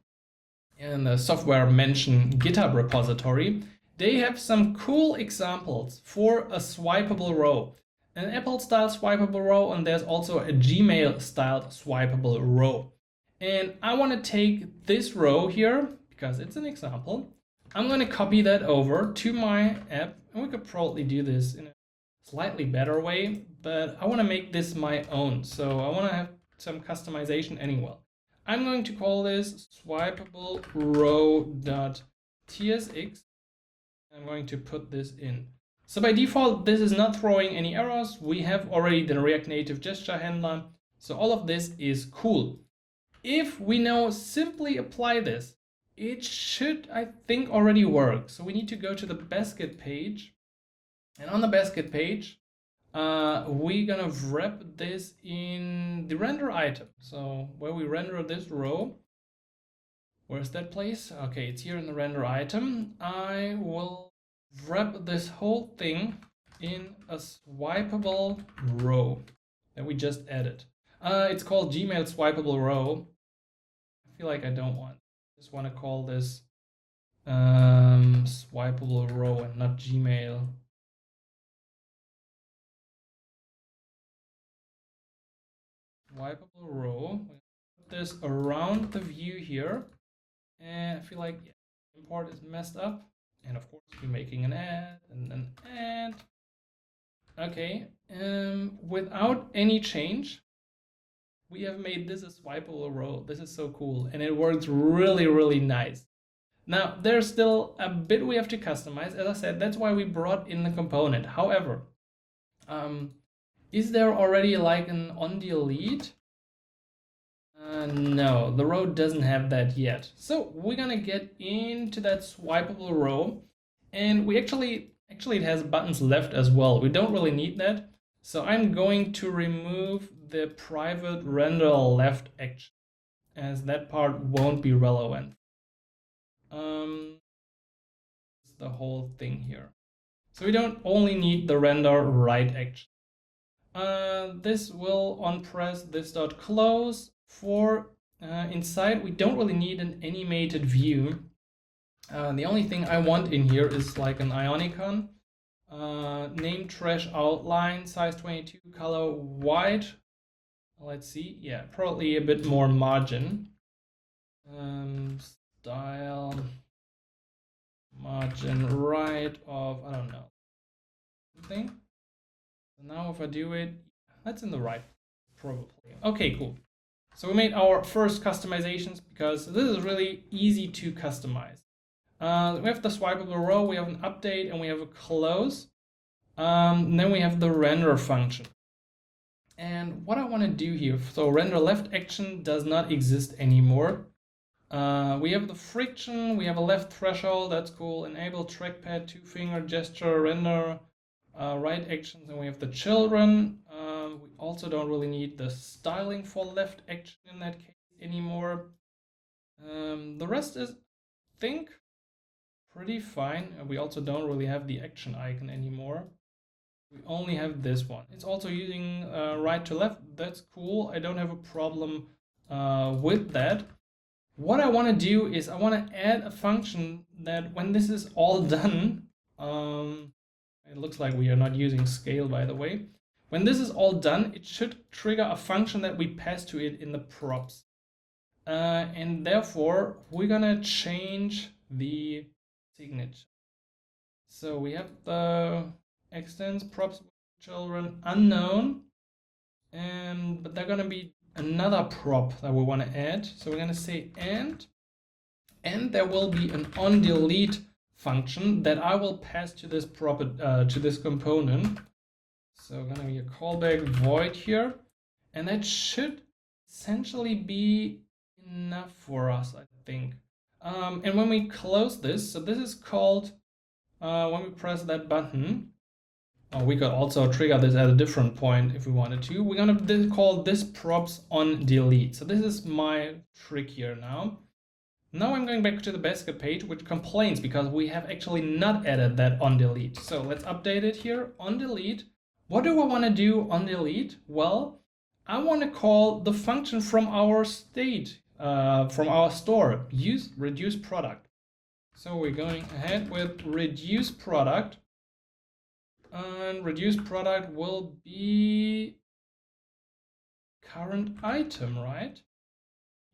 in the software mentioned GitHub repository, they have some cool examples for a swipeable row. An Apple-style swipeable row, and there's also a Gmail-styled swipeable row. And I want to take this row here, because it's an example. I'm going to copy that over to my app, and we could probably do this in a slightly better way, but I want to make this my own. So I want to have some customization anyway. I'm going to call this swipeable row.tsx. I'm going to put this in. So by default, this is not throwing any errors. We have already the React Native gesture handler. So all of this is cool. If we now simply apply this, it should, I think, already work. So we need to go to the basket page. And on the basket page, we're gonna wrap this in the render item. So where we render this row, where's that place? Okay, it's here in the render item. I will wrap this whole thing in a swipeable row that we just added. It's called Gmail swipeable row. I feel like I don't want. I just want to call this swipeable row and not Gmail. Swipeable row. Put this around the view here. And I feel like import is messed up. And of course, we're making an add and an add. Okay, without any change, we have made this a swipeable row. This is so cool, and it works really, really nice. Now, there's still a bit we have to customize. As I said, that's why we brought in the component. However, is there already like an on-delete? No, the row doesn't have that yet. So we're gonna get into that swipeable row, and we actually it has buttons left as well. We don't really need that. So I'm going to remove the private render left action, as that part won't be relevant. It's the whole thing here. So we don't only need the render right action. This will on press this dot close. For inside, we don't really need an animated view. The only thing I want in here is like an Ionicon. Name trash outline, size 22, color white. Let's see, yeah, probably a bit more margin. Style, margin right of, I don't know, something. So now if I do it, that's in the right, probably. Okay, cool. So we made our first customizations because this is really easy to customize. We have the swipeable row, we have an update, and we have a close. And then we have the render function. And what I want to do here, so render left action does not exist anymore. We have the friction, we have a left threshold, that's cool. Enable trackpad, 2-finger gesture, render, right actions, and we have the children. We also don't really need the styling for left action in that case anymore. The rest is, I think, pretty fine. We also don't really have the action icon anymore. We only have this one. It's also using right to left. That's cool. I don't have a problem with that. What I want to do is I want to add a function that when this is all done, it looks like we are not using scale, by the way. When this is all done, it should trigger a function that we pass to it in the props. And therefore, we're gonna change the signature. So we have the extends props children unknown, but they're gonna be another prop that we want to add. So we're gonna say and there will be an onDelete function that I will pass to this prop to this component. So gonna be a callback void here, and that should essentially be enough for us, I think. And when we close this, so this is called when we press that button. We could also trigger this at a different point if we wanted to. We're gonna call this props onDelete. So this is my trick here now. Now I'm going back to the basket page, which complains because we have actually not added that onDelete. So let's update it here, onDelete. What do I want to do onDelete? Well, I want to call the function from our state, from our store, use reduce product. So we're going ahead with reduce product, and reduce product will be current item, right?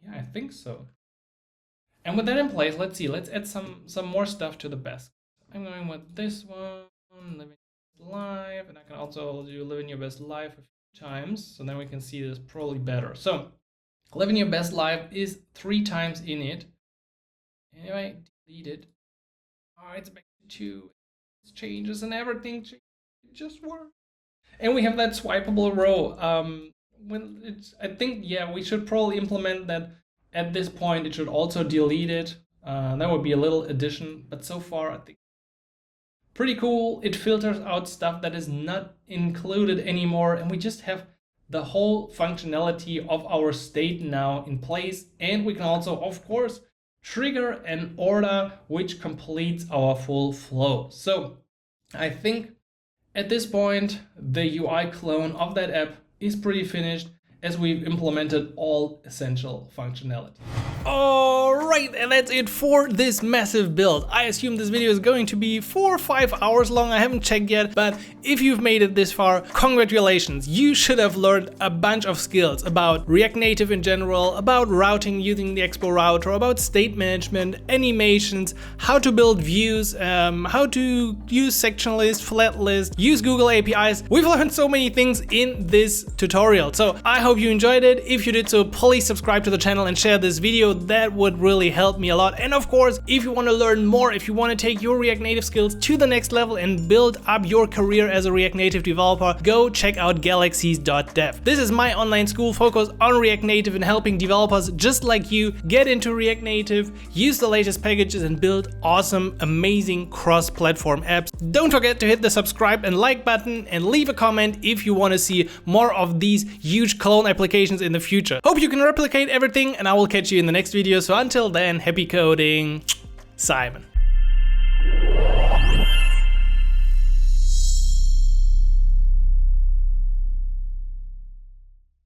Yeah, I think so. And with that in place, let's see, let's add some more stuff to the basket. I'm going with this one, living live, and I can also do live in your best life a few times, so then we can see this probably better. So live in your best life is 3 times in it. Anyway, delete it. Oh, it's back to 2. It's changes and everything. It just worked. And we have that swipeable row. I think, yeah, we should probably implement that. At this point, it should also delete it. That would be a little addition, but so far, I think pretty cool. It filters out stuff that is not included anymore, and we just have the whole functionality of our state now in place. And we can also, of course, trigger an order which completes our full flow. So I think at this point, the UI clone of that app is pretty finished, as we've implemented all essential functionality. Alright, and that's it for this massive build. I assume this video is going to be 4 or 5 hours long, I haven't checked yet, but if you've made it this far, congratulations. You should have learned a bunch of skills about React Native in general, about routing using the Expo Router, about state management, animations, how to build views, how to use section list, flat list, use Google APIs. We've learned so many things in this tutorial, so I hope you enjoyed it. If you did so, please subscribe to the channel and share this video. That would really help me a lot. And of course, if you want to learn more, if you want to take your React Native skills to the next level and build up your career as a React Native developer, go check out galaxies.dev. This is my online school focused on React Native and helping developers just like you get into React Native, use the latest packages, and build awesome, amazing cross-platform apps. Don't forget to hit the subscribe and like button and leave a comment if you want to see more of these huge clone applications in the future. Hope you can replicate everything, and I will catch you in the next video. So until then, happy coding, Simon.